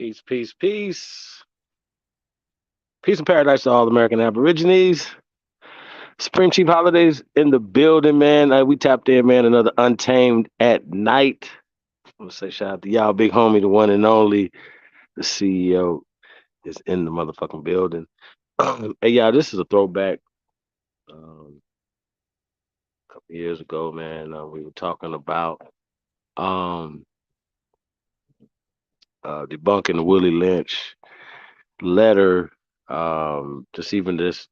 Peace, peace, peace. Peace and paradise to all American Aborigines. Supreme Chief Holidays in the building, man. We tapped in, man. Another Untamed at Night. I want to say shout out to y'all, big homie, the one and only. The CEO is in the motherfucking building. Hey, y'all, this is a throwback. A couple years ago, man, we were talking about debunking the Willy Lynch letter. Just even this,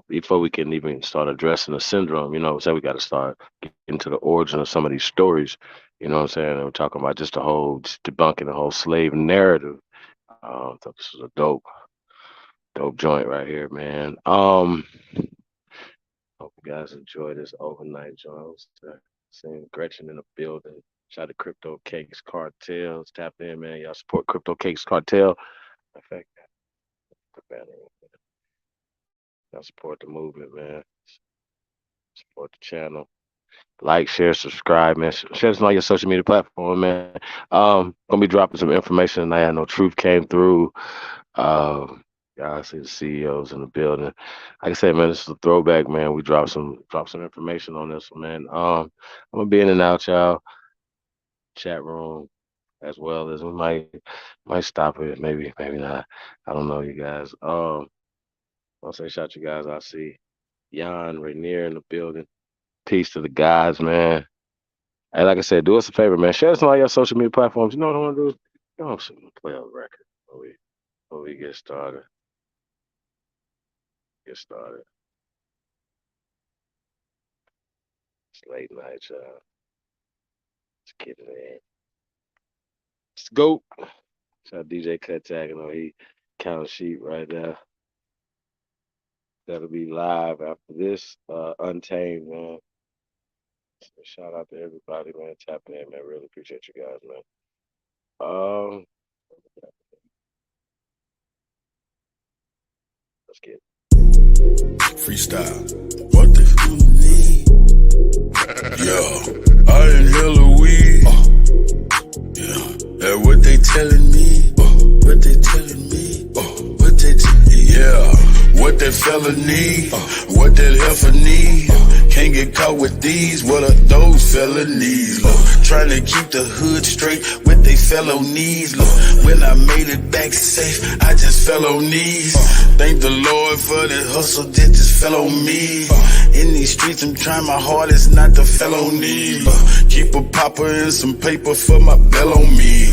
before we can even start addressing the syndrome, so we got to start getting into the origin of some of these stories. You know what I'm saying? And we're talking about just debunking the whole slave narrative. I thought this was a dope joint right here, man. Hope you guys enjoy this overnight joint. Seeing Gretchen in the building. Shout out to Crypto Cakes Cartels. Tap in, man. Y'all support Crypto Cakes Cartel. In fact, y'all support the movement, man. Support the channel. Like, share, subscribe, man. Share this on all your social media platform, man. Gonna be dropping some information tonight. I know Truth came through. Y'all see the CEOs in the building. Like I said, man, this is a throwback, man. We dropped some information on this one, man. I'm gonna be in and out, y'all. Chat room, as well as we might stop it, maybe not. I don't know, you guys. I'll say shout you guys. I see Jan Rainier in the building. Peace to the guys, man. Hey, like I said, do us a favor, man. Share us on all your social media platforms. You know what I want to do? You know, I'm just gonna play on the record before we get started. It's late night, y'all. Let's get it in. Let's go. Shout out DJ Cut Tag. He count sheet right there. That'll be live after this. Untamed, man. So shout out to everybody, man. Tap in, man. Really appreciate you guys, man. Let's get it. Freestyle. What the f you need? Yo, I inhale a weed. Yeah, and what they telling me? What they telling me? What they yeah, what that fella need? What that heifer need? Can't get caught with these. What are those felonies? Trying to keep the hood straight with they felonies. When I made it back safe, I just fell on knees. Thank the Lord for the hustle that just fell on me. In these streets, I'm trying my hardest not to felony. Keep a popper and some paper for my bell on me.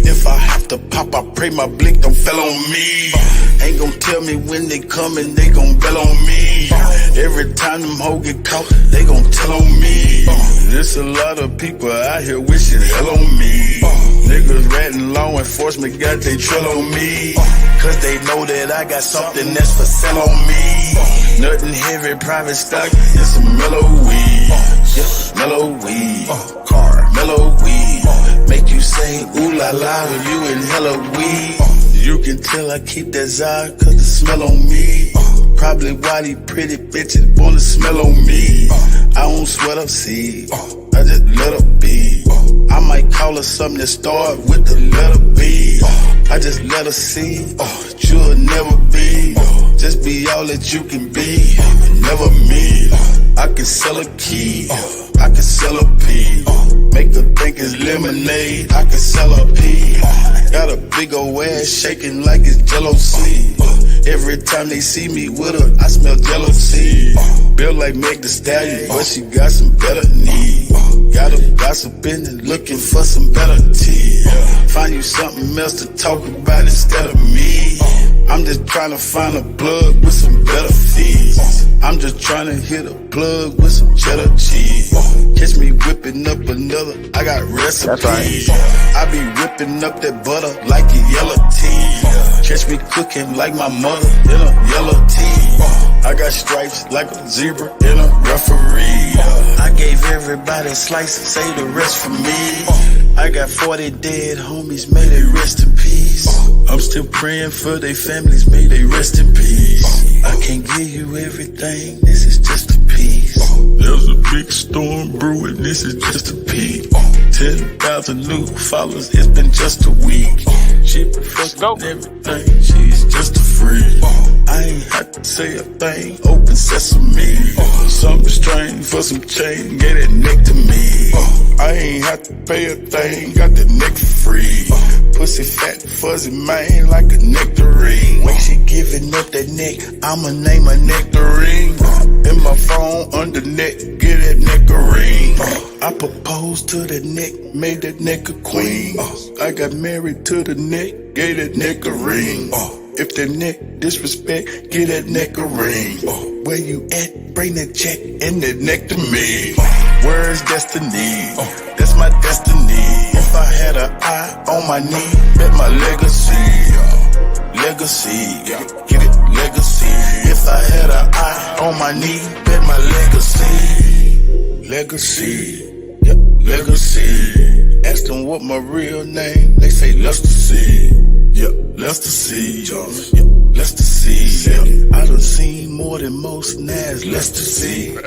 If I have to pop, I pray my blick don't fell on me. Ain't gon' tell me when they coming, they gon' bell on me. Every time them hoes get caught, they gon' tell on me. There's a lot of people out here wishing hell on me. Niggas ratting law enforcement got they trail on me. Cause they know that I got something that's for sale on me. Nothing heavy, private stock, and some mellow weed. Yeah, mellow weed. Car, mellow weed. Make you say ooh la la when you inhale a weed. You can tell I keep that Zod cause the smell on me. Probably why these pretty bitches wanna smell on me. I don't sweat up seeds, I just let her be. I might call her something that start with the letter B. I just let her see, you'll never be. Just be all that you can be, never me. I can sell a key, I can sell a pea. Make her think it's lemonade, I can sell a pea. Got a big ol' ass shaking like it's Jello seed. Every time they see me with her, I smell jealousy. Built like Meg Thee Stallion, but she got some better knees. Got her gossiping and looking for some better tea. Find you something else to talk about instead of me. I'm just trying to find a plug with some better fees. I'm just trying to hit a plug with some cheddar cheese. Catch me whipping up another, I got recipes. I be whipping up that butter like a yellow tea. Catch me cooking like my mother in a yellow tea. I got stripes like a zebra in a referee. I gave everybody a slice, say the rest for me. I got 40 dead homies, may they rest in peace. I'm still praying for their families, may they rest in peace. I can't give you everything, this is just a piece. There's a big storm brewing, this is just a peek. 10,000 new followers, it's been just a week. She Let's go. perfecting everything, she's just a freak. I ain't had to say a thing, open sesame. Something strange for some change, get that neck to me. I ain't had to pay a thing, got the neck for free. Pussy fat, fuzzy man, like a nectarine. When she giving up that neck, I'ma name her nectarine. In my phone, under neck, get that nectarine. I proposed to the neck, made that neck a queen. I got married to the neck, gave that neck a ring. If that neck disrespect, get that neck a ring. Where you at? Bring that check and that neck to me. Where's destiny? That's my destiny. If I had an eye on my knee, bet my legacy. Legacy, get it, legacy. If I had an eye on my knee, bet my legacy. Legacy, yep, legacy. Ask them what my real name, they say Lester C. Yep, Lester C. Yep, Lester C. Yep. I done seen more than most Nas, Lester C.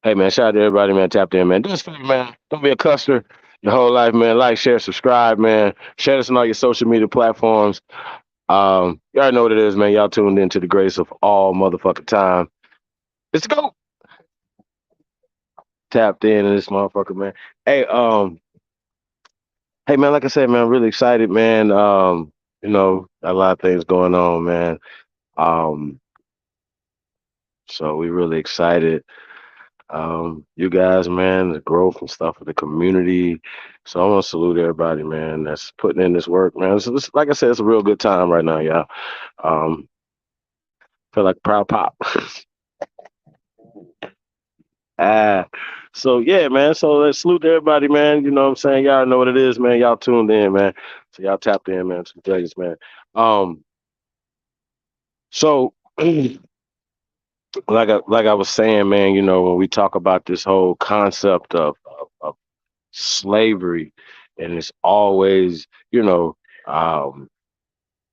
Hey man, shout out to everybody, man. Tapped in, man. Do this for me, man. Don't be a custer your whole life, man. Like, share, subscribe, man. Share us on all your social media platforms. You already know what it is, man. Y'all tuned into the greatest of all motherfucking time. Let's go. Tapped in this motherfucker, man. Hey, hey man, like I said, man, I'm really excited, man. A lot of things going on, man. Um, so we really excited. You guys, man, the growth and stuff of the community. So I want to salute everybody, man, that's putting in this work, man. So this, like I said, it's a real good time right now, y'all. Um, feel like a proud pop. ah, so yeah, man. So let's salute to everybody, man. You know what I'm saying? Y'all know what it is, man. Y'all tuned in, man. So y'all tapped in, man, to the greatest, man. Um, so like I was saying, man, when we talk about this whole concept of slavery, and it's always, um,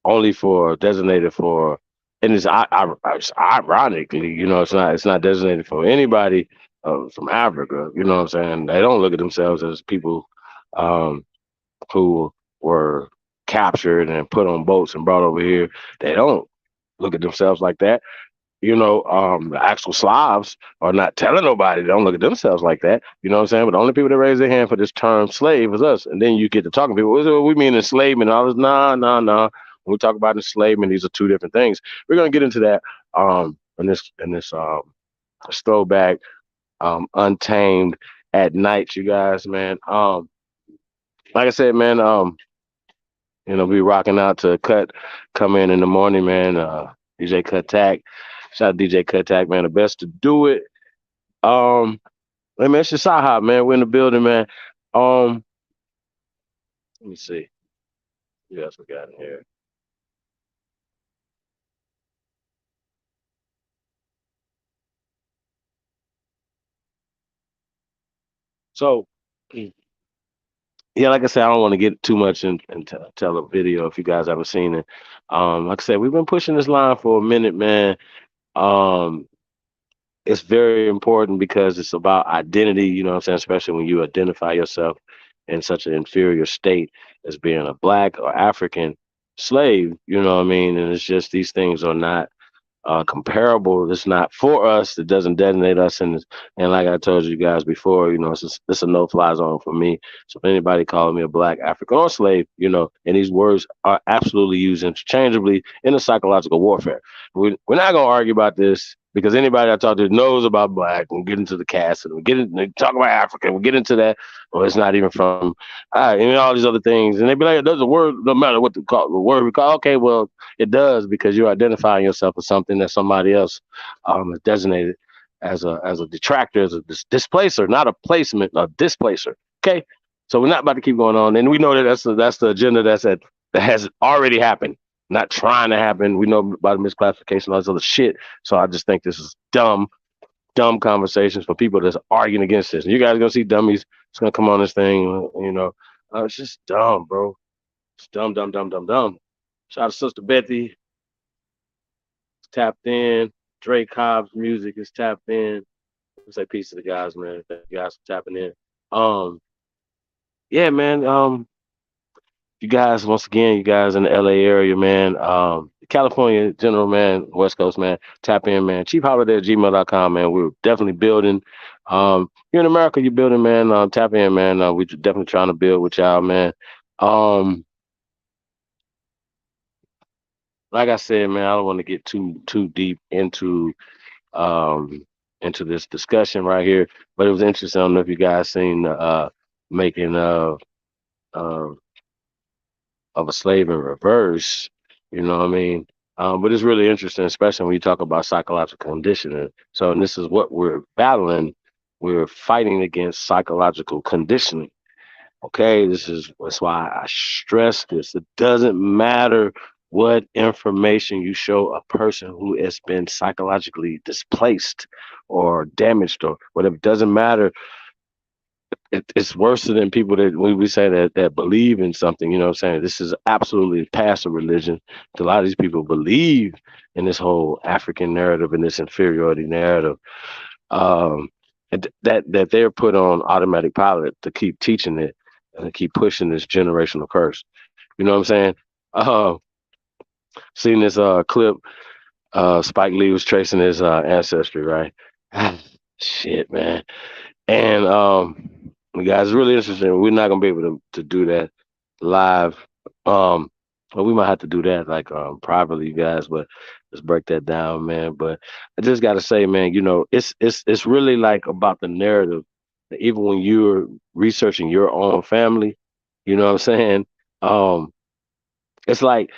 only for designated for, and it's ironically, it's not designated for anybody from Africa. You know what I'm saying? They don't look at themselves as people um, who were captured and put on boats and brought over here. They don't look at themselves like that. The actual Slavs are not telling nobody. They don't look at themselves like that. You know what I'm saying? But the only people that raise their hand for this term slave is us. And then you get to talking to people. What we mean enslavement? All this, nah, nah, nah. When we talk about enslavement, these are two different things. We're gonna get into that in this throwback, untamed at night, you guys, man. Like I said, man, be rocking out to cut, come in the morning, man. DJ Cut Tack. Shout out to DJ Cut Tack, man. The best to do it. Hey man, it's just hot, man. We're in the building, man. Let me see. What else we got in here? So, yeah, like I said, I don't want to get too much and tell a video if you guys haven't seen it. Like I said, we've been pushing this line for a minute, man. Um, it's very important because it's about identity, you know what I'm saying? Especially when you identify yourself in such an inferior state as being a black or African slave, you know what I mean? And it's just these things are not comparable. It's not for us. It doesn't designate us. And like I told you guys before, it's a no-fly zone for me. So if anybody calling me a black African or slave, and these words are absolutely used interchangeably in a psychological warfare. We're not going to argue about this because anybody I talk to knows about black. We'll get into the cast and talk about Africa. We'll get into that. Well, it's not even from, and all these other things. And they be like, it doesn't word, no matter what the word we call. Okay, well, it does because you're identifying yourself as something that somebody else is designated as a detractor, as a displacer, not a placement, a displacer. Okay, so we're not about to keep going on, and we know that that's the agenda that has already happened, not trying to happen. We know about the misclassification, all this other shit. So I just think this is dumb conversations for people that's arguing against this. And you guys are gonna see dummies. It's gonna come on this thing, it's just dumb, bro. It's dumb, dumb, dumb, dumb, dumb. Shout out to Sister Betty, tapped in. Drake Cobb's music is tapped in. Let's say peace to the guys, man. Thank you guys for tapping in. Um, yeah, man. You guys, once again, you guys in the LA area, man. California general, man, West Coast, man. Tap in, man. Cheapholiday@gmail.com, man. We're definitely building. Here in America, you're building, man. Tap in, man. We're definitely trying to build with y'all, man. Um, like I said, man, I don't want to get too deep um into this discussion right here, but it was interesting. I don't know if you guys seen the making uh of a slave in reverse. You know what I mean? But it's really interesting, especially when you talk about psychological conditioning. So, and this is what we're battling. We're fighting against psychological conditioning. Okay, that's why I stress this. It doesn't matter what information you show a person who has been psychologically displaced or damaged or whatever. It doesn't matter. It's worse than people that when we say that believe in something. You know what I'm saying? This is absolutely past a religion. A lot of these people believe in this whole African narrative and this inferiority narrative, um, and that they're put on automatic pilot to keep teaching it and keep pushing this generational curse. You know what I'm saying? Uh, Seen this clip. Spike Lee was tracing his ancestry, right? Shit, man. And guys, it's really interesting. We're not gonna be able to do that live. Um, well, we might have to do that like privately, you guys. But let's break that down, man. But I just gotta say, man, you know, it's really like about the narrative. That even when you're researching your own family, you know what I'm saying? Um, it's like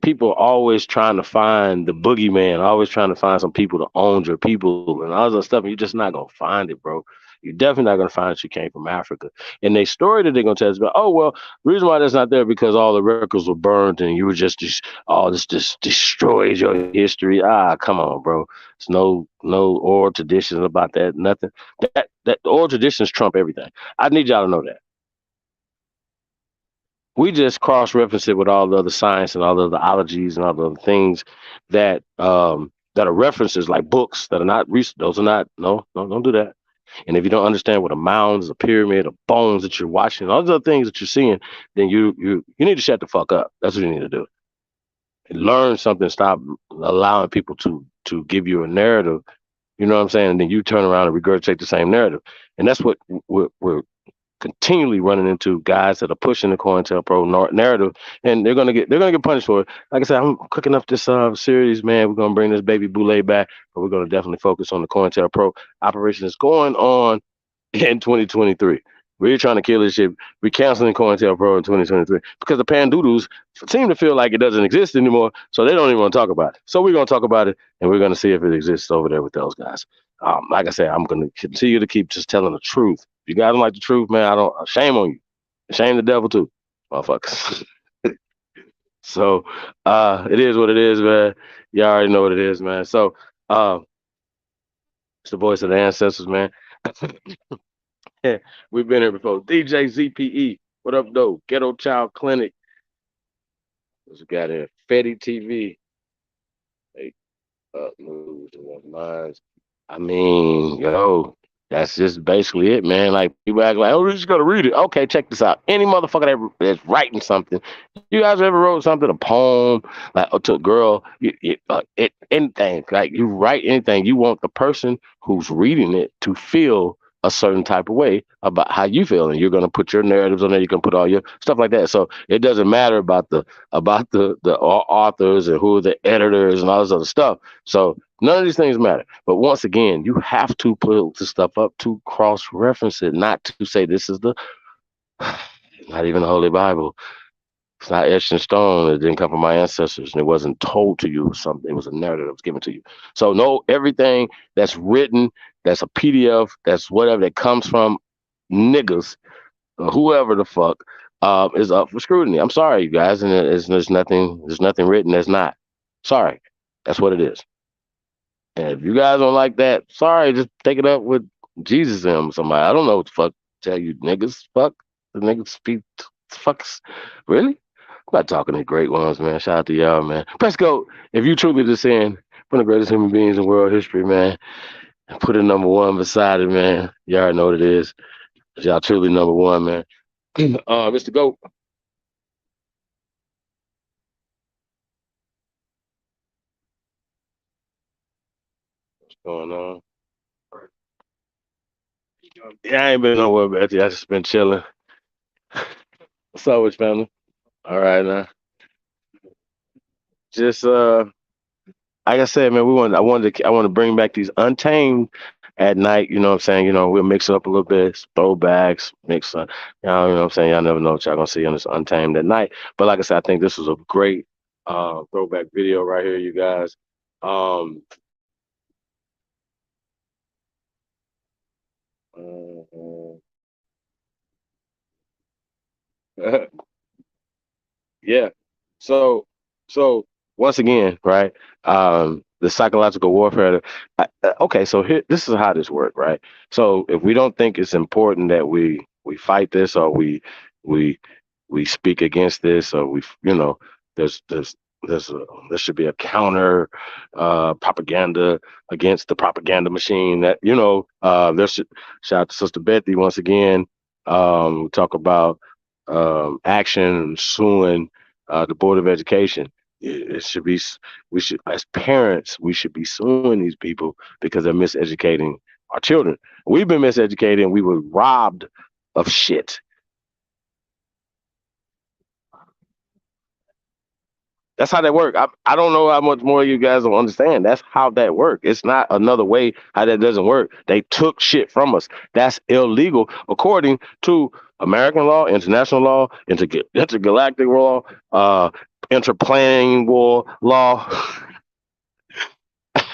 people always trying to find the boogeyman, always trying to find some people to own your people and all that stuff. And you're just not gonna find it, bro. You're definitely not gonna find that you came from Africa. And they story that they're gonna tell us about, oh well, the reason why that's not there because all the records were burned and you were just all this just destroyed your history. Ah, come on, bro. There's no oral traditions about that, nothing. That oral traditions trump everything. I need y'all to know that. We just cross reference it with all the other science and all the other ologies and all the other things that are references like books that are not those are not no, don't do that. And if you don't understand what a mound is, a pyramid, of bones that you're watching, all the other things that you're seeing, then you need to shut the fuck up. That's what you need to do. Learn something. Stop allowing people to give you a narrative. You know what I'm saying? And then you turn around and regurgitate the same narrative. And that's what we're continually running into guys that are pushing the COINTELPRO narrative, and they're gonna get punished for it. Like I said, I'm cooking up this series, man. We're gonna bring this baby Boule back, but we're gonna definitely focus on the COINTELPRO operation that's going on in 2023. We're trying to kill this shit. We're canceling COINTELPRO in 2023 because the pandoodles seem to feel like it doesn't exist anymore, so they don't even want to talk about it. So we're gonna talk about it, and we're gonna see if it exists over there with those guys. Like I said, I'm gonna continue to keep just telling the truth. If you guys don't like the truth, man, I don't. Shame on you. Shame the devil too, motherfuckers. So it is what it is, man. You already know what it is, man. So uh, it's the voice of the ancestors, man. Yeah, we've been here before. DJ ZPE, what up, though? Ghetto Child Clinic. What's we got here? Fetty TV. Hey, moves and minds. I mean, yo, that's just basically it, man. Like people act like, oh, we're just gonna read it. Okay, check this out. Any motherfucker that's writing something, you guys ever wrote something, a poem, like to a girl, anything, like you write anything, you want the person who's reading it to feel a certain type of way about how you feel, and you're gonna put your narratives on there. You can put all your stuff like that. So it doesn't matter about the authors and who are the editors and all this other stuff. So none of these things matter. But once again, you have to put the stuff up to cross reference it, not to say this is the not even the Holy Bible. It's not etched in stone. It didn't come from my ancestors, and it wasn't told to you. Something. It was a narrative that was given to you. So no, everything that's written, that's a PDF, that's whatever that comes from niggas, or whoever the fuck, is up for scrutiny. I'm sorry, you guys, and there's nothing written that's not. Sorry, that's what it is. And if you guys don't like that, sorry, just take it up with Jesus and somebody. I don't know what the fuck to tell you niggas. Fuck the niggas speak fucks. Really? About talking to great ones, man. Shout out to y'all, man. Presco, if you truly descend from the greatest human beings in world history, man, and put a number one beside it, man. You already know what it is. Y'all truly number one, man. Mr. Goat, what's going on? Yeah, I ain't been nowhere, Betty. I just been chilling. What's up with you, family? All right, now. Just like I said, man, I want to bring back these untamed at night. You know what I'm saying? You know, we'll mix it up a little bit, throwbacks, you know what I'm saying? Y'all never know what y'all gonna see on this untamed at night. But like I said, I think this was a great throwback video right here, you guys. Um, Yeah. So, so once again, right? The psychological warfare. Okay, so here, this is how this works, right? So, if we don't think it's important that we fight this, or we we speak against this, or you know, there's there's there should be a counter propaganda against the propaganda machine. That there's shout out to Sister Betty once again. We talk about action suing the Board of Education. It should be, we should, as parents, we should be suing these people because they're miseducating our children. We've been miseducated and we were robbed of shit. That's how that work. I don't know how much more you guys will understand. That's how that work. It's not another way how that doesn't work. They took shit from us. That's illegal according to American law, international law, intergalactic law, interplanetary law.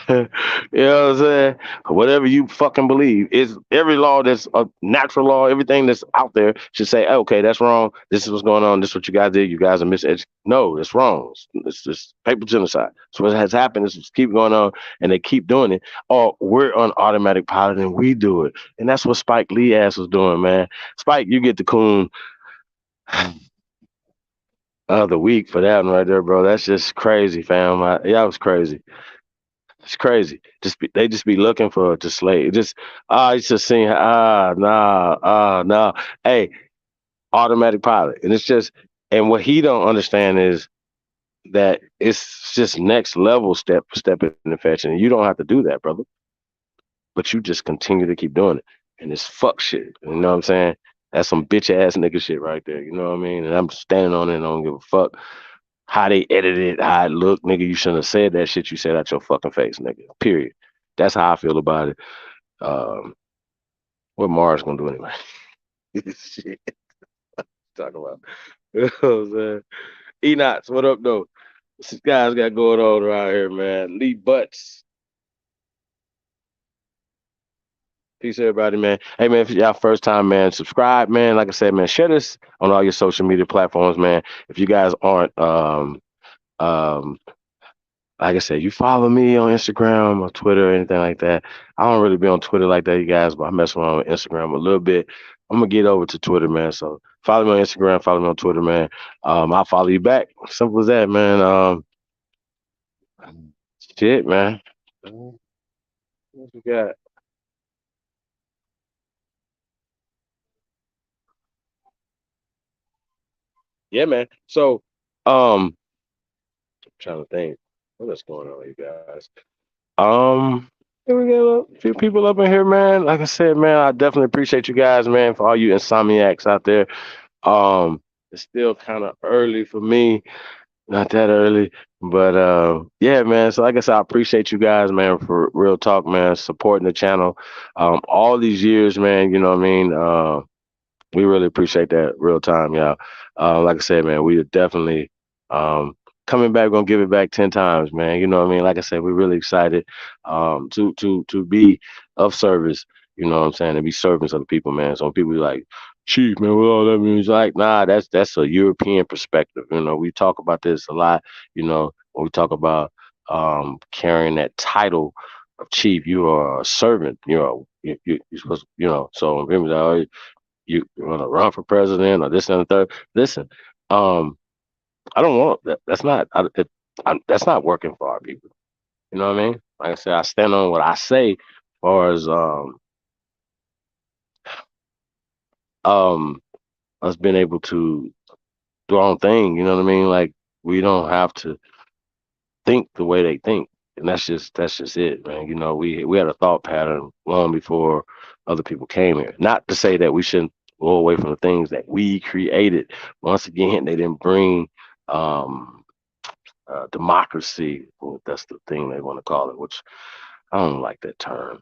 You know what I'm saying? Whatever you fucking believe. Is every law that's a natural law, everything that's out there should say, "Oh, okay, that's wrong. This is what's going on. This is what you guys did. You guys are miseducated." No, it's wrong. It's just paper genocide. So what has happened is just keep going on and they keep doing it. Or we're on automatic pilot and we do it. And that's what Spike Lee ass was doing, man. Spike, you get the coon of the week for that one right there, bro. That's just crazy, fam. That was crazy. It's crazy. They just be looking for to slay. Just it's just saying nah. Hey, automatic pilot, and it's just and what he don't understand is that it's just next level step in the fashion. And you don't have to do that, brother. But you just continue to keep doing it, and it's fuck shit. You know what I'm saying? That's some bitch ass nigga shit right there. You know what I mean? And I'm standing on it. And I don't give a fuck how they edited it, how it looked, nigga. You shouldn't have said that shit you said out your fucking face, nigga. Period. That's how I feel about it. Um, what Mars gonna do anyway? Shit, talk about. You know what I'm saying? Enoch, what up though? This guys got going on around here, man. Lee Butts. Peace, everybody, man. Hey, man, if y'all first time, man, subscribe, man. Like I said, man, share this on all your social media platforms, man. If you guys aren't um like I said, you follow me on Instagram or Twitter or anything like that. I don't really be on Twitter like that, you guys, but I mess around with Instagram a little bit. I'm gonna get over to Twitter, man. So follow me on Instagram, follow me on Twitter, man. I'll follow you back. Simple as that, man. Shit, man. What you got? Yeah, man. So, I'm trying to think. What's going on, you guys? Um, here we got a few people up in here, man. Like I said, man, I definitely appreciate you guys, man, for all you insomniacs out there. It's still kind of early for me, not that early, but yeah, man. So like I said, I appreciate you guys, man, for real talk, man, supporting the channel. All these years, man. You know what I mean? We really appreciate that real time, y'all. Like I said, man, we are definitely um, coming back. Gonna give it back 10 times, man. You know what I mean? Like I said, we're really excited to be of service. You know what I'm saying? To be servants of the people, man. So when people be like, "Chief, man, what all that means?" Like, nah, that's a European perspective. You know, we talk about this a lot. You know, when we talk about carrying that title of chief, you are a servant. You know, you're supposed, So when people like, you want to run for president or this and the third. Listen, um, I don't want that. That's not working for our people. You know what I mean? Like I said, I stand on what I say, as far as um us being able to do our own thing. You know what I mean? Like we don't have to think the way they think, and that's just it, man. You know, we had a thought pattern long before other people came here. Not to say that we shouldn't go away from the things that we created. Once again, they didn't bring um democracy. Well, that's the thing they want to call it, which I don't like that term.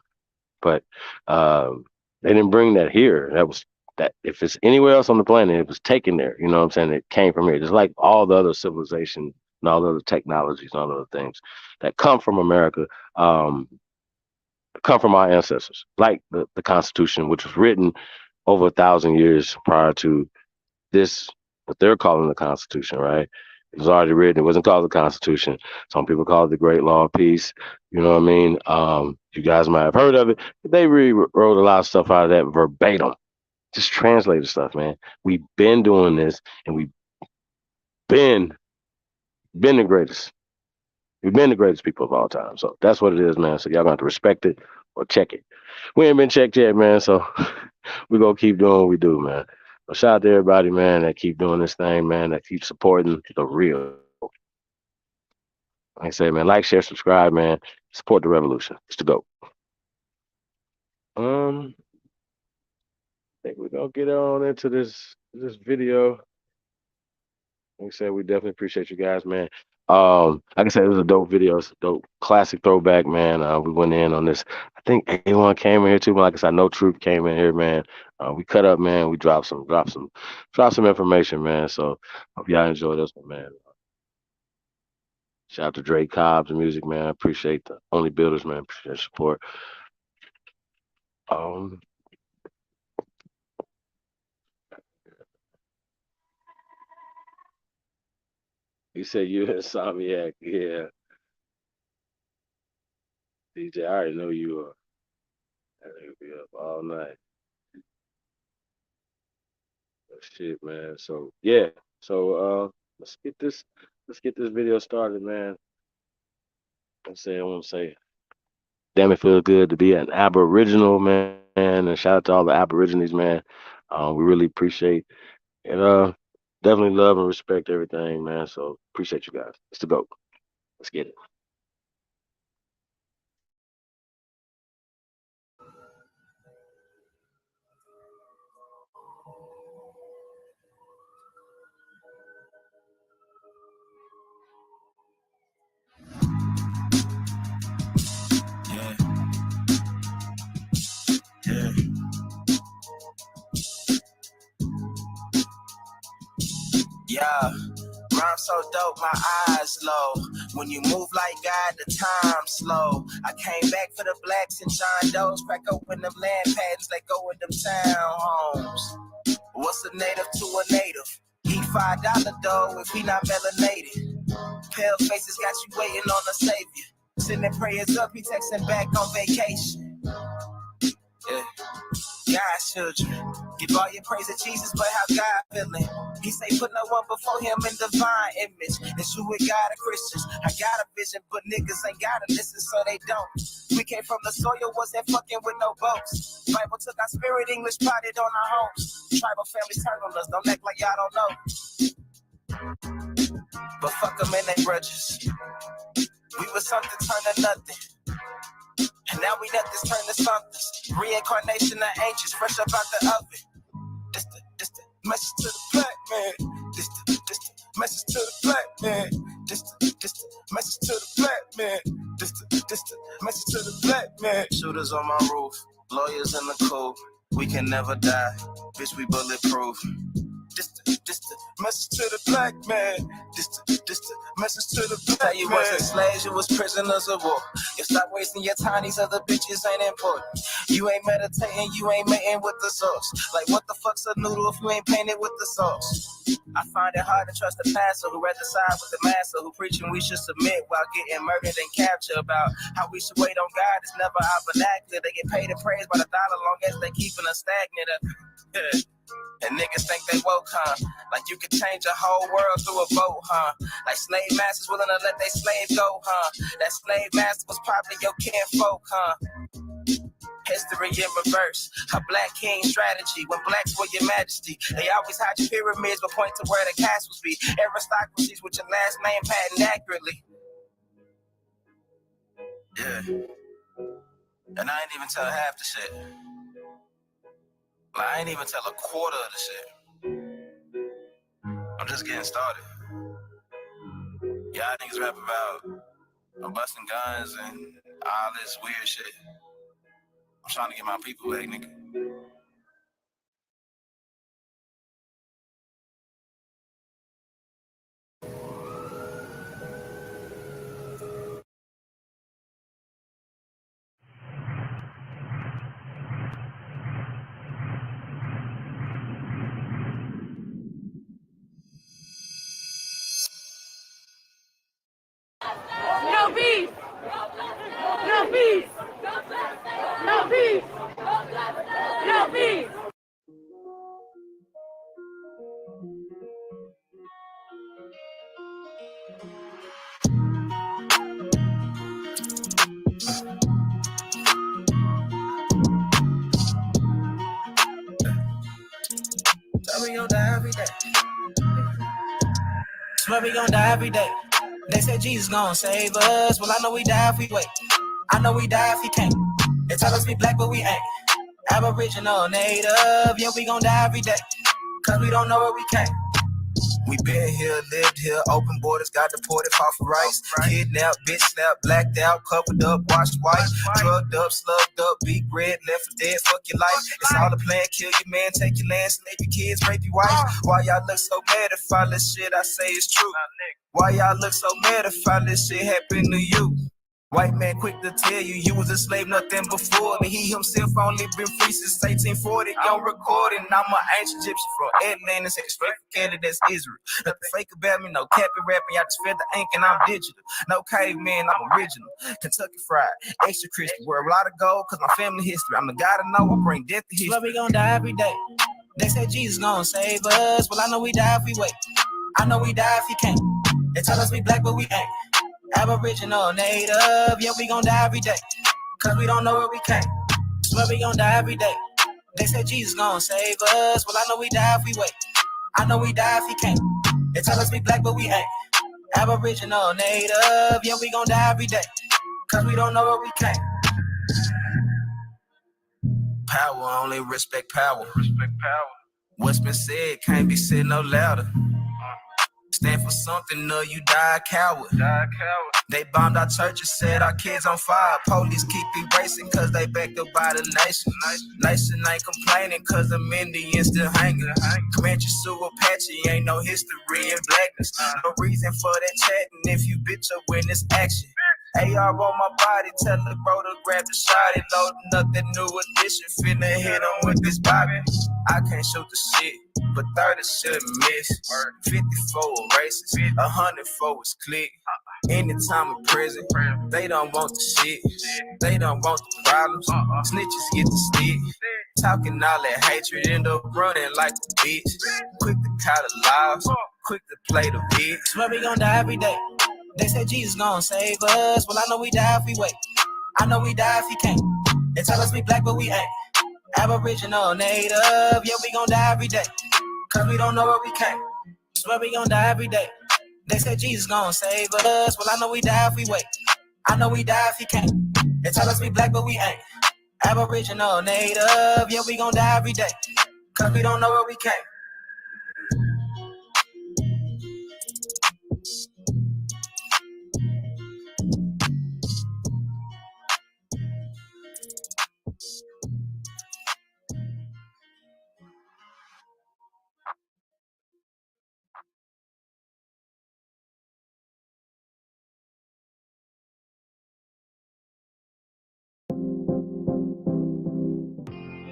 But um, they didn't bring that here. That was that if it's anywhere else on the planet, it was taken there. You know what I'm saying? It came from here. Just like all the other civilizations and all the other technologies and all the other things that come from America, um, come from our ancestors. Like the Constitution, which was written over 1,000 years prior to this, what they're calling the Constitution, right? It was already written. It wasn't called the Constitution. Some people call it the Great Law of Peace. You know what I mean? You guys might have heard of it, but they wrote a lot of stuff out of that verbatim. Just translated stuff, man. We've been doing this, and we've been been the greatest. We've been the greatest people of all time. So that's what it is, man. So y'all gonna have to respect it or check it. We ain't been checked yet, man. So we're gonna keep doing what we do, man. So shout out to everybody, man, that keep doing this thing, man, that keep supporting the real. Like I say, man, like, share, subscribe, man. Support the revolution. It's the GOAT. I think we're gonna get on into this video. Like I said, we definitely appreciate you guys, man. Like I said, it was a dope video. It's a dope classic throwback, man. We went in on this. I think A1 came in here too, but like I said, No Truth came in here, man. We cut up, man. We dropped some information, man. So hope y'all enjoy this one, man. Shout out to Drake Cobb's music, man. I appreciate the Only Builders, man. Appreciate the support. Um, you said you insomniac, yeah. DJ, I already know you are. I think be up all night. Oh, shit, man. So yeah. So let's get this video started, man. I want to say, damn, it feels good to be an Aboriginal, man. And shout out to all the Aborigines, man. We really appreciate and definitely love and respect everything, man. So appreciate you guys. It's the GOAT. Let's get it. Yeah, yeah, yeah. Rhyme so dope, my eyes low. When you move like God, the time slow. I came back for the blacks and John Doe's. Crack open them land patents, let go of them townhomes. What's a native to a native? Eat $5 dough if we not melanated. Pale faces got you waiting on a savior. Sending prayers up, he texting back on vacation. Yeah. God's children, give all your praise to Jesus, but how God feeling? He say put no one before him in divine image. It's you with God and Christians. I got a vision, but niggas ain't gotta listen, so they don't. We came from the soil, wasn't fucking with no boats. Bible took our spirit, English potted on our homes. Tribal families turn on us, don't act like y'all don't know. But fuck them and they grudges. We was something turned to nothing. And now we let this turn to something. Reincarnation of ancients, fresh up out the oven. This the message to the black man. This the message to the black man. This the message to the black man. This the message to the black man. Shooters on my roof, lawyers in the coop. We can never die, bitch, we bulletproof. This the message to the black man. This the message to the black man. You wasn't slaves, you was prisoners of war. You stop wasting your time, these other bitches ain't important. You ain't meditating, you ain't mating with the source. Like what the fuck's a noodle if you ain't painted with the sauce? I find it hard to trust the pastor who rather side with the master who preaching we should submit while getting murdered and captured. About how we should wait on God, it's never our vernacular. They get paid and praised by the dollar long as they keeping us stagnant. And niggas think they woke, huh? Like you could change a whole world through a vote, huh? Like slave masters willing to let their slave go, huh? That slave master was probably your kinfolk, huh? History in reverse, a black king strategy. When blacks were your majesty, they always hide your pyramids but point to where the castles be. Aristocracies with your last name patent accurately. Yeah. And I ain't even tell half the shit. Like, I ain't even tell a quarter of the shit. I'm just getting started. Y'all niggas rap about busting guns and all this weird shit. I'm trying to get my people back, nigga. No peace! No peace! No peace! No peace! Swear we gon' die every day. Swear we gon' die every day. They said Jesus gon' save us. Well, I know we die if we wait. I know we die if we can't. They tell us we black, but we ain't. Aboriginal, native, yeah, we gon' die every day. Cause we don't know where we came. We been here, lived here, open borders, got deported, fought for rights. Kidnapped, bitch slapped, blacked out, covered up, washed white. Drugged up, slugged up, beat red, left for dead, fuck your life. It's all a plan, kill your man, take your land, slave your kids, rape your wife. Why y'all look so mad if all this shit I say is true? Why y'all look so mad if all this shit happen to you? White man quick to tell you was a slave, nothing before me. He himself only been free since 1840. On recording, I'm an ancient Egyptian from Atlanta, say straight from Canada, that's Israel. Nothing fake about me, no capping rapping, I just fed the ink and I'm digital. No caveman, I'm original. Kentucky fried, extra crispy, wear a lot of gold cause my family history. I'm the guy to know, I bring death to history. Swear we gon' die every day. They said Jesus gon' save us. Well, I know we die if we wait. I know we die if he can't. They tell us we black, but we ain't. Aboriginal, native, yeah, we gon' die every day. Cause we don't know where we came. Swear we gon' die every day. They said Jesus gon' save us. Well, I know we die if we wait. I know we die if he can't. They tell us we black, but we ain't. Aboriginal, native, yeah, we gon' die every day. Cause we don't know where we came. Power, only respect power. Respect power. What's been said can't be said no louder. Stand for something, or you die a coward. They bombed our churches, set our kids on fire. Police keep erasing cause they backed up by the nation. Nation ain't complaining cause the Indians still hanging. Comanche, Sioux, Apache, ain't no history in blackness. No reason for that chatting if you bitch up when it's action. AR on my body, tell the bro to grab the shot. It loading up that new edition, finna hit him with this bobby. I can't shoot the shit, but 30 shouldn't miss. 54 races, 104 is click. Anytime in prison, they don't want the shit. They don't want the problems. Snitches get the stick. Talking all that hatred, end up running like a bitch. Quick to call the laws, quick to play the bitch. Swear we gon' die every day. They said Jesus gon' save us. Well, I know we die if we wait. I know we die if he can't. They tell us we black, but we ain't. Aboriginal, native, yeah, we gon' die every day. Cause we don't know where we came. Swear we gon' die every day. They said Jesus gon' save us. Well, I know we die if we wait. I know we die if he can't. They tell us we black, but we ain't. Aboriginal, native, yeah, we gon' die every day. Cause we don't know where we came.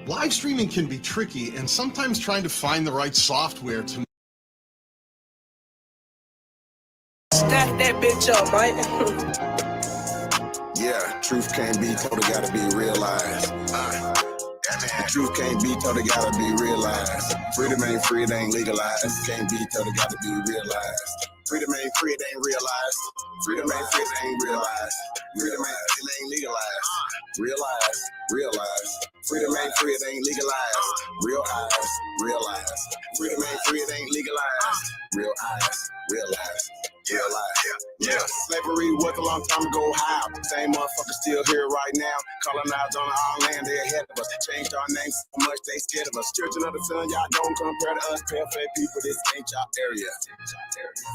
Live streaming can be tricky, and sometimes trying to find the right software to Stack that bitch up, right? Yeah, truth can't be told, it gotta be realized. The truth can't be told, it gotta be realized. Freedom ain't free, it ain't legalized. Can't be told, it gotta be realized. Freedom ain't free, it ain't realized. Freedom ain't free, it ain't realized. Freedom ain't legalized. Realize. Freedom ain't free, it ain't legalized. Realize. Freedom ain't free, it ain't legalized. Realize. Yeah. Slavery was a long time ago. How? Same motherfuckers still here right now. Colonized on our land, they ahead of us. Changed our names so much, they scared of us. Children of the sun, y'all don't compare to us. Pale-faced people, this ain't y'all area.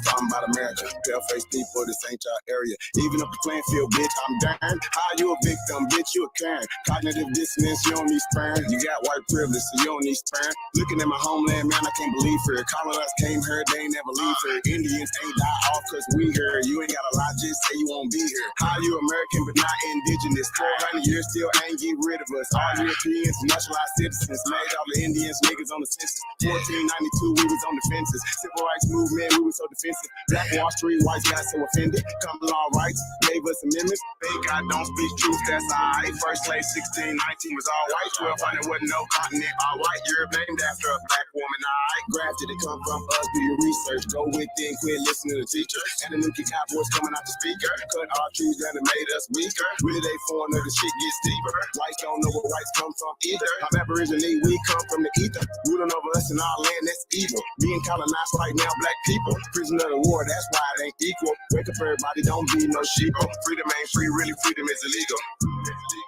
Talking about America, pale-faced people, this ain't y'all area. Even up the playing field, bitch, I'm darned. How you a victim, bitch, you a Karen. Cognitive dissonance, you don't need sperm. You got white privilege, so you don't need sperm. Looking at my homeland, man, I can't believe her. Colonized came here, they ain't never leave her. Indians ain't die off cause we here. You ain't gotta lie, just say you won't be here. How you American but not indigenous? 400 years still ain't get rid of us. All Europeans, naturalized citizens, made all the Indians niggas on the census. 1492, we was on the fences. Civil rights movement, we was so defensive. Black Wall Street, whites got so offended. Common law rights, gave us amendments. Thank God don't speak truth, that's alright. First slave 1619 was all white. 1200 wasn't no continent, all white. Europe named after a black woman, alright. Grafted, it come from us, do your research. Go within, quit listening to the teacher. And the new cowboys coming out the speaker. Cut our trees down and made us weaker. Really they foreigner, the shit gets deeper. Whites don't know where whites come from either. I'm Aboriginal, we come from the ether. Ruling over us in our land, that's evil. Being colonized right now, black people. Prisoner of the war, that's why it ain't equal. Wake up everybody, don't be no sheep. Freedom ain't free, really freedom is illegal.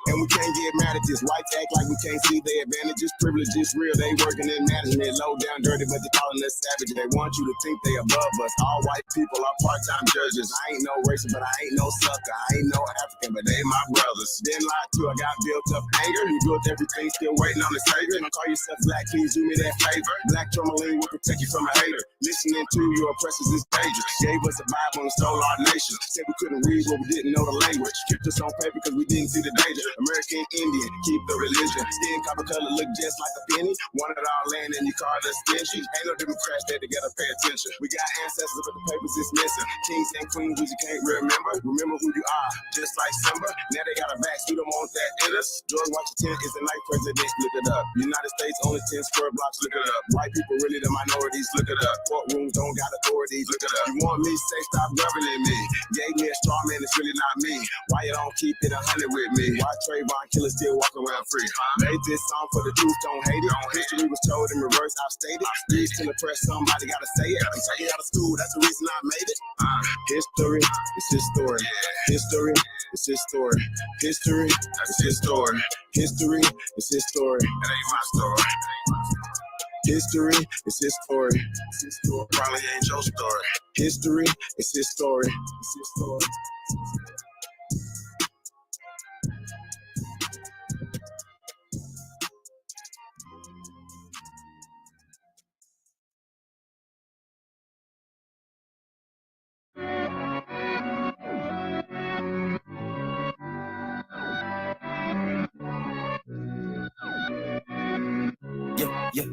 And we can't get mad at this. Whites act like we can't see their advantages. Privileges real, they working in management. Low down, dirty, but they calling us savage. They want you to think they above us. All white people are part-time judges. I ain't no racist, but I ain't no sucker. I ain't no African, but they my brothers. Then lied to, I got built up anger. You built everything, still waiting on the savior. Don't call yourself black, please do me that favor. Black tourmaline will protect you from a hater. Listening to your oppressors is dangerous. Gave us a Bible and stole our nation. Said we couldn't read, but we didn't know the language. Kept us on paper because we didn't see the danger. American Indian, keep the religion. Skin copper color look just like a penny. Wanted our land and you called us stingy. Ain't no Democrats there together, pay attention. We got ancestors, but the papers is missing. Kings and queens, we just can't remember. Remember who you are, just like Simba. Now they got a vax, we don't want that in us. George Washington is the ninth president, look it up. United States only 10 square blocks, look it up. White people really the minorities, look it up. Courtrooms don't got authorities, look it up. You want me, say stop governing me. Gave me a straw man, it's really not me. Why you don't keep it 100 with me? Why Trayvon killers still walk around free? Made this song for the truth, don't hate it. History was told in reverse, I've stated. Reach to the press, somebody gotta say it. I'm taking out of school, that's the reason I made it. History, it's his story. History, it's his story. History, that's his story. History, it's his story. That ain't my story. History, it's his story. Probably ain't your story. History, it's his story. It's his story. Yeah.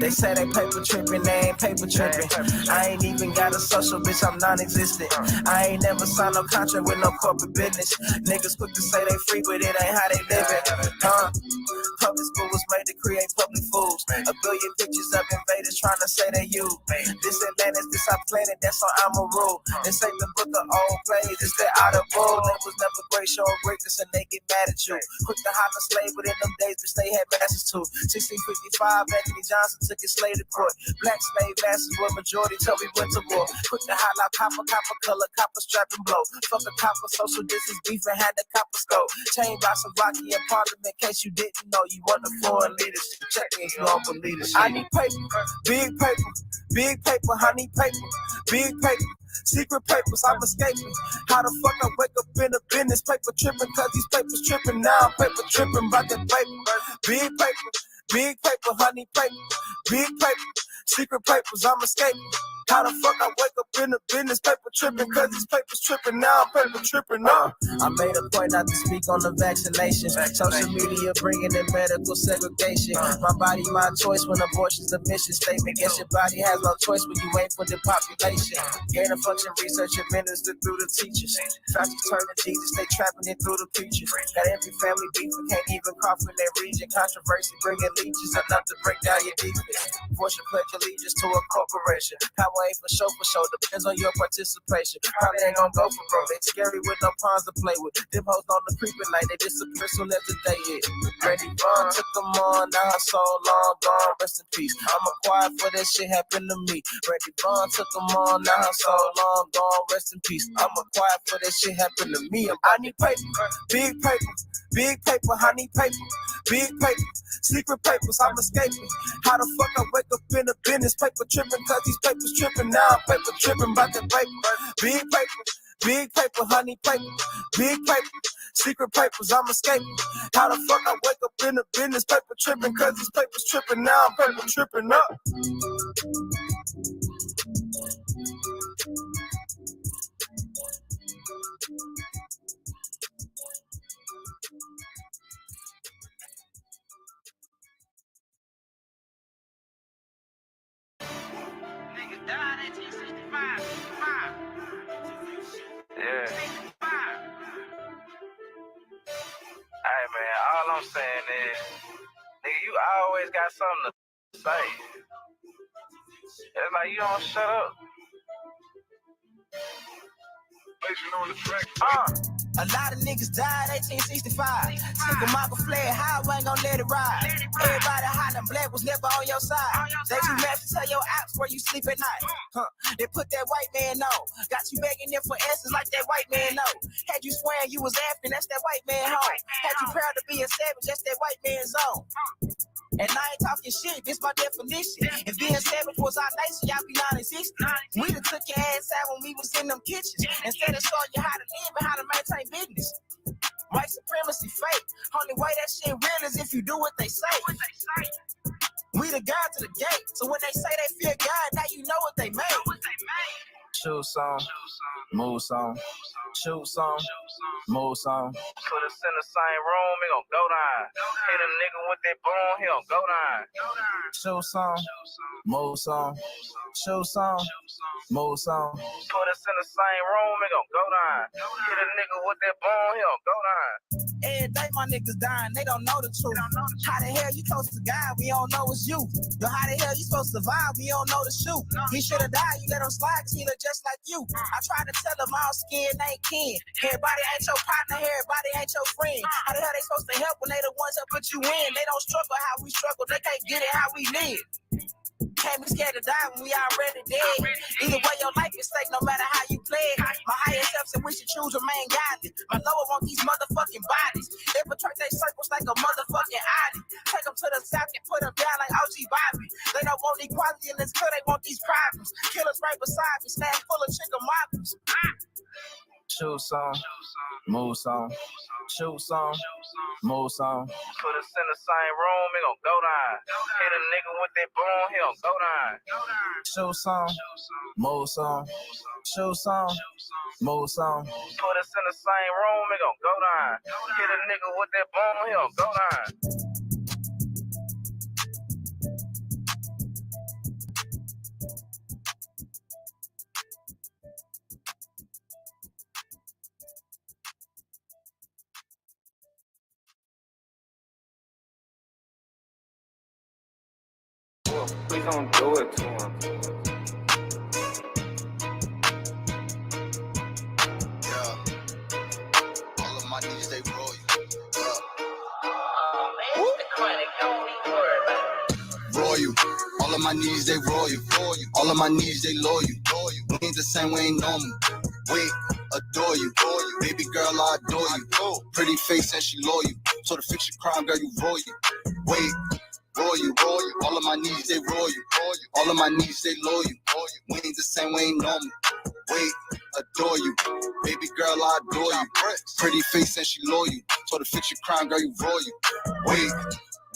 They say they paper tripping, they ain't paper tripping. I ain't even got a social, bitch, I'm non-existent. I ain't never signed no contract with no corporate business. Niggas quick to say they free, but it ain't how they live it. Public school was made to create public fools. A billion pictures of invaders trying to say they you. This Atlantis, this our planet, that's on I'ma rule. This ain't the book of old plays, it's that out of bull. They was never great, showing greatness and they get mad at you. Quick to holler slave, but in them days, bitch, they had masters too. 1655, Anthony Johnson took his slave to court. Black slave masters were majority till we went to war. Quick to holler, copper color, copper strap and blow. Fuck a copper, social distance beef and had the copper scope. Chain by Slovakia in parliament, in case you didn't know. You want the foreign leadership, check me if you don't believe it. I need paper, big paper, I need paper, big paper. Secret papers, I'm escaping. How the fuck I wake up in a business? Paper tripping, cause these papers tripping. Now I'm paper tripping, about that paper. Big paper, honey paper. Big paper, secret papers, I'm escaping. How the fuck I wake up in the business, paper tripping, cause these papers tripping, now I'm paper tripping. I made a point not to speak on the vaccinations. Social media bringing in medical segregation. My body, my choice when abortion's a mission statement. Guess your body has no choice when you ain't for the population. Gain of function research administered through the teachers. Facts turn to Jesus, they trapping it through the preachers. Got every family beef, can't even cough in their region. Controversy bringing leeches enough to break down your defense. Force your pledge allegiance to a corporation. Power ain't for show, depends on your participation. Probably ain't gonna go for broke. They scary with no pawns to play with. Them hoes on the creeping like they disappear soon as the day hit. Randy Vaughn took them on, now her soul long gone, rest in peace. I'm acquired for that shit happened to me. Randy Vaughn took them on, now her soul long gone, rest in peace. I'm acquired for that shit happened to me. I need paper, big paper, I need paper, big paper, secret papers, I'm escaping. How the fuck I wake up in the business, paper tripping, cause these papers tripping, now I'm paper tripping about that paper, big paper, honey paper, big paper, secret papers, I'm escaping. How the fuck I wake up in the business, paper tripping, cause these papers tripping, now I'm paper tripping up. Niggas died 1865. Yeah. Hey man, all I'm saying is, nigga, you always got something to say. It's like you don't shut up. On the track. A lot of niggas died 1865. Took a Michael flag, how I ain't gon' let it ride. Everybody hot and black was never on your side. They too mad to tell your ops where you sleep at night. They put that white man on. Got you begging them for answers like that white man know. Had you swearing you was African, that's that white man home. Had you proud to be a savage, that's that white man's zone. And I ain't talking shit, this my definition. If being savage was our nation, y'all be non-existent. We done took your ass out when we was in them kitchens. Instead of showing you how to live and how to maintain business. White supremacy fake. Only way that shit real is if you do what they say. We the God to the gate. So when they say they fear God, now you know what they made. Shoot song, move song, shoot song, move song. Put us in the same room, he gon' go down. Hit a nigga with that boom, he gon' go down. Shoot song, move song, shoot song, move song. Put us in the same room, he gon' go down. Hit a nigga with that boom, he gon' go down. Every day my niggas dying, they don't know the truth. How the hell you close to God, we don't know it's you. Yo, how the hell you supposed to survive, we don't know the shoot. He should've died, you let him slide, cause he look just like you. I tried to tell him all skin ain't kin. Everybody ain't your partner, everybody ain't your friend. How the hell they supposed to help when they the ones that put you in? They don't struggle how we struggle, they can't get it how we live. Can't be scared to die when we already dead. Either way, your life is stake, no matter how you play it. My higher self said we should choose remain godly. My lower want these motherfucking bodies. They portray their circles like a motherfucking Audi. Take them to the south and put them down like OG Bobby. They don't want equality in this club, they want these problems. Killers right beside me, stand full of chicken moppers. Shoot song, move song, shoot song, move song. Put us in the same room, he gon' go down. Hit a nigga with that boom, he gon' go down. Shoot song, move song, shoot song, move song. Put us in the same room, he gon' go down. Hit a nigga with that boom, he gon' go down. We gon' do it to him. Yeah. All of my niggas, they roll you. Roll you. All of my niggas, they roll you. All of my niggas, they loyal. We ain't the same, we ain't normal. Wait, adore you. Baby girl, I adore you. Pretty face and she loyal. So to fix your crime, girl, you roll you. Wait. Roll you. All of my needs, they roll you. All of my needs, they loyal. We ain't the same, we ain't normal. Wait, adore you. Baby girl, I adore you. Pretty face and she loyal. So to fix your crime, girl, you roll you.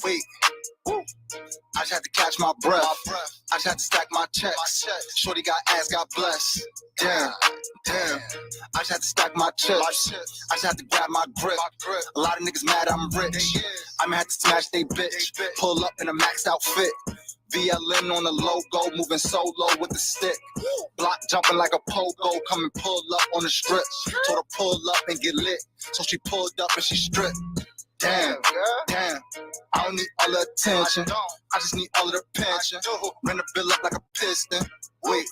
Wait. I just had to catch my breath. I just had to stack my checks. Shorty got ass, God bless. Damn. I just had to stack my chips. I just had to grab my grip. A lot of niggas mad I'm rich. I'ma have to smash they bitch. Pull up in a maxed out fit. VLN on the logo, moving solo with the stick. Block jumping like a pogo, come and pull up on the strip. Told her pull up and get lit, so she pulled up and she stripped. Damn, I don't need all the attention, I just need all of the pension. Ran the bill up like a piston. Wait,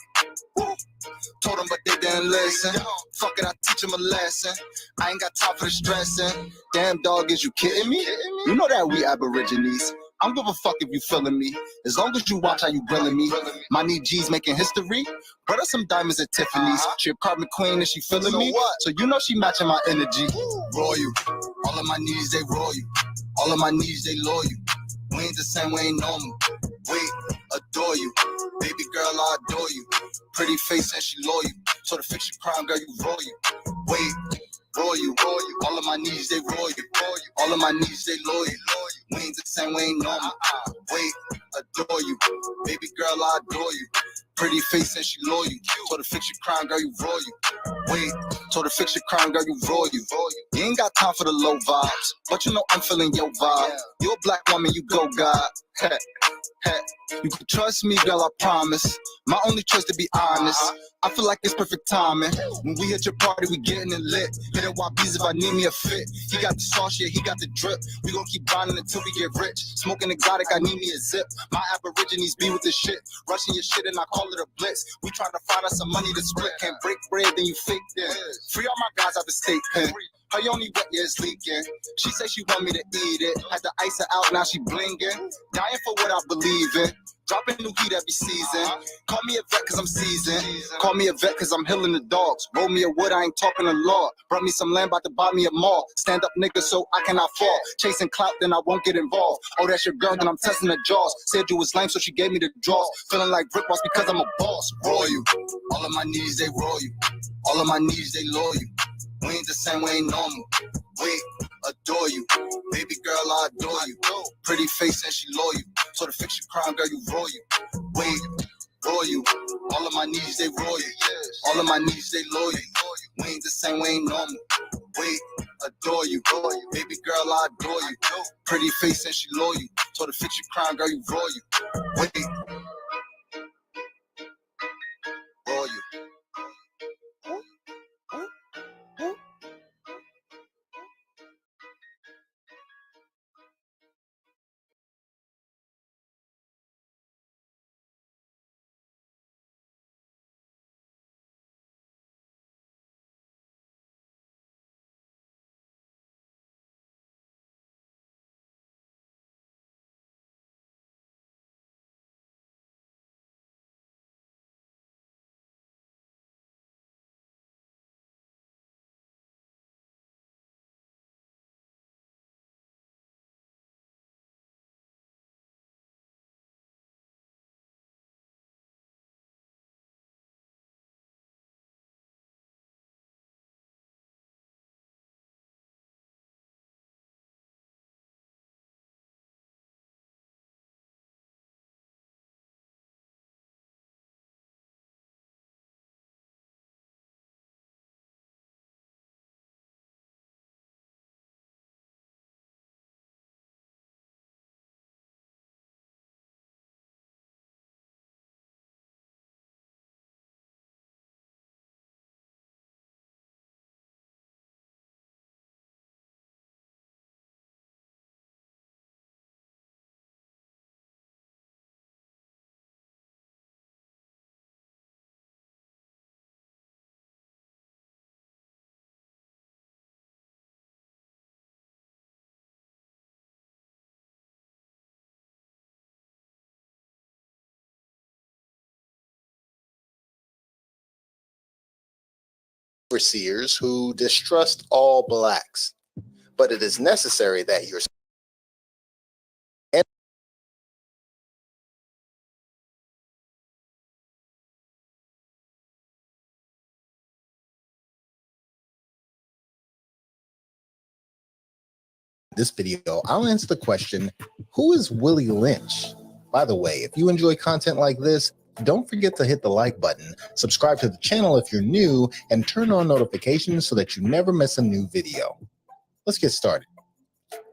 told them but they didn't listen. Fuck it, I teach them a lesson. I ain't got time for the stressing. Damn dog, is you kidding me? You know that we aborigines. I don't give a fuck if you feeling me. As long as you watch how you grilling me. My knee G's making history. Brought her some diamonds at Tiffany's. She a carbon queen and she feeling me. So you know she matching my energy. Royal. All of my needs, they royal. All of my needs, they loyal. We ain't the same, we ain't normal. Wait, adore you. Baby girl, I adore you. Pretty face and she loyal. So to fix your crime, girl, you royal. Wait, royal. All of my needs, they royal. All of my needs, they loyal. We ain't the same, we ain't normal. Wait, adore you. Baby girl, I adore you. Pretty face and she loyal. So to fix your crime, girl, you royal. Wait, so to fix your crime, girl, you royal. You ain't got time for the low vibes, but you know I'm feeling your vibe. You're a black woman, you go God. You can trust me, girl, I promise. My only choice, to be honest. I feel like it's perfect timing. When we hit your party, we getting it lit. Hit it YBs if I need me a fit. He got the sauce, yeah, he got the drip. We gon' keep grinding until we get rich. Smoking exotic, I need me a zip. My aborigines be with this shit. Rushing your shit and I call it a blitz. We try to find us some money to split. Can't break bread, then you fake them. Free all my guys out the state pen. Her only wet, yeah, it's leaking. She say she want me to eat it. Had to ice her out, now she blinging. Dying for what I believe in. Dropping new heat every season. Call me a vet cause I'm seasoned. Call me a vet cause I'm healing the dogs. Roll me a wood, I ain't talking a law. Brought me some land, about to buy me a mall. Stand up nigga so I cannot fall. Chasing clout, then I won't get involved. Oh, that's your girl, then I'm testing the jaws. Said you was lame, so she gave me the draws. Feeling like Rick Ross because I'm a boss. Royal. All of my needs, they royal. All of my needs, they loyal. We ain't the same, we ain't normal. Wait, adore you. Baby girl, I adore you. Pretty face and she loyal. So to fix your crime, girl, you royal. Wait, royal. All of my needs, they royal. All of my needs, they loyal. We ain't the same, we ain't normal. Wait, adore you. Baby girl, I adore you. Pretty face and she loyal. So to fix your crime, girl, you royal. Wait, royal. overseers who distrust all blacks, but it is necessary that your this video, I'll answer the question, who is Willy Lynch? By the way, if you enjoy content like this, don't forget to hit the like button, subscribe to the channel if you're new, and turn on notifications so that you never miss a new video. Let's get started.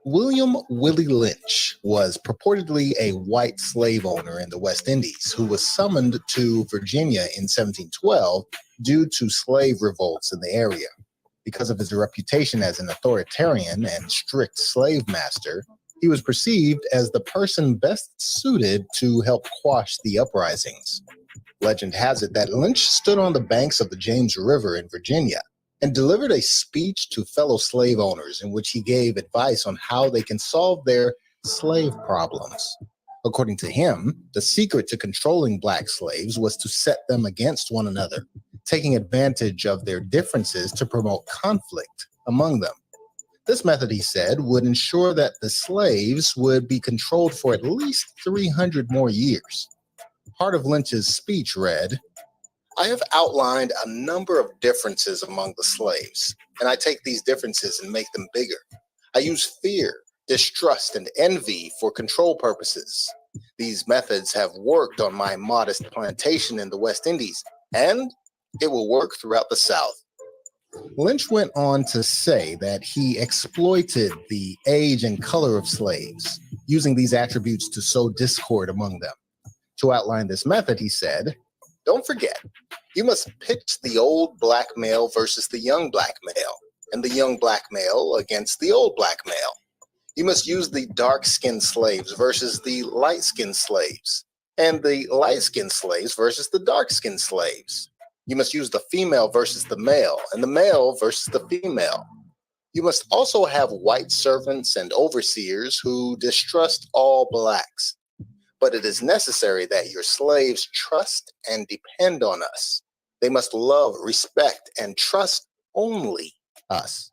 William Willy Lynch was purportedly a white slave owner in the West Indies who was summoned to Virginia in 1712 due to slave revolts in the area. Because of his reputation as an authoritarian and strict slave master, he was perceived as the person best suited to help quash the uprisings. Legend has it that Lynch stood on the banks of the James River in Virginia and delivered a speech to fellow slave owners in which he gave advice on how they can solve their slave problems. According to him, the secret to controlling black slaves was to set them against one another, taking advantage of their differences to promote conflict among them. This method, he said, would ensure that the slaves would be controlled for at least 300 more years. Part of Lynch's speech read, "I have outlined a number of differences among the slaves, and I take these differences and make them bigger. I use fear, distrust, and envy for control purposes. These methods have worked on my modest plantation in the West Indies, and it will work throughout the South." Lynch went on to say that he exploited the age and color of slaves, using these attributes to sow discord among them. To outline this method, he said, "Don't forget, you must pitch the old black male versus the young black male, and the young black male against the old black male. You must use the dark-skinned slaves versus the light-skinned slaves, and the light-skinned slaves versus the dark-skinned slaves. You must use the female versus the male, and the male versus the female. You must also have white servants and overseers who distrust all blacks. But it is necessary that your slaves trust and depend on us. They must love, respect, and trust only us."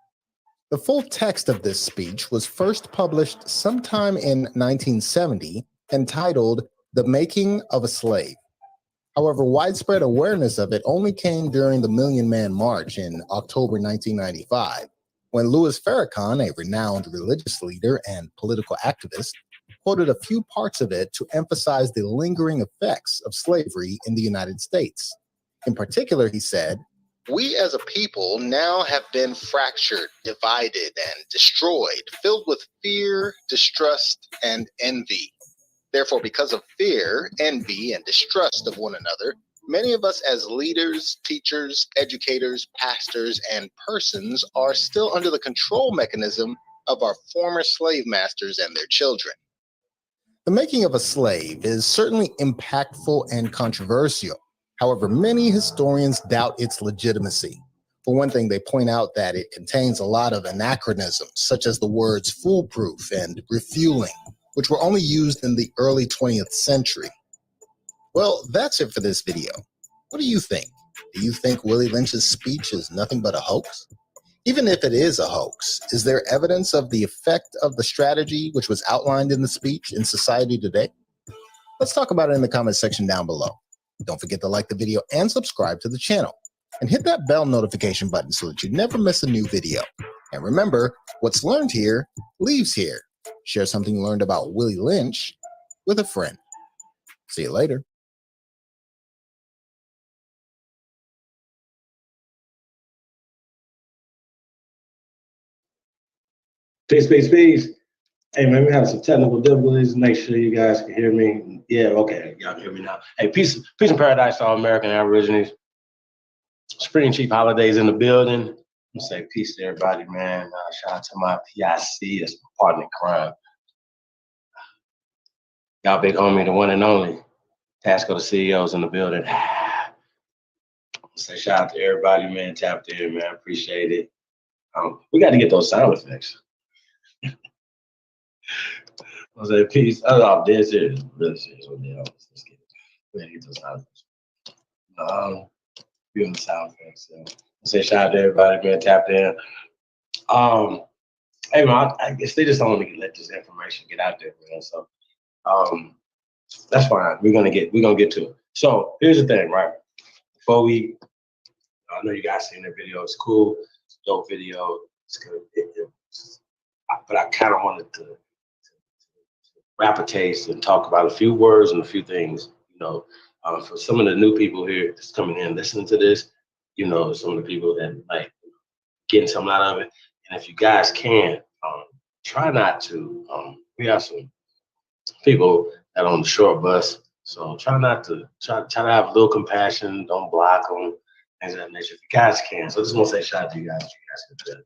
The full text of this speech was first published sometime in 1970, entitled "The Making of a Slave." However, widespread awareness of it only came during the Million Man March in October 1995, when Louis Farrakhan, a renowned religious leader and political activist, quoted a few parts of it to emphasize the lingering effects of slavery in the United States. In particular, he said, "We as a people now have been fractured, divided, and destroyed, filled with fear, distrust, and envy. Therefore, because of fear, envy, and distrust of one another, many of us as leaders, teachers, educators, pastors, and persons are still under the control mechanism of our former slave masters and their children." The making of a slave is certainly impactful and controversial. However, many historians doubt its legitimacy. For one thing, they point out that it contains a lot of anachronisms, such as the words foolproof and refueling, which were only used in the early 20th century. Well, that's it for this video. What do you think? Do you think Willy Lynch's speech is nothing but a hoax? Even if it is a hoax, is there evidence of the effect of the strategy which was outlined in the speech in society today? Let's talk about it in the comment section down below. Don't forget to like the video and subscribe to the channel. And hit that bell notification button so that you never miss a new video. And remember, what's learned here leaves here. Share something you learned about Willy Lynch with a friend. See you later. Peace, peace, peace. Hey, man, we have some technical difficulties. Make sure you guys can hear me. Yeah, okay, y'all can hear me now. Hey, peace and paradise to all American Aborigines. Spring Chief holidays in the building. I'm gonna say peace to everybody, man. Shout out to my PIC, that's my partner in crime. Y'all big homie, the one and only. Tasco, the CEOs in the building. Say shout out to everybody, man. Tapped in, man. Appreciate it. We got to get those sound effects. I say peace. Oh, dead serious. Really serious. Let's get it. We gotta get those sound effects. Doing the sound effects. So say shout out to everybody, man. Tapped in. Hey man, I guess they just don't want to let this information get out there, man. So that's fine. We're gonna get to it. So here's the thing, right? Before I know you guys seen the video. It's cool. It's a dope video. It's good. but I kind of wanted to wrap a taste and talk about a few words and a few things, for some of the new people here that's coming in listening to this, some of the people that like getting something out of it. And if you guys can, try not to. We have some people that are on the short bus, so try to have a little compassion. Don't block them, things of that nature. If you guys can, so I just want to say shout out to you guys. You guys can do that.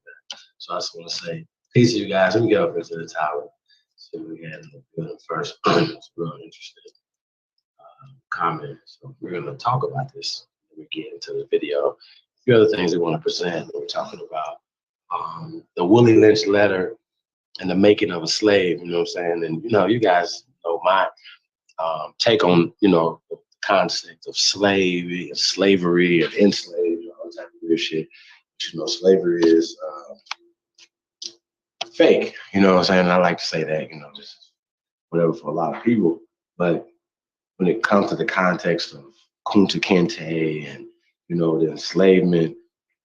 So I just want to say peace to you guys. Let me get up into the tower. See what we had in the building first. It's real interesting comment. So we're going to talk about this when we get into the video. A few other things we want to present. We're talking about the Willy Lynch letter and the making of a slave. You know what I'm saying? And you guys know my take on the concept of slavery and enslaved, all that type of weird shit. But, slavery is fake. You know what I'm saying? I like to say that. Just whatever for a lot of people, but when it comes to the context of Kunta Kinte and, the enslavement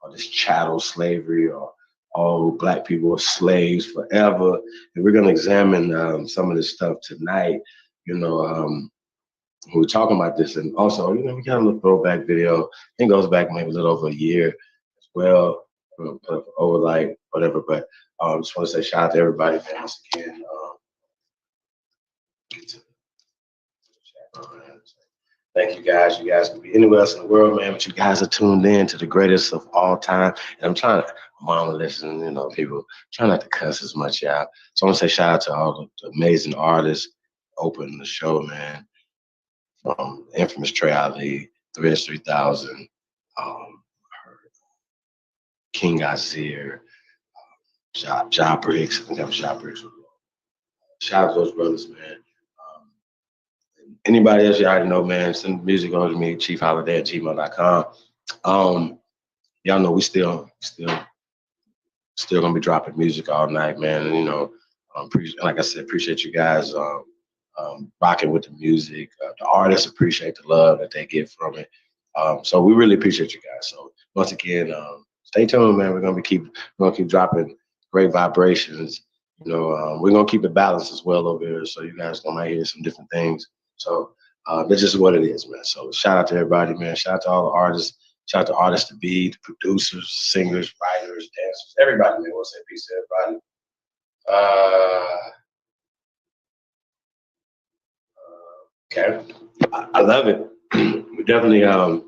or this chattel slavery or all Black people are slaves forever. And we're going to examine some of this stuff tonight. We're talking about this. And also, we got a little throwback video. It goes back maybe a little over a year as well, over like whatever. But I just want to say shout out to everybody, man, once again. Thank you guys. You guys can be anywhere else in the world, man, but you guys are tuned in to the greatest of all time. And I'm on listen, people try not to cuss as much out. So I want to say shout out to all the amazing artists opening the show, man. From infamous Trey Ali, Threads 3000, King Azir, Ja Briggs. I think that was Ja Briggs. Shout out to those brothers, man. Anybody else you already know, man, send music over to me, chiefholiday@gmail.com. Y'all know we still gonna be dropping music all night, man. And like I said, appreciate you guys rocking with the music. The artists appreciate the love that they get from it. So we really appreciate you guys. So once again, stay tuned, man. We're gonna keep dropping great vibrations. We're gonna keep it balanced as well over here, so you guys might hear some different things. So that's just what it is, man. So shout out to everybody, man. Shout out to all the artists. Shout out to artists to be, the producers, singers, writers, dancers, everybody, man. I want to say peace to everybody. Okay. I love it. We definitely, like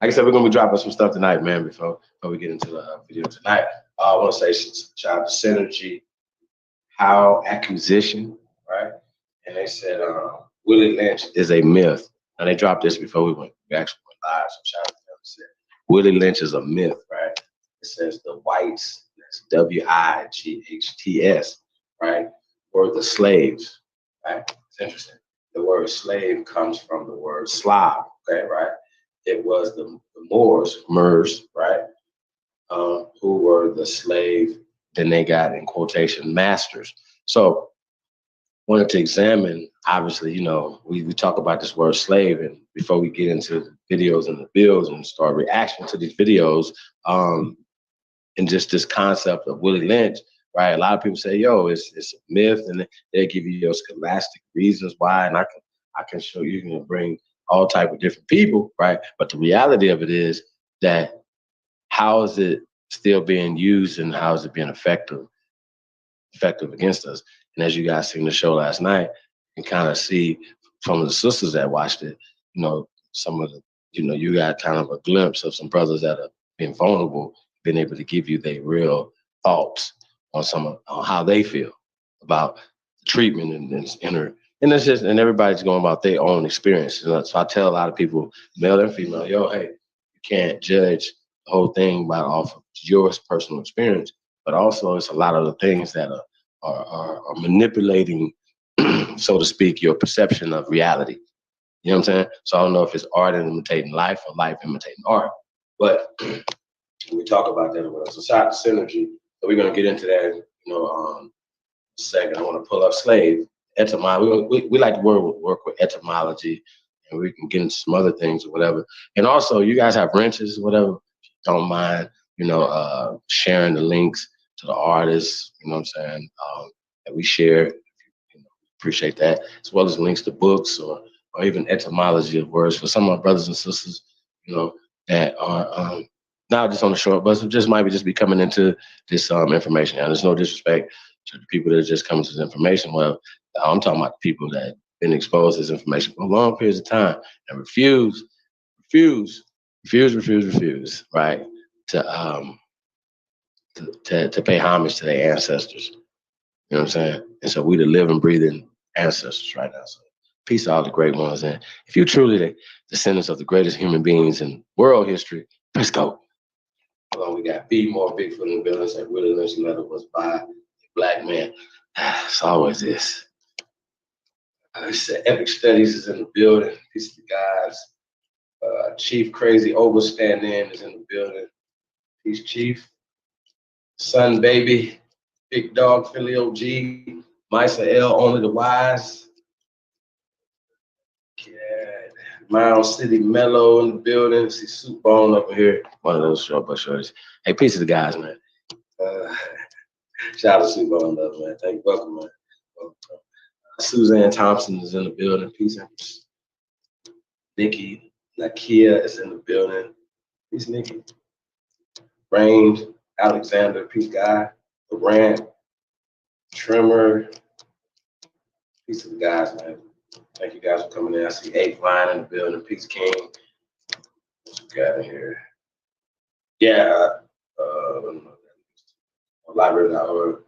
I said, we're gonna be dropping some stuff tonight, man. Before we get into the video tonight, I want to say shout out to Synergy, How Acquisition, right? And they said Willy Lynch is a myth. Now they dropped this before we actually went live. So shout out to them. Said Willy Lynch is a myth, right? It says the whites, that's WIGHTS, right? Were the slaves, right? It's interesting. The word slave comes from the word Slav, okay, right? It was the Moors, right? Who were the slave, then they got in quotation masters. So wanted to examine, obviously, we talk about this word slave, and before we get into the videos and the bills and start reacting to these videos, and just this concept of Willy Lynch, right? A lot of people say, yo, it's a myth, and they give you your scholastic reasons why, and I can show you can bring all type of different people, right? But the reality of it is that how is it still being used and how is it being effective against us? And as you guys seen the show last night, you can kind of see from the sisters that watched it, some of the, you got kind of a glimpse of some brothers that have been vulnerable, been able to give you their real thoughts on how they feel about treatment and it's just, and everybody's going about their own experience. So I tell a lot of people, male and female, yo, hey, you can't judge the whole thing off of your personal experience, but also it's a lot of the things that are manipulating, so to speak, your perception of reality. You know what I'm saying? So I don't know if it's art imitating life or life imitating art, but we talk about that as well. So shout out to Synergy. So we're gonna get into that, in a second. I want to pull up slave etymology. We like to work with etymology, and we can get into some other things or whatever. And also, you guys have wrenches, whatever. Don't mind, sharing the links to the artists, you know what I'm saying, that we share. You know, appreciate that, as well as links to books or even etymology of words for some of my brothers and sisters, you know, that are not just on the short, but just might be just be coming into this information. And there's no disrespect to the people that are just coming to this information. Well, I'm talking about the people that have been exposed to this information for long periods of time and refuse, right, to pay homage to their ancestors. You know what I'm saying? And so we the living, breathing ancestors right now. So peace to all the great ones. And if you truly the descendants of the greatest human beings in world history, let's go. Hold on, we got B more Bigfoot in the building. Said Willy Lynch letter was by a black man. It's always this. Said Epic Studies is in the building. Peace to the guys. Chief Crazy Overstanding is in the building. Peace, Chief. Son Baby. Big Dog Philly OG. Misa L, Only the Wise. Yeah. Mound City Mellow in the building. See Soup Bone up here. One of those short but shorties. Hey, peace to the guys, man. Shout out to Soup Bone, love, man. Thank you. Welcome, man. Welcome. Suzanne Thompson is in the building. Peace. Nikki Nakia is in the building. Peace, Nikki. Range Alexander. Peace, guy. Durant. Trimmer. Peace to the guys, man. Thank you guys for coming in. I see 8 Line in the building. Peace, King. What you got in here? Yeah. Library.org. Okay.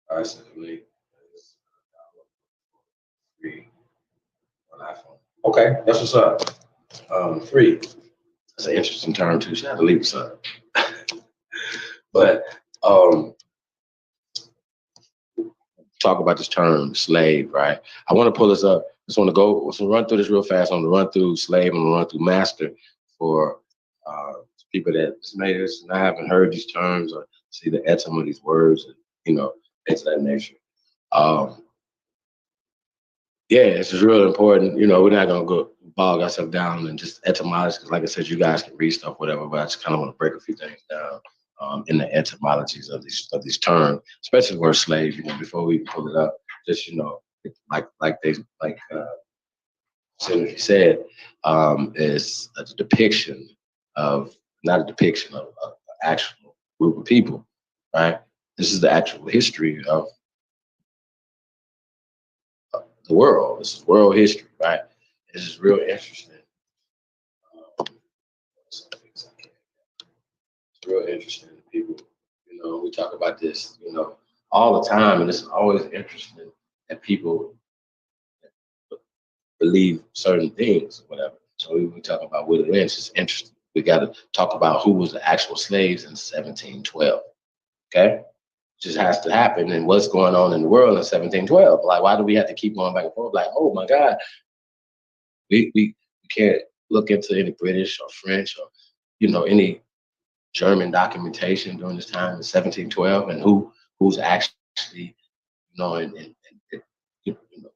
All right, so the link is free on iPhone. Okay, that's what's up. Free. That's an interesting term too. Shout out to leave us up. But talk about this term slave, right? I want to pull this up. Just want to run through this real fast. I want to run through slave and run through master for people that made this and I haven't heard these terms or see the etym of these words and things of that nature. Yeah, it's just real important. We're not gonna go bog ourselves down and just etymology because, like I said, you guys can read stuff, whatever. But I just kind of want to break a few things down in the etymologies of these terms, especially the word slave. Before we pull it up, just Senator said, is a depiction of not a depiction of an actual group of people, right? This is the actual history of the world. This is world history, right? This is real interesting. It's real interesting. People, we talk about this, all the time, and it's always interesting that people believe certain things, or whatever. So we talk about Willy Lynch. It's interesting. We got to talk about who was the actual slaves in 1712. Okay, just has to happen, and what's going on in the world in 1712. Like, why do we have to keep going back and forth? Like, oh my God, we can't look into any British or French or any German documentation during this time in 1712, and who's actually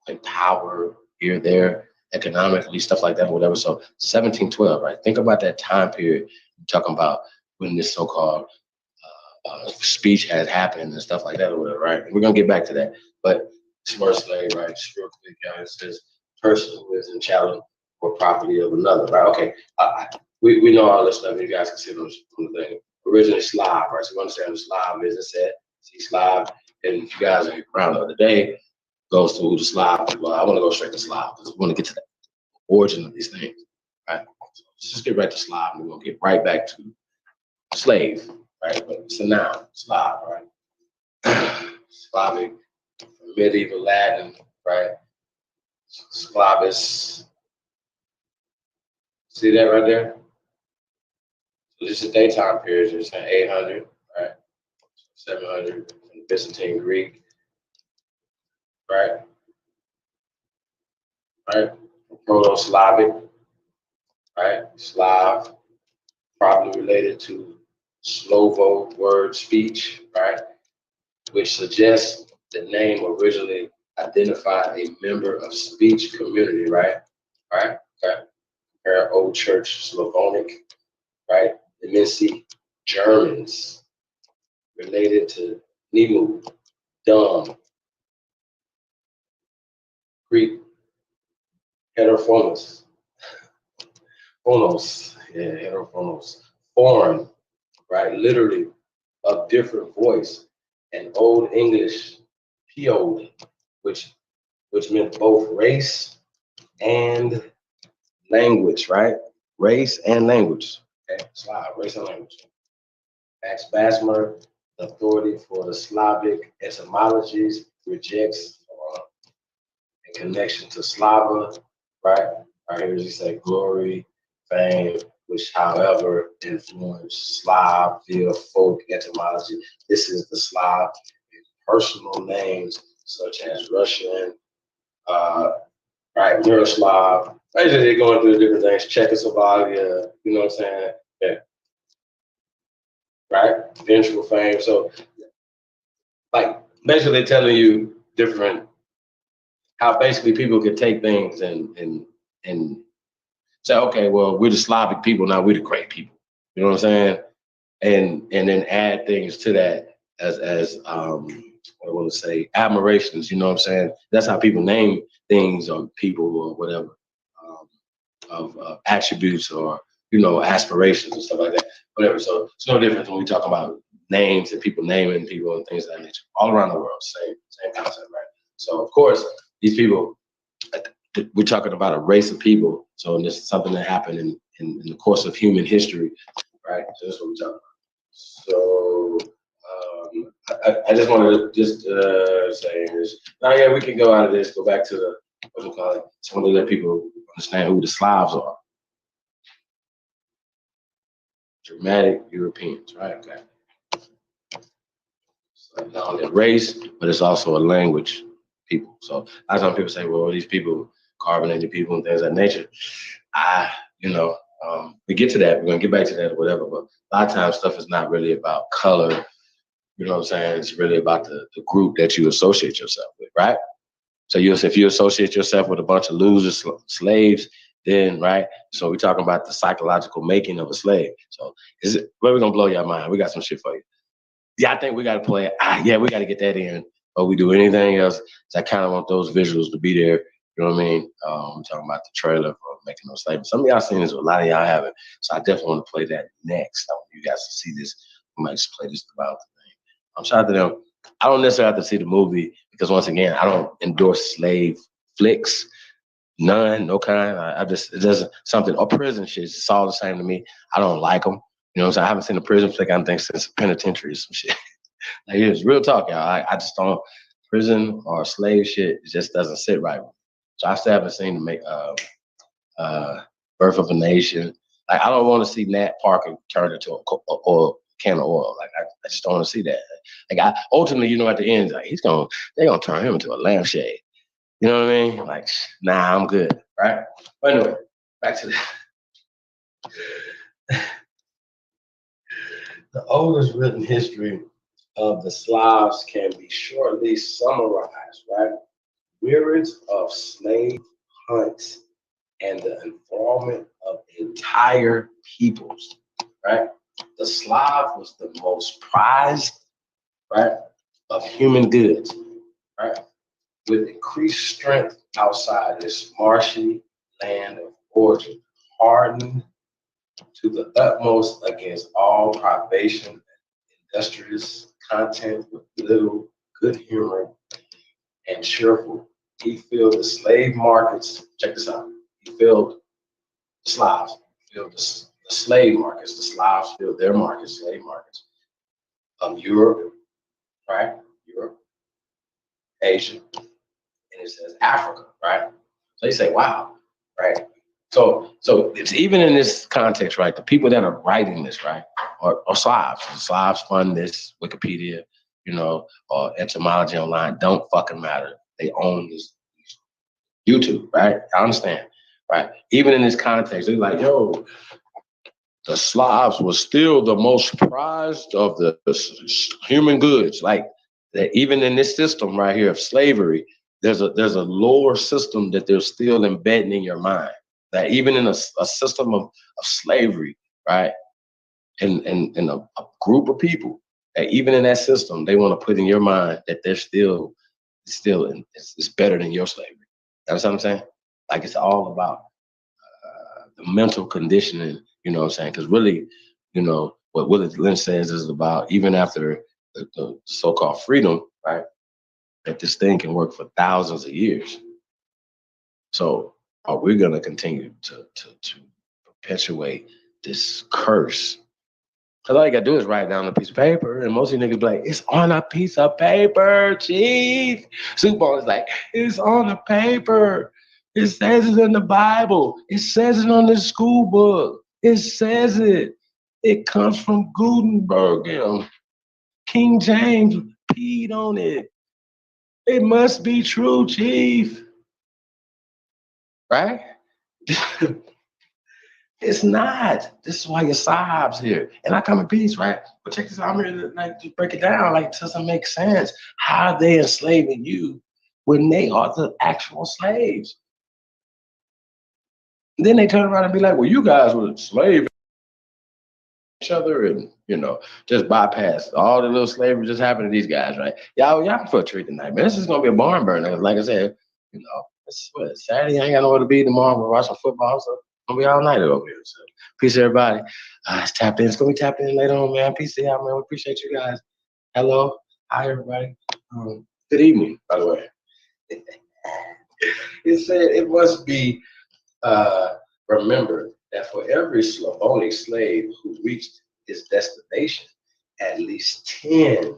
in power here, there, economically, stuff like that, or whatever. So 1712, right? Think about that time period. You're talking about when this so-called speech had happened and stuff like that, or whatever, right? We're gonna get back to that. But this word slave, right? Just real quick, guys. It says person who is in challenge or property of another, right? Okay. We know all this stuff. You guys can see on the thing. Originally Slav, right? So we understand what Slav is. It said, see Slav, and if you guys are around the other day, goes to the Slav. Well, I want to go straight to Slav because we want to get to the origin of these things, right? So let's just get right to Slav, and we're gonna get right back to slave, right? But it's a noun, Slav, right? Slavic, medieval Latin, right? Sclavis. See that right there? So this is daytime period. It's 800, right? 700 in Byzantine Greek. Right? Proto-Slavic, right? Slav, probably related to Slovo word speech, right? Which suggests the name originally identified a member of speech community, right? Right? Okay. Compare Old Church Slavonic, right? The Missy, Germans related to Nemu, dumb. Greek, heterophonos, heterophonos, foreign, right? Literally of different voice. And Old English, piod, which meant both race and language, right? Race and language. Okay, Slav, race and language. Max Basmer, the authority for the Slavic etymologies, rejects in connection to Slava, right? Right here, you say glory, fame, which, however, influenced Slav via folk etymology. This is the Slav personal names such as Russian, right, Miroslav. Basically, they're going through different things. Czechoslovakia, you know what I'm saying? Yeah. Right? Vengeful fame. So, like, basically telling you different, how basically people could take things and say, okay, well, we're the Slavic people, now we're the great people. You know what I'm saying? And then add things to that as what I want to say, admirations. You know what I'm saying? That's how people name things or people or whatever, of attributes or, you know, aspirations and stuff like that. Whatever. So it's no difference when we talk about names and people naming people and things of that nature. All around the world, same concept, right? So of course, these people, we're talking about a race of people. So this is something that happened in the course of human history, right? So that's what we're talking about. So I just wanted to say this. Now, yeah, we can go out of this, go back to the, what do you call it? So I want to let people understand who the Slavs are. Germanic Europeans, right? Okay. So not only a race, but it's also a language people. So a lot of people say, well, these people, carbonated people and things of that nature. We get to that. We're going to get back to that or whatever. But a lot of times stuff is not really about color. You know what I'm saying? It's really about the group that you associate yourself with, right? So if you associate yourself with a bunch of losers, slaves, then, right? So we're talking about the psychological making of a slave. So we're going to blow your mind. We got some shit for you. Yeah, I think we got to play it. Yeah, we got to get that in. But we do anything else. So I kind of want those visuals to be there. You know what I mean? We're talking about the trailer for Making No Statement. Some of y'all seen this, a lot of y'all haven't. So I definitely want to play that next. I want you guys to see this. We might just play this about the thing. I'm shout out to them. I don't necessarily have to see the movie because, once again, I don't endorse slave flicks. None, no kind. It doesn't something, or prison shit. It's all the same to me. I don't like them. You know what I'm saying? I haven't seen a prison flick, I think, since Penitentiary or some shit. Like, it's real talk, y'all. I just don't, prison or slave shit, it just doesn't sit right with me. So I still haven't seen Birth of a Nation. Like, I don't want to see Nat Parker turn into a can of oil. Like, I just don't want to see that. Like, ultimately, you know, at the end, like, they're gonna turn him into a lampshade. You know what I mean? Like, nah, I'm good, right? But anyway, back to that. The oldest written history of the Slavs can be shortly summarized, right? Myriads of slave hunts and the involvement of entire peoples, right? The Slav was the most prized, right, of human goods, right? With increased strength outside its marshy land of origin, hardened to the utmost against all privation and industrious content with little good humor and cheerful. He filled the slave markets. Check this out. He filled the Slavs, filled the slave markets. The Slavs filled their markets, slave markets of Europe, right? Europe, Asia, and it says Africa, right? So you say, wow, right? So it's even in this context, right? The people that are writing this, right, are Slavs. The Slavs fund this Wikipedia, you know, or etymology online. Don't fucking matter. They own this YouTube, right? I understand, right? Even in this context, they're like, yo, the Slavs was still the most prized of the human goods. Like, that even in this system right here of slavery, there's a lower system that they're still embedding in your mind. That even in a system of slavery, right? and a group of people that even in that system, they want to put in your mind that they're still it's better than your slavery. That's what I'm saying? Like it's all about the mental conditioning, you know what I'm saying? Because really, you know, what Willy Lynch says is about even after the so-called freedom, right? That this thing can work for thousands of years. So are we gonna continue to perpetuate this curse? Cause all you gotta do is write down a piece of paper, and most of you niggas be like, it's on a piece of paper, chief. Super is like, it's on the paper. It says it in the Bible. It says it on the school book. It says it. It comes from Gutenberg. You know, King James peed on it. It must be true, chief. Right? It's not. This is why your sobs here. And I come in peace, right? But check this out. I'm here to like just break it down. Like it doesn't make sense. How are they enslaving you when they are the actual slaves? And then they turn around and be like, well, you guys were slaves each other and you know, just bypass all the little slavery just happened to these guys, right? Y'all for a treat tonight, man. This is gonna be a barn burner. Like I said, you know, it's what, Saturday. I ain't got nowhere to be tomorrow. We're watching football, so gonna be all night over here. So peace everybody. It's tapped in. It's gonna be tapped in later on, man. Peace to y'all, man. We appreciate you guys. Hello. Hi everybody. Good evening, by the way. It said it must be remembered that for every Slavonic slave who reached his destination, at least 10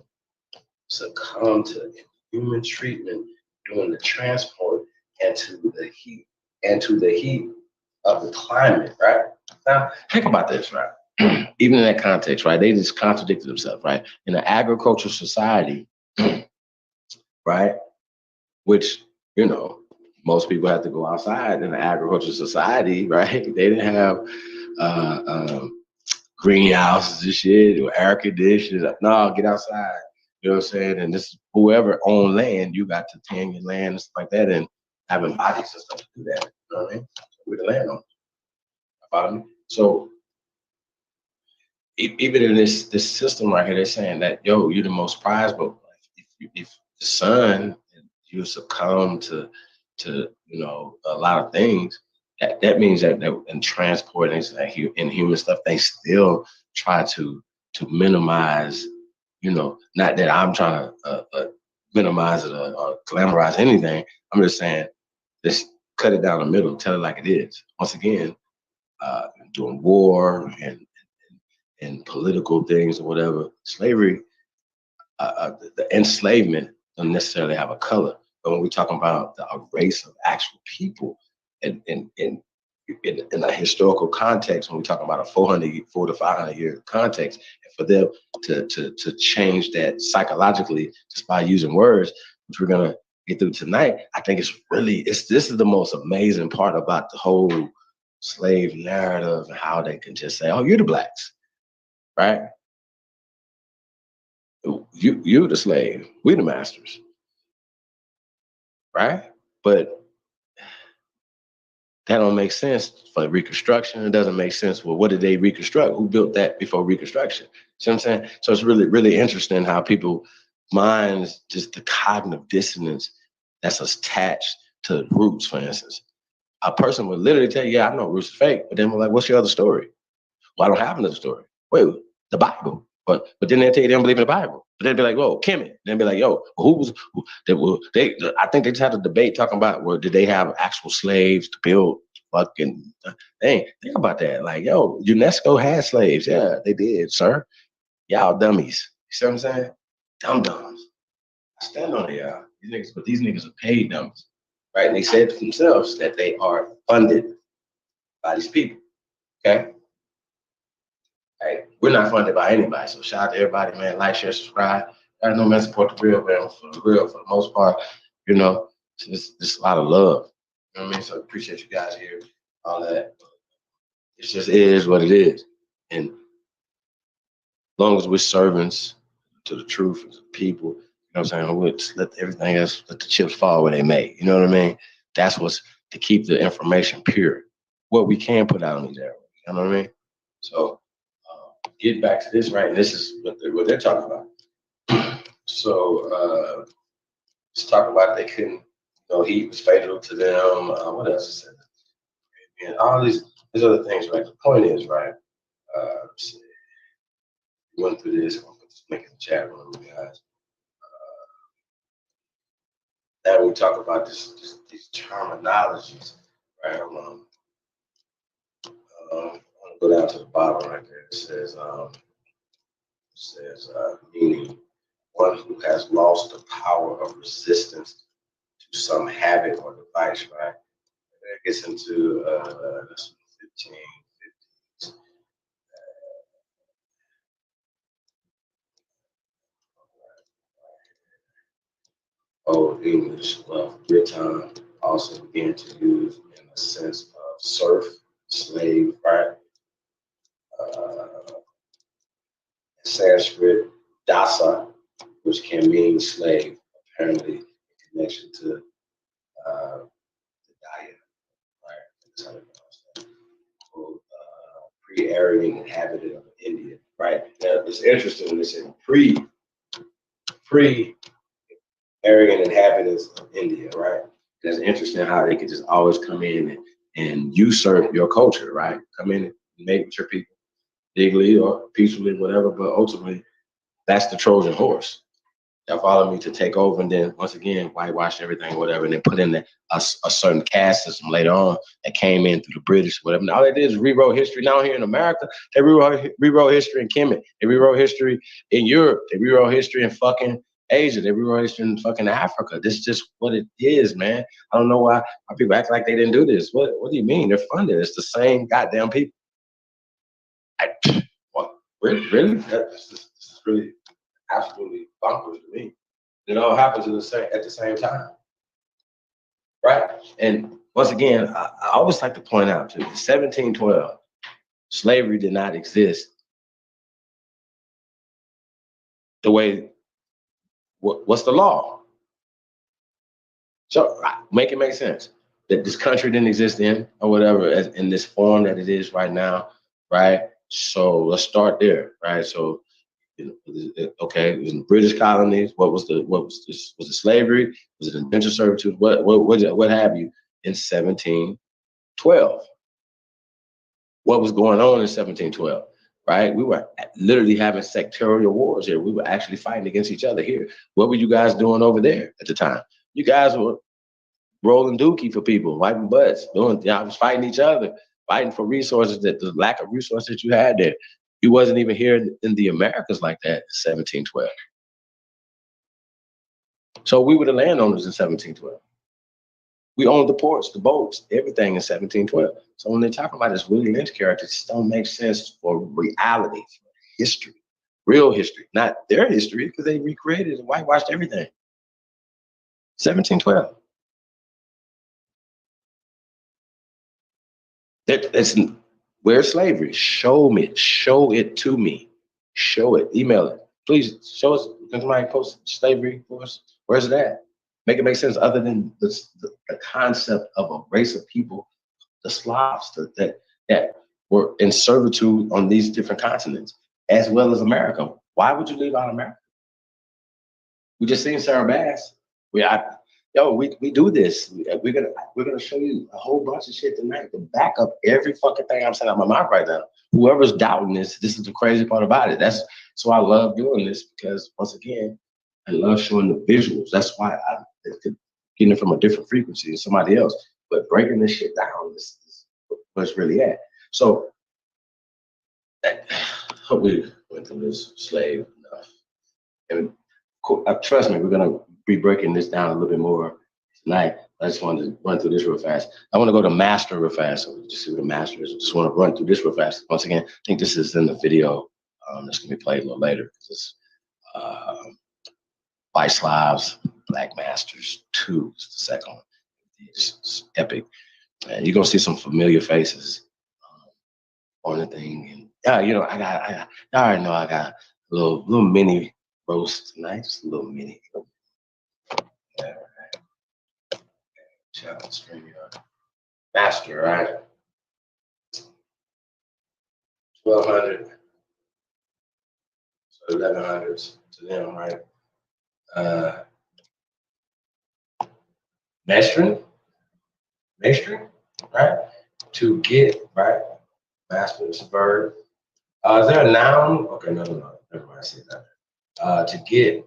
succumbed to inhuman treatment during the transport and to the heat of the climate, right? Now, think about this, right? Even in that context, right? They just contradicted themselves, right? In an agricultural society, right? Which, you know, most people have to go outside in an agricultural society, right? They didn't have greenhouses and shit or air conditioners. No, get outside. You know what I'm saying? And this whoever owned land, you got to tend your land and stuff like that, and having bodies and stuff to do that. You know what I mean? With the land on. Follow me? So even in this system right here, they're saying that you're the most prized, but if the son you succumb to you know a lot of things, that means that in transport and human stuff, they still try to minimize. You know, not that I'm trying to minimize it or glamorize anything. I'm just saying, just cut it down the middle, tell it like it is. Once again, doing war and political things or whatever, slavery, the enslavement doesn't necessarily have a color. But when we're talking about a race of actual people in a historical context, when we're talking about a 400 to 500 year context, and for them to change that psychologically just by using words, which we're gonna get through tonight, I think this is the most amazing part about the whole slave narrative and how they can just say, oh, you're the blacks, right? You the slave, we the masters, right? But that don't make sense for Reconstruction. It doesn't make sense. Well, what did they reconstruct? Who built that before Reconstruction? See what I'm saying? So it's really, really interesting how people minds, just the cognitive dissonance that's attached to roots, for instance. A person would literally tell you, yeah, I know roots are fake, but then we're like, what's your other story? Well, I don't have another story. Wait, the Bible. But then they'll tell you they don't believe in the Bible. But they'll be like, whoa, Kemet. Then be like, yo, I think they just had a debate talking about, well, did they have actual slaves to build fucking thing? Think about that. Like, yo, UNESCO had slaves. Yeah, they did, sir. Y'all dummies. You see what I'm saying? Dumb-dumbs. I stand on it, y'all. These niggas are paid dummies. Right? And they said to themselves that they are funded by these people. Okay? Hey, we're not funded by anybody, so shout out to everybody, man. Like, share, subscribe. I know, man, support the real, man. For the real, for the most part, you know, it's just a lot of love. You know what I mean? So appreciate you guys here, all that. It just is what it is. And as long as we're servants to the truth and to the people, you know what I'm saying? We'll just let everything else, let the chips fall where they may. You know what I mean? That's what's to keep the information pure. What we can put out on these airways. You know what I mean? So get back to this, right? And this is what they're talking about. So let's talk about they couldn't, heat was fatal to them. What else is it? And all these other things, right? The point is, right? Let's see. We went through this. I'm gonna put this link in the chat room, guys. Now we talk about these terminologies, right? I'm gonna go down to the bottom right there. It says meaning one who has lost the power of resistance to some habit or device, right? That gets into 15. Old English, written, also began to use in the sense of serf, slave, right? Sanskrit, dasa, which can mean slave, apparently in connection to the diet, right? That's how they pronounce that. Pre-Aryan inhabitant of India, right? Now, it's interesting. They say pre-Aryan inhabitants of India, right? That's interesting how they could just always come in and usurp your culture, right? Come in and make with your people legally or peacefully, whatever, but ultimately, that's the Trojan horse. That followed me to take over, and then once again whitewash everything, whatever, and then put in a certain caste system later on that came in through the British, whatever. And all they did is rewrote history. Now here in America, they rewrote history in Kemet. They rewrote history in Europe. They rewrote history in fucking Asia. They rewrote history in fucking Africa. This is just what it is, man. I don't know why people act like they didn't do this. What do you mean? They're funded. It's the same goddamn people. Really? This is really absolutely bonkers to me. It all happens at the same time, right? And once again, I always like to point out too, 1712, slavery did not exist the way. What's the law? So make it make sense that this country didn't exist then or whatever in this form that it is right now, right? So let's start there, right? So okay, in British colonies, was it slavery? Was it indentured servitude? What have you in 1712? What was going on in 1712? Right, we were literally having sectarial wars here. We were actually fighting against each other here. What were you guys doing over there at the time? You guys were rolling dookie for people, wiping butts, was fighting each other, fighting for resources, that the lack of resources you had there. You wasn't even here in the Americas like that in 1712. So we were the landowners in 1712. We owned the ports, the boats, everything in 1712. So when they talk about this Willy Lynch character, it just don't make sense for reality, for history, real history, not their history, because they recreated and whitewashed everything. 1712. Where's slavery? Show it to me. Show it. Email it. Please show us. Can somebody post slavery for us? Where's it at? Make it make sense other than the concept of a race of people, the Slavs that were in servitude on these different continents, as well as America. Why would you leave out America? We just seen Sarah Bass. We do this. We're gonna show you a whole bunch of shit tonight to back up every fucking thing I'm saying out my mouth right now. Whoever's doubting this is the crazy part about it. That's why I love doing this, because once again, I love showing the visuals. That's why I'm getting it from a different frequency than somebody else. But breaking this shit down is where it's really at. So hope we went through this slave enough. And trust me, we're gonna be breaking this down a little bit more tonight. I just wanted to run through this real fast. I want to go to master real fast. So just see what a master is. I just want to run through this real fast. Once again, I think this is in the video that's gonna be played a little later. It's White Slavs, Black Masters 2 is the second one. It's epic. And you're gonna see some familiar faces on the thing. And I already know I got a little mini roast tonight, just a little mini. Yeah. Child stream master, right? 1200. 1100s to them, right? Mestering, right? To get, right? Master is a verb. Is there a noun? Okay, no. Never mind, I said that. To get,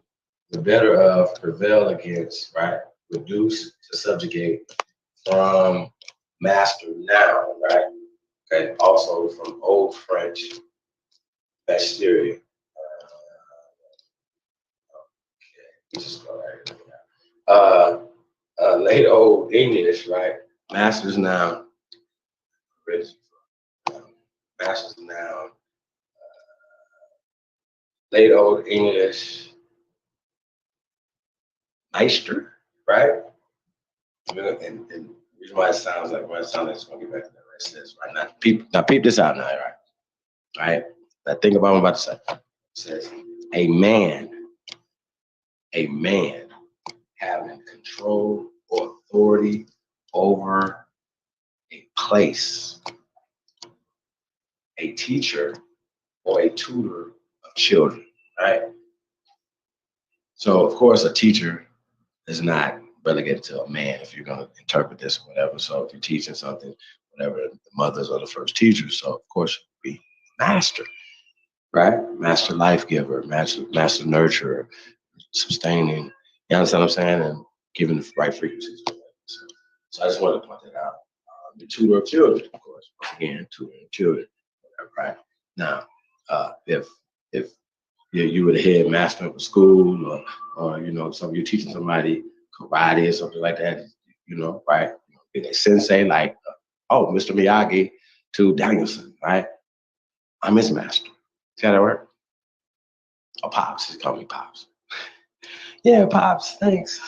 the better of, prevail against, right? Reduce, to subjugate, from master, noun, right? Okay, also from Old French, bestiary. Okay, just go right here. Late Old English, right? Master's noun. Master's noun. Late Old English. Meister, right? And the reason why it sounds like it's gonna get back to that right says right now. Peep this out now, right? Right? Now think about what I'm about to say. It says a man having control or authority over a place, a teacher, or a tutor of children, right? So of course a teacher is not relegated to a man if you're going to interpret this or whatever. So if you're teaching something, whatever, the mothers are the first teachers. So of course you be master, right? Master life giver, master nurturer, sustaining. You understand what I'm saying? And giving the right frequencies. So I just wanted to point that out. The tutor of children, of course. Once again, tutoring of children, whatever, right? Now, if you were the headmaster of a school, or you're teaching somebody karate or something like that, right? Be a sensei like, Mr. Miyagi to Danielson, right? I'm his master. See how that work? Oh, Pops. He called me Pops. Yeah, Pops. Thanks.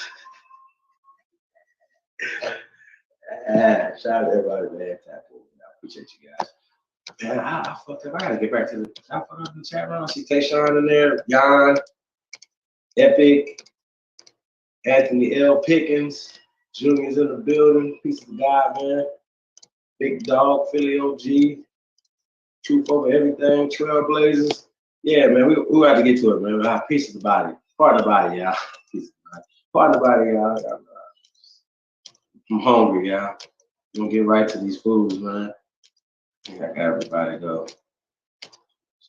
Shout out to everybody, man. I appreciate you guys. Man, I fucked up. I gotta get back to the chat room. I see Tayshawn in there, Jan, Epic, Anthony L. Pickens, Junior's in the building. Peace of God, man. Big Dog, Philly OG, Truth Over Everything, Trailblazers. Yeah, man, we have to get to it, man. Peace of the body. Part of the body, y'all. Peace of the body. Part of the body, y'all. I'm hungry, y'all. We're gonna get right to these foods, man. I got everybody go.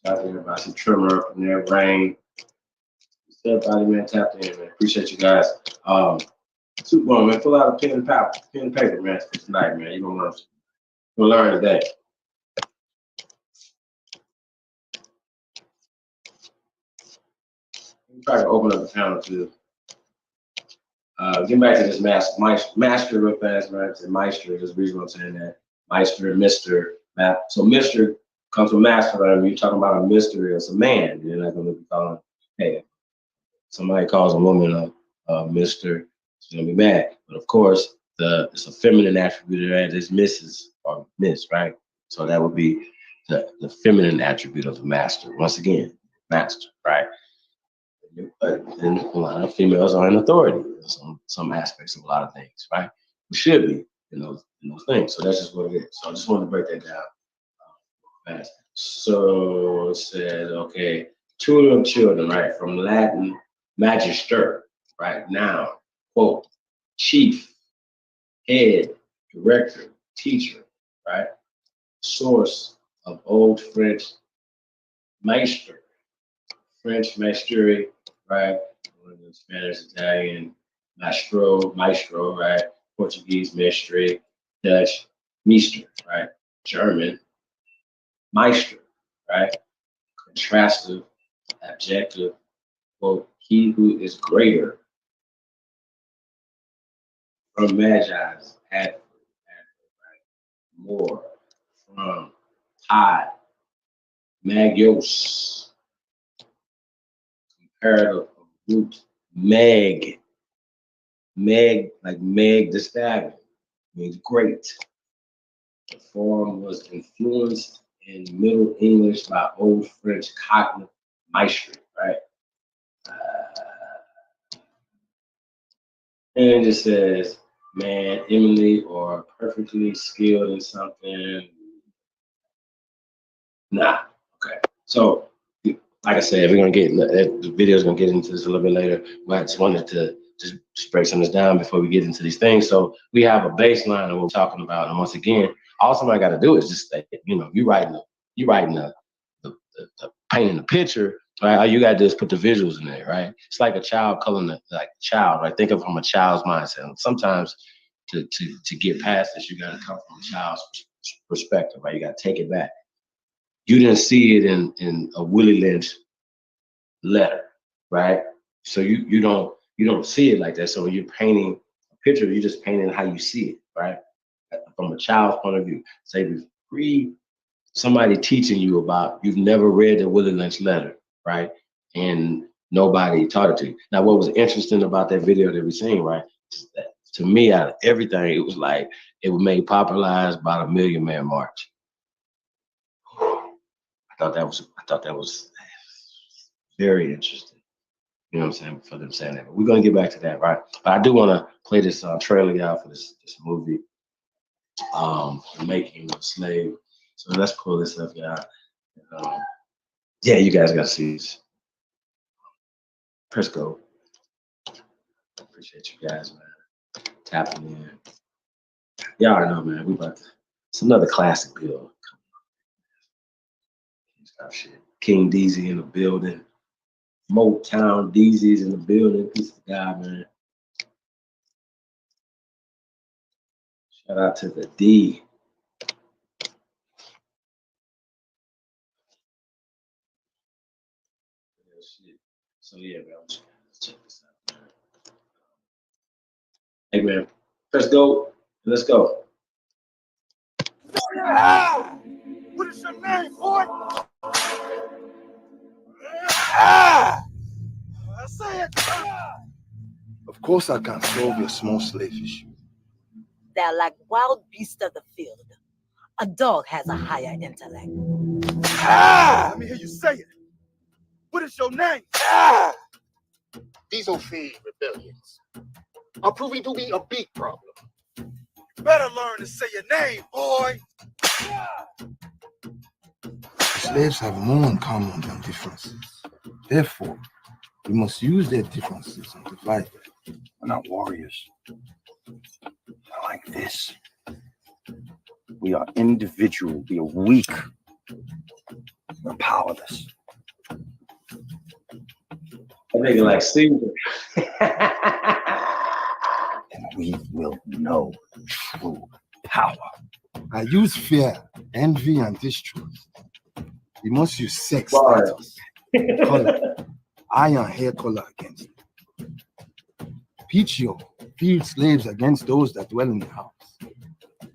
Shout out to everybody. Some trimmer up in there, rain. Everybody, man, tapped in, man. Appreciate you guys. Super, man, pull out a pen and paper, man, for tonight, man. You're gonna learn today. Try to open up the panel too. Get back to this master real fast, man. It's Meister. There's a reason why I'm saying that. Meister, Mr. So Mr. comes from master, right? You're talking about a Mr. as a man. You're not gonna be calling, hey, somebody calls a woman a Mr. She's gonna be mad. But of course, it's a feminine attribute, right? It's Mrs. or Miss, right? So that would be the feminine attribute of the master. Once again, master, right? But then a lot of females are in authority in some aspects of a lot of things, right? We should be in those things. So that's just what it is. So I just wanted to break that down fast. So it says, okay, tutor of children, right? From Latin, magister, right? Noun, quote, chief, head, director, teacher, right? Source of Old French meister, French mastery, right? Spanish, Italian, maestro, right? Portuguese, mestre, Dutch, meester, right? German, meister, right? Contrastive, adjective, quote, he who is greater. From magi's, right? More. From high, magios. Comparative of root, meg, like Meg the Stallion, means great. The form was influenced in Middle English by Old French cognitive maestry, right? And it just says, man, eminently or perfectly skilled in something. Nah, okay. So like I said, we're gonna get the video's gonna get into this a little bit later. But I just wanted to just break some of this down before we get into these things. So we have a baseline of what we're talking about, and once again, all somebody got to do is just say, you writing the painting the picture. Right, all you gotta do is put the visuals in there, right? It's like a child coloring like a child, right? Think of it from a child's mindset. And sometimes to get past this, you gotta come from a child's perspective, right? You gotta take it back. You didn't see it in a Willy Lynch letter, right? So you don't see it like that. So when you're painting a picture, you're just painting how you see it, right? From a child's point of view. Say read somebody teaching you about, you've never read the Willy Lynch letter, right? And nobody taught it to you. Now, what was interesting about that video that we seen, right? Is that to me, out of everything, it was like it was made popularized by the Million Man March. I thought that was very interesting. You know what I'm saying? For them saying that. But we're gonna get back to that, right? But I do want to play this trailer out for this movie, Making a Slave. So let's pull this up, y'all. Yeah, you guys got to see this. Press go. Appreciate you guys, man. Tapping in. Y'all already know, man. It's another classic bill. Stop shit. King DZ in the building. Motown DZ's in the building. Piece of guy, man. Shout out to the D. So yeah, man. Let's check this out, man. Hey, man. Let's go. Let's go. What is your name, boy? I say it. Of course I can't solve your small slave issue. They're like wild beasts of the field. A dog has a higher intellect. Let me hear you say it. What is your name? These old-fade rebellions are proving to be a big problem. You better learn to say your name, boy. Slaves have more in common than differences. Therefore, we must use their differences and divide them. We're not warriors. Not like this. We are individual. We are weak. We're powerless. I'm making like Caesar. And we will know true power. I use fear, envy, and distrust. We must use sex, status, color, eye and hair color against them. Pichio, field slaves against those that dwell in the house.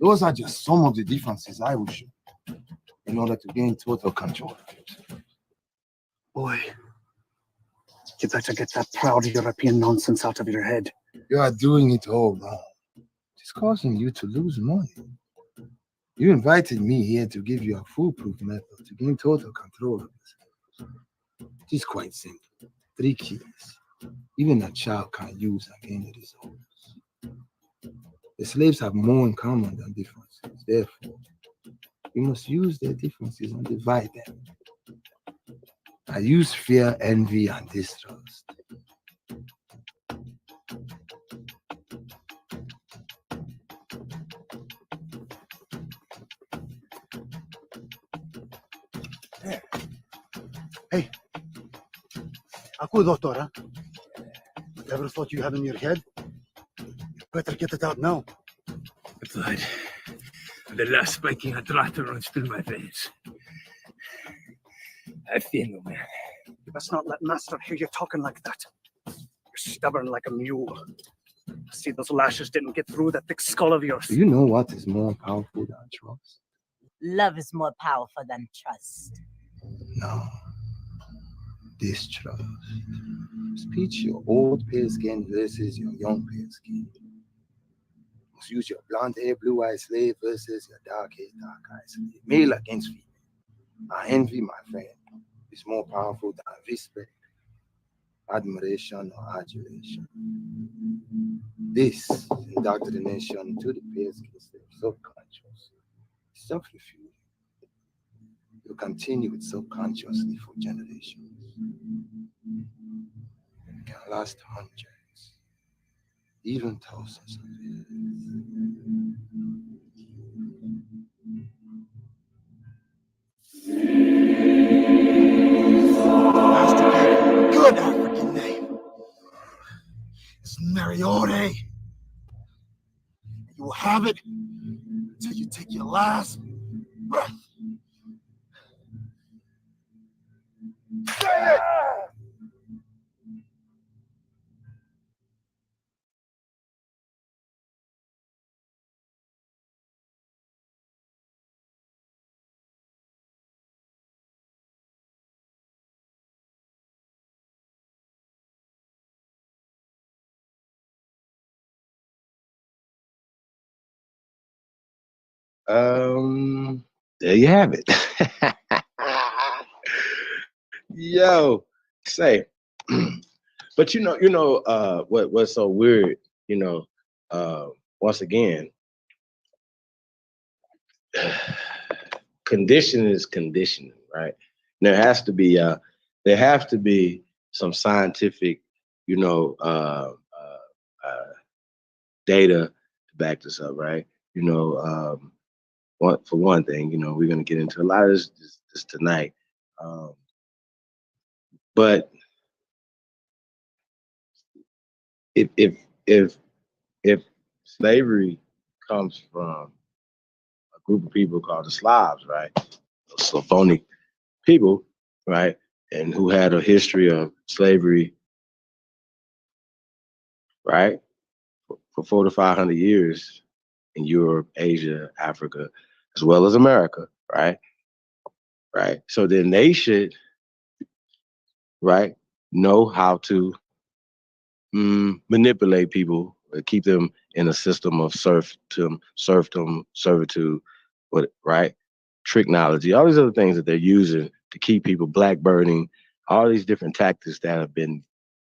Those are just some of the differences I will show in order to gain total control of it. Boy, you better get that proud European nonsense out of your head. You are doing it all wrong. It's causing you to lose money. You invited me here to give you a foolproof method to gain total control of this. It is quite simple. 3 keys. Even a child can use and gain the results. The slaves have more in common than differences. Therefore, we must use their differences and divide them. I use fear, envy, and distrust. Hey, Aku Doctora, whatever thought you have in your head, you better get it out now. The blood of the last spiking Adrata runs through my veins. I feel no man. You must not let Master hear you talking like that. You're stubborn like a mule. See, those lashes didn't get through that thick skull of yours. Do you know what is more powerful than trust? Love is more powerful than trust. No. Distrust. Speech your old pale skin versus your young pale skin. You must use your blonde hair, blue eyed slave versus your dark hair, dark eyed slave. Male against female. I envy, my friend, is more powerful than respect, admiration, or adulation. This is indoctrination to the pale skin slave subconscious. Self-refuting. You continue it subconsciously for generations. It can last hundreds, even thousands of years. Master gave you a good African name. It's Mariore. You will have it until you take your last breath. Say it! There you have it. Yo, say, but what's so weird, once again, conditioning is conditioning, right? And there have to be some scientific, data to back this up, right? For one thing, we're gonna get into a lot of this tonight. But if slavery comes from a group of people called the Slavs, right? Slavonic people, right? And who had a history of slavery, right? For 400 to 500 years in Europe, Asia, Africa, as well as America, right? Right. So then they should, right, know how to manipulate people, keep them in a system of serfdom, servitude, right? Technology, all these other things that they're using to keep people blackbirding, all these different tactics that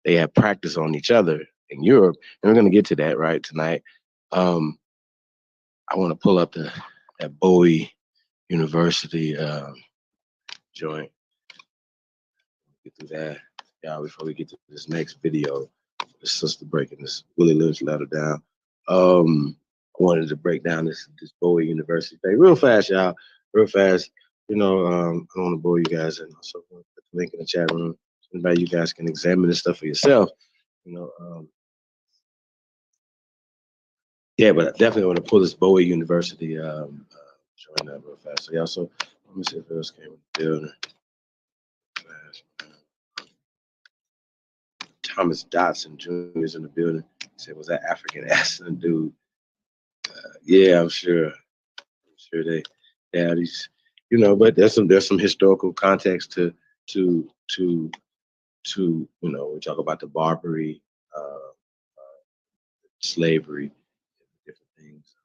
they have practiced on each other in Europe. And we're going to get to that, right, tonight. I want to pull up that Bowie University joint. Get through that, y'all, before we get to this next video. This sister breaking this Willy Lynch letter down. I wanted to break down this Bowie University thing real fast, y'all. Real fast. I don't want to bore you guys, and also put the link in the chat room. So anybody, you guys can examine this stuff for yourself. Yeah, but I definitely want to pull this Bowie University join up real fast. So y'all, so let me see if else came in the building. Thomas Dotson Jr. is in the building. He said, "Was that African accent dude?" Yeah, I'm sure. They have these, but there's some historical context to we talk about the Barbary, slavery, different things,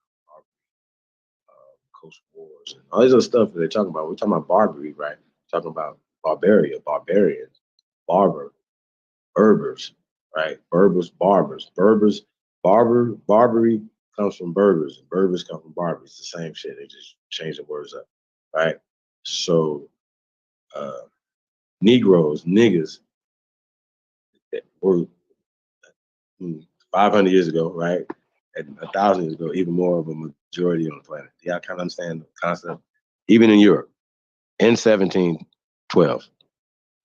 Coast Wars, and all these other stuff that they're talking about. We're talking about Barbary, right? We're talking about barbarians, Berbers, right? Barbary comes from Berbers, and Berbers come from Barbary. It's the same shit. They just change the words up, right? So, Negroes, niggas, were 500 years ago, right? And 1,000 years ago, even more of a majority on the planet. Y'all kind of understand the concept? Even in Europe, in 1712.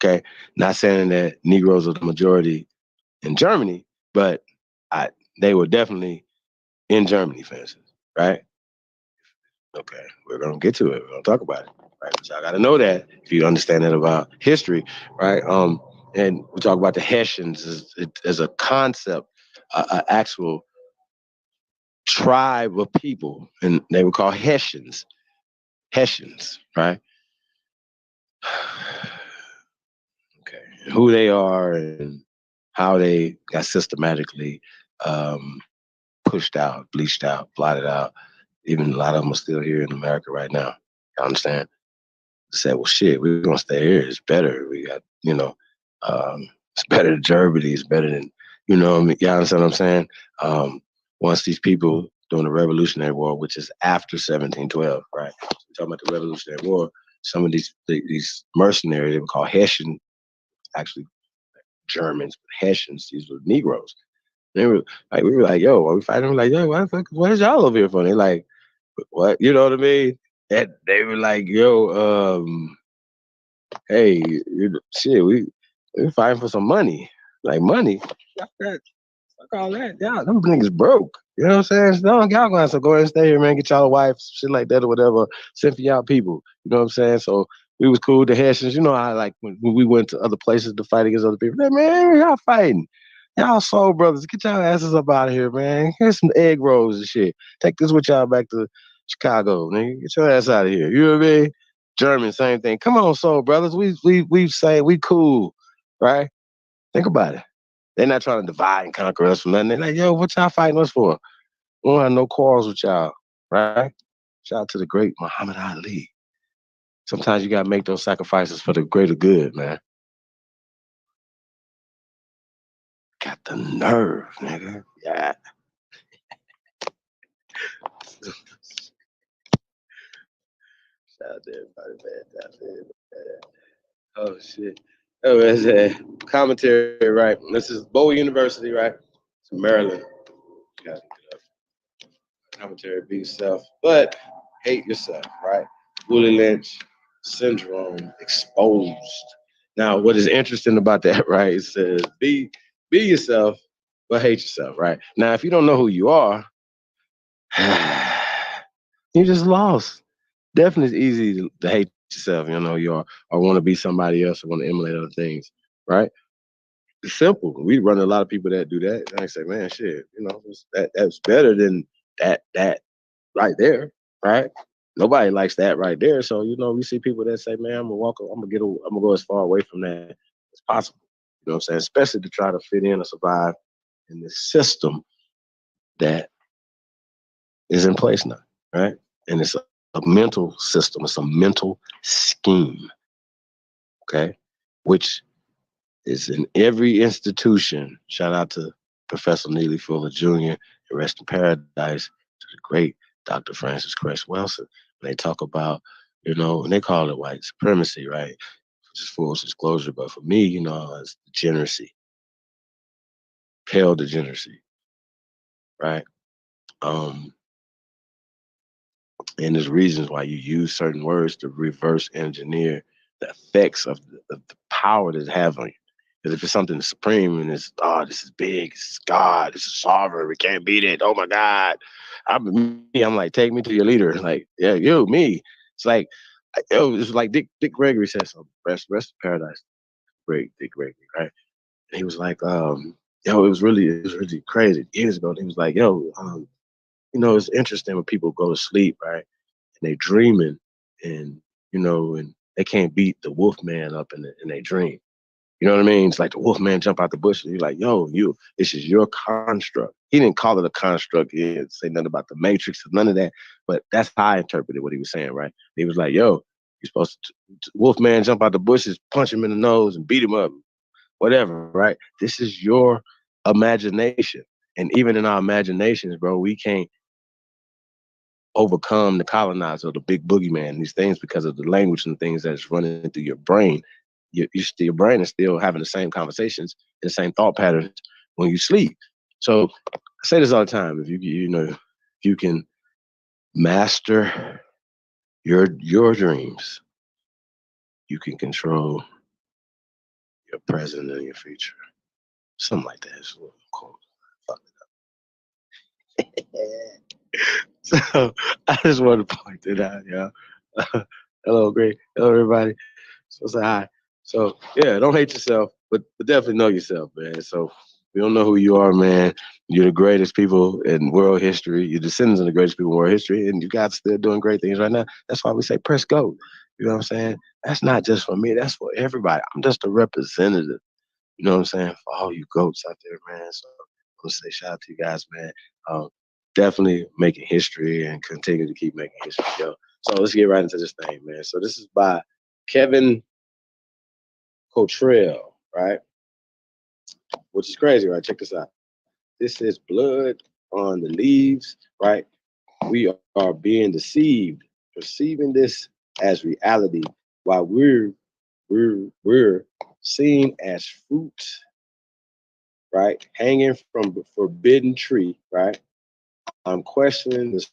Okay, not saying that Negroes are the majority in Germany, but they were definitely in Germany, for instance, right? Okay, we're gonna get to it. We're gonna talk about it, right? But y'all gotta know that if you understand that about history, right? And we talk about the Hessians as a concept, an actual tribe of people, and they were called Hessians, right? Okay, and who they are and how they got systematically pushed out, bleached out, blotted out. Even a lot of them are still here in America right now. You understand? Said, well, shit, we're gonna stay here. It's better. We got, it's better than Germany. It's better than, you understand what I'm saying? Once these people during the Revolutionary War, which is after 1712, right? We're talking about the Revolutionary War. some of these mercenaries, they were called Hessian, actually Germans, but Hessians, these were Negroes. They were like, we were like, yo, are we fighting? We're like, yo, what is y'all over here for? They're like, what? You know what I mean? And they were like, yo, hey, shit, we fighting for some money. Like money. Fuck that. Fuck all that. Y'all, them niggas broke. You know what I'm saying? So, no, y'all gonna have to go ahead and stay here, man. Get y'all a wife, shit like that or whatever. Send for y'all people. You know what I'm saying? So we was cool. The Hessians, you know how like when we went to other places to fight against other people. Like, man, y'all fighting. Y'all soul brothers. Get y'all asses up out of here, man. Here's some egg rolls and shit. Take this with y'all back to Chicago, nigga. Get your ass out of here. You know what I mean? German, same thing. Come on, soul brothers. We say we cool, right? Think about it. They're not trying to divide and conquer us from nothing. They're like, yo, what y'all fighting us for? We don't have no quarrels with y'all, right? Shout out to the great Muhammad Ali. Sometimes you gotta make those sacrifices for the greater good, man. Got the nerve, nigga. Yeah. Shout out to everybody, man. Shout out to everybody. Oh shit. Oh, that's a commentary, right? This is Bowie University, right? It's Maryland. You gotta look it up. Commentary, be yourself, but hate yourself, right? Willy Lynch syndrome exposed. Now, what is interesting about that, right? It says be yourself, but hate yourself, right? Now, if you don't know who you are, you just lost. Definitely it's easy to hate yourself, you know, you are, or want to be somebody else or want to emulate other things, right? It's simple. We run a lot of people that do that. And I say, man, shit, you know, that's better than that right there, right? Nobody likes that right there. So, you know, we see people that say, man, I'm gonna go as far away from that as possible. You know what I'm saying? Especially to try to fit in or survive in this system that is in place now, right? And it's a mental system, it's a mental scheme, okay? Which is in every institution. Shout out to Professor Neely Fuller Jr. and rest in paradise to the great Dr. Francis Cress Welsing. When they talk about, you know, and they call it white supremacy, right? Just full disclosure, but for me, you know, it's degeneracy, pale degeneracy, right? And there's reasons why you use certain words to reverse engineer the effects of the power that it has on you. Because if it's something supreme and it's, oh, this is big, this is God, this is sovereign, we can't beat it. Oh my God. I'm like, take me to your leader. Like, yeah, you, me. It's like, it's like Dick Gregory said something. Rest in paradise. Great Dick Gregory, right? And he was like, it was really crazy years ago. And he was like, you know, it's interesting when people go to sleep, right? And they dreaming and, you know, and they can't beat the wolf man up in their dream. You know what I mean? It's like the wolf man jump out the bush and you're like, yo, this is your construct. He didn't call it a construct. He didn't say nothing about the matrix or none of that. But that's how I interpreted what he was saying, right? He was like, yo, you're supposed to wolf man jump out the bushes, punch him in the nose and beat him up, whatever, right? This is your imagination. And even in our imaginations, bro, we can't overcome the colonizer, the big boogeyman, these things because of the language and things that's running through your brain. Your brain is still having the same conversations and the same thought patterns when you sleep. So I say this all the time: if you can master your dreams, you can control your present and your future. Something like that is what I'm calling. Fuck it up. So I just wanted to point it out, y'all. Hello, great. Hello, everybody. So say hi. So yeah, don't hate yourself, but definitely know yourself, man. So we don't know who you are, man. You're the greatest people in world history. You're descendants of the greatest people in world history, and you guys still doing great things right now. That's why we say press go. You know what I'm saying? That's not just for me. That's for everybody. I'm just a representative. You know what I'm saying? For all you goats out there, man. So I'm gonna say shout out to you guys, man. Definitely making history and continue to keep making history, yo. So let's get right into this thing, man. So this is by Kevin Cottrell, right? Which is crazy, right? Check this out. This is blood on the leaves, right? We are being deceived, perceiving this as reality, while we're seen as fruit, right, hanging from the forbidden tree, right? I'm questioning the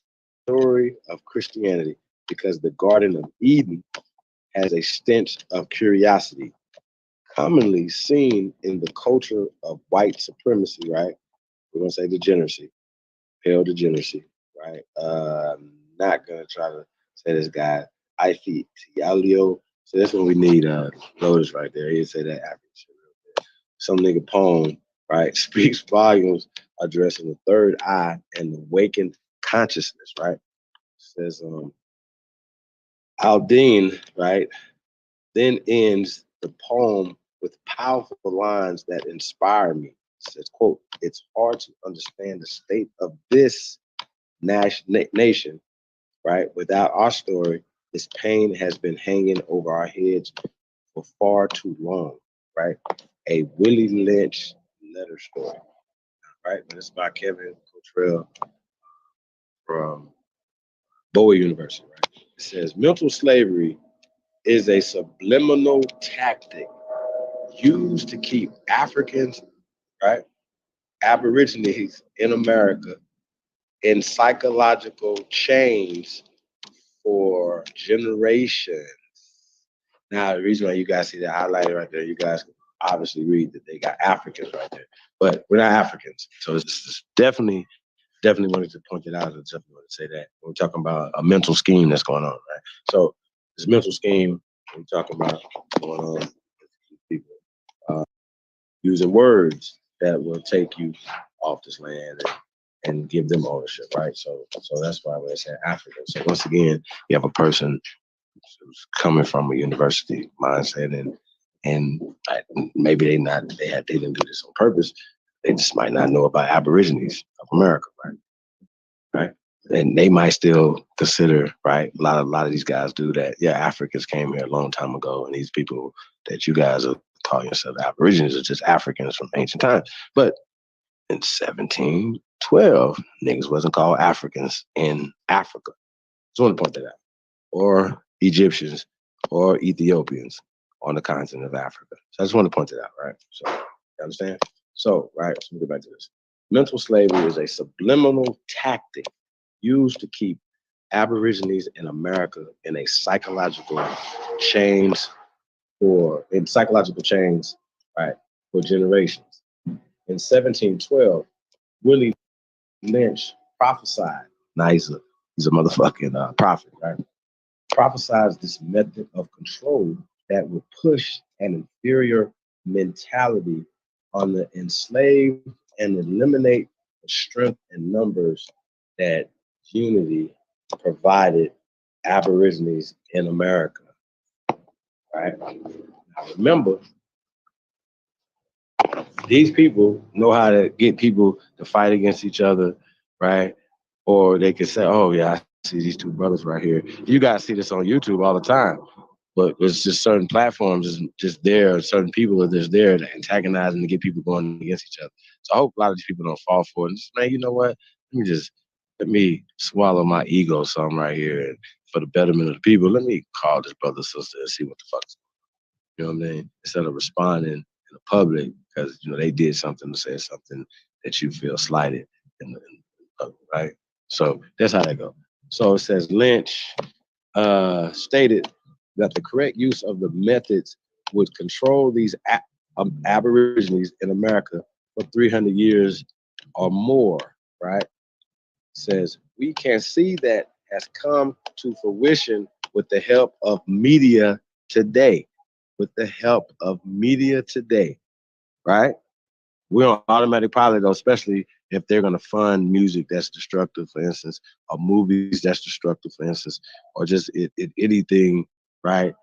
story of Christianity because the Garden of Eden has a stench of curiosity, commonly seen in the culture of white supremacy, right? We're gonna say degeneracy, pale degeneracy, right? I'm not gonna try to say this guy, Ifialio. So that's when we need Lotus right there. He'd say that African shit real good. Some nigga poem, right, speaks volumes addressing the third eye and the awakened consciousness, right? Says Aldine, right, then ends the poem with powerful lines that inspire me. It says, quote, it's hard to understand the state of this nation, right? Without our story, this pain has been hanging over our heads for far too long, right? A Willy Lynch letter story, right? And it's by Kevin Cottrell from Bowie University, right? It says, mental slavery is a subliminal tactic used to keep Africans, right, Aborigines in America in psychological chains for generations. Now, the reason why you guys see that highlighted right there, you guys can obviously read that they got Africans right there, but we're not Africans. So it's definitely wanted to point it out. I definitely want to say that. We're talking about a mental scheme that's going on, right? So this mental scheme we're talking about going on with people using words that will take you off this land and give them ownership, right? So that's why when they say African. So once again, you have a person who's coming from a university mindset and maybe they didn't do this on purpose. They just might not know about Aborigines of America, right? Right. And they might still consider, right? A lot of these guys do that. Yeah, Africans came here a long time ago, and these people that you guys are calling yourself Aborigines are just Africans from ancient times. But in 1712, niggas wasn't called Africans in Africa. Just want to point that out. Or Egyptians or Ethiopians on the continent of Africa. So I just want to point that out, right? So you understand? So, right, so we get back to this. Mental slavery is a subliminal tactic used to keep Aborigines in America in a psychological chains right, for generations. In 1712, Willy Lynch prophesied. Now he's a motherfucking prophet, right? Prophesied this method of control that would push an inferior mentality on the enslaved and eliminate the strength and numbers that unity provided Aborigines in America. Right? Now remember, these people know how to get people to fight against each other, right? Or they could say, oh yeah, I see these two brothers right here. You guys see this on YouTube all the time. But it's just certain platforms is just there, certain people are just there to antagonize and to get people going against each other. So I hope a lot of these people don't fall for it. And just, man, you know what? Let me swallow my ego some right here. And for the betterment of the people, let me call this brother, sister, and see what the fuck's going on. You know what I mean? Instead of responding in the public because, you know, they did something to say something that you feel slighted in the public, right? So that's how that goes. So it says Lynch stated that the correct use of the methods would control these Aborigines in America for 300 years or more, right? Says, we can see that has come to fruition with the help of media today. With the help of media today, right? We're on automatic pilot, though, especially if they're going to fund music that's destructive, for instance, or movies that's destructive, for instance, or just anything, right?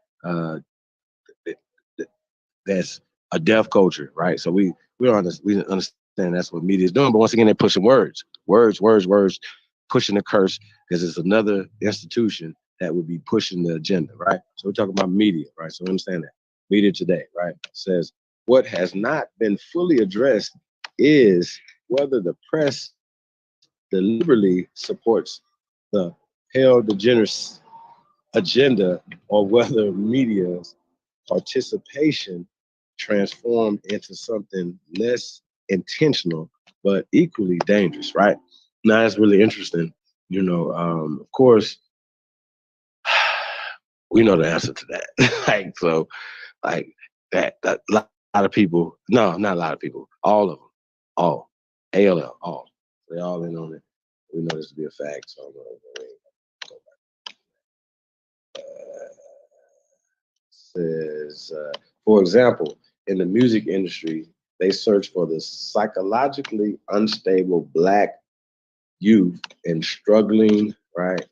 That's a deaf culture, right? So we understand that's what media is doing. But once again, they're pushing words, pushing the curse, because it's another institution that would be pushing the agenda, right? So we're talking about media, right? So understand that. Media today, right? Says what has not been fully addressed is whether the press deliberately supports the pale degeneracy agenda or whether media's participation transformed into something less intentional but equally dangerous, right? Now that's really interesting. Of course, we know the answer to that. Like that a lot of people, no, not a lot of people, all of them, all, ALL, all, they all in on it. We know this to be a fact. So I'm gonna go back. Says, for example, in the music industry, they search for the psychologically unstable Black youth in struggling, right,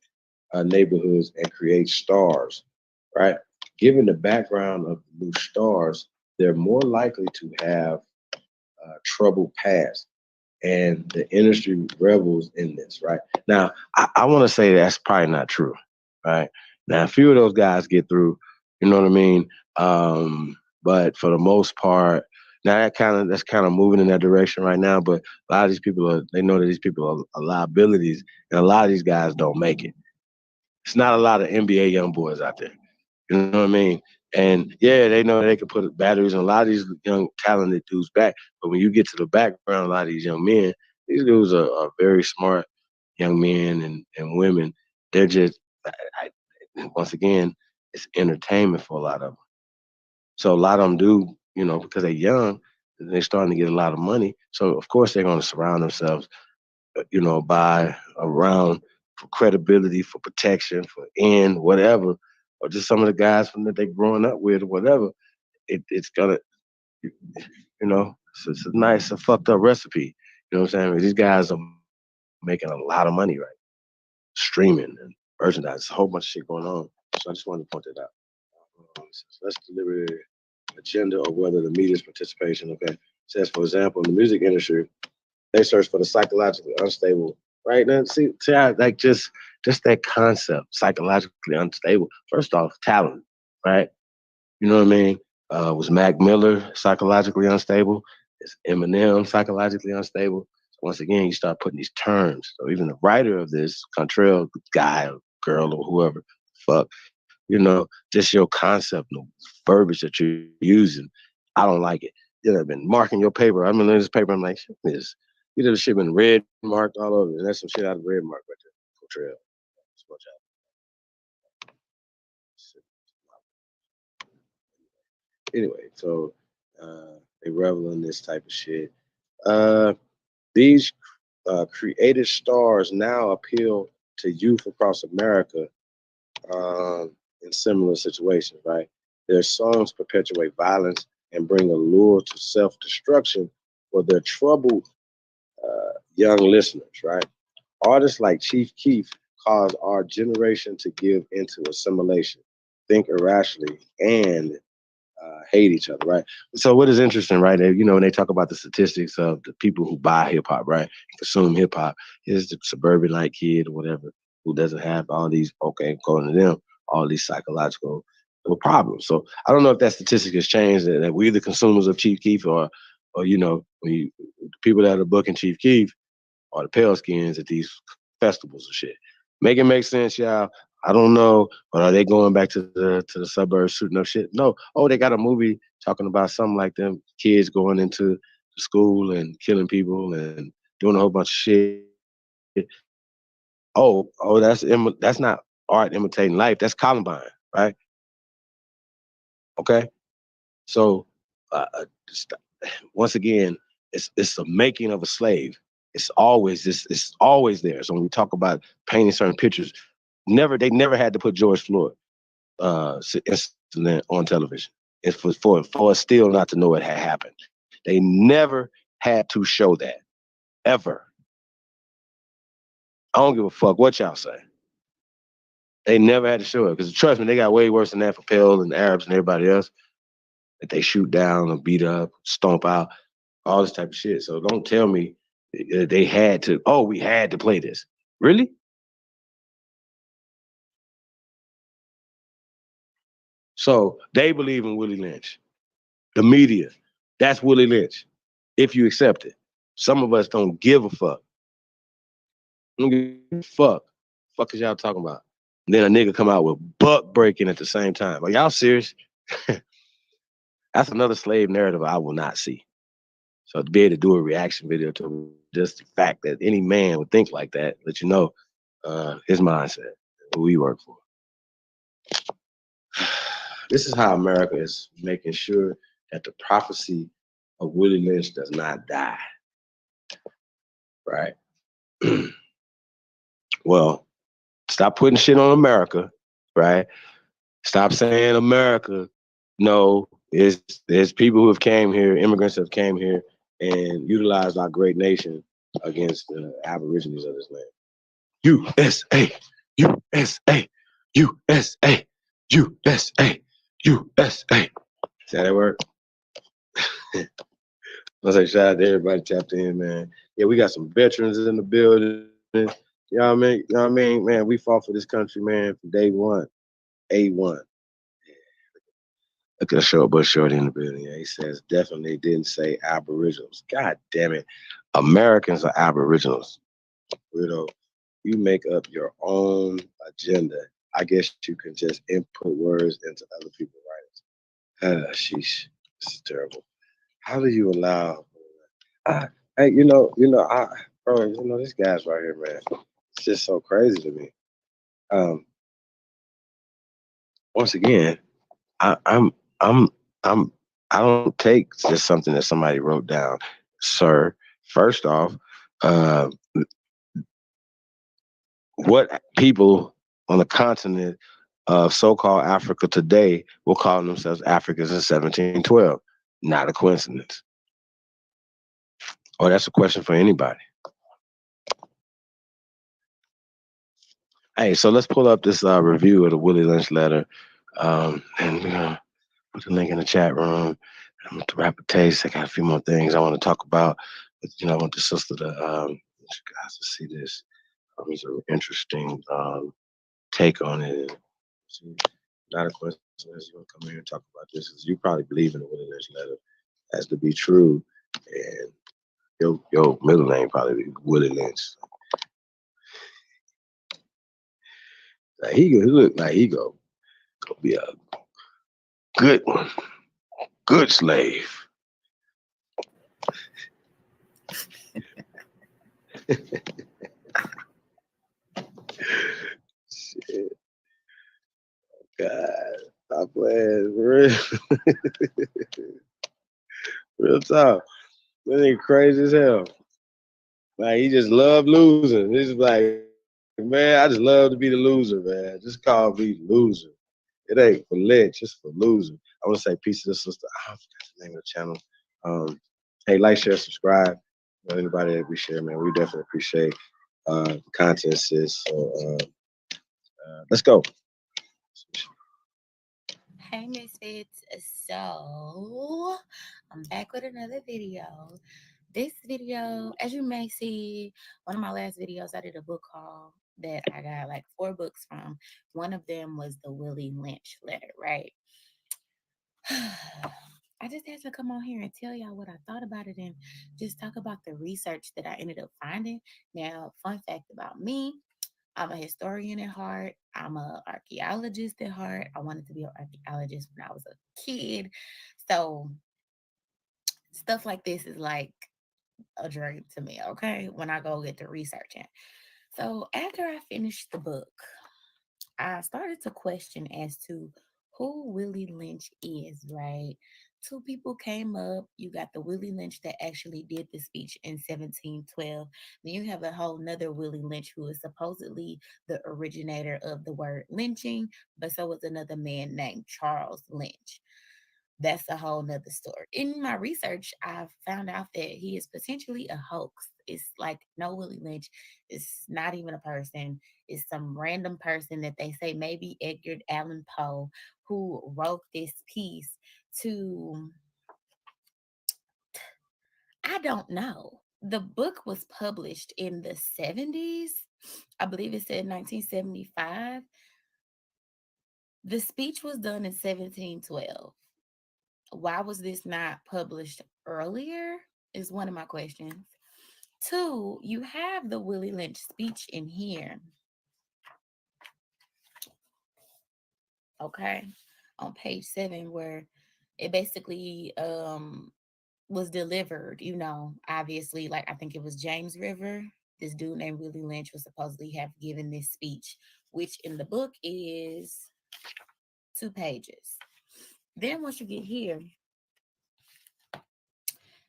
neighborhoods and create stars, right? Given the background of the new stars, they're more likely to have troubled past, and the industry revels in this, right? Now, I want to say that's probably not true, right? Now, a few of those guys get through, you know what I mean? But for the most part, now that's kind of moving in that direction right now. But a lot of these people they know that these people are liabilities, and a lot of these guys don't make it. It's not a lot of NBA young boys out there. You know what I mean? And yeah, they know they can put batteries on a lot of these young talented dudes back. But when you get to the background, a lot of these young men, these dudes are very smart young men and women. They're just, once again, it's entertainment for a lot of them. So a lot of them do, because they're young, they're starting to get a lot of money. So of course they're going to surround themselves, by around for credibility, for protection, for whatever, or just some of the guys from that they're growing up with or whatever. It's gonna, it's a fucked up recipe. You know what I'm saying? These guys are making a lot of money, right? Streaming and merchandise, a whole bunch of shit going on. So I just wanted to point that out. Let's deliver agenda or whether the media's participation. Okay, says for example, in the music industry, they search for the psychologically unstable. Right now, see how, like just that concept, psychologically unstable. First off, talent, right? You know what I mean? Was Mac Miller psychologically unstable? Is Eminem psychologically unstable? So once again, you start putting these terms. So even the writer of this, Contrell, guy or girl or whoever, fuck, just your concept, the verbiage that you're using, I don't like it. I've been marking your paper. I'm in this paper. I'm like, shit, this. The shit been red marked all over. And that's some shit out of red mark right there. Contrell. Anyway, so they revel in this type of shit. These creative stars now appeal to youth across America in similar situations, right? Their songs perpetuate violence and bring a lure to self-destruction for their troubled young listeners, right? Artists like Chief Keef cause our generation to give into assimilation, think irrationally, and hate each other, right? So what is interesting, right? When they talk about the statistics of the people who buy hip hop, right, consume hip hop, is the suburban like kid or whatever who doesn't have all these, according to them, all these psychological problems. So I don't know if that statistic has changed, that we're the consumers of Chief Keef or the people that are booking Chief Keef are the pale skins at these festivals and shit. Make it make sense, y'all. I don't know, but are they going back to the suburbs shooting up shit? No. Oh, they got a movie talking about something like them kids going into the school and killing people and doing a whole bunch of shit. Oh, that's not art imitating life. That's Columbine, right? Okay. So once again, it's the making of a slave. It's always this. It's always there. So when we talk about painting certain pictures, they never had to put George Floyd incident on television. It's for us still not to know it had happened. They never had to show that ever. I don't give a fuck what y'all say. They never had to show it because trust me, they got way worse than that for Pale and the Arabs and everybody else that they shoot down or beat up, stomp out, all this type of shit. So don't tell me they had to. Oh, we had to play this. Really? So they believe in Willy Lynch. The media, that's Willy Lynch, if you accept it. Some of us don't give a fuck. Don't give a fuck. Fuck is y'all talking about? Then a nigga come out with buck breaking at the same time. Are y'all serious? That's another slave narrative I will not see. So to be able to do a reaction video to just the fact that any man would think like that, let you know his mindset, who we work for. This is how America is making sure that the prophecy of Willy Lynch does not die. Right? Well, stop putting shit on America, right? Stop saying America. No, there's people who have came here, immigrants have came here and utilized our great nation against the aborigines of this land. USA, USA, USA, USA, USA. See how that work? Let's say shout out to everybody tapped in, man. Yeah, we got some veterans in the building. You know what I mean? You know what I mean? Man, we fought for this country, man, from day one. A1. Look at the short but short in the building. Yeah, he says definitely didn't say aboriginals. God damn it. Americans are aboriginals. Weirdo. You make up your own agenda. I guess you can just input words into other people's writings. Sheesh. This is terrible. How do you allow hey, bro, this guy's right here, man. It's just so crazy to me. Once again, I'm I don't take just something that somebody wrote down, sir. First off, what people on the continent of so-called Africa today will call themselves Africans in 1712? Not a coincidence. Oh, that's a question for anybody. Hey, so let's pull up this review of the Willy Lynch letter, and we're gonna put the link in the chat room. I'm gonna wrap a taste. I got a few more things I want to talk about. But, I want the sister to you guys to see this. It's an interesting take on it. Not a question is you want to come here and talk about this, because you probably believe in the Willy Lynch letter as to be true, and your middle name probably be Willy Lynch. Like he look like he gonna be a good one, good slave. Shit. God, stop playing, real. Real talk. That nigga crazy as hell. Like he just love losing. This is like, man, I just love to be the loser, man. Just call me loser. It ain't for Lynch, it's for loser. I want to say peace to the sister. I forgot the name of the channel. Hey, like, share, subscribe. Anybody that we share, man, we definitely appreciate the content, sis. So let's go. Hey Misfits, so I'm back with another video. This video, as you may see, one of my last videos, I did a book haul that I got like 4 books from. One of them was the Willy Lynch letter, right? I just had to come on here and tell y'all what I thought about it and just talk about the research that I ended up finding. Now, fun fact about me, I'm a historian at heart. I'm an archaeologist at heart. I wanted to be an archaeologist when I was a kid. So stuff like this is like a dream to me, okay? When I go get to researching. So after I finished the book, I started to question as to who Willy Lynch is, right? 2 people came up. You got the Willy Lynch that actually did the speech in 1712. Then you have a whole nother Willy Lynch who is supposedly the originator of the word lynching, but so was another man named Charles Lynch. That's a whole nother story. In my research, I found out that he is potentially a hoax. It's like no Willy Lynch. It's not even a person. It's some random person that they say maybe Edgar Allan Poe, who wrote this piece to, I don't know. The book was published in the 70s. I believe it said 1975. The speech was done in 1712. Why was this not published earlier is one of my questions. 2, you have the Willy Lynch speech in here. okay, on page 7, where it basically was delivered, obviously, like I think it was James River. This dude named Willy Lynch was supposedly have given this speech, which in the book is 2 pages. Then once you get here,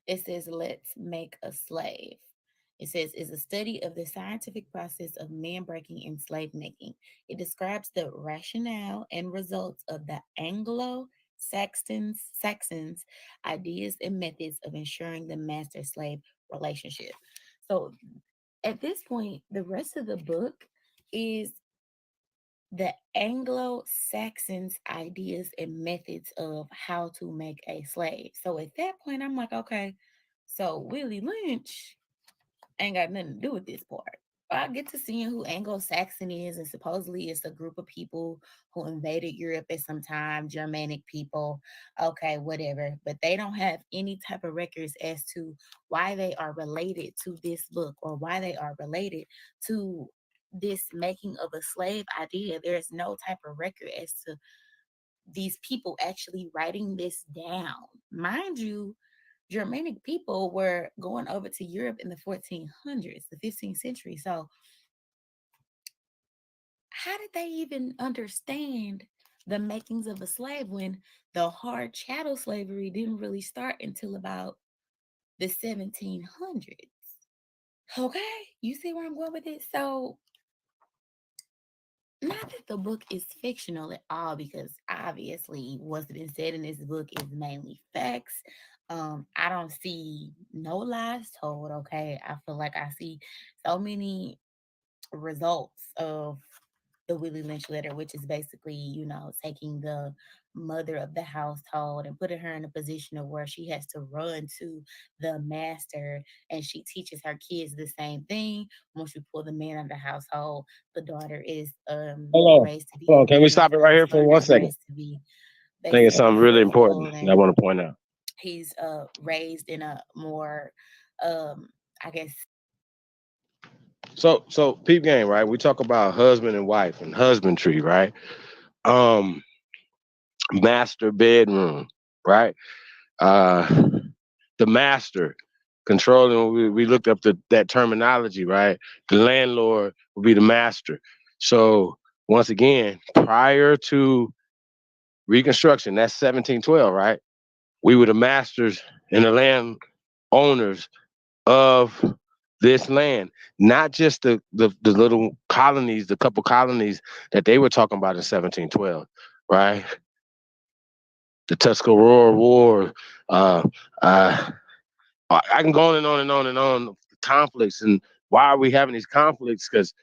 it says, let's make a slave. It says, is a study of the scientific process of man breaking and slave making. It describes the rationale and results of the Saxons ideas and methods of ensuring the master-slave relationship. So at this point, the rest of the book is the Anglo-Saxons ideas and methods of how to make a slave. So at that point, I'm like, okay, so Willy Lynch ain't got nothing to do with this part. I get to seeing who Anglo-Saxon is, and supposedly it's a group of people who invaded Europe at some time, Germanic people, okay, whatever. But they don't have any type of records as to why they are related to this book or why they are related to this making of a slave idea. There's no type of record as to these people actually writing this down. Mind you, Germanic people were going over to Europe in the 1400s, the 15th century. So, how did they even understand the makings of a slave when the hard chattel slavery didn't really start until about the 1700s? Okay, you see where I'm going with it? So, not that the book is fictional at all, because obviously what's been said in this book is mainly facts. I don't see no lies told, okay? I feel like I see so many results of the Willy Lynch letter, which is basically, taking the mother of the household and putting her in a position of where she has to run to the master, and she teaches her kids the same thing. Once you pull the man out of the household, the daughter is Hold on. raised to be Hold on. Can we obedient. stop it The right here for husband 1 is second? raised to be I think it's basically something really fruitful, important that I and want to point out. he's raised in a more I guess. So peep game, right? We talk about husband and wife and husbandry, right? Um, Master bedroom, right? Uh, the master controlling. We looked up that terminology, right? The landlord will be the master. So once again, prior to Reconstruction, that's 1712, right? We were the masters and the land owners of this land, not just the little colonies, the couple colonies that they were talking about in 1712, right? The Tuscarora War. Uh, uh, I can go on and on and on and on. Conflicts, and why are we having these conflicts? Because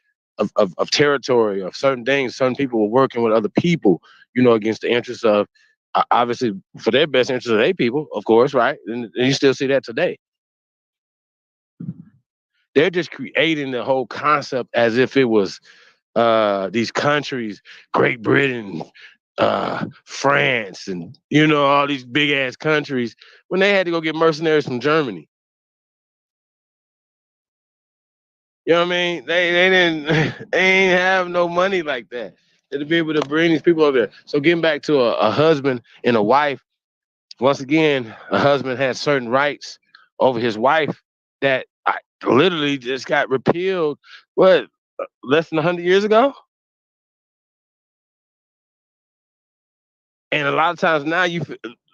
of territory, of certain things. Certain people were working with other people, against the interests of, obviously, for their best interest of their people, of course, right? And you still see that today. They're just creating the whole concept as if it was these countries, Great Britain, France, and all these big ass countries, when they had to go get mercenaries from Germany. You know what I mean? They didn't they ain't have no money like that to be able to bring these people over there. So getting back to a husband and a wife, once again, a husband has certain rights over his wife that literally just got repealed. What, less than 100 years ago? And a lot of times now, a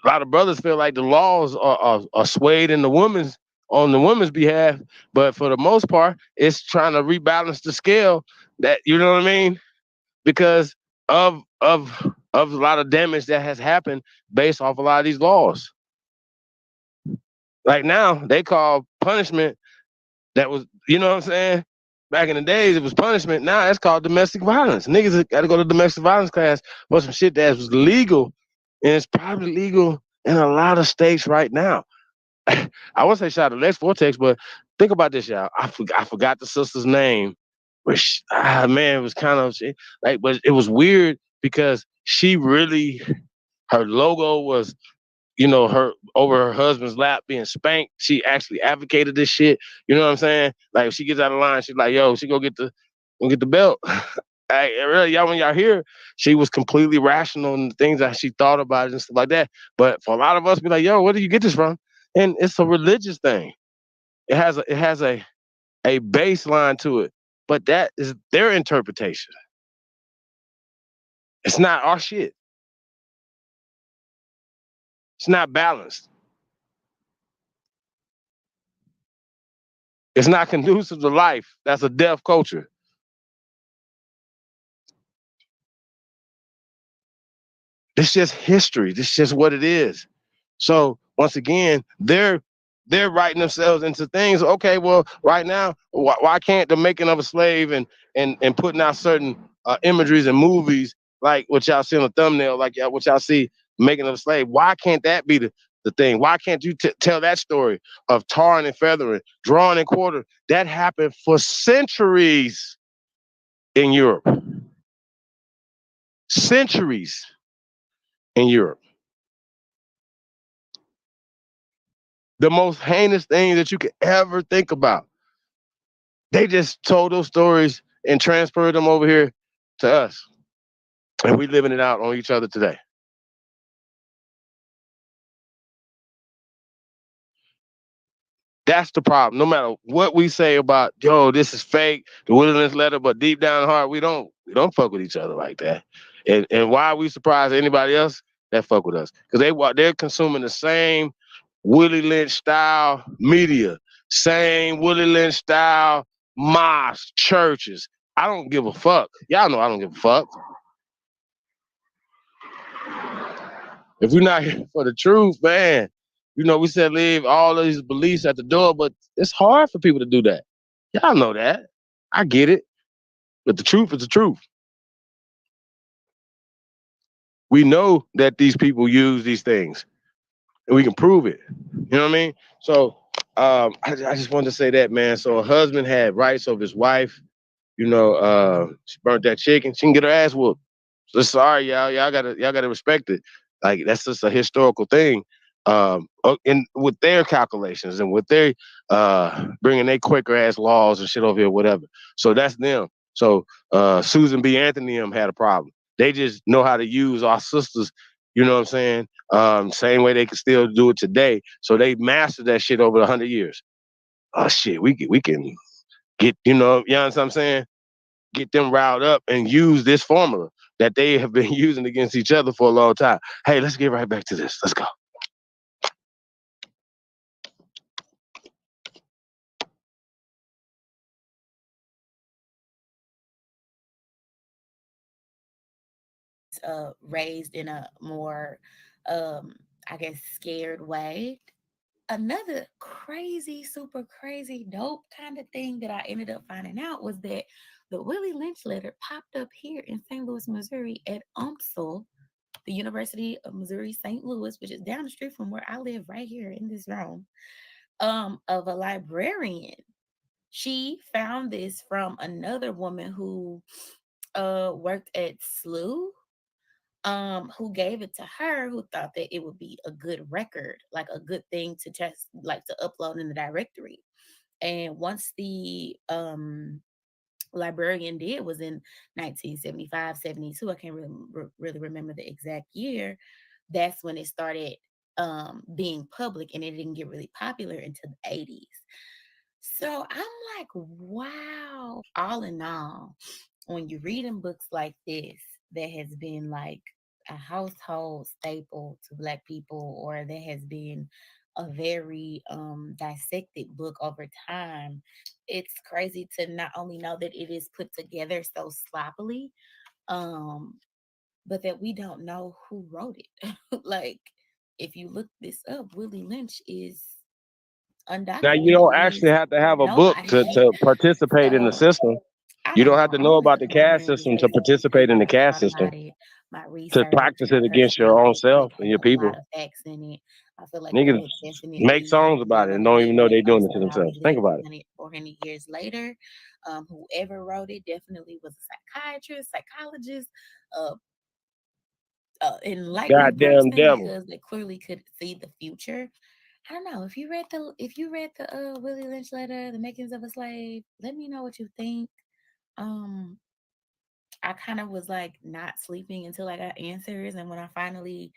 lot of brothers feel like the laws are swayed in on the woman's behalf, but for the most part, it's trying to rebalance the scale. That, you know what I mean? Because of a lot of damage that has happened based off a lot of these laws. Like now, they call punishment that was, you know what I'm saying? Back in the days, it was punishment. Now it's called domestic violence. Niggas got to go to domestic violence class for some shit that was legal, and it's probably legal in a lot of states right now. I won't say shout out to Lex Vortex, but think about this, y'all. I forgot the sister's name, but man, it was kind of like, but it was weird because she really, her logo was, her over her husband's lap being spanked. She actually advocated this shit. You know what I'm saying? Like, if she gets out of line, she's like, yo, she go get the belt. really, y'all, when y'all hear, she was completely rational in the things that she thought about it and stuff like that. But for a lot of us, be like, yo, where do you get this from? And it's a religious thing. It has a baseline to it, but that is their interpretation. It's not our shit. It's not balanced. It's not conducive to life. That's a deaf culture. This is just history. This is just what it is. So once again, they're writing themselves into things. Okay, well, right now, why can't the making of a slave and putting out certain imageries and movies like what y'all see on the thumbnail, like what y'all see making of a slave? Why can't that be the thing? Why can't you tell that story of tarring and feathering, drawing and quarter? That happened for centuries in Europe. Centuries in Europe. The most heinous thing that you could ever think about. They just told those stories and transferred them over here to us. And we living it out on each other today. That's the problem. No matter what we say about, yo, this is fake, the Willy Lynch letter, but deep down in the heart, we don't fuck with each other like that. And why are we surprised anybody else that fuck with us? Because they're consuming the same Willy Lynch style media, same Willy Lynch style mosques, churches. I don't give a fuck. Y'all know I don't give a fuck. If you're not here for the truth, man, we said leave all of these beliefs at the door, but it's hard for people to do that. Y'all know that. I get it. But the truth is the truth. We know that these people use these things and we can prove it. You know what I mean? So I just wanted to say that, man. So a husband had rights over his wife. She burnt that chicken. She can get her ass whooped. So sorry, y'all. Y'all gotta respect it. Like that's just a historical thing. And with their calculations and with their bringing their quicker ass laws and shit over here, whatever. So that's them. So Susan B. Anthony had a problem. They just know how to use our sisters. You know what I'm saying? Same way they can still do it today. So they mastered that shit over 100 years. Oh shit, we can get you know what I'm saying? Get them riled up and use this formula that they have been using against each other for a long time. Hey, let's get right back to this. Let's go. Raised in a more, I guess, scared way. Another crazy, super crazy, dope kind of thing that I ended up finding out was that the Willy Lynch letter popped up here in St. Louis, Missouri at UMSL, the University of Missouri St. Louis, which is down the street from where I live right here in this room, of a librarian. She found this from another woman who worked at SLU, who gave it to her, who thought that it would be a good record, like a good thing to just like to upload in the directory. And once the librarian did was in 1975, 72, I can't really remember the exact year, that's when it started being public, and it didn't get really popular until the 80s. So I'm like, wow. All in all, when you're reading books like this, that has been like a household staple to Black people, or that has been a very dissected book over time, it's crazy to not only know that it is put together so sloppily, but that we don't know who wrote it. Like, if you look this up, Willy Lynch is Now you undocumented. don't He actually is have to have a book nobody. to participate in the So system. I You don't don't have know. to I'm know gonna about sit the up over caste here and system just to listen participate in the because I caste thought system. about it. My To research practice and it against your own personally self like and your has a lot people. of facts in it. I feel like that Niggas it make definitely has songs about been it and don't even relevant know when it they comes doing it to to how themselves. we Think live about it. 400 years later. Whoever wrote it definitely was a psychiatrist, psychologist, uh, enlightened Goddamn person, devil. because they clearly could see the future. I don't know if you read the Willie Lynch letter, The Makings of a Slave. Let me know what you think. Um, I kind of was like not sleeping until I got answers. And when I finally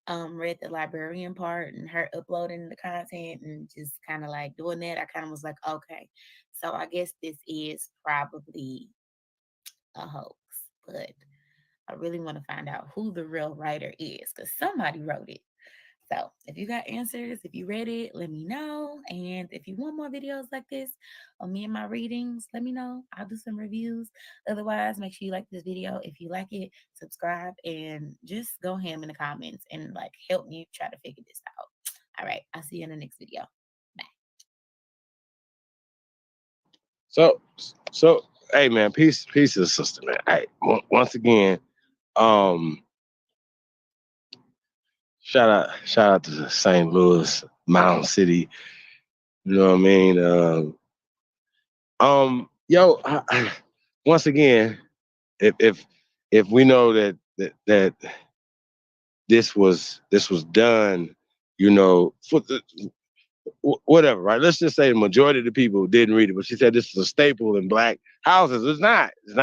read the librarian part and her uploading the content and just kind of like doing that, I kind of was like, okay, so I guess this is probably a hoax. But I really want to find out who the real writer is because somebody wrote it. So if you got answers, if you read it, let me know. And if you want more videos like this on me and my readings, let me know. I'll do some reviews. Otherwise, make sure you like this video. If you like it, subscribe and just go ham in the comments and like help me try to figure this out. All right. I'll see you in the next video. So, hey man, peace to the sister, man. Hey, once again, shout out to St. Louis, Mountain City. You know what I mean? Yo, once again, if we know that this was done, you know, for the whatever, right? Let's just say the majority of the people didn't read it, but she said this is a staple in black houses. It's not. It's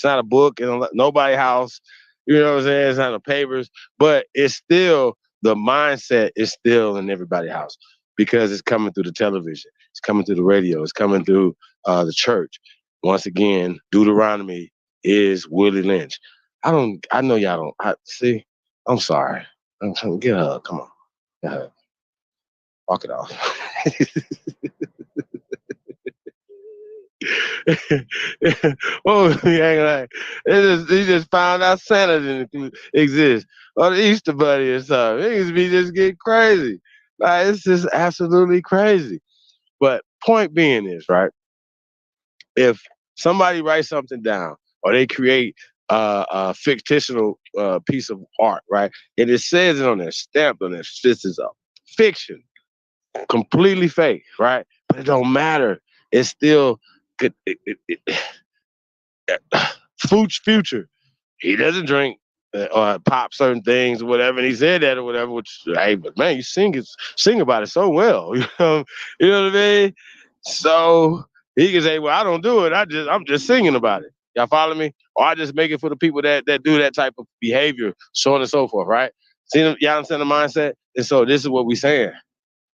not a book in nobody's house. You know what I'm saying? It's not in the papers, but it's still the mindset is still in everybody's house because it's coming through the television, it's coming through the radio, it's coming through the church. Once again, Deuteronomy is Willy Lynch. I know y'all don't. See. I'm sorry. I'm trying to get her. Come on. Get her. Walk it off. Oh, he ain't like he just found out Santa didn't exist or the Easter Bunny or something. Niggas be just get crazy. Like it's just absolutely crazy. But point being is right. If somebody writes something down or they create a fictional piece of art, right, and it says it on their stamp on their this is a fiction. Completely fake, right? But it don't matter. It's still good. Future. He doesn't drink or pop certain things or whatever, and he said that or whatever. Which, hey, but man, you sing about it so well. You know what I mean? So he can say, "Well, I don't do it. I'm just singing about it." Y'all follow me? Or I just make it for the people that do that type of behavior, so on and so forth, right? See, y'all understand the mindset? And so this is what we saying.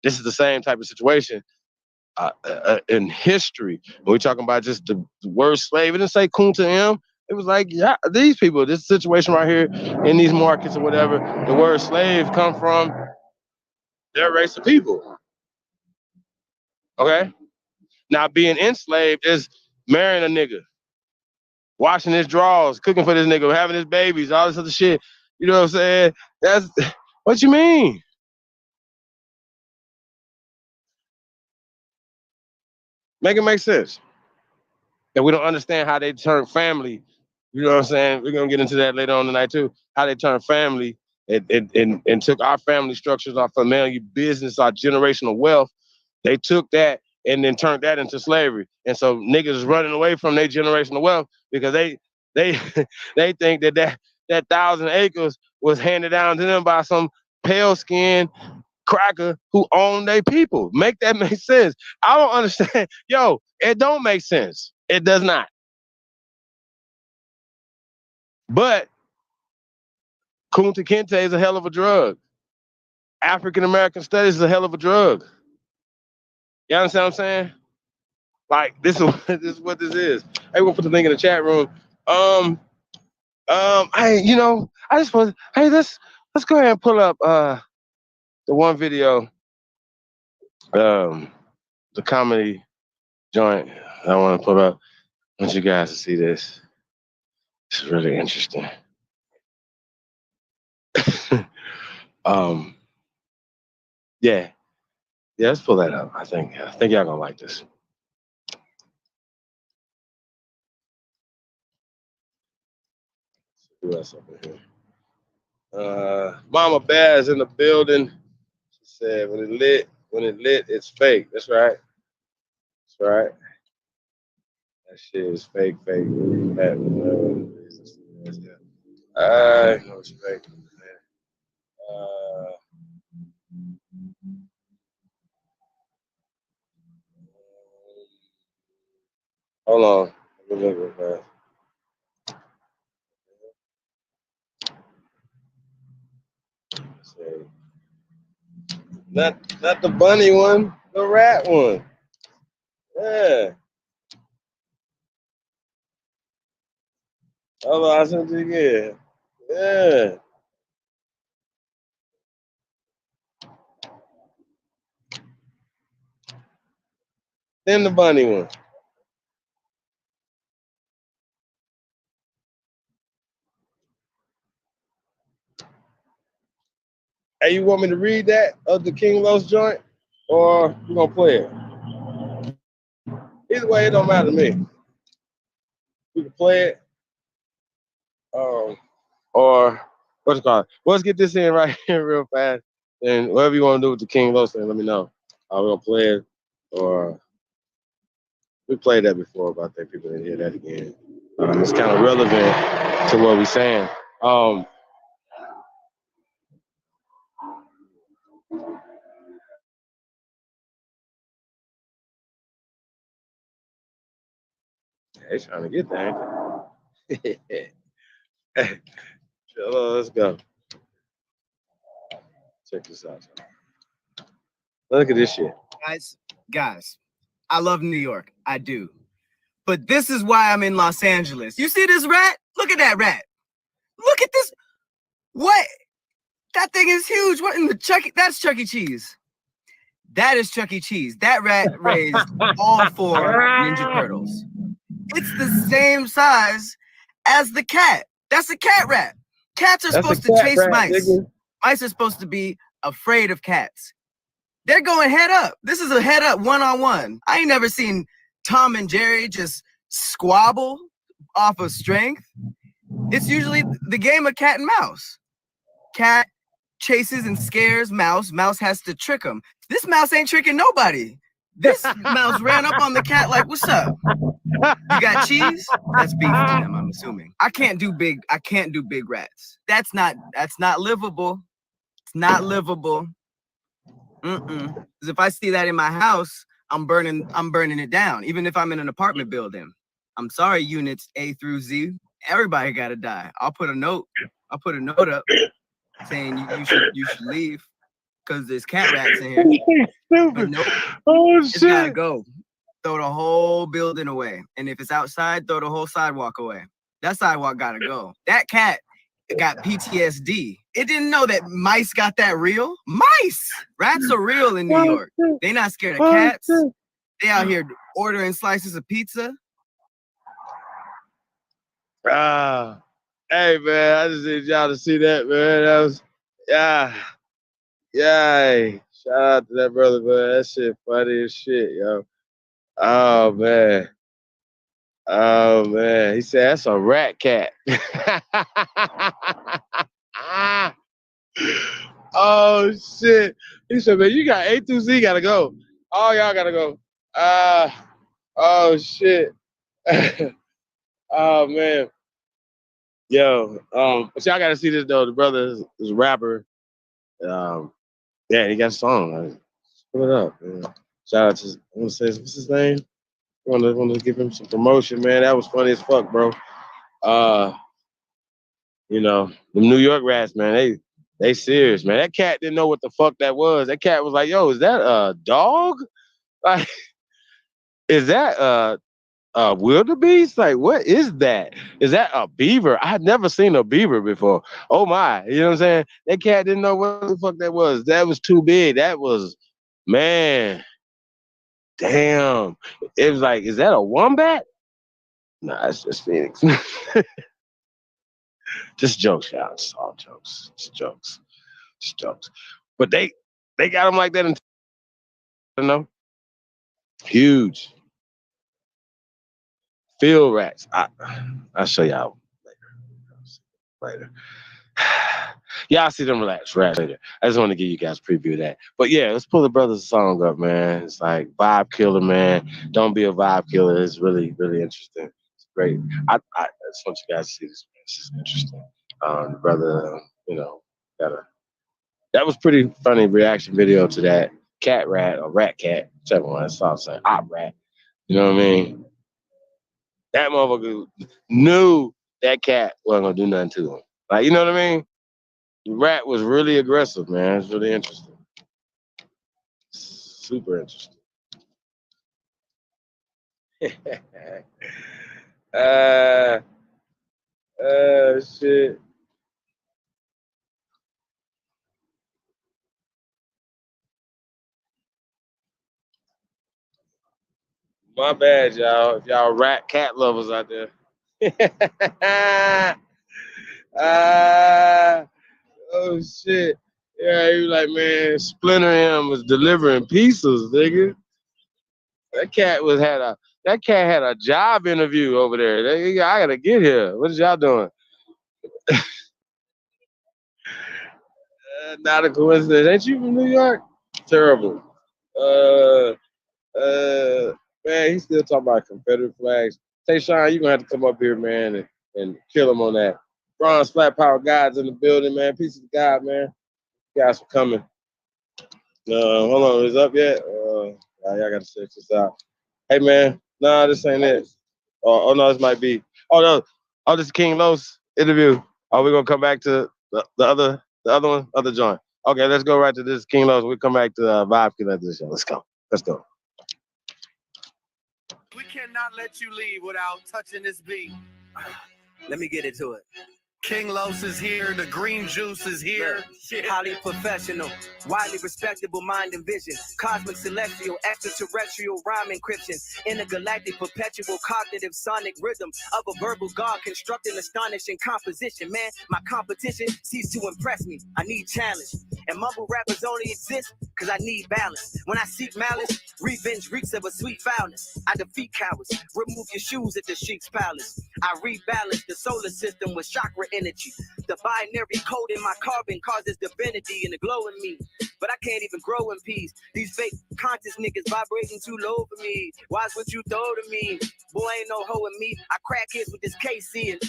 This is the same type of situation in history. When we're talking about just the word slave, it didn't say Kunta M. It was like, yeah, these people, this situation right here in these markets or whatever, the word slave come from their race of people. Okay? Now, being enslaved is marrying a nigga, washing his drawers, cooking for this nigga, having his babies, all this other shit. You know what I'm saying? That's what you mean. Make it make sense. And we don't understand how they turn family. You know what I'm saying? We're gonna get into that later on tonight too. How they turn family and took our family structures, our family business, our generational wealth. They took that and then turned that into slavery. And so niggas is running away from their generational wealth because they they think that 1,000 acres was handed down to them by some pale skinned cracker who own their people. Make that make sense. I don't understand. Yo, it don't make sense. It does not. But Kunta Kinte is a hell of a drug. African American studies is a hell of a drug. You understand what I'm saying? Like this is what this is. Hey, we'll put the link in the chat room. Hey, I just want hey, let's go ahead and pull up the one video, the comedy joint I want to put up. I want you guys to see this. This is really interesting. um, yeah, let's pull that up. I think y'all gonna like this. Who else up in here? Mama Bear is in the building. She said, "When it lit, it's fake." That's right. That's right. That shit is fake. I know it's fake. Hold on. Let me look real fast. Not the bunny one, the rat one. Yeah. Oh, I sent you again. Yeah. Then the bunny one. Hey, you want me to read that of the King Los joint, or you gonna play it? Either way, it don't matter to me. We can play it, or what's it called? Well, let's get this in right here real fast, and whatever you want to do with the King Los thing, let me know. We're gonna play it, or we played that before, but I think people didn't hear that again. It's kind of relevant to what we're saying. They trying to get that. Let's go. Check this out. Look at this shit. Guys, I love New York. I do. But this is why I'm in Los Angeles. You see this rat? Look at that rat. Look at this. What? That thing is huge. What in the Chuck? That's Chuck E. Cheese. That is Chuck E. Cheese. That rat raised all 4 Ninja Turtles. It's the same size as the cat. That's a cat rat. Cats are supposed to chase mice. Mice are supposed to be afraid of cats. They're going head up. This is a head up one-on-one. I ain't never seen Tom and Jerry just squabble off of strength. It's usually the game of cat and mouse. Cat chases and scares mouse. Mouse has to trick him. This mouse ain't tricking nobody. This mouse ran up on the cat like, what's up? You got cheese? That's beef to them, I'm assuming. I can't do big rats. That's not livable. It's not livable. Because if I see that in my house, I'm burning it down. Even if I'm in an apartment building. I'm sorry, units A through Z. Everybody gotta die. I'll put a note up saying you should leave because there's cat rats in here. But nope. Oh shit. It's gotta go. Throw the whole building away. And if it's outside, throw the whole sidewalk away. That sidewalk gotta go. That cat got PTSD. It didn't know that mice got that real. Mice! Rats are real in New York. They not scared of cats. They out here ordering slices of pizza. Hey man, I just need y'all to see that, man. That was hey. Shout out to that brother, man. That shit funny as shit, yo. Oh man. He said that's a rat cat. Oh shit. He said, man, you got A through Z gotta go. Oh, y'all gotta go. Oh shit. Oh man. Yo, but y'all gotta see this though. The brother is a rapper. Yeah, he got a song. Like, pull it up, man. Shout out to I wanna say what's his name? Want to give him some promotion, man. That was funny as fuck, bro. You know, the New York rats, man, they serious, man. That cat didn't know what the fuck that was. That cat was like, yo, is that a dog? Like, is that wildebeest? Like, what is that? Is that a beaver? I had never seen a beaver before. Oh my, you know what I'm saying? That cat didn't know what the fuck that was. That was too big. That was, man. Damn. It was like, is that a wombat? Nah, it's just Phoenix. Just jokes, y'all. It's all jokes. It's jokes. It's jokes. But they got them like that in, you know? Huge. Field rats. I'll show y'all later. Y'all see them rats later. I just want to give you guys a preview of that. But yeah, let's pull the brothers song up, man. It's like vibe killer, man. Don't be a vibe killer. It's really, really interesting. It's great. I just want you guys to see this, man. This is interesting. The brother, you know, that was pretty funny reaction video to that cat rat or rat cat, whichever one. That's all I'm saying. Op rat. You know what I mean? That motherfucker knew that cat wasn't gonna do nothing to him. Like, you know what I mean? The rat was really aggressive, man. It's really interesting. super interested. Shit. My bad, y'all. If y'all rat cat lovers out there. Oh shit. Yeah, he was like, man, Splinter M was delivering pizzas, nigga. That cat had a job interview over there. I gotta get here. What is y'all doing? Not a coincidence. Ain't you from New York? Terrible. Uh, man, he's still talking about Confederate flags. Tayshawn, you gonna have to come up here, man, and kill him on that. Bronze Flat Power God's in the building, man. Peace of God, man. You guys for coming. Hold on, is it up yet? Y'all gotta check this out. Hey, man. Nah, this ain't it. Oh no, this might be. Oh no. Oh, this is King Los interview. Are we gonna come back to the other one, other joint? Okay, let's go right to this King Los. We'll come back to Vibe Connect this show. Let's go. We cannot let you leave without touching this beat. Let me get into it. King Los is here. The green juice is here. Highly professional, widely respectable mind and vision, cosmic celestial, extraterrestrial rhyme encryption, intergalactic perpetual cognitive sonic rhythm of a verbal god constructing astonishing composition. Man, my competition ceased to impress me. I need challenge. And mumble rappers only exist because I need balance. When I seek malice, revenge reeks of a sweet foulness. I defeat cowards, remove your shoes at the Sheik's palace. I rebalance the solar system with chakra energy. The binary code in my carbon causes divinity and the glow in me. But I can't even grow in peace. These fake conscious niggas vibrating too low for me. Watch what you throw to me. Boy, ain't no hoe in me. I crack hits with this KC and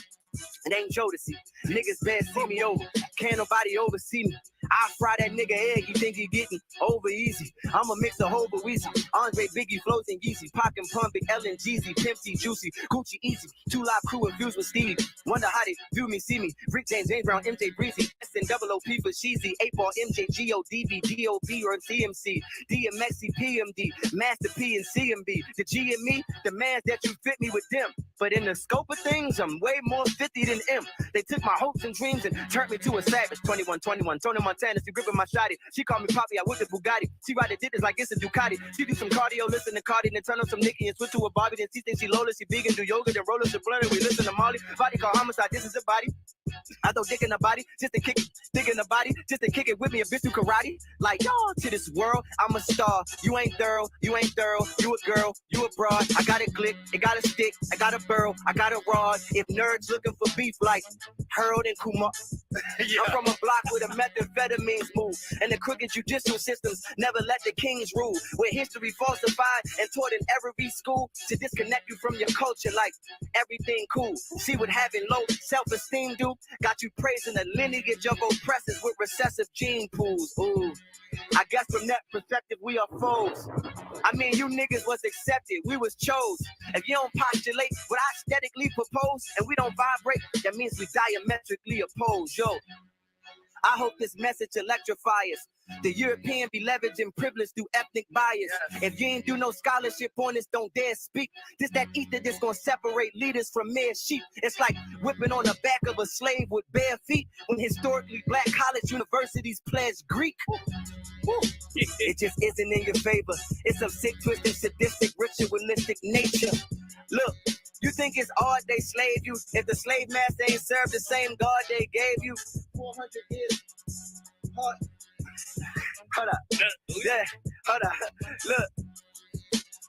it ain't Jodeci. Niggas best see me over. Can't nobody oversee me. I fry that nigga egg, you think he getting over easy. I'ma mix a whole but Weezy. Andre, Biggie, Flows, and Yeezy. Pac and Pump, Big L and Jeezy. Pimp C, Juicy, Gucci, Easy. 2 Live Crew infused with Stevie. Wonder how they view me, see me. Rick James, James Brown, MJ Breezy. SN double OP for Sheezy. 8-ball MJ, GODB, GOB or CMC. DMXC, PMD. Master P and CMB. The G and me, the mans that you fit me with them. But in the scope of things, I'm way more 50 than M. They took my hopes and dreams and turned me to a savage. 21, Tony Montana, she gripping my shotty. She called me Poppy, I with the Bugatti. She ride the ditches like it's a Ducati. She do some cardio, listen to Cardi, then turn on some Nicki and switch to a Bobby. Then she thinks she Lola, she vegan, do yoga, then roll us a blunt and we listen to Molly. Body called homicide, this is a body. I throw dick in the body, just to kick it. Dick in the body, just to kick it with me, a bitch do karate. Like, y'all to this world, I'm a star. You ain't thorough, you a girl, you a broad. I got a glick, it got a stick, I got a burl, I got a rod. If nerds looking for beef like Harold and Kumar. I'm from a block where the methamphetamines move, and the crooked judicial systems never let the kings rule. Where history falsified and taught in every school to disconnect you from your culture like everything cool. See what having low self-esteem do? Got you praising the lineage of oppressors with recessive gene pools. Ooh, I guess from that perspective we are foes. I mean, you niggas was accepted, we was chose. If you don't postulate what I aesthetically propose, and we don't vibrate, that means we diametrically oppose. Yo, I hope this message electrifies. The European be leveraging privilege through ethnic bias. If you ain't do no scholarship on this, don't dare speak. This that ether that's gonna separate leaders from mere sheep. It's like whipping on the back of a slave with bare feet when historically black college universities pledge Greek. It just isn't in your favor. It's some sick, twisted, sadistic, ritualistic nature. Look, you think it's odd they slave you if the slave master ain't served the same God they gave you? 400 years. Hold up. Yeah, hold up. Look.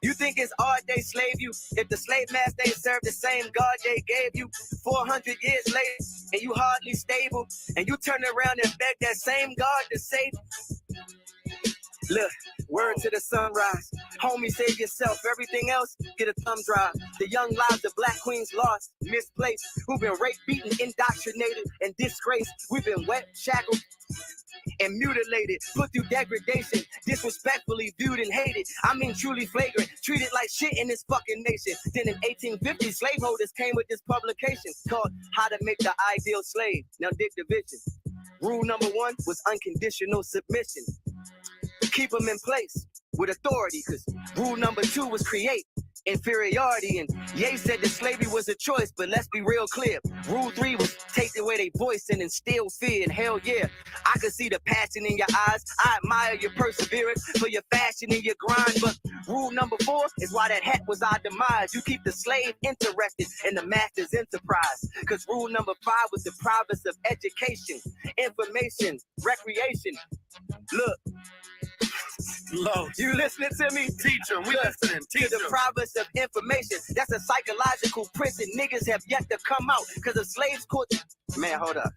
You think it's odd they slave you if the slave master ain't served the same God they gave you? 400 years later, and you hardly stable, and you turn around and beg that same God to save you? Look, word to the sunrise. Homie, save yourself. Everything else, get a thumb drive. The young lives of black queens lost, misplaced, who've been raped, beaten, indoctrinated, and disgraced. We've been wet, shackled, and mutilated, put through degradation, disrespectfully viewed and hated. I mean truly flagrant, treated like shit in this fucking nation. Then in 1850, slaveholders came with this publication called How to Make the Ideal Slave. Now dig the vision. Rule number 1 was unconditional submission. Keep them in place. with authority, because rule number 2 was create inferiority, and Ye said that slavery was a choice, but let's be real clear. Rule 3 was take away their voice and instill fear, and hell yeah, I could see the passion in your eyes. I admire your perseverance for your fashion and your grind, but rule number 4 is why that hat was our demise. You keep the slave interested in the master's enterprise, because rule number 5 was deprive us of education, information, recreation. Look, you listening to me? Teach 'em, we listening. Teach 'em. To deprive us of information. That's a psychological prison. Niggas have yet to come out because the slaves caught. Man, hold up.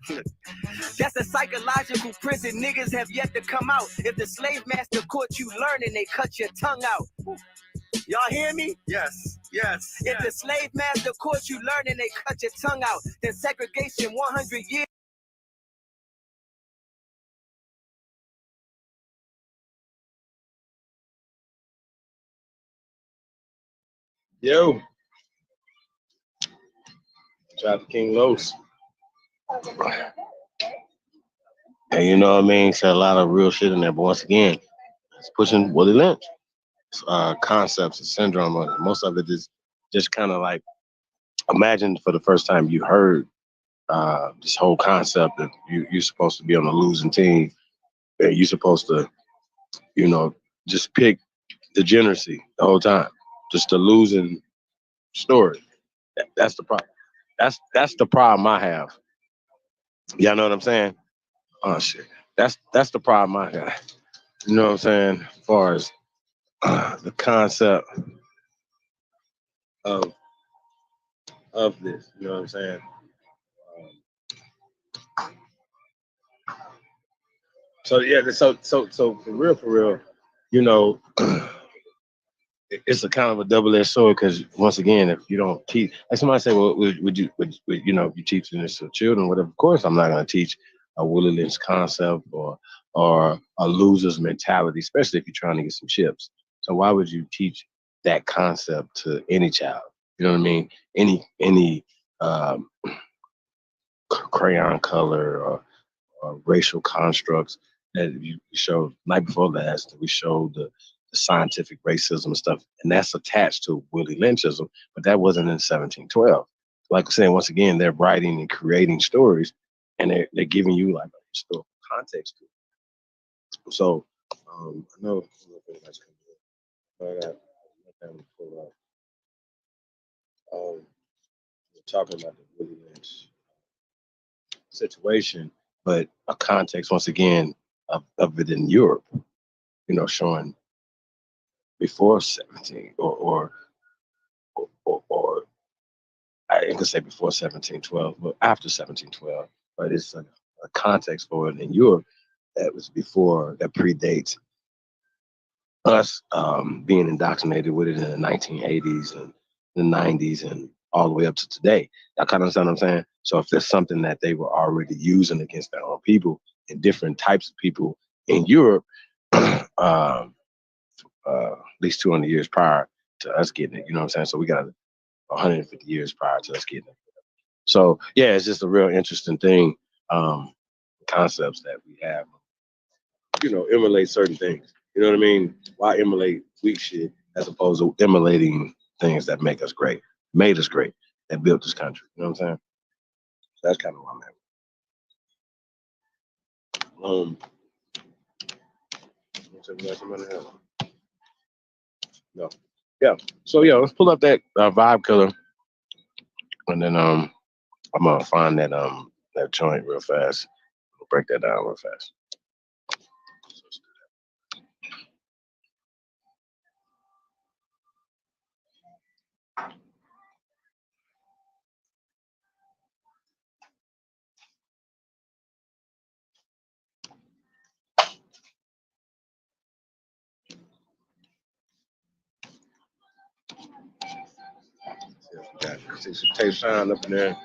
That's a psychological prison. Niggas have yet to come out. If the slave master caught you learning, they cut your tongue out. Y'all hear me? Yes, yes. If the slave master caught you learning, they cut your tongue out. Then segregation 100 years. Yo. Shout out to King Los. And you know what I mean? Said a lot of real shit in there, but once again, it's pushing Willy Lynch concepts and syndrome. Most of it is just kind of like, imagine for the first time you heard this whole concept that you're supposed to be on a losing team, and you're supposed to, you know, just pick degeneracy the whole time, just a losing story. That's the problem. That's the problem I have. Y'all know what I'm saying? Oh shit. That's the problem I have. You know what I'm saying? As far as the concept of this, you know what I'm saying? So yeah, so for real, you know, it's a kind of a double-edged sword, because once again, if you don't teach, like somebody say, well, would you you know, if you teaching this to children, whatever, of course I'm not going to teach a Willy Lynch concept or a loser's mentality, especially if you're trying to get some chips. So why would you teach that concept to any child? You know what I mean? Any crayon color or racial constructs that you showed night before last. We showed the scientific racism and stuff, and that's attached to Willy Lynchism, but that wasn't in 1712. Like I said, once again, they're writing and creating stories, and they're giving you like a historical context to it. So I know if anybody's coming in, but I got to pull up. We're talking about the Willy Lynch situation, but a context once again of it in Europe, you know, showing before 17 or I ain't gonna say before 1712, but after 1712. But it's a context for it in Europe that was before, that predates us being indoctrinated with it in the 1980s and the 90s and all the way up to today. Y'all kind of understand what I'm saying? So if there's something that they were already using against their own people and different types of people in Europe, at least 200 years prior to us getting it, you know what I'm saying? So we got 150 years prior to us getting it. So yeah, it's just a real interesting thing, concepts that we have, you know, emulate certain things. You know what I mean? Why emulate weak shit as opposed to emulating things that make us great, made us great, that built this country. You know what I'm saying? So that's kind of where I'm at. No. Yeah. So yeah, let's pull up that vibe killer, and then I'm gonna find that joint real fast. We'll break that down real fast. See some tape sound up in there.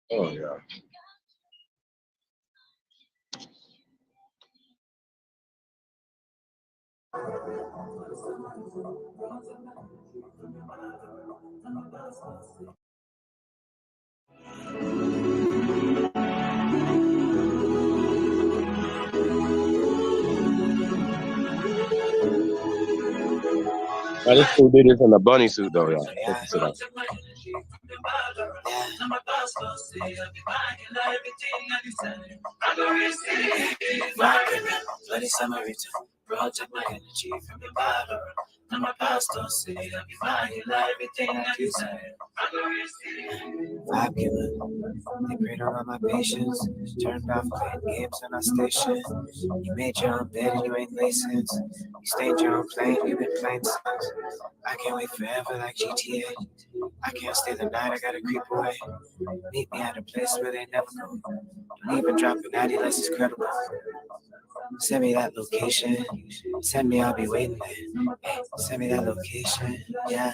Oh yeah. Now, this fool did this in a bunny suit, though, y'all. Check this out. Bloody Samaritan, bro, take my energy from your bottle. Now my pastor say I'll be fine, you like everything I desire. Vibe killer, they preyed on my patience. Turned off playing games on our station. You made your own bed and you ain't license. You stayed your own plane, you've been playing songs. I can't wait forever like GTA. I can't stay the night, I gotta creep away. Meet me at a place where they never go. Don't even drop an ID unless it's credible. Send me that location. Send me, I'll be waiting there. Hey, send me that location. Yeah.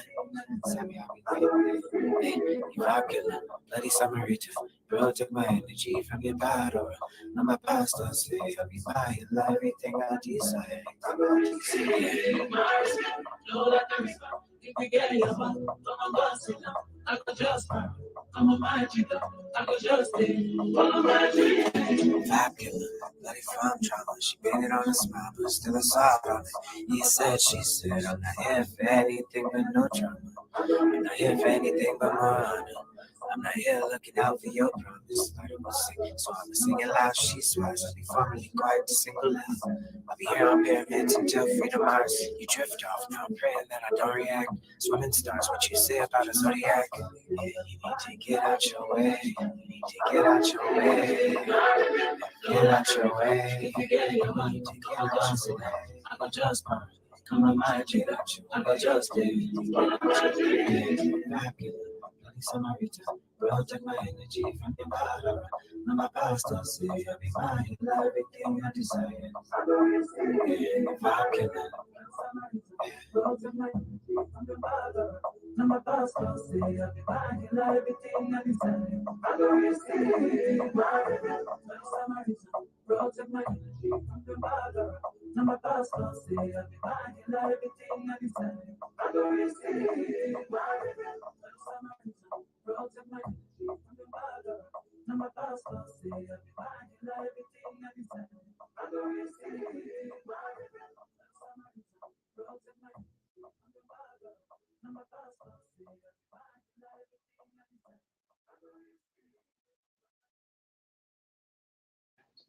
Send me, I'll be waiting there. Hey, you vibe killer, bloody Samaritan. Bro, took my energy from your bottle. Now my pastor say I'll be buying everything I desire. If we get it, I'm bust it down. I could just I'm a magic, I could just stay. Vibe killer, bloody farm trauma. She painted on a smile, but still a soft on it. He said, she said, I'm not here for anything but no drama. I'm not here for anything but more honor. I'm not here looking out for your promise. I don't sing, so I'ma sing it loud. She swears I'll be formally quiet to single loud. I'll be here on pyramids until freedom Mars. You drift off, now I'm praying that I don't react. Swimming stars, what you say about a zodiac? Yeah, you need to get out your way. You need to get out your way. Get out your way. You need to get out your way. I go just burn. Come on, my get out you. I go just live. Get out your way. Back it up. Samaritan, bro, take my energy from your bottle. Now my pastor say I'll be fine, everything I desire. If I can, bro, take my energy from your bottle. Now my pastor say I'll be fine, everything I desire. Samaritan, bro, take my energy from your bottle. Now my pastor say I'll be fine, everything I desire.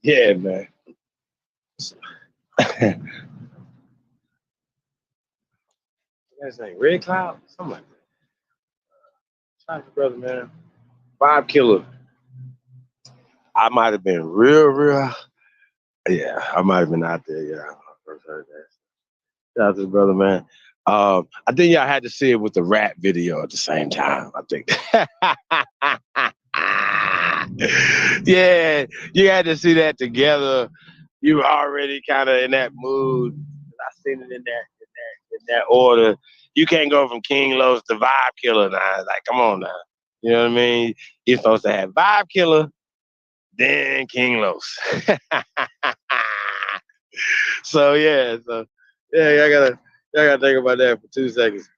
Yeah, man. That's like Red Cloud, something like that. Shout out to brother, man. Vibe killer. I might have been real. Yeah, I might have been out there. Yeah, when I first heard that. Shout out to the brother, man. I think y'all had to see it with the rap video at the same time. I think. Yeah, you had to see that together. You were already kind of in that mood. I seen it in that order. You can't go from King Los to Vibe Killer now. Like, come on now. You know what I mean? You're supposed to have Vibe Killer, then King Los. So yeah, I gotta think about that for 2 seconds.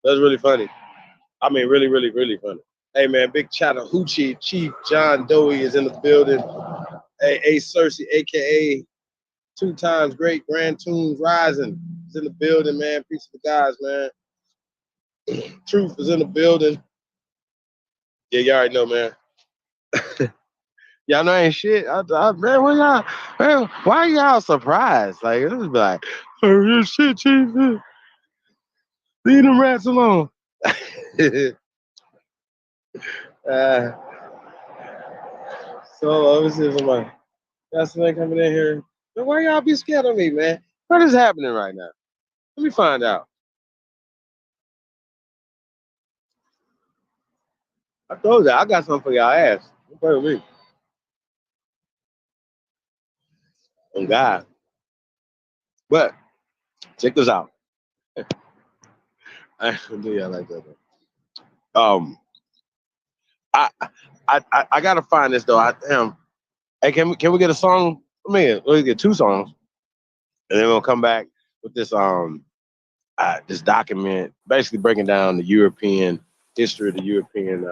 That's really funny. I mean, really, really, really funny. Hey man, big Chattahoochee Chief John Doe is in the building. Hey, A Cersei, aka 2 times Great Grand Tunes Rising, is in the building, man. Peace to the guys, man. Truth is in the building. Yeah, you already know, man. Y'all know ain't shit. Man, why y'all surprised? Like, it was like, oh, yeah, shit, Chief. Leave them rats alone. So, let me see if somebody got somebody coming in here. Man, why y'all be scared of me, man? What is happening right now? Let me find out. I told you, I got something for y'all ass. Don't play with me. Oh, God. But, check this out. I don't do y'all like that, though. I gotta find this though. Hey, can we get a song? We'll get 2 songs, and then we'll come back with this this document, basically breaking down the European history of the European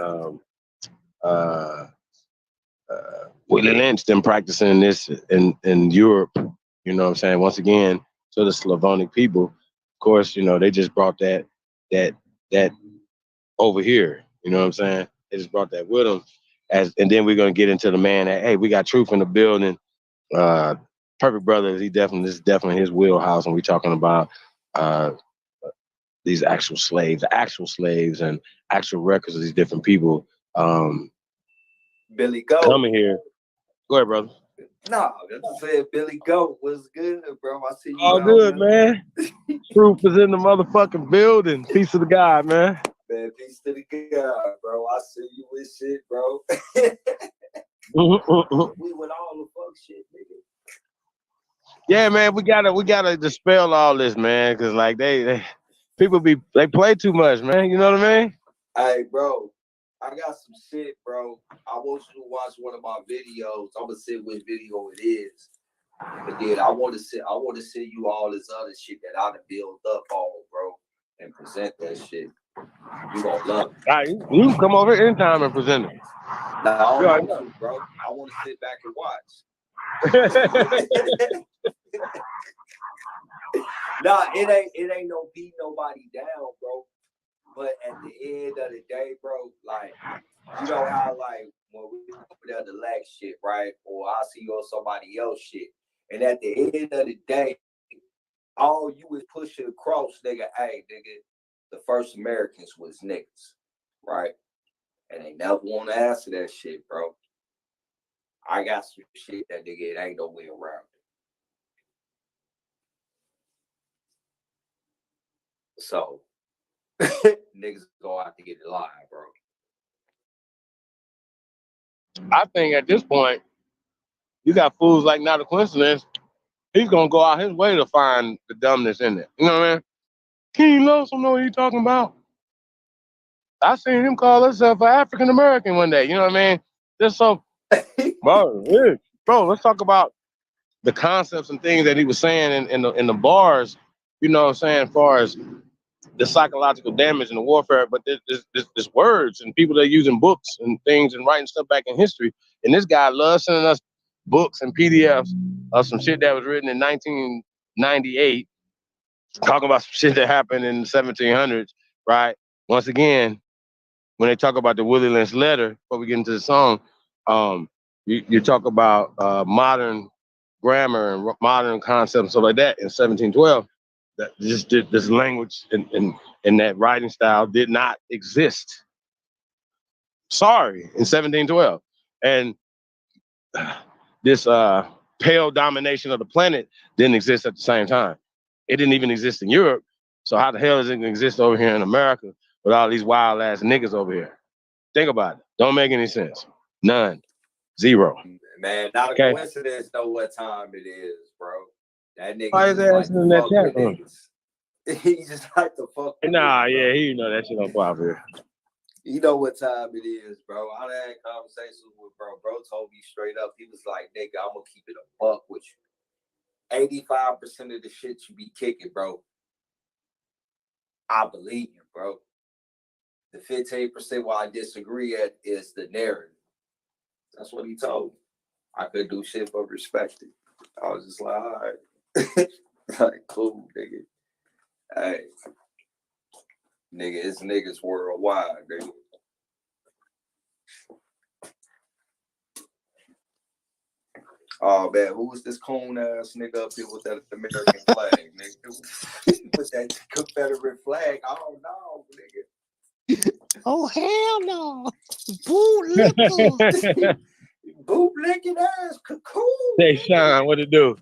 Willy Lynch them practicing this in Europe. You know what I'm saying? Once again, to the Slavonic people, of course, you know, they just brought that that over here. You know what I'm saying? They just brought that with them. And then we're gonna get into the man that, hey, we got Truth in the building. Perfect Brothers, this is definitely his wheelhouse, and we're talking about these actual slaves and actual records of these different people Billy Goat. coming here. Go ahead, brother. Nah, I just said Billy Goat was good, bro. I see you. All out good, there. man. Truth is in the motherfucking building. Peace to the God, man. Man, peace to the God, bro. I see you with shit, bro. We with all the fuck shit, nigga. Yeah, man, we gotta dispel all this, man, because like people they play too much, man. You know what I mean? Hey, bro, I got some shit, bro. I want you to watch one of my videos. I'm gonna see which video it is. But then I want to send you all this other shit that I done built up on, bro, and present that shit. You gonna love it. All right, you can come over anytime and present it. Nah, I don't want to, bro. I want to sit back and watch. Nah, it ain't no beat nobody down, bro. But at the end of the day, bro, like, you know how, like, when we over there the lack shit, right? Or I see you on somebody else shit. And at the end of the day, all you is pushing across, nigga, hey, nigga, the first Americans was niggas, right? And they never want to answer that shit, bro. I got some shit that, nigga, it ain't no way around it. So, niggas go out to get it live, bro. I think at this point, you got fools like Not a Coincidence. He's gonna go out his way to find the dumbness in it. You know what I mean? King Lonesome know what he's talking about. I seen him call himself an African American one day. You know what I mean? Just so, bro, let's talk about the concepts and things that he was saying in the bars. You know what I'm saying? As far as the psychological damage and the warfare, but there's words and people that are using books and things and writing stuff back in history. And this guy loves sending us books and PDFs of some shit that was written in 1998, talking about some shit that happened in the 1700s, right? Once again, when they talk about the Willy Lynch letter, before we get into the song, you talk about modern grammar and modern concepts and stuff like that in 1712. That just this language and that writing style did not exist. Sorry, in 1712. And this pale domination of the planet didn't exist at the same time. It didn't even exist in Europe. So how the hell is it gonna exist over here in America with all these wild ass niggas over here? Think about it. Don't make any sense. None. Zero. Man, not a coincidence know what time it is, bro. That nigga Why is just like in to that fuck chat with room? niggas. He just like to fuck with Nah, niggas, yeah, he know that shit don't pop here. You know what time it is, bro. I had conversations with bro. Bro told me straight up, he was like, nigga, I'm gonna keep it a buck with you. 85% of the shit you be kicking, bro, I believe you, bro. The 15% where I disagree at is the narrative. That's what he told me. I could do shit but respect it. I was just like, all right. Like, cool, nigga. Hey. Nigga, it's niggas worldwide, nigga. Oh, man, who was this coon ass nigga up here with that American flag, nigga? With that Confederate flag? I don't know, nigga. Oh, hell no. Bootlickers. Bootlicking ass cocoon. Hey, Sean, what it do?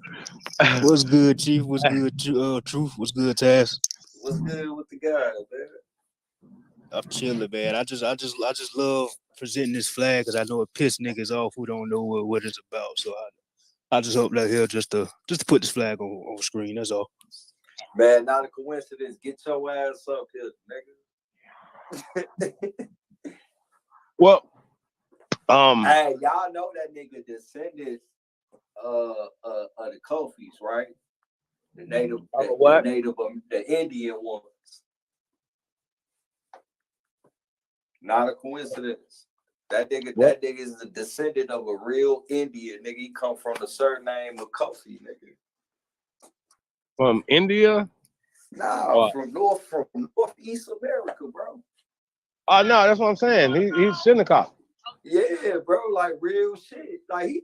What's good, Chief? What's good, Truth? What's good, Taz? What's good with the guy, man? I'm chilling, man. I just love presenting this flag because I know it piss niggas off who don't know what it's about. So I just hope that here just to put this flag on screen. That's all. Man, not a coincidence. Get your ass up here, nigga. Well, hey, y'all know that nigga descendants of the Kofis, right? The native, the Indian ones. Not a coincidence. That nigga is the descendant of a real Indian nigga. He come from the surname of Kofi, nigga. From India? Nah, from Northeast America, bro. Oh no, that's what I'm saying. He's Shinnecock. Yeah, bro, like real shit. Like he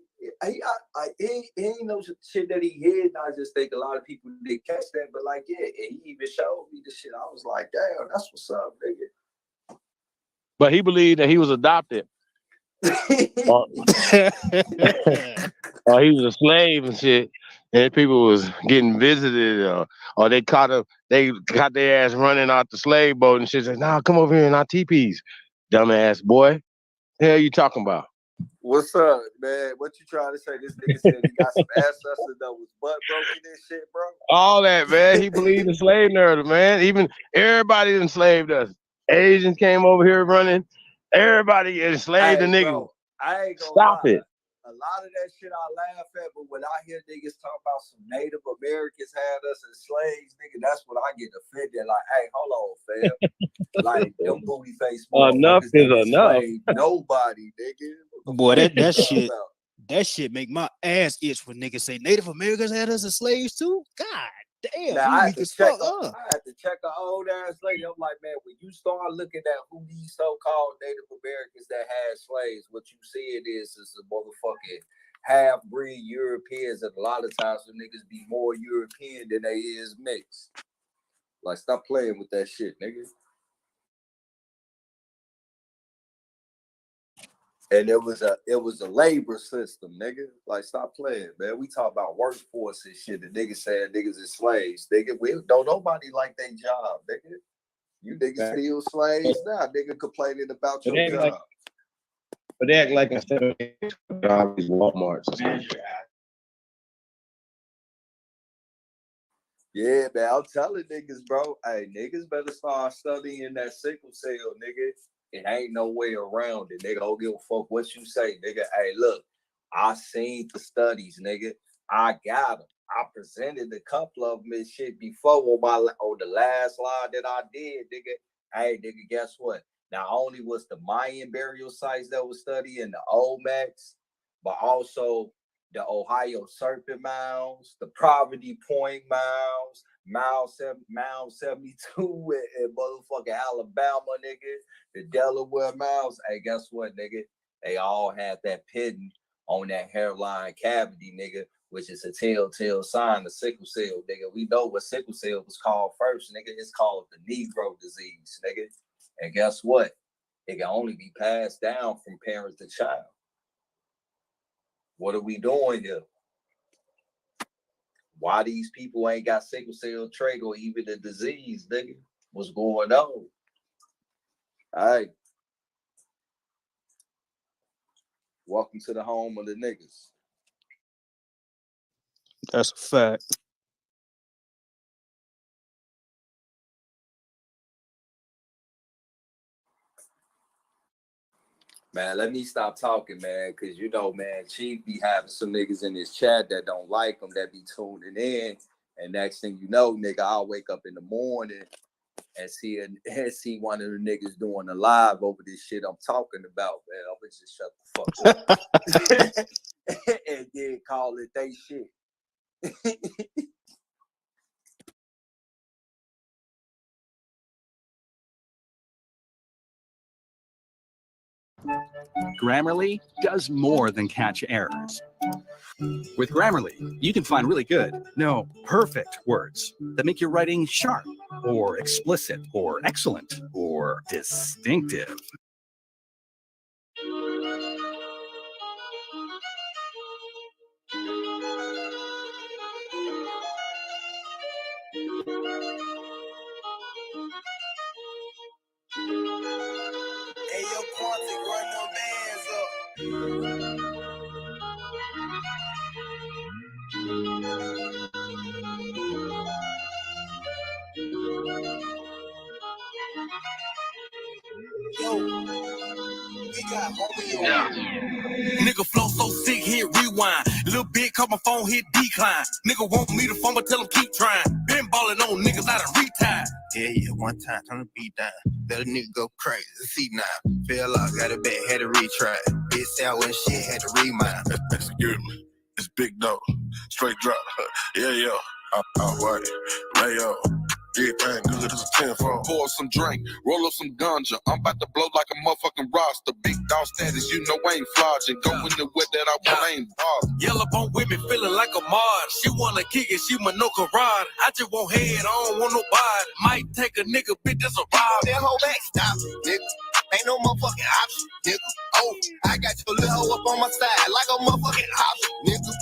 ain't no shit that he hid. I just think a lot of people did catch that, but like, yeah, and he even showed me the shit. I was like, damn, that's what's up, nigga. But he believed that he was adopted. Or he was a slave and shit. And people was getting visited, or they caught their ass running out the slave boat and shit. Said, "Nah, come over here in our teepees, dumbass boy. The hell you talking about?" What's up, man? What you trying to say? This nigga said he got some ancestors that was butt broken and shit, bro. All that, man. He believed in slave narrative, man. Even everybody enslaved us. Asians came over here running. Everybody enslaved the niggas. Bro, I ain't gonna Stop lie. it. A lot of that shit I laugh at, but when I hear niggas talk about some Native Americans had us as slaves, nigga, that's when I get offended. Like, hey, hold on, fam. Like, them booty face Enough motherfuckers is that enough. enslaved nobody, nigga. Boy, that shit make my ass itch when niggas say Native Americans had us as slaves too. God damn, Now, I weak had as to check fuck up. I had to check an old ass lady. I'm like, man, when you start looking at who these so-called Native Americans that had slaves, what you see it is a motherfucking half-breed Europeans, and a lot of times the niggas be more European than they is mixed. Like, stop playing with that shit, nigga. And it was a labor system, nigga. Like, stop playing, man. We talk about workforce and shit. The niggas saying niggas is slaves. Nigga, we don't nobody like their job, nigga. You niggas still slaves now, nigga, complaining about your job. But they act like instead of these Walmarts. Yeah, man, I'm telling niggas, bro. Hey, niggas better start studying that sickle cell, nigga. It ain't no way around it, nigga. Don't give a fuck what you say, nigga. Hey, look, I seen the studies, nigga. I got them. I presented a couple of them and shit before on the last line that I did, nigga. Hey, nigga, guess what? Not only was the Mayan burial sites that was studying the Olmecs, but also the Ohio Serpent Mounds, the Poverty Point Mounds, Mound 72 in motherfucking Alabama, nigga. The Delaware Mounds. Hey, guess what, nigga? They all had that pitting on that hairline cavity, nigga, which is a telltale sign of sickle cell, nigga. We know what sickle cell was called first, nigga. It's called the Negro disease, nigga. And guess what? It can only be passed down from parent to child. What are we doing here? Why these people ain't got sickle cell trait or even the disease, nigga? What's going on? All right. Welcome to the home of the niggas. That's a fact. Man, let me stop talking, man, because you know, man, Chief be having some niggas in his chat that don't like him, that be tuning in. And next thing you know, nigga, I'll wake up in the morning and see one of the niggas doing a live over this shit I'm talking about, man. I'm gonna just shut the fuck up. And then call it they shit. Grammarly does more than catch errors. With Grammarly, you can find really good, no, perfect words that make your writing sharp, or explicit, or excellent, or distinctive. Hey, yo, Quantic, run them bands up. Yo, we got homie on. Nigga flow so sick, hit rewind. Little bit, call my phone, hit decline. Nigga want me to phone, but tell him keep trying. Been ballin' on niggas out of retire. Yeah, one time, turn the beat down. Let a nigga go crazy. See now. Fell off, got it back, had to retry. Bitch out when shit, had to remind. Excuse me. It's big dog. Straight drop. Yeah. I'm right. Mayo. Everything good as a 10-4. Pour some drink, roll up some ganja. I'm about to blow like a motherfucking roster. Big dog status, you know I ain't flogging. Go in the way that I want, I ain't bothered. Yellow bone with me feeling like a mod. She wanna kick it, she my no rod. I just want head, I don't want nobody. Might take a nigga, bitch, that's a ride. That whole back stop, nigga. Ain't no motherfucking option, nigga. Oh, I got your little hoe up on my side like a motherfucking option, nigga.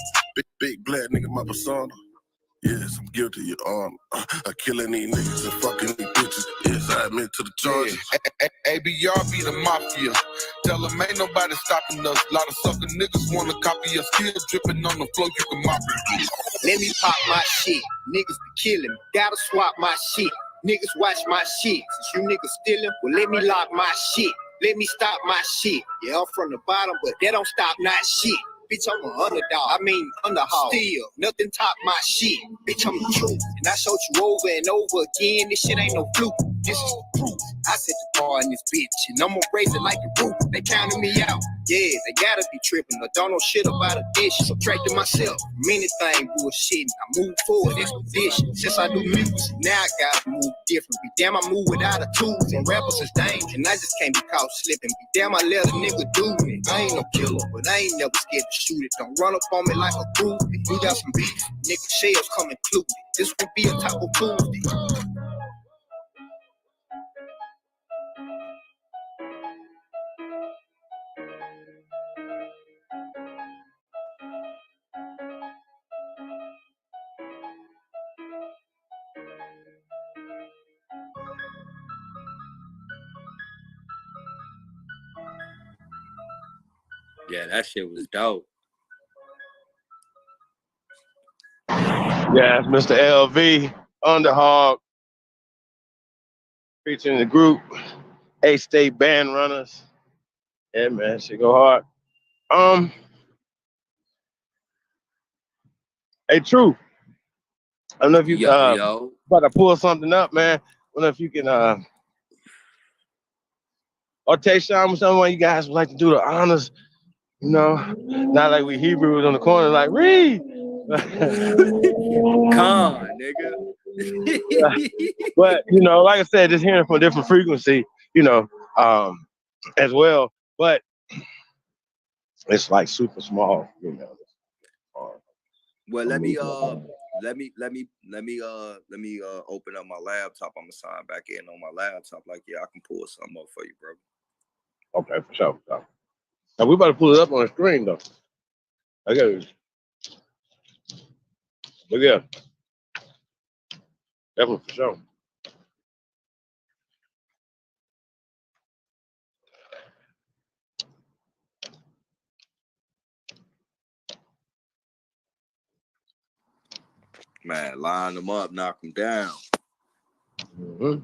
Big black nigga, my persona. Yes, I'm guilty, Your Honor. Of killing these niggas and fucking these bitches. Yes, I admit to the charges. ABR be the mafia. Tell them ain't nobody stopping us. Lot of sucker niggas wanna copy us. Still dripping on the floor, you can mop it. Let me pop my shit. Niggas be killing me. Gotta swap my shit. Niggas watch my shit. Since you niggas stealing, well, let me lock my shit. Let me stop my shit. Yeah, I'm from the bottom, but that don't stop not shit. Bitch, I'm an underdog. I mean, underhog. Still, nothing top my shit. Bitch, I'm the truth. And I showed you over and over again. This shit ain't no fluke. This is the proof. I set the bar in this bitch, and I'm gonna raise it like a roof. They counted me out. Yeah, they gotta be tripping. I don't know shit about a dish. Subtracting myself from anything bullshitting. I move forward, expedition. Since I do music, now I gotta move different. Be damn, I move without a tools. And rappers is dangerous, and I just can't be caught slipping. Be damn, I let a nigga do me. I ain't no killer, but I ain't never scared to shoot it. Don't run up on me like a groove. If you got some beef, nigga shells come included. This would be a Taco Tuesday. Yeah, that shit was dope. Yeah, Mr. LV, Underhog, featuring the group, A-State Band Runners. Yeah, man, shit go hard. Hey, True. I don't know if you about to pull something up, man. I don't know if you can or Tayshawn or someone you guys would like to do the honors, you know. Not like we Hebrews on the corner, like read. Con, nigga. But you know, like I said, just hearing from a different frequency, you know, as well. But it's like super small, you know. Well, let me open up my laptop. I'm gonna sign back in on my laptop. Like, yeah, I can pull something up for you, bro. Okay, for sure. Now we about to pull it up on the screen though. I got it. But yeah, definitely for sure. Man, line them up, knock them down. Mm-hmm.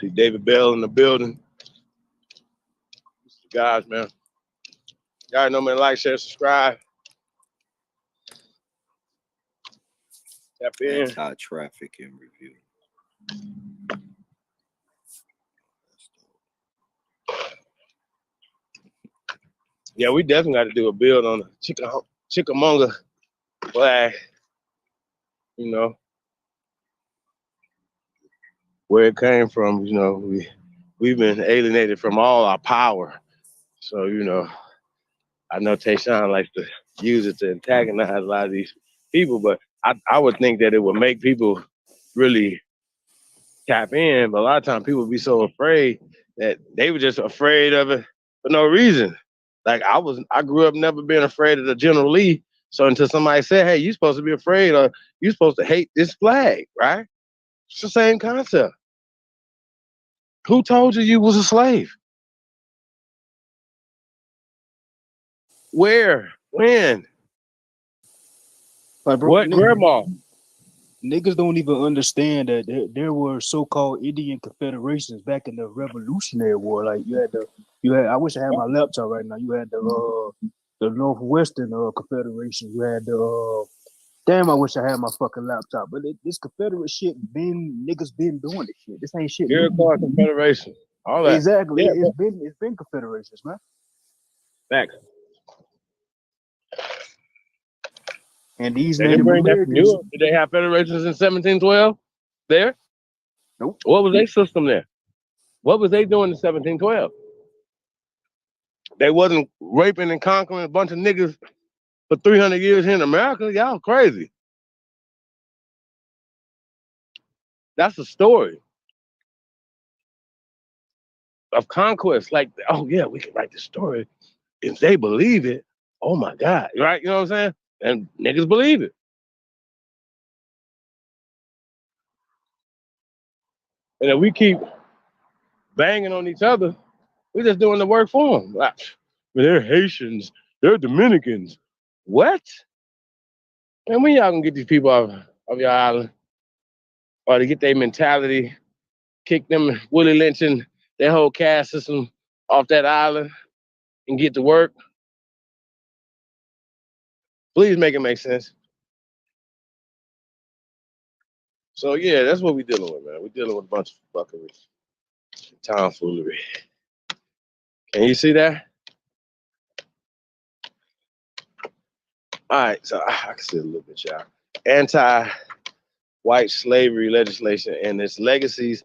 See David Bell in the building. Guys, man. Y'all know, man, like, share, subscribe. Tap in. Anti-traffic in review. Yeah, we definitely got to do a build on the Chickamauga flag. You know, where it came from. You know, we've been alienated from all our power. So, you know, I know Tayshawn likes to use it to antagonize a lot of these people, but I would think that it would make people really tap in. But a lot of times people be so afraid that they were just afraid of it for no reason. Like I grew up never being afraid of the General Lee. So until somebody said, hey, you're supposed to be afraid or you're supposed to hate this flag, right? It's the same concept. Who told you was a slave? Where? When? Like, bro, What grandma? Niggas don't even understand that there were so-called Indian confederations back in the Revolutionary War. Like you had. I wish I had my laptop right now. You had the Northwestern Confederation. You had the Damn, I wish I had my fucking laptop. But this Confederate shit niggas been doing this shit. This ain't shit new. Iroquois Confederation, all that. Exactly. Yeah, It's been confederations, man. facts. And these They didn't Native bring that from Americans. Europe. Did they have federations in 1712 there? Nope. What was their system there? What was they doing in 1712? They wasn't raping and conquering a bunch of niggas for 300 years here in America. Y'all crazy. That's the story of conquest. Like, oh yeah, we can write the story. If they believe it, oh my God, right? You know what I'm saying? And niggas believe it. And if we keep banging on each other, we're just doing the work for them. Like, they're Haitians, they're Dominicans. What? And when y'all gonna get these people off your island? Or to get their mentality, kick them Willy Lynch and their whole caste system off that island and get to work? Please make it make sense. So yeah, that's what we're dealing with, man. We're dealing with a bunch of fuckery, tomfoolery. Can you see that? All right, so I can see a little bit, y'all. Anti-white slavery legislation and its legacies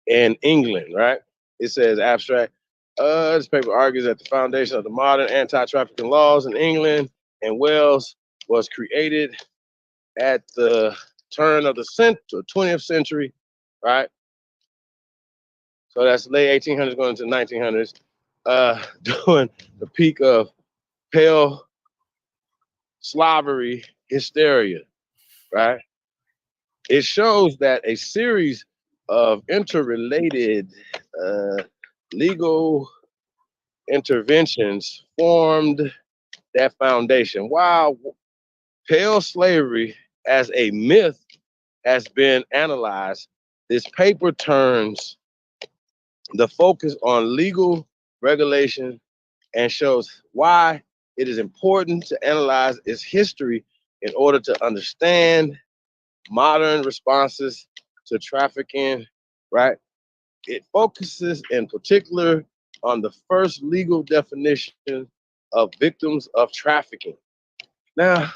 in England, right? It says abstract. This paper argues that the foundation of the modern anti-trafficking laws in England and Wales was created at the turn of the 20th century, right? So that's late 1800s going into 1900s, during the peak of pale slavery hysteria, right? It shows that a series of interrelated legal interventions formed that foundation. While pale slavery as a myth has been analyzed, this paper turns the focus on legal regulation and shows why it is important to analyze its history in order to understand modern responses to trafficking, right? It focuses in particular on the first legal definition of victims of trafficking. Now,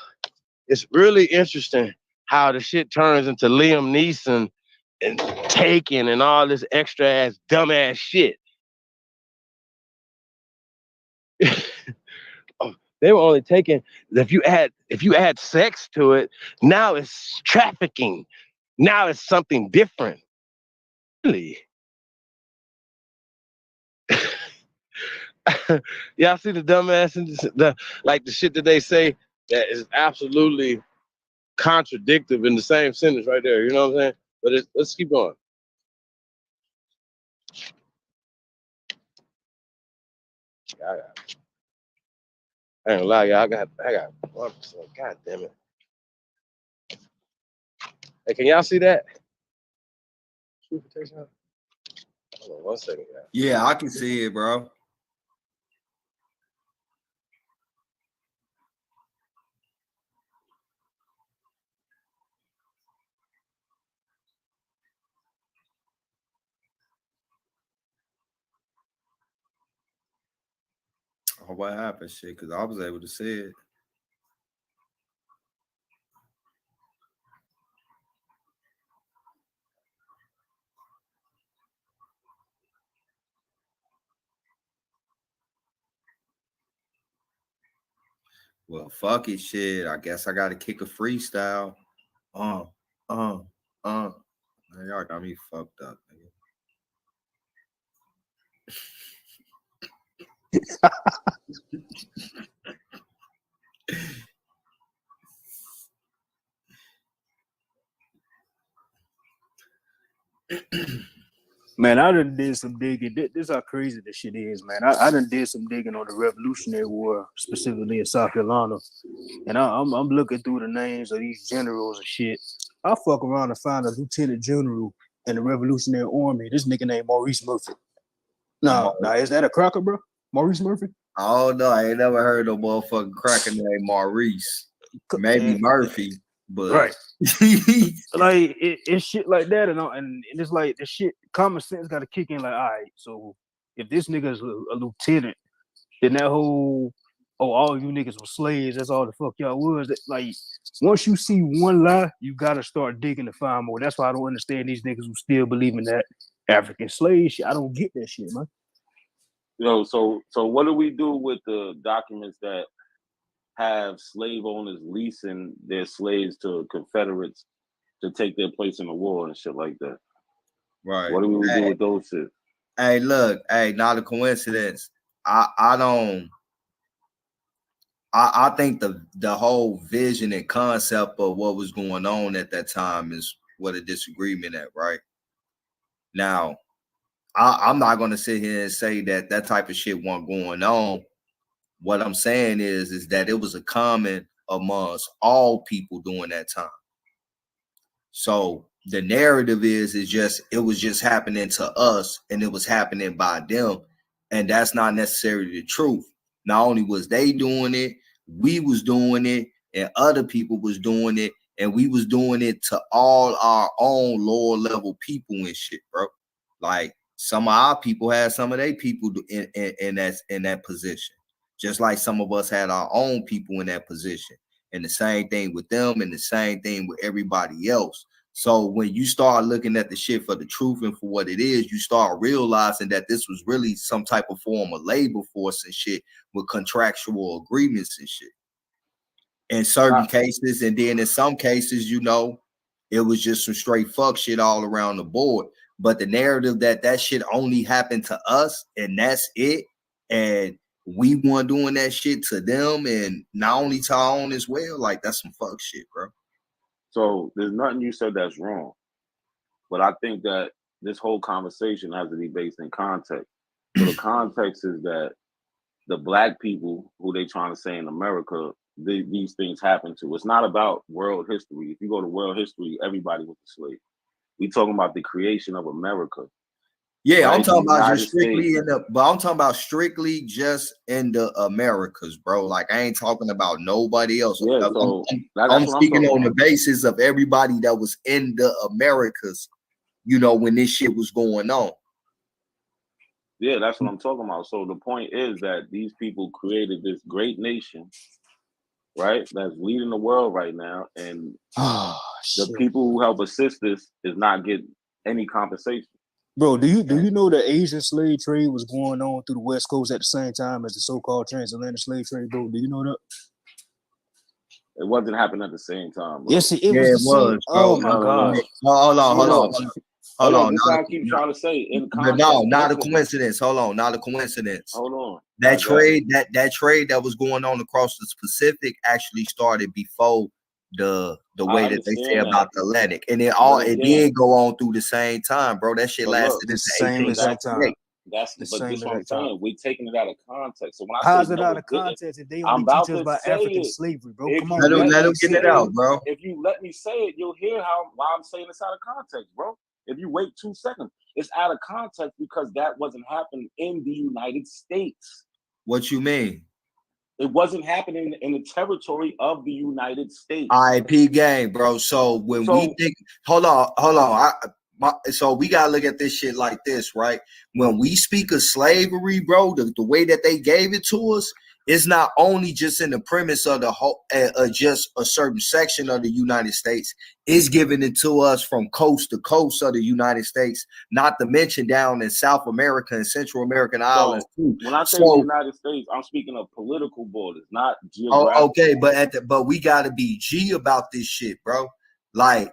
it's really interesting how the shit turns into Liam Neeson and Taken and all this extra ass, dumbass shit. They were only taking if you add sex to it, now it's trafficking. Now it's something different. Really? Y'all see the dumbass and the shit that they say that is absolutely contradictory in the same sentence right there. You know what I'm saying? But let's keep going. I ain't gonna lie, y'all. I got 1%. God damn it. Hey, can y'all see that? Hold on 1 second, y'all. Yeah, I can see it, bro. Oh, what happened, shit? Because I was able to see it. Well, fuck it, shit. I guess I got to kick a freestyle. Man, y'all got me fucked up, Man, I done did some digging. This how crazy this shit is, man. I done did some digging on the Revolutionary War, specifically in South Carolina. And I'm looking through the names of these generals and shit. I fuck around and find a lieutenant general in the Revolutionary Army. This nigga named Maurice Murphy. Now, is that a cracker, bro? Maurice Murphy? Oh no, I ain't never heard no motherfucking cracker named Maurice. Maybe Murphy, But Right. Like it's shit like that, and it's like the shit. Common sense got to kick in. Like, all right, so if this nigga is a lieutenant, then that whole all you niggas were slaves. That's all the fuck y'all was. Like, once you see one lie, you gotta start digging to find more. That's why I don't understand these niggas who still believe in that African slave shit. I don't get that shit, man. So what do we do with the documents that have slave owners leasing their slaves to Confederates to take their place in the war and shit like that? right. What do we do with those shit? Hey, look, not a coincidence. I think the whole vision and concept of what was going on at that time is what a disagreement at, right? Now, I'm not going to sit here and say that type of shit wasn't going on. What I'm saying is that it was a common amongst all people during that time. So the narrative is it was just happening to us and it was happening by them. And that's not necessarily the truth. Not only was they doing it, we was doing it, and other people was doing it, and we was doing it to all our own lower level people and shit, bro. Like some of our people had some of their people in that position, just like some of us had our own people in that position. And the same thing with them, and the same thing with everybody else. So when you start looking at the shit for the truth and for what it is, you start realizing that this was really some type of form of labor force and shit with contractual agreements and shit. In certain cases, and then in some cases, it was just some straight fuck shit all around the board. But the narrative that shit only happened to us and that's it, and we weren't doing that shit to them and not only to our own as well, like that's some fuck shit, bro. So there's nothing you said that's wrong, but I think that this whole conversation has to be based in context. So the context is that the black people who they trying to say in America, these things happen to. It's not about world history. If you go to world history, everybody was a slave. We talking about the creation of America. Yeah, right? I'm talking about United just strictly States. but I'm talking about strictly just in the Americas, bro. Like I ain't talking about nobody else. Yeah, so that's I'm what I'm speaking talking on the about. basis of everybody that was in the Americas, when this shit was going on. Yeah, that's what I'm talking about. So the point is that these people created this great nation, right? That's leading the world right now, and the people who help assist this is not getting any compensation. Bro, do you know the Asian slave trade was going on through the West Coast at the same time as the so-called transatlantic slave trade, bro? Do you know that? It wasn't happening at the same time, bro. Yes, it was the same. Oh my gosh. Hold on. That's what I keep trying to say. In context, no, not a coincidence. Hold on, not a coincidence. Hold on. That trade that was going on across the Pacific actually started before the way that they say about the Atlantic, and it did go on through the same time, bro. That shit lasted the into same exact time. That's the but same this what I'm exact time. saying. We're taking it out of context. So when I How's say it no, out of it didn't, context if they I'm only about teach us to about say African it. slavery, bro? If Come you on, let him get it out, bro. If you let me say it, you'll hear why I'm saying this out of context, bro. If you wait 2 seconds, it's out of context because that wasn't happening in the United States. What you mean? It wasn't happening in the territory of the United States. IP game, bro. So when we think, hold on. So we gotta look at this shit like this, right? When we speak of slavery, bro, the way that they gave it to us is not only just in the premise of the whole, just a certain section of the United States. It's giving it to us from coast to coast of the United States, not to mention down in South America and Central American islands too. When I say the United States, I'm speaking of political borders, not geographic. Oh, okay, but we gotta be G about this shit, bro. Like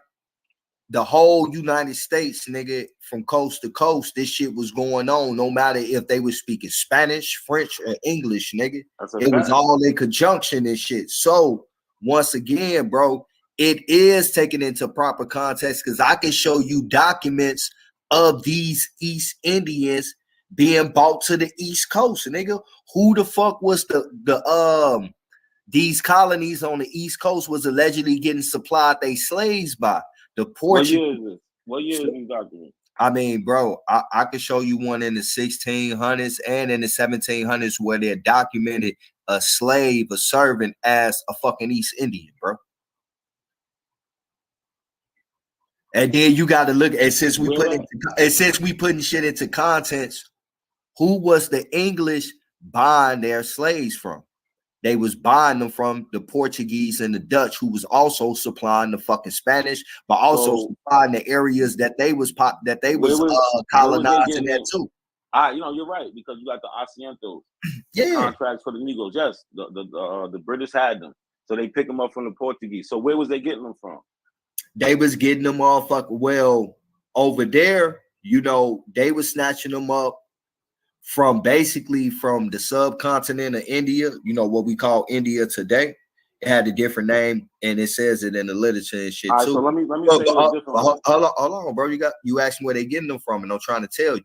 the whole United States, nigga, from coast to coast, this shit was going on. No matter if they were speaking Spanish, French, or English, nigga, it was all in conjunction and shit. So once again, bro, it is taken into proper context because I can show you documents of these East Indians being brought to the East Coast, nigga. Who the fuck was these colonies on the East Coast was allegedly getting supplied they slaves by? The Portuguese. What year is these documents? I mean, bro, I could show you one in the 1600s and in the 1700s where they documented a slave, a servant as a fucking East Indian, bro. And then you got to look at since we putting shit into context, who was the English buying their slaves from? They was buying them from the Portuguese and the Dutch, who was also supplying the fucking Spanish, but also supplying the areas that they was colonizing that too. You know, you're right, because you got the asientos, yeah, contracts for the Negroes. Yes, the British had them, so they pick them up from the Portuguese. So where was they getting them from? They was getting them well over there. You know, they was snatching them up from basically from the subcontinent of India. You know what we call India today. It had a different name, and it says it in the literature and shit too. So let me say it a different way. Hold on, bro. You asked me where they getting them from, and I'm trying to tell you.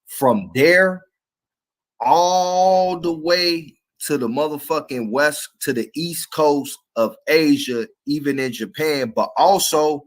From there, all the way to the motherfucking west, to the east coast of Asia, even in Japan, but also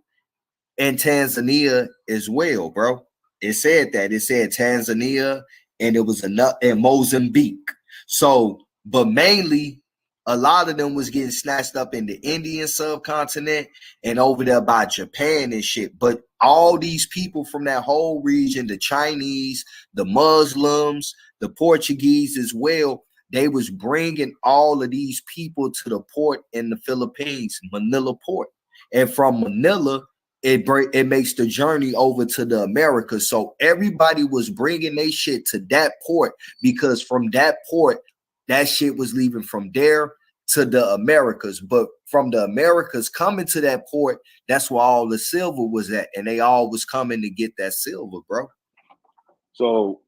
in Tanzania as well, bro. It said Tanzania, and it was in Mozambique. So, but mainly, a lot of them was getting snatched up in the Indian subcontinent and over there by Japan and shit. But all these people from that whole region, the Chinese, the Muslims, the Portuguese as well, they was bringing all of these people to the port in the Philippines, Manila port. And from Manila, it makes the journey over to the Americas. So everybody was bringing their shit to that port, because from that port, that shit was leaving from there to the Americas. But from the Americas coming to that port, that's where all the silver was at. And they all was coming to get that silver, bro. So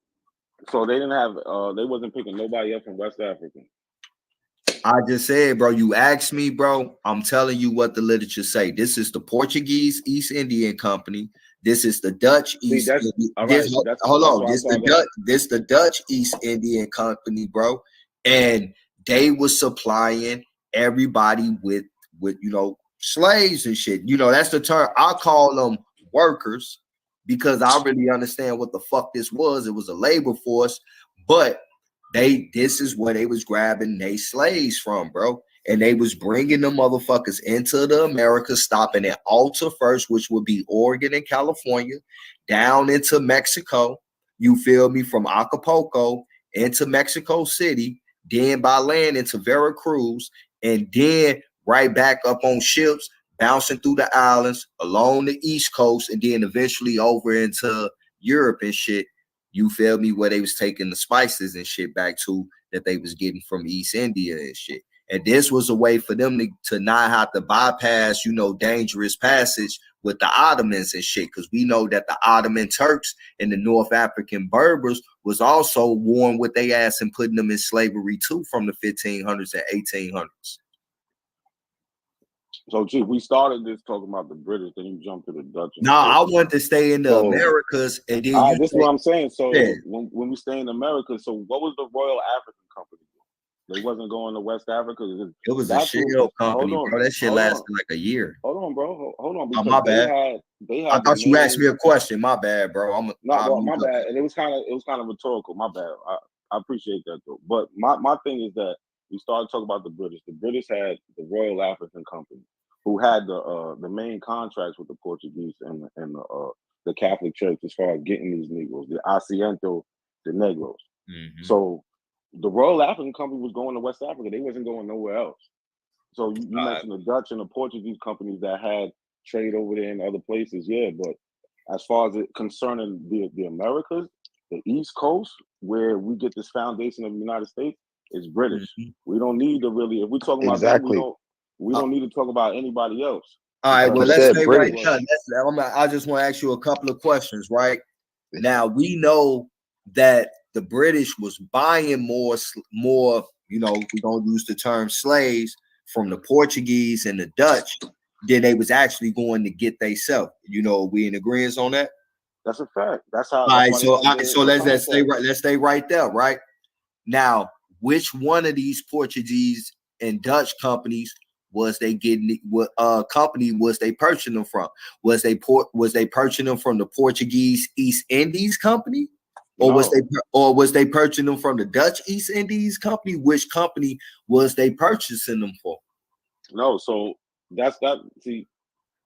they didn't have, they wasn't picking nobody up from West Africa. I just said, bro, you asked me, bro, I'm telling you what the literature say. This is the Portuguese East Indian Company. This is the Dutch East Indian. Hold on. This the Dutch East Indian Company, bro. And they was supplying everybody with slaves and shit. You know, that's the term. I call them workers, because I really understand what the fuck this was. It was a labor force, but this is where they was grabbing they slaves from, bro. And they was bringing the motherfuckers into the Americas, stopping at Alta first, which would be Oregon and California, down into Mexico. You feel me? From Acapulco into Mexico City, then by land into Veracruz, and then right back up on ships, bouncing through the islands along the East Coast, and then eventually over into Europe and shit. You feel me? Where they was taking the spices and shit back to that they was getting from East India and shit. And this was a way for them to not have to bypass, dangerous passage with the Ottomans and shit. Because we know that the Ottoman Turks and the North African Berbers was also warring with their ass and putting them in slavery too from the 1500s and 1800s. So, Chief, we started this talking about the British, then you jumped to the Dutch. No, I wanted to stay in the Americas, and then this is what I'm saying. So, when we stay in America, so what was the Royal African Company doing? They wasn't going to West Africa. It was a shell company, bro. That shit lasted like a year. Hold on, bro. Hold on. Oh, my bad. I thought you asked me a question. My bad, bro. My bad. And it was kind of rhetorical. My bad. I appreciate that though. But my thing is that we started talking about the British. The British had the Royal African Company, who had the main contracts with the Portuguese and the Catholic Church as far as getting these Negroes, the Asiento, the Negroes. Mm-hmm. So the Royal African Company was going to West Africa. They wasn't going nowhere else. So you mentioned the Dutch and the Portuguese companies that had trade over there in other places, yeah. But as far as it concerning the Americas, the East Coast, where we get this foundation of the United States, is British. Mm-hmm. We don't need to really, if we're talking about that, we don't need to talk about anybody else. All right, well, let's stay right there. I just want to ask you a couple of questions, right? Now, we know that the British was buying more, we're going to use the term slaves from the Portuguese and the Dutch than they was actually going to get themselves. We in agreement on that? That's a fact. That's how. All right, so let's stay right there, right? Now, which one of these Portuguese and Dutch companies was they getting? What company was they purchasing them from? Was they purchasing them from the Portuguese East Indies Company, or was they purchasing them from the Dutch East Indies Company? Which company was they purchasing them for? No, so that's that. See,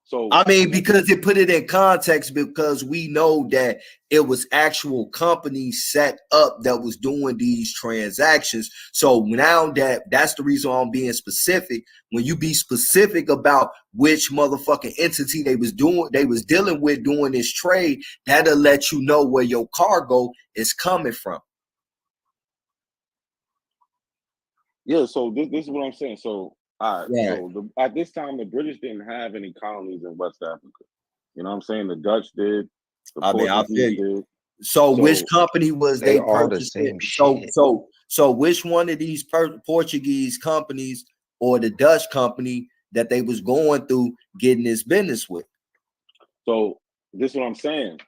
So I mean, because it put it in context, because we know that it was actual companies set up that was doing these transactions. So now that's the reason I'm being specific. When you be specific about which motherfucking entity they was dealing with doing this trade, that'll let you know where your cargo is coming from. Yeah, so this is what I'm saying. So all right, Right. so at this time the British didn't have any colonies in West Africa. You know what I'm saying? The Dutch did, the I mean, I feel Portuguese you. did. So which company was they all the purchasing? same So which one of these Portuguese companies or the Dutch company that they was going through getting this business with? So this is what I'm saying.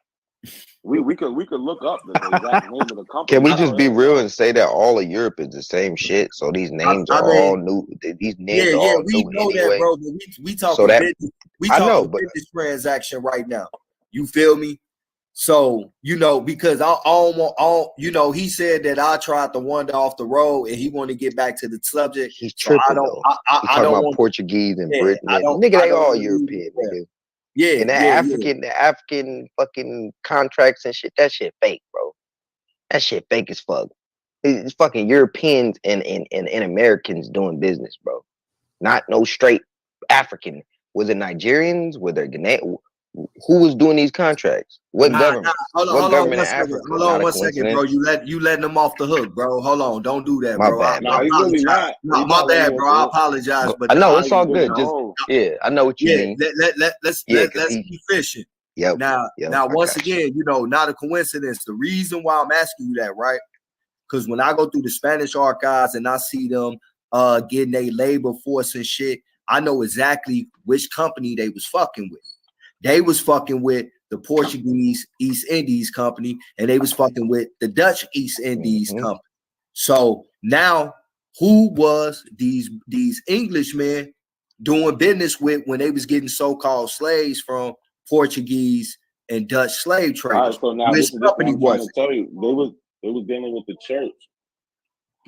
We could look up the exact name of the company. Can we just be real and say that all of Europe is the same shit? So these names are all new. These names are all we new know anyway. that, bro. But we talking So that- business. We I talking know, but- business transaction right now. You feel me? So because I don't want, he said that I tried to wander off the road and he want to get back to the subject. He's So tripping I don't. though. I He's talking don't about want Portuguese and yeah, Britain. I don't. Nigga, I they don't all wanna European, use- nigga. Yeah, And the African fucking contracts and shit, that shit fake, bro. That shit fake as fuck. It's fucking Europeans and Americans doing business, bro. Not no straight African. Was it Nigerians? Were there Ghanaian? Who was doing these contracts? What government? Hold What on government in one second. Africa? Hold Not on a one second, bro. coincidence. You letting them off the hook, bro. Hold on. Don't do that, My bro. bad, I he's apologize. really not. No, He's my not letting bad, you bro. off I the hook. apologize, but I know nah, it's all good. No. Just I know what you mean. Let's because be fishing. Yep. Now, I once got you. again, not a coincidence. The reason why I'm asking you that, right? Because when I go through the Spanish archives and I see them getting a labor force and shit, I know exactly which company they was fucking with. They was fucking with the Portuguese East Indies Company, and they was fucking with the Dutch East Indies Company. So now, who was these Englishmen doing business with when they was getting so-called slaves from Portuguese and Dutch slave All right, traders? so now Which this is what company I'm trying was to tell you. They was dealing with the church.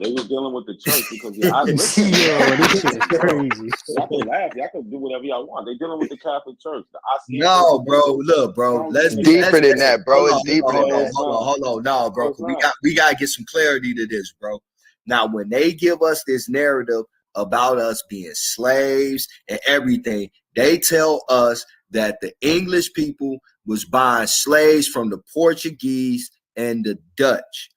They was dealing with the church because listen, Yo, this shit is crazy. Y'all can laugh. Y'all can do whatever y'all want. They dealing with the Catholic Church. No, bro. Look, bro. Let's deeper than that, bro. It's deeper than that. Hold on. No, bro. We gotta get some clarity to this, bro. Now, when they give us this narrative about us being slaves and everything, they tell us that the English people was buying slaves from the Portuguese and the Dutch.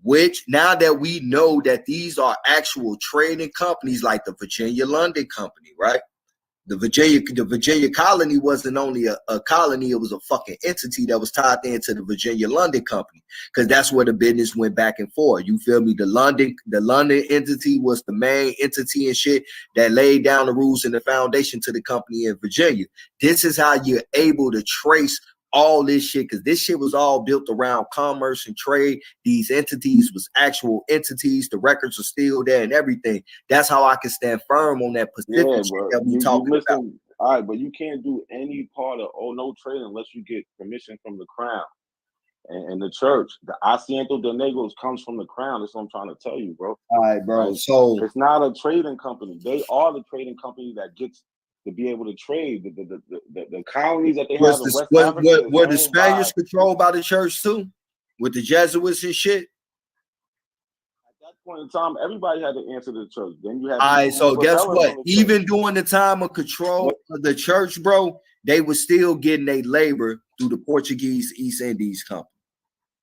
Which now that we know that these are actual trading companies like the Virginia London Company, right? The Virginia colony wasn't only a colony, it was a fucking entity that was tied into the Virginia London Company, because that's where the business went back and forth. You feel me? The London entity was the main entity and shit that laid down the rules and the foundation to the company in Virginia. This is how you're able to trace all this shit, because this shit was all built around commerce and trade. These entities was actual entities. The records are still there and everything. That's how I can stand firm on that Pacific shit that we talking about. All right, but you can't do any part of no trade unless you get permission from the crown and the church. The Asiento de Negros comes from the crown. That's what I'm trying to tell you, bro. All right, bro. Like, so it's not a trading company. They are the trading company that gets to be able to trade. The colonies that they have in West Africa. Were the Spaniards controlled by the church too? With the Jesuits and shit? At that point in time, everybody had to answer to the church. Then you had all right, so guess what? Even during the time of control of the church, bro, they were still getting their labor through the Portuguese East Indies Company.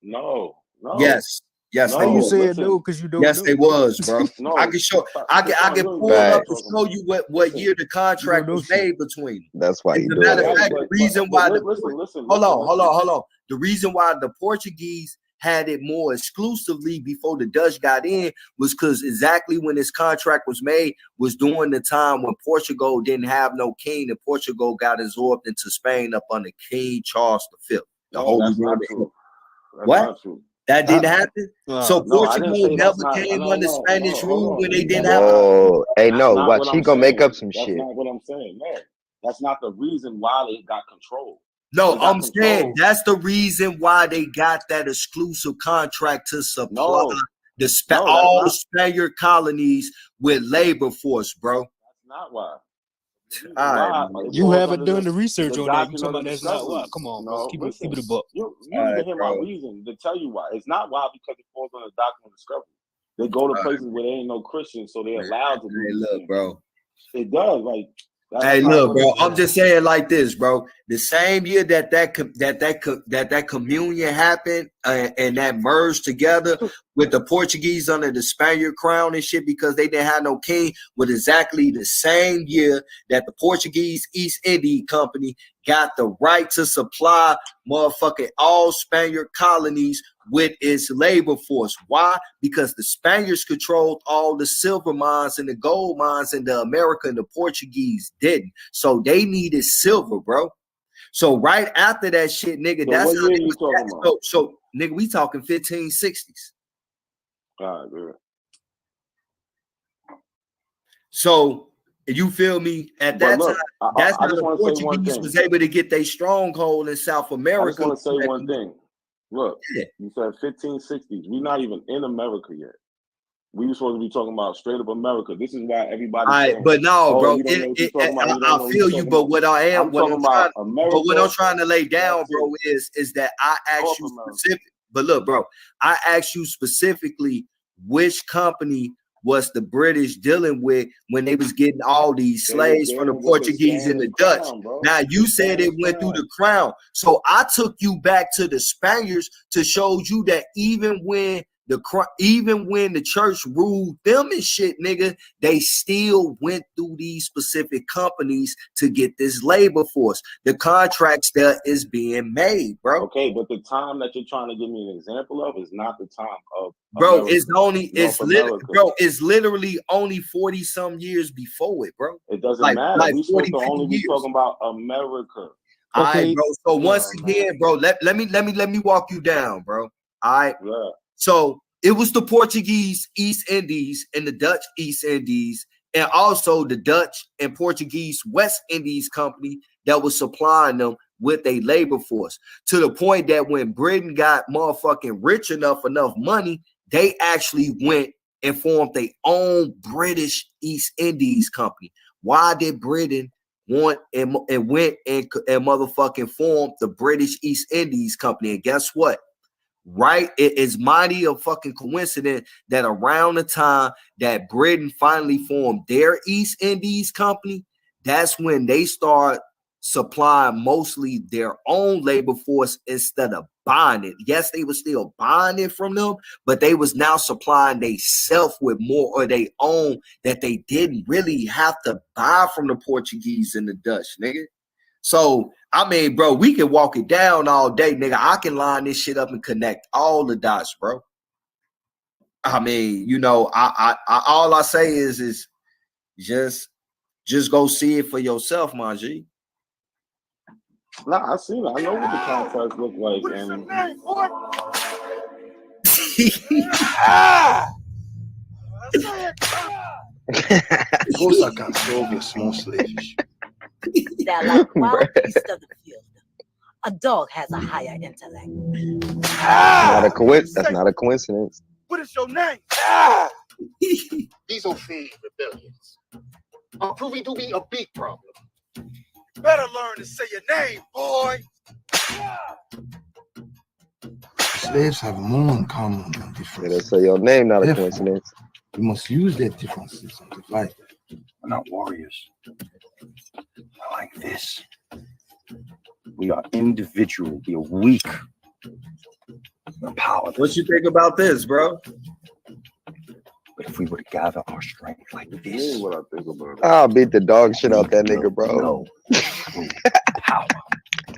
No. Yes. Yes, Why they you was. saying no? Because you don't. Yes, know. they was, bro. No, I can show. I can pull up and show you what year the contract was made between them. That's why As you a doing matter of that. fact, the reason why listen. Hold on. The reason why the Portuguese had it more exclusively before the Dutch got in was because exactly when this contract was made was during the time when Portugal didn't have no king and Portugal got absorbed into Spain up under King Charles V. That's not true. That's What? not true. That didn't happen. So No, I Portugal didn't say never that's came not, under no, Spanish rule when they didn't Whoa. Hey, no, not watch. what He I'm gonna make saying. up some That's shit. not what I'm saying. No, that's not the reason why they got control. No, They got I'm saying control. that's the reason why they got that exclusive contract to supply all Spaniard colonies with labor force, bro. That's not why. You haven't done the research the on that. You doctrine talking of about the that's not why? discovery. Come on, No, bro. Keep it a buck. You need to hear my reason to tell you why. It's not why because it falls on the doctrine of discovery. They go to places where there ain't no Christians, so they're allowed to do these things. Bro. It does, like. Hey, look, bro. I'm just saying like this, bro. The same year that communion happened and that merged together with the Portuguese under the Spaniard crown and shit because they didn't have no king, was exactly the same year that the Portuguese East India Company got the right to supply motherfucking all Spaniard colonies with its labor force. Why? Because the Spaniards controlled all the silver mines and the gold mines in the America and the Portuguese didn't. So they needed silver, bro. So right after that shit, nigga, So that's what how year they you was talking about? so nigga, we talking 1560s. All right, good. So you feel me? At that time, that's how the Portuguese was able to get their stronghold in South America. I just want to say one thing. Look, you said 1560s. We're not even in America yet. We were supposed to be talking about straight up America. This is why everybody's saying, but no, bro. You don't know what you're talking about. I feel you, but what I am, I'm talking about America. But what I'm trying to lay down, bro, is that I asked you specific. But look, bro, I asked you specifically which company was the British dealing with when they was getting all these slaves from the Portuguese and the Dutch. Now you said it went through the crown. So I took you back to the Spaniards to show you that even when the church ruled them and shit, nigga, they still went through these specific companies to get this labor force. The contracts that is being made, bro. Okay, but the time that you're trying to give me an example of is not the time of bro. America, it's literally only 40 some years before it, bro. It doesn't matter. Like We supposed to 40, only be years. talking about America. All right, bro. So once again, bro, let me walk you down, bro. All right. Yeah. So it was the Portuguese East Indies and the Dutch East Indies, and also the Dutch and Portuguese West Indies Company that was supplying them with a labor force, to the point that when Britain got motherfucking rich enough money, they actually went and formed their own British East Indies Company. Why did Britain want and went and motherfucking formed the British East Indies Company? And guess what? Right, it is mighty a fucking coincidence that around the time that Britain finally formed their East Indies Company, that's when they start supplying mostly their own labor force instead of buying it. Yes, they were still buying it from them, but they was now supplying they self with more or they own that they didn't really have to buy from the Portuguese and the Dutch, nigga. So, I mean, bro, we can walk it down all day, nigga. I can line this shit up and connect all the dots, bro. I mean, you know, I all I say is just go see it for yourself, my G. Nah, I see it. I know what the contracts look like. What is your name, Of course, I can solve your small slave issue. They're like wild beasts of the field. A dog has a higher intellect. That's not a coincidence. What is your name? These are fiend rebellions are proving to be a big problem. Better learn to say your name, boy. Slaves have more in common than differences. So your name not a Therefore, coincidence. We must use their differences and divide them. We're not warriors. Not like this. We are individual. We are weak. We're powerless. What you think about this, bro? But if we were to gather our strength like this, what I think about it. I'll beat the dog shit out that nigga, bro. No.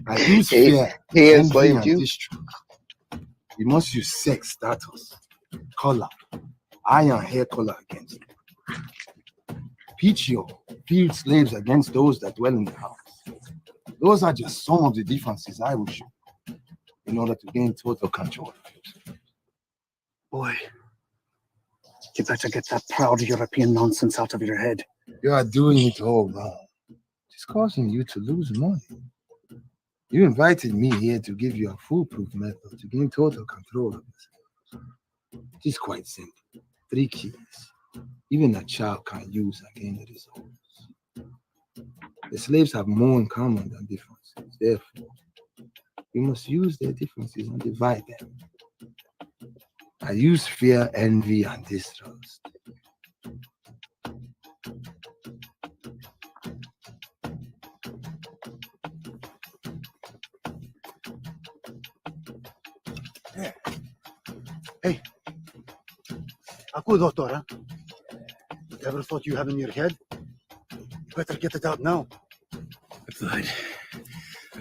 I use He- fear, he envy, enslaved and you? distrust. We must use sex, status, color, eye and hair color against them. Pitch your field slaves against those that dwell in the house. Those are just some of the differences I will show in order to gain total control. Boy, you better get that proud European nonsense out of your head. You are doing it all wrong. It's causing you to lose money. You invited me here to give you a foolproof method to gain total control of yourself. It is quite simple. 3 keys. Even a child can use again the results. The slaves have more in common than differences. Therefore, we must use their differences and divide them. I use fear, envy, and distrust. Hey, Aku doctor, huh? Whatever thought you have in your head, you better get it out now. The blood,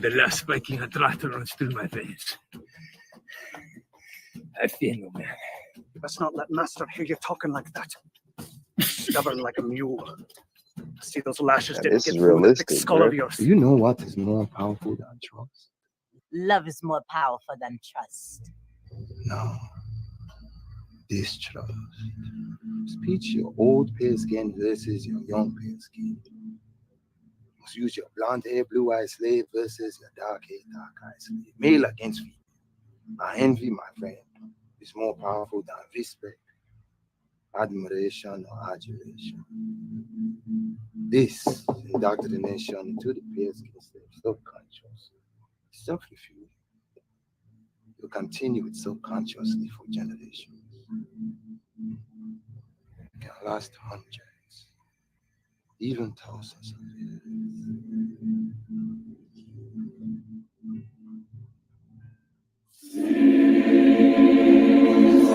the last spiking attractor runs through my veins. I fear no man. You best not let Master hear you talking like that. You're stubborn like a mule. See, those lashes Now, didn't this get is through that thick realistic, skull bro. of yours. Do you know what is more powerful than trust? Love is more powerful than trust. No. Distrust. Speech your old pale skin versus your young pale skin. You must use your blonde hair, blue eyed slave versus your dark hair, dark eyed slave. Male against female. My envy, my friend, is more powerful than respect, admiration, or adulation. This indoctrination into the pale skin slave subconscious, self-refueling. You'll continue it subconsciously for generations. It can last hundreds, even thousands of years.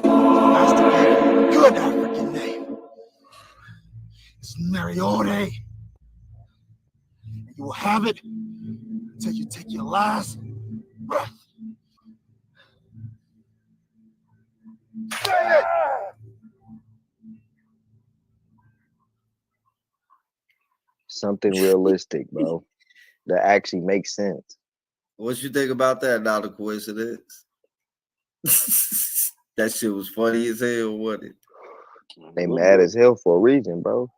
Master gave you a good African name. It's Marione. And you will have it until you take your last breath. Say it! Something realistic, bro. That actually makes sense. What you think about that? Not a coincidence. That shit was funny as hell, wasn't it? They mad as hell for a reason, bro.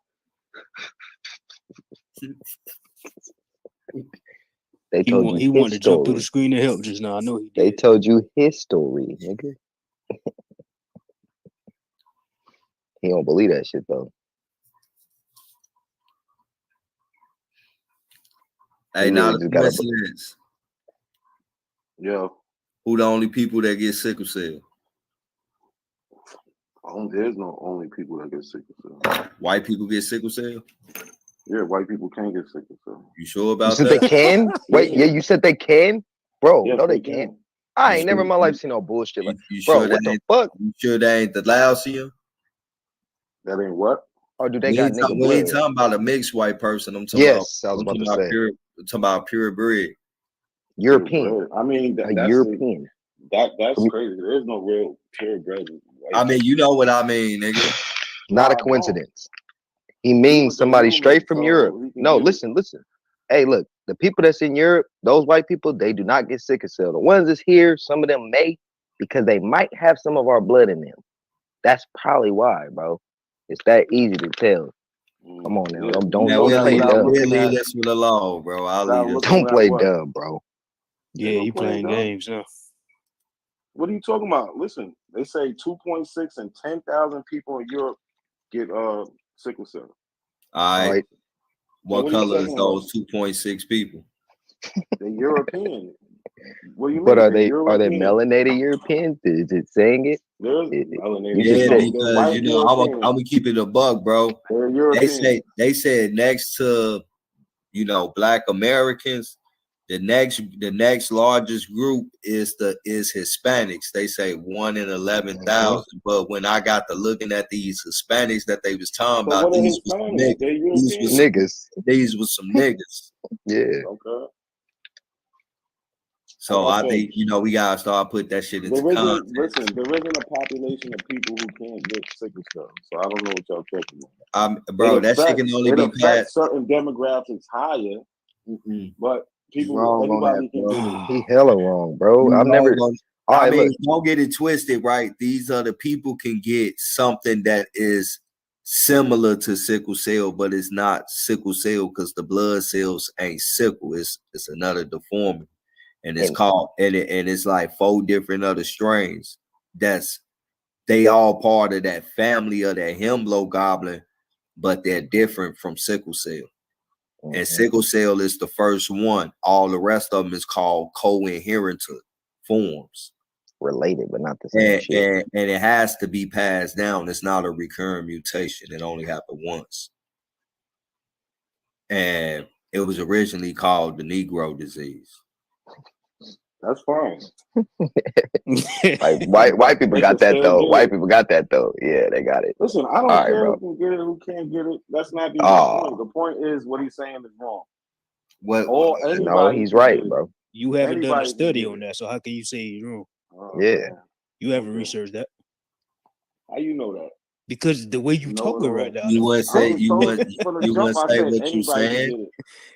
They He told want, you he his wanted to jump through the story. screen to help just now. I know he They did. told you his story, nigga. He don't believe that shit though. Hey, He not really a just gotta. coincidence. Yeah. Who the only people that get sickle cell? There's no only people that get sickle cell. White people get sickle cell? Yeah, white people can get sickle cell. You sure You about said that? they can? Wait, yeah, you said they can? Bro, Yes, no, they they can. can't. I ain't never in my life seen no bullshit like, bro, what the fuck? You sure that ain't the Laotian? That ain't what? Or do they got nigga We ain't blood? talking about a mixed white person. I'm talking Yes, I was about to say. talking about pure breed. European. I mean, A that's European. That's crazy. There's no real purebred. I mean, you know what I mean, nigga. Not a I don't. coincidence. He He means was the somebody straight human, from so Europe. he can No, get it. listen. Hey, look, the people that's in Europe, those white people, they do not get sickle cell. The ones that's here, some of them may, because they might have some of our blood in them. That's probably why, bro. It's that easy to tell. Come on now, Yeah, don't you know that play without dumb. looking Leave at this with alone, bro. I'll without leave this. looking Don't at play what? dumb, bro. Yeah, Ain't he no playing playing dumb. games now. What are you talking about? Listen, they say 2.6 and 10,000 people in Europe get sickle cell. All right. What what are you color is talking those 2.6 people? They're European. What do you But mean? are They're they European. melanated Europeans? Is it saying it? There's melanated. You just Yeah, said because white you know I'm European. gonna keep it a bug, bro. They're European. They said next to Black Americans, the next largest group is Hispanics. They say 1 in 11,000. But when I got to looking at these Hispanics that they was talking But about, what are these was some Hispanics? niggas. They're European. These was some niggas. Yeah. Okay. So Like I I said, think we gotta start putting that shit into there context. isn't a population of people who can't get sickle cell. So I don't know what y'all talking about. Bro, that shit can only be passed. Certain demographics higher, but Wrong on everybody that, can bro. get it. He hella wrong, bro. I've never. All I right, mean, look. don't get it twisted, right? These other people can get something that is similar to sickle cell, but it's not sickle cell because the blood cells ain't sickle. It's another deformity, and it's called and it's like 4 different other strains. They all part of that family of that hemlogoblin, but they're different from sickle cell. And sickle cell is the first one. All the rest of them is called co-inherited forms. Related, but not the same shit. And it has to be passed down. It's not a recurring mutation. It only happened once. And it was originally called the Negro disease. That's fine. Like white people got that though. White people got that though. Yeah, they got it. Listen, I don't care who can get it, who can't get it. That's not the point. The point is what he's saying is wrong. No, he's right, bro. You haven't done a study on that, so how can you say you're wrong? Yeah. You haven't researched that. How you know that? Because the way you talking right now. You wouldn't say what you saying.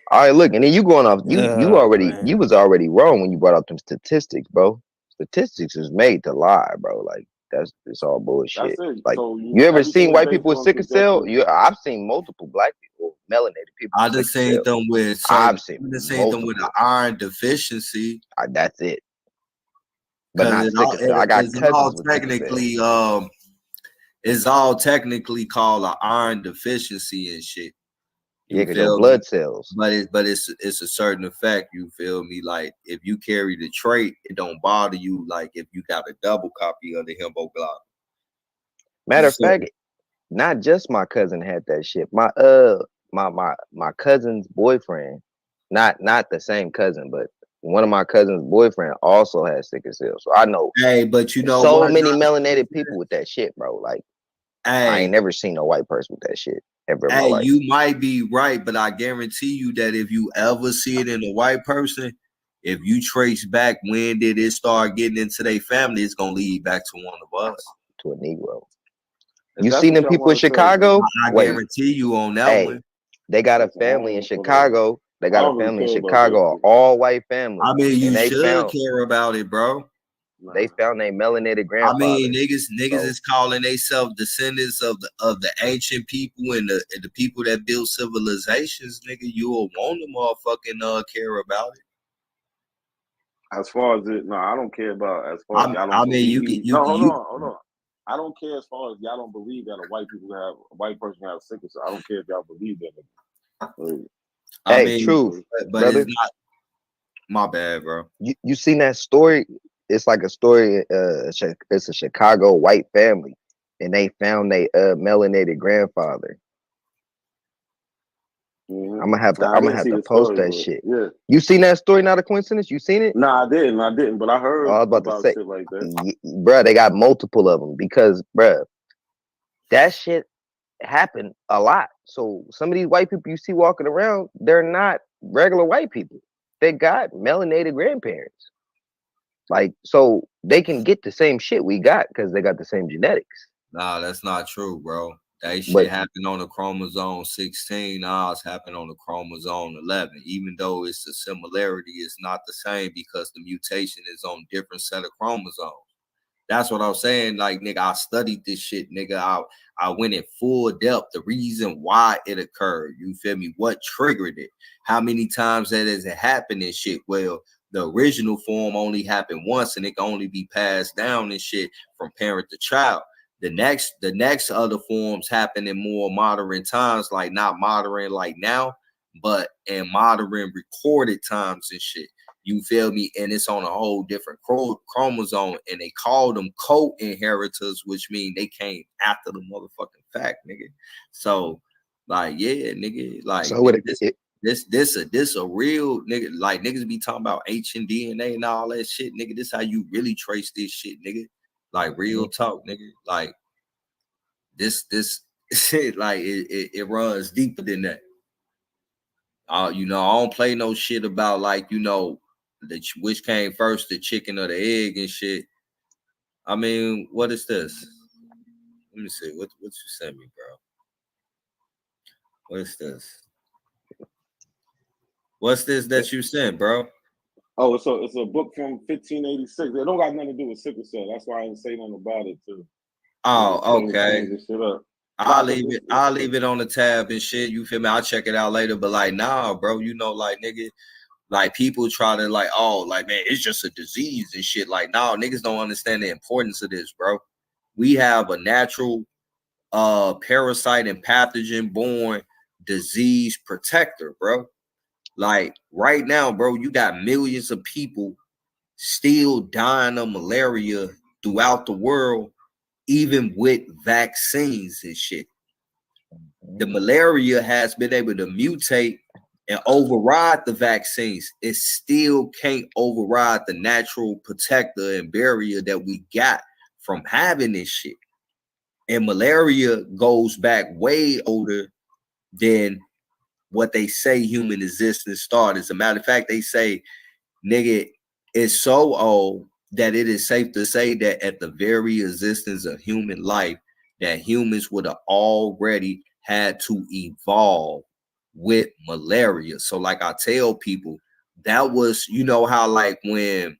All right, look, and then you going off. You was already wrong when you brought up them statistics, bro. Statistics is made to lie, bro. Like it's all bullshit. Like So you ever seen white people with sickle cell? I've seen multiple black people, melanated people. I just seen them with. I've seen them with an iron deficiency. That's it. But not sickle cell. I got cousins with technically, it's all technically called an iron deficiency and shit. Yeah, because your blood cells. But it's a certain effect. You feel me? Like if you carry the trait, it don't bother you. Like if you got a double copy of the hemoglobin. Matter of fact, not just my cousin had that shit. My cousin's boyfriend, not the same cousin, but one of my cousin's boyfriend also has sickle cell. So I know. Hey, but you know so many melanated people with that shit, bro. Like I ain't never seen a white person with that shit ever in my life. You might be right, but I guarantee you that if you ever see it in a white person, if you trace back when did it start getting into their family, it's gonna lead back to one of us. To a Negro. You seen them people in Chicago? I guarantee you on that one. They got a family in Chicago. They got a family in Chicago, an all white family. I mean, you should care about it, bro. They found a melanated grandfather. I mean, niggas is calling themselves descendants of the ancient people and the people that built civilizations. Nigga, you will want to motherfucking care about it. As far as it, no, I don't care about as far as y'all don't. Hold on. I don't care as far as y'all don't believe that a white person have sickle cell. I don't care if y'all believe that. True, but it's not. My bad, bro. You seen that story? It's like a story. It's a Chicago white family, and they found a melanated grandfather. Mm-hmm. I'm gonna have to post that shit. Yeah. You seen that story? Not a coincidence. You seen it? Nah, I didn't. But I heard. I was about to say, shit like that. Bruh, they got multiple of them because, bruh, that shit happened a lot. So some of these white people you see walking around, they're not regular white people. They got melanated grandparents. Like, so they can get the same shit we got because they got the same genetics. Nah, that's not true, bro. That shit happened on the chromosome 16. Nah, it's happened on the chromosome 11. Even though it's a similarity, it's not the same because the mutation is on different set of chromosomes. That's what I'm saying. Like, nigga, I studied this shit, nigga. I went in full depth. The reason why it occurred. You feel me? What triggered it? How many times that has it happened and shit? Well, the original form only happened once, and it can only be passed down and shit from parent to child. The next other forms happen in more modern times, like not modern like now, but in modern recorded times and shit. You feel me? And it's on a whole different chromosome, and they call them co-inheritors, which mean they came after the motherfucking fact, nigga. So, like, yeah, nigga, like, so this a real nigga. Like, niggas be talking about ancient DNA and all that shit, nigga. This how you really trace this shit, nigga. Like, real talk, nigga. Like, this shit, like, it runs deeper than that. You know, I don't play no shit about, like, you know, which came first, the chicken or the egg and shit. I mean, what is this? Let me see. What you sent me, bro? What is this? What's this that you sent, bro? Oh, it's a book from 1586. It don't got nothing to do with sickle cell. That's why I didn't say nothing about it too. Oh, okay. I'll leave it on the tab and shit. You feel me? I'll check it out later. But like, nah, bro, you know, like, nigga, like, people try to, like, oh, like, man, it's just a disease and shit. Like, nah, niggas don't understand the importance of this, bro. We have a natural parasite and pathogen born disease protector, bro. Like right now, bro, you got millions of people still dying of malaria throughout the world, even with vaccines and shit. The malaria has been able to mutate and override the vaccines. It still can't override the natural protector and barrier that we got from having this shit. And malaria goes back way older than what they say human existence started. As a matter of fact, they say, nigga, it's so old that it is safe to say that at the very existence of human life, that humans would have already had to evolve with malaria. So like I tell people, that was, you know how like when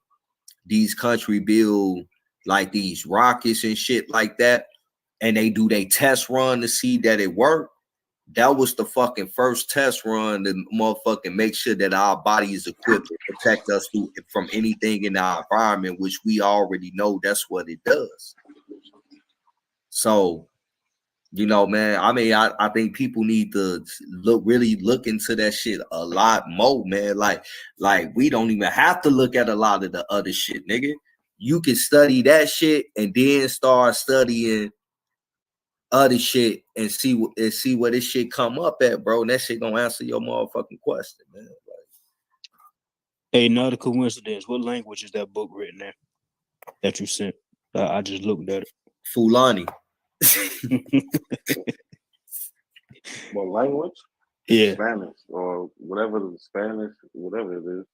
these country build like these rockets and shit like that, and they do they test run to see that it worked. That was the fucking first test run to motherfucking make sure that our body is equipped to protect us from anything in our environment, which we already know that's what it does. So, you know, man, I mean, I think people need to really look into that shit a lot more, man. Like we don't even have to look at a lot of the other shit, nigga. You can study that shit and then start studying other shit and see where this shit come up at, bro. And that shit gonna answer your motherfucking question, man. Hey, not a coincidence. What language is that book written in that you sent? I just looked at it. Fulani. What language? Yeah. Spanish or whatever the Spanish, whatever it is.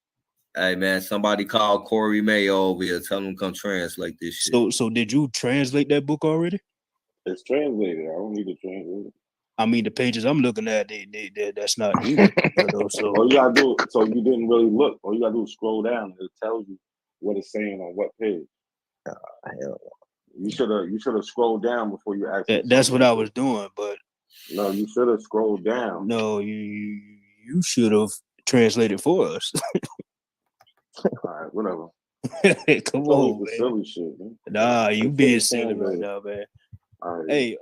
Hey man, somebody call Corey Mayo over here. Tell him come translate this shit. So did you translate that book already? It's translated. I don't need to translate it. I mean, the pages I'm looking at, that's not English. So all you gotta do, so you didn't really look. All you gotta do is scroll down. It tells you what it's saying on what page. You should have scrolled down before you actually. That's what I was doing, but no, you should have scrolled down. No, you should have translated for us. All right, whatever. Come on, man. Silly shit, man. Nah, you being silly right now, man. All right. Hey,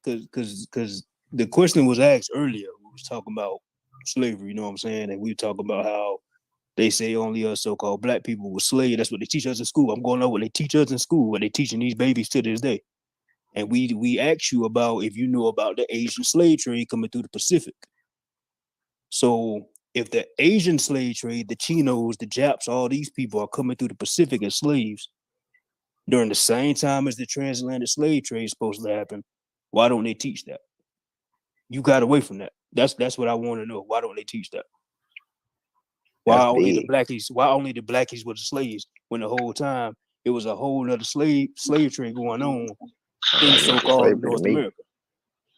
because the question was asked earlier. We was talking about slavery, you know what I'm saying? And we were talking about how they say only us so-called black people were slaves. That's what they teach us in school. I'm going over what they teach us in school, what they teaching these babies to this day. And we asked you about if you know about the Asian slave trade coming through the Pacific. So if the Asian slave trade, the Chinos, the Japs, all these people are coming through the Pacific as slaves during the same time as the transatlantic slave trade is supposed to happen, why don't they teach that? You got away from that. That's what I want to know. Why don't they teach that? Why only the blackies were the slaves when the whole time it was a whole other slave trade going on in so-called North America?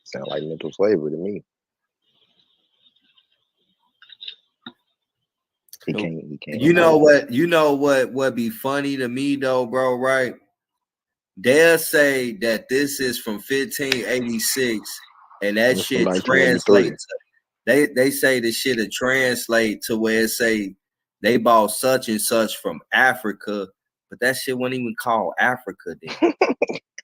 Sound like mental slavery to me. He can't. You know what be funny to me though, bro, right? They'll say that this is from 1586 and that shit translates. They say the shit to translate to where it say they bought such and such from Africa, but that shit wasn't even called Africa then.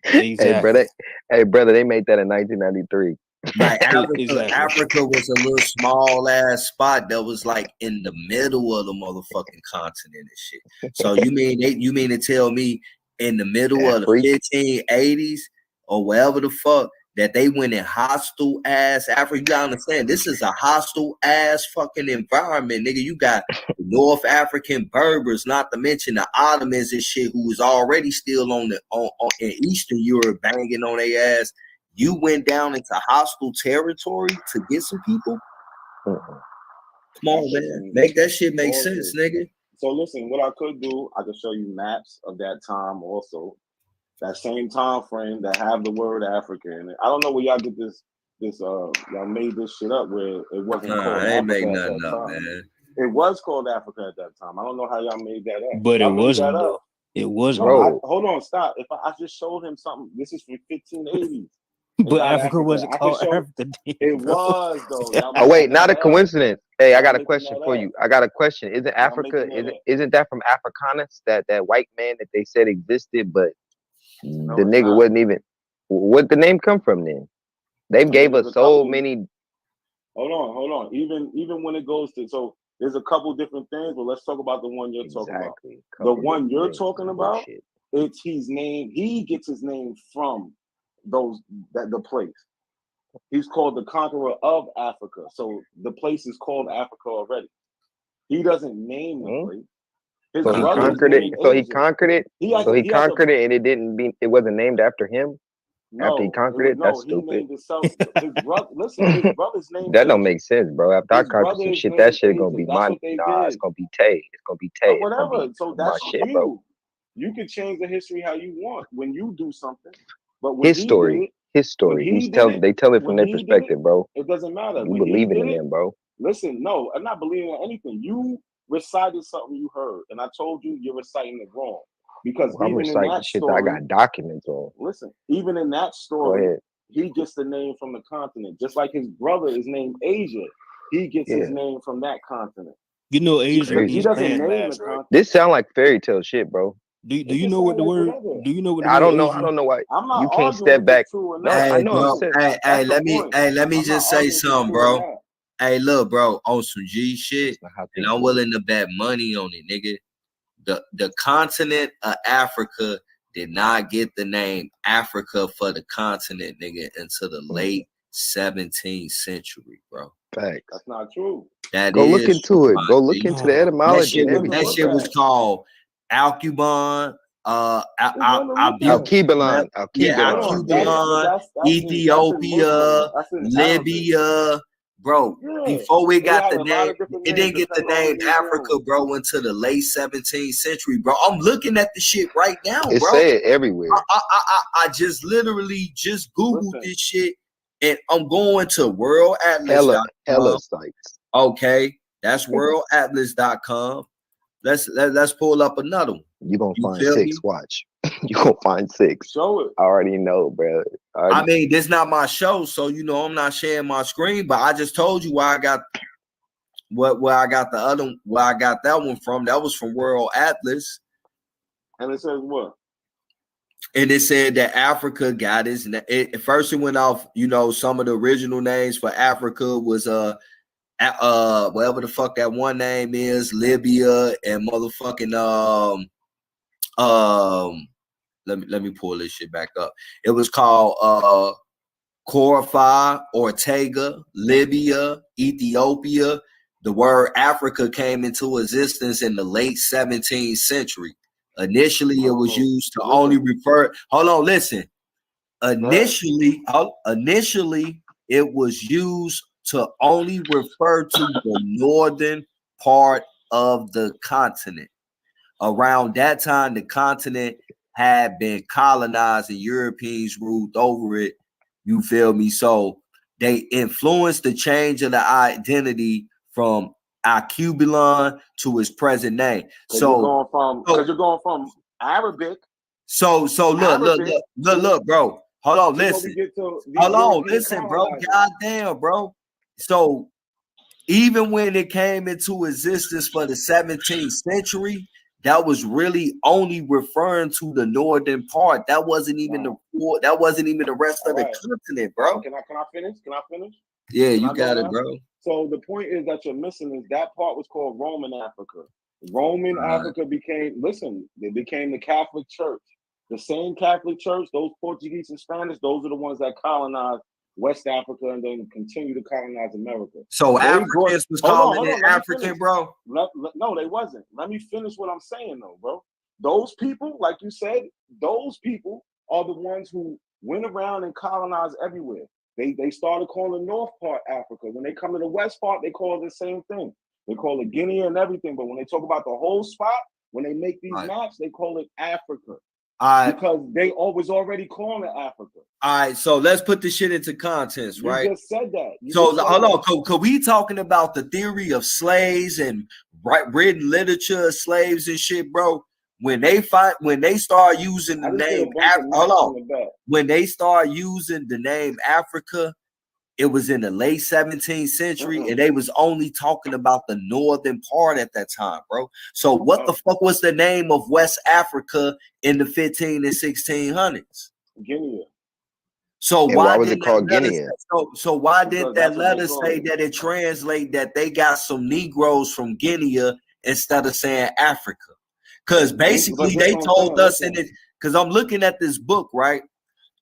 Exactly. Hey brother, they made that in 1993. Like Africa was a little small ass spot that was like in the middle of the motherfucking continent and shit. So you mean to tell me in the middle of the 1580s or wherever the fuck that they went in hostile ass Africa? You gotta understand, this is a hostile ass fucking environment, nigga. You got North African Berbers, not to mention the Ottomans and shit, who was already still in Eastern Europe banging on their ass. You went down into hostile territory to get some people? Come on, man. Make that shit make sense, nigga. So listen, what I could do, I could show you maps of that time also. That same time frame that have the word Africa in it. I don't know where y'all get this y'all made this shit up where it wasn't called I ain't Africa make at nothing that up, time. man. It was called Africa at that time. I don't know how y'all made that up. But it wasn't though. It wasn't. Hold on, stop. If I just showed him something, this is from 1580s. But Africa wasn't called Africa. It was though. Oh wait, not a coincidence. Hey, I got a question for you. I got a question. Isn't Africa? Isn't that from Africanus? That white man that they said existed, but the nigga wasn't even. Where'd the name come from then? They gave there's us a so couple. many. Hold on. Even when it goes to, so there's a couple different things, but let's talk about the one you're talking about. The one you're talking about, he gets his name from the place. He's called the conqueror of Africa. So the place is called Africa already. He doesn't name the place. His So he brother conquered it. So he conquered it. So he conquered it, and it wasn't named after him. After he conquered it, that's he stupid. named himself. His brother. Listen, his brother's name. That don't make sense, bro. After I conquer some shit, that shit gonna be That's my. what they Nah, did. it's gonna be Tay. It's gonna be Tay. Whatever. So my that's shit, you. bro. You can change the history how you want when you do something. But when His story. His story. They tell it from their perspective, bro. It doesn't matter. You believe in them, bro. Listen, no, I'm not believing in anything. You recited something you heard, and I told you you're reciting it wrong. Because I'm even in reciting that shit story, that I got documents on. listen, even in that Go story, ahead. he gets the name from the continent. Just like his brother is named Asia, he gets his name from that continent. You know, Asia He is doesn't name the landmass, right? continent. This sound like fairy tale shit, bro. Do you know what the word? Do you know what the I word don't know. Asia? I don't know why I'm not you can't arguing step if back. it's true or No, not. I know. Bro, let me just say something, bro. Hey, look, bro, on some G shit, and I'm willing to bet money on it, nigga. The continent of Africa did not get the name Africa for the continent, nigga, until the late 17th century, bro. Facts. That's not true. That Go look is into it. true, Go my look G. into the etymology and That everything. shit was called Alkebulan, Alkebulan. Alkebulan, Ethiopia, Libya, bro. Before we got the name, it didn't get the name Africa, bro, until the late 17th century, bro. I'm looking at the shit right now, It bro. said everywhere. I just literally just Googled this shit, and I'm going to worldatlas.com. Hella sites. Okay, that's worldatlas.com. Let's pull up another one. You gonna find feel 6. me? Watch. You gonna find 6. Show it. I already know, bro. I mean, this not my show, so you know I'm not sharing my screen. But I just told you where I got where I got that one from. That was from World Atlas, and it says what? And it said that Africa got its name. First, it went off. You know, some of the original names for Africa was whatever the fuck that one name is, Libya, and motherfucking let me pull this shit back up. It was called Corfa, Ortega, Libya, Ethiopia. The word Africa came into existence in the late 17th century. Initially, it was used to only refer. Hold on, listen. Initially, it was used to only refer to the northern part of the continent. Around that time, the continent had been colonized and Europeans ruled over it. You feel me? So they influenced the change of the identity from Alkebulan to its present name. So you're going from Arabic. So look, bro. Hold on, listen. Listen, bro. Goddamn, bro. So even when it came into existence for the 17th century, that was really only referring to the northern part. That wasn't even the rest of the continent, bro. Can I finish? Can I finish? Yeah, you got it, bro. So the point is that you're missing is that part was called Roman Africa. Roman Africa became the Catholic Church. The same Catholic Church, those Portuguese and Spanish, those are the ones that colonized West Africa and then continue to colonize America. So Africans was calling it African, bro? No, they wasn't. Let me finish what I'm saying, though, bro. Those people, like you said, those people are the ones who went around and colonized everywhere. They started calling North part Africa. When they come to the West part, they call it the same thing. They call it Guinea and everything. But when they talk about the whole spot, when they make these maps, they call it Africa. Because they was already calling it Africa. All right, so let's put this shit into context, right? You just said that. Hold on, cause we talking about the theory of slaves and written literature of slaves and shit, bro. When they start using the name when they start using the name Africa, it was in the late 17th century, and they was only talking about the northern part at that time, bro. So what the fuck was the name of West Africa in the 15 and 1600s? Guinea. So And why why was it didn't that called letter Guinea? so why did Because that that's what they letter call say it. that it translate that they got some Negroes from Guinea instead of saying Africa? Because basically But this they what I'm told saying. us in it, because I'm looking at this book, right?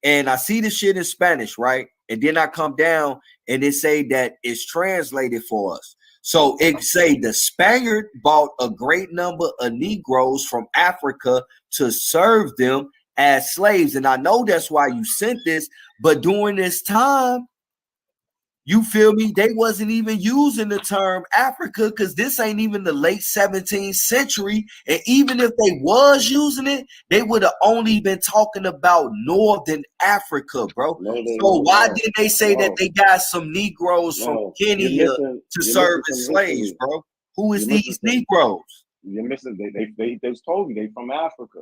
And I see the shit in Spanish, right? And then I come down and it say that it's translated for us. So it say the Spaniard bought a great number of Negroes from Africa to serve them as slaves. And I know that's why you sent this, but during this time, you feel me? They wasn't even using the term Africa because this ain't even the late 17th century. And even if they was using it, they would have only been talking about Northern Africa, bro. So why did they say that they got some Negroes from Guinea to serve as slaves, bro? Who is these Negroes? You're missing. They told you they from Africa.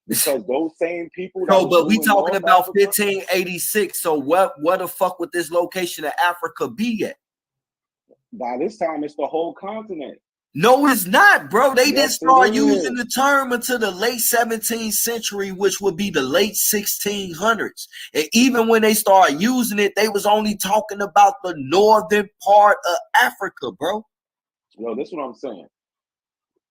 Because those same people. No, but we talking about 1586. So what the fuck would this location of Africa be at? By this time, it's the whole continent. No, it's not, bro. They didn't Yes, start it using is. the term until the late 17th century, which would be the late 1600s. And even when they started using it, they was only talking about the northern part of Africa, bro. Yo, this is what I'm saying.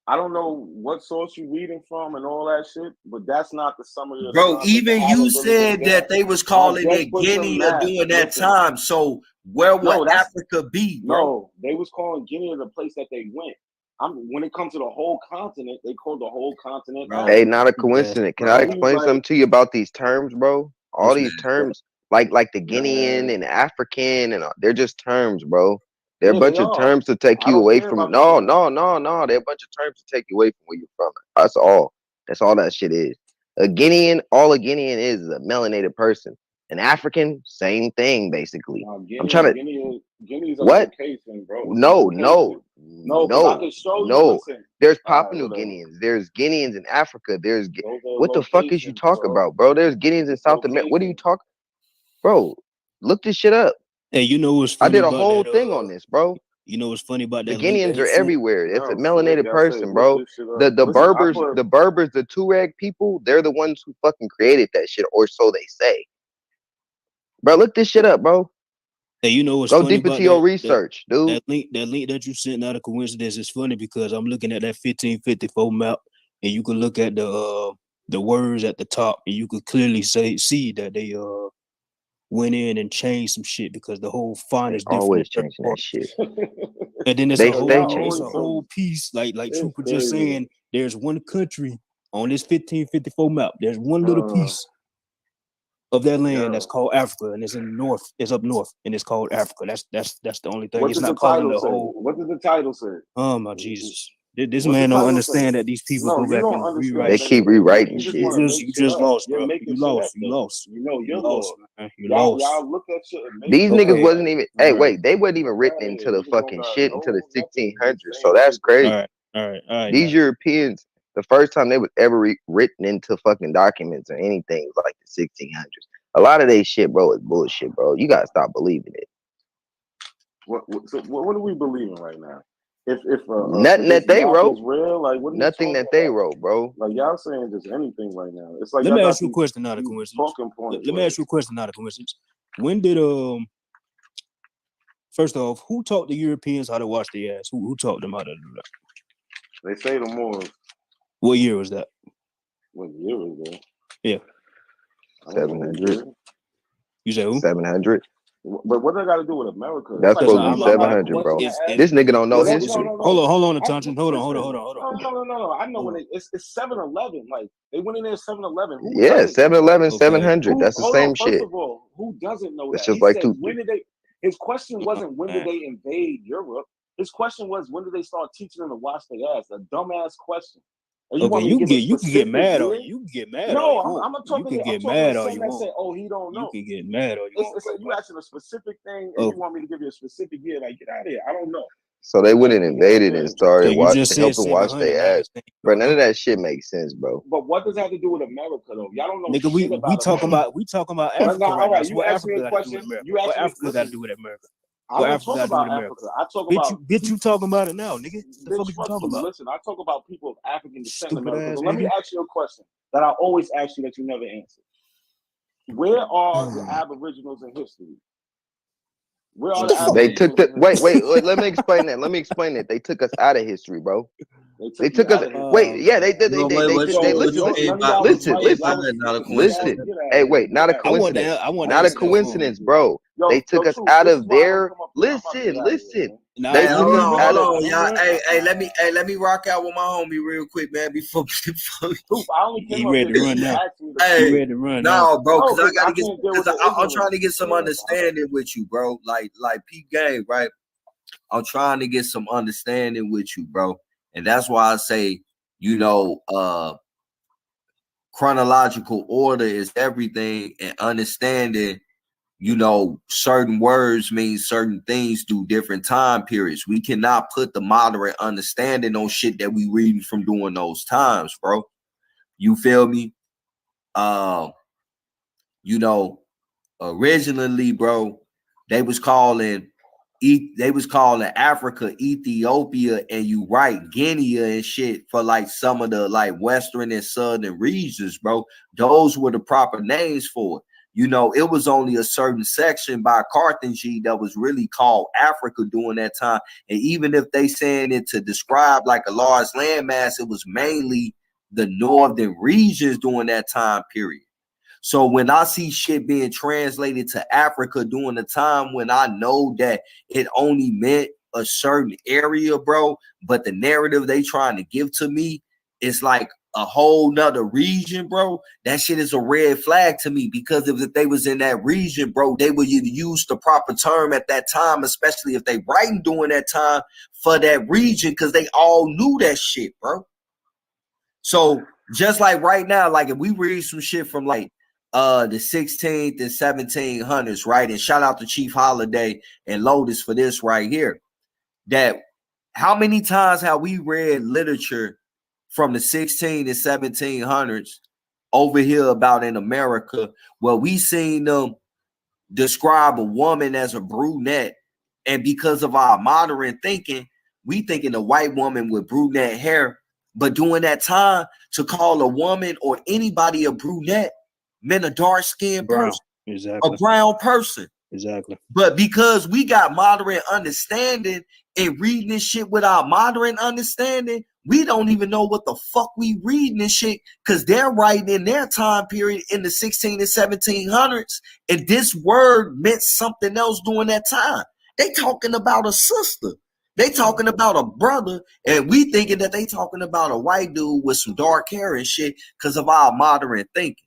I don't know what source you reading from and all that shit, but that's not the summary of the Bro, concept. even you said that they was calling it Guinea during that time. So where would Africa be, bro? No, they was calling Guinea the place that they went. When it comes to the whole continent, they call the whole continent. Hey, not a coincidence. Can I explain something to you about these terms, bro? All these terms, like the Guinean and African, and they're just terms, bro. They're a bunch of terms to take you away from. No. They're a bunch of terms to take you away from where you're from. That's all. That's all that shit is. A Guinean, all a Guinean is a melanated person. An African, same thing, basically. I'm trying to. Guinea's a What? location, bro. No. I can show you. Listen. There's Papua New Guineans. There's Guineans in Africa. There's what the fuck is you talking about, bro? There's Guineans in South America. What are you talking, bro? Look this shit up. Hey, you know what's I funny did a about whole that, thing on this, bro. You know what's funny about The that link Guineans that are he sent? everywhere. It's a melanated person, bro. The Berbers, the Tuareg people, they're the ones who fucking created that shit, or so they say. Bro, look this shit up, bro. Hey, you know what's Go funny deep into about your that, research, dude. that link that you sent, not a coincidence. It's funny because I'm looking at that 1554 map, and you can look at the words at the top, and you could clearly see that they went in and changed some shit because the whole font is different. Always changing that shit. And then it's They a changing whole piece, like Trooper just saying, there's one country on this 1554 map. There's one little piece of that land that's called Africa, and it's in the north. It's up north, and it's called Africa. That's the only thing. It's not calling the whole. What does the title say? Oh my Jesus! This man don't understand that these people go back and rewrite. They keep rewriting shit. You just lost, bro. You lost. You know you're lost, man. You y'all, lost. Y'all look at shit. These niggas wasn't even. Hey, wait, they wasn't even written into the fucking shit until the 1600s. So that's crazy. All right. These Europeans, the first time they was ever written into fucking documents or anything was like the 1600s. A lot of they shit, bro, is bullshit, bro. You gotta stop believing it. What are we believing right now? If nothing that they wrote, real, like what nothing that they wrote, bro. Like y'all saying just anything right now. It's like let me ask you a question, not a coincidence. Let me ask you a question, not a coincidence. When did first off, who taught the Europeans how to wash their ass? Who taught them how to do that? They say the Moors. What year was that? What year was that? Yeah. 700. You say who? 700. But what they got to do with America? That's supposed to be 700, bro. This nigga don't know history. Hold on, attention. Hold on. No. I know when it's 7-Eleven. Like they went in there 7-Eleven. Yeah, 7-Eleven, 700. That's the same shit. First of all, who doesn't know that? It's just like when did they? His question wasn't when did they invade Europe. His question was when did they start teaching them to wash their ass? A dumbass question. Okay, you can get mad on you. You can get mad. No, I'm talking. You can get mad mad on you. Say, oh, he don't know. You can get mad on you. You asking a specific thing, and you want me to give you a specific year. Like, get out of here. I don't know. So they went and invaded and started helping wash their ass. Bro, none of that shit makes sense, bro. But what does that have to do with America, though? Y'all don't know. Nigga, we talking about Africa. All right, you what asked me a question. What Africa got to do with America? I don't talk about Africa. I talk about. Bitch, you talking about it now, nigga? The fuck you talking about? Listen, I talk about people of African descent in America. So let me ask you a question that I always ask you that you never answer. Where are the Aboriginals in history? Where are the They Aboriginals took the in wait, history? let me explain that. Let me explain it. They took us out of history, bro. They you took us. out of history. Wait, yeah, they did. No, They what did. you They what listen, you None mean of by y'all was what you right. mean listen, by Y'all was that? Not a listen. coincidence. Hey, wait, not a I want coincidence. to. I want to Not a answer that for him. coincidence, bro. They took us Truth. out This is of why I want to their. come up here. I'm about to get out of here, Listen. man. Nah, They hey, took us out of. hold on, y'all. Hey, let me rock out with my homie real quick, man. Before Truth, I only came He up ready here to because run you now. asked me to He come. hey, ready to run now. no, bro, No, because I because I gotta get, can't deal with because the I'm trying to ignorance. get some understanding with you, bro. Like P game, right? I'm trying to get some understanding with you, bro, and that's why I say, chronological order is everything, and understanding, certain words mean certain things through different time periods. We cannot put the moderate understanding on shit that we reading from during those times, bro. You feel me? Originally, bro, they was calling Africa Ethiopia, and you right, Guinea and shit for like some of the like western and southern regions, bro. Those were the proper names for it. It was only a certain section by Carthage that was really called Africa during that time. And even if they saying it to describe like a large landmass, it was mainly the northern regions during that time period. So when I see shit being translated to Africa during the time when I know that it only meant a certain area, bro, but the narrative they trying to give to me is like a whole nother region, bro, that shit is a red flag to me, because if they was in that region, bro, they would use the proper term at that time, especially if they writing during that time for that region, because they all knew that shit, bro. So just like right now, like if we read some shit from like the 16th and 1700s, right? And shout out to Chief Holiday and Lotus for this right here. That how many times have we read literature from the 16 and 1700s over here about in America where we seen them describe a woman as a brunette, and because of our modern thinking, we thinking a white woman with brunette hair, but during that time to call a woman or anybody a brunette meant a dark-skinned person, a brown person. Exactly. But because we got modern understanding and reading this shit with our modern understanding, we don't even know what the fuck we reading this shit, because they're writing in their time period in the 16 and 1700s, and this word meant something else during that time. They talking about a sister. They talking about a brother, and we thinking that they talking about a white dude with some dark hair and shit because of our modern thinking.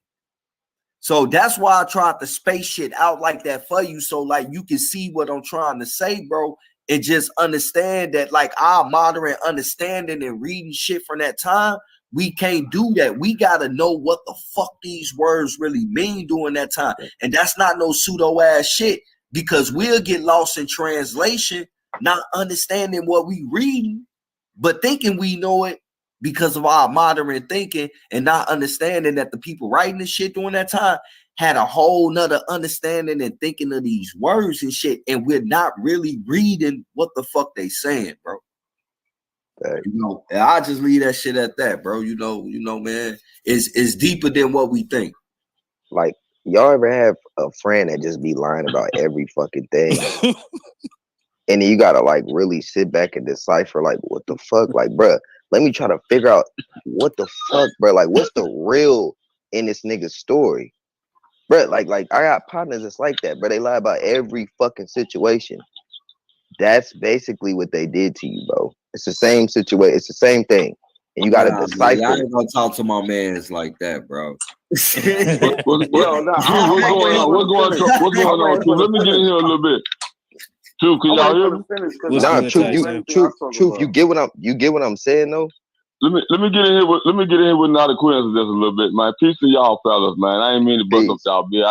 So that's why I tried to space shit out like that for you, so like you can see what I'm trying to say, bro, and just understand that like our modern understanding and reading shit from that time, we can't do that. We gotta know what the fuck these words really mean during that time, and that's not no pseudo ass shit, because we'll get lost in translation, not understanding what we reading, but thinking we know it because of our modern thinking, and not understanding that the people writing this shit during that time had a whole nother understanding and thinking of these words and shit, and we're not really reading what the fuck they saying, bro. And I just leave that shit at that, bro. Man, it's deeper than what we think. Like, y'all ever have a friend that just be lying about every fucking thing? And then you gotta like really sit back and decipher like what the fuck, like, bruh, let me try to figure out what the fuck, bruh, like what's the real in this nigga's story, bruh. Like I got partners that's like that, but they lie about every fucking situation. That's basically what they did to you, bro. It's the same situation. It's the same thing, and you gotta decipher. I ain't gonna talk to my mans like that, bro. What's going on? Let me get in here a little bit. Truth, can y'all hear me? Nah, truth. You get what I'm saying though. Let me get in here with not a coincidence just a little bit, man. Peace to y'all fellas, man. I ain't mean to bust up y'all bit.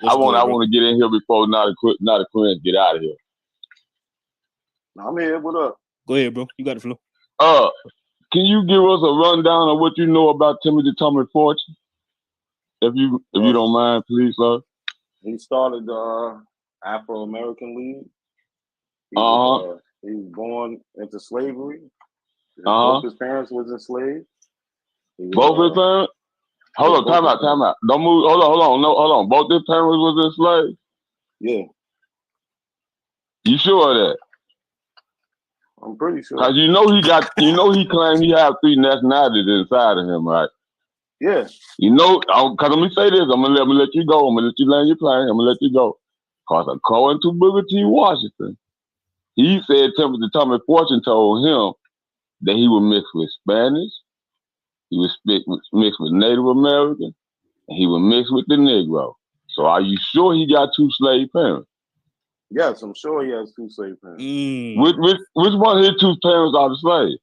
I want to get in here before not a coincidence get out of here. I'm here. What up? Go ahead, bro. You got the floor. Can you give us a rundown of what you know about Timothy Thomas Fortune? If you don't mind, please, sir. He started the Afro-American League. He was born into slavery. Both his parents was enslaved. Both his parents? Hold on, time out. Don't move. Hold on. No, hold on. Both their parents was enslaved? Yeah. You sure of that? I'm pretty sure. Cause he claimed he had 3 nationalities inside of him, right? Yeah. Cause let me say this. I'm gonna let you go. I'm gonna let you land your plane. I'm gonna let you go. Cause according to Booker T. Washington, he said Tommy Fortune told him that he was mixed with Spanish, he was mixed with Native American, and he was mixed with the Negro. So are you sure he got 2 slave parents? Yes, I'm sure he has 2 slave parents. Which one of his 2 parents are the slaves?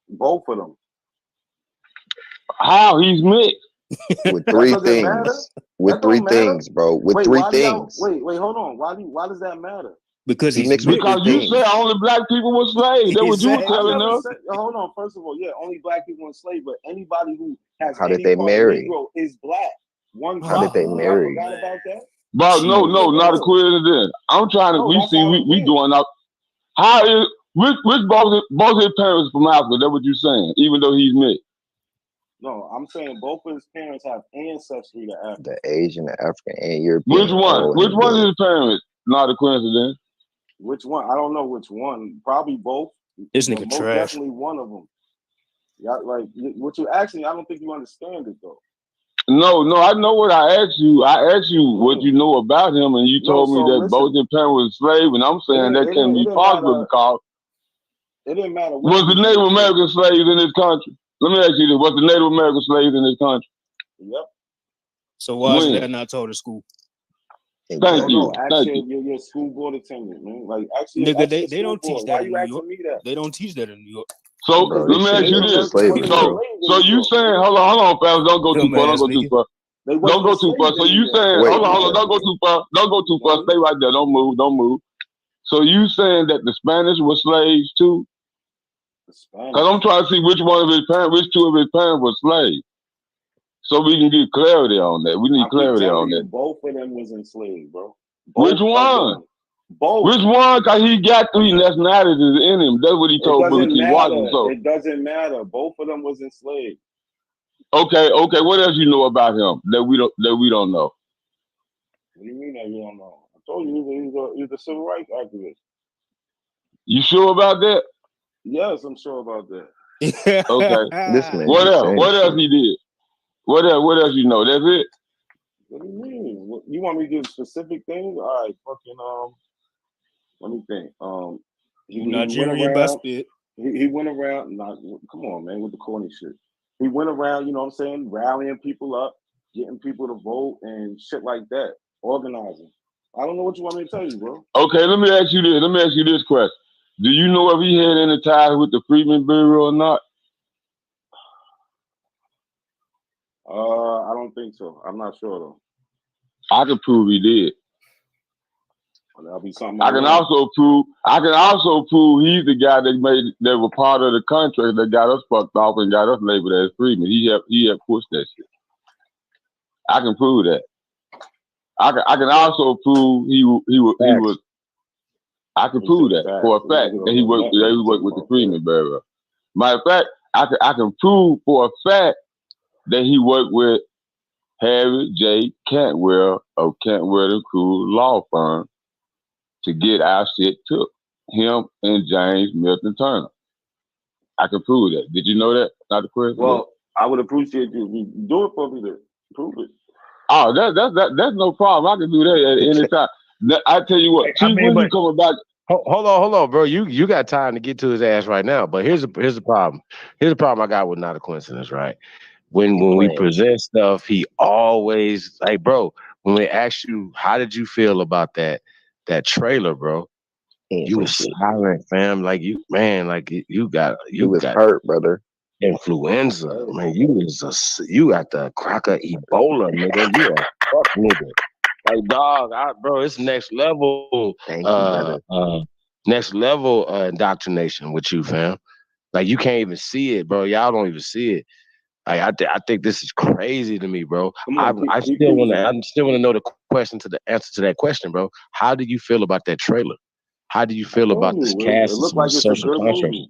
Both of them. How? He's mixed. With 3 things. With 3 things, bro. With 3 things. Wait, hold on. Why does that matter? Because he's mixed with 3 you things. said only black people were slaves. That's what you were telling us. Hold on. First of all, yeah, only black people enslaved, but anybody who has How did they marry? Negro is black. How did they marry? Forgot about that? But no, not a coincidence. I'm trying to. We doing up. How is which both his parents from Africa? That's what you're saying. Even though he's mixed. No, I'm saying both of his parents have ancestry to Africa. The Asian, the African, and European. Which one? Which one is his parents? Not a coincidence. Which one? I don't know which one. Probably both. This nigga most trash. Definitely one of them. Yeah, like what you asking, I don't think you understand it though. No, I know what I asked you. I asked you what you know about him, and you told me that both his parents were slaves, and I'm saying that can't be possible because it didn't matter. Was the Native American slaves in this country? Let me ask you this: was the Native American slaves in this country? Yep. So why is that not taught at school? Thank you. Actually, your school board attendant, man. Like actually, nigga, they don't teach that in New York. Me that? They don't teach that in New York. So let me ask you this: so you saying, hold on, fellas, don't go too far. Don't go too far. Don't go too far. So you saying, hold on, don't go too far. Don't go too far. Stay right there. Don't move. So you saying that the Spanish were slaves too? Because I'm trying to see which 2 of his parents were slaves. So we can get clarity on that. We need clarity on that. Both of them was enslaved, bro. Which one? Both. Which one? Because he got 3 nationalities in him. That's what he told Booker T. Washington. So it doesn't matter. Both of them was enslaved. Okay. What else you know about him that we don't know? What do you mean that you don't know? I told you he's a civil rights activist. You sure about that? Yes, I'm sure about that. Okay. This man. What else? What else he did? What else you know? That's it? What do you mean? You want me to give specific things? All right, fucking let me think. Nigerian by spit. He went around. Come on, man, with the corny shit. He went around, you know what I'm saying, rallying people up, getting people to vote and shit like that, organizing. I don't know what you want me to tell you, bro. Okay, let me ask you this question. Do you know if he had any ties with the Freedmen Bureau or not? I don't think so. I'm not sure though. I can prove he did. Well, that'll be something. I can also prove he's the guy that was part of the contract that got us fucked off and got us labeled as freedmen. He helped push that shit. I can prove that. I can also prove he was. I can prove that for a fact that he worked with the Freedmen Bureau. Matter of fact, I can prove for a fact that he worked with Harry J. Cantwell of Cantwell & Crew Law Firm to get our shit took. Him and James Milton Turner. I can prove that. Did you know that? Not the question. Well, I would appreciate you do it for me to prove it. Oh, that's no problem. I can do that at any time. I tell you what, Chief, when you coming back? Hold on, bro. You got time to get to his ass right now. But here's the problem. Here's the problem I got with Not a Coincidence, right? When we present stuff, he always like, bro, when we ask you, how did you feel about that trailer, bro? You was silent, fam. Like you got hurt, brother. Influenza, man. You got the cracker Ebola, nigga. You a fuck nigga. Like dog, bro, it's next level. Next level indoctrination with you, fam. Like you can't even see it, bro. Y'all don't even see it. Like I think this is crazy to me, bro. I still want to know the answer to that question, bro. How do you feel about that trailer? How do you feel about this cast and some social contrast?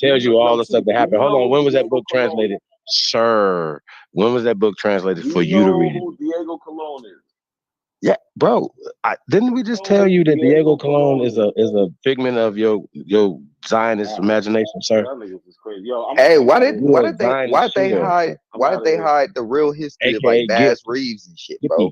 tells you all the stuff that happened. Hold on, when was that book Diego Colon translated, sir? When was that book translated You for you to know read it? who Diego Colon is? Yeah, bro. Didn't we just tell you that Diego Colon is a figment of your Zionist imagination, sir? That niggas is crazy. Yo, I'm Hey, why You're a did Zionist they shill, hide I'm out of here. the real history of aka like Gip. Bass Reeves and shit, Gippy. bro?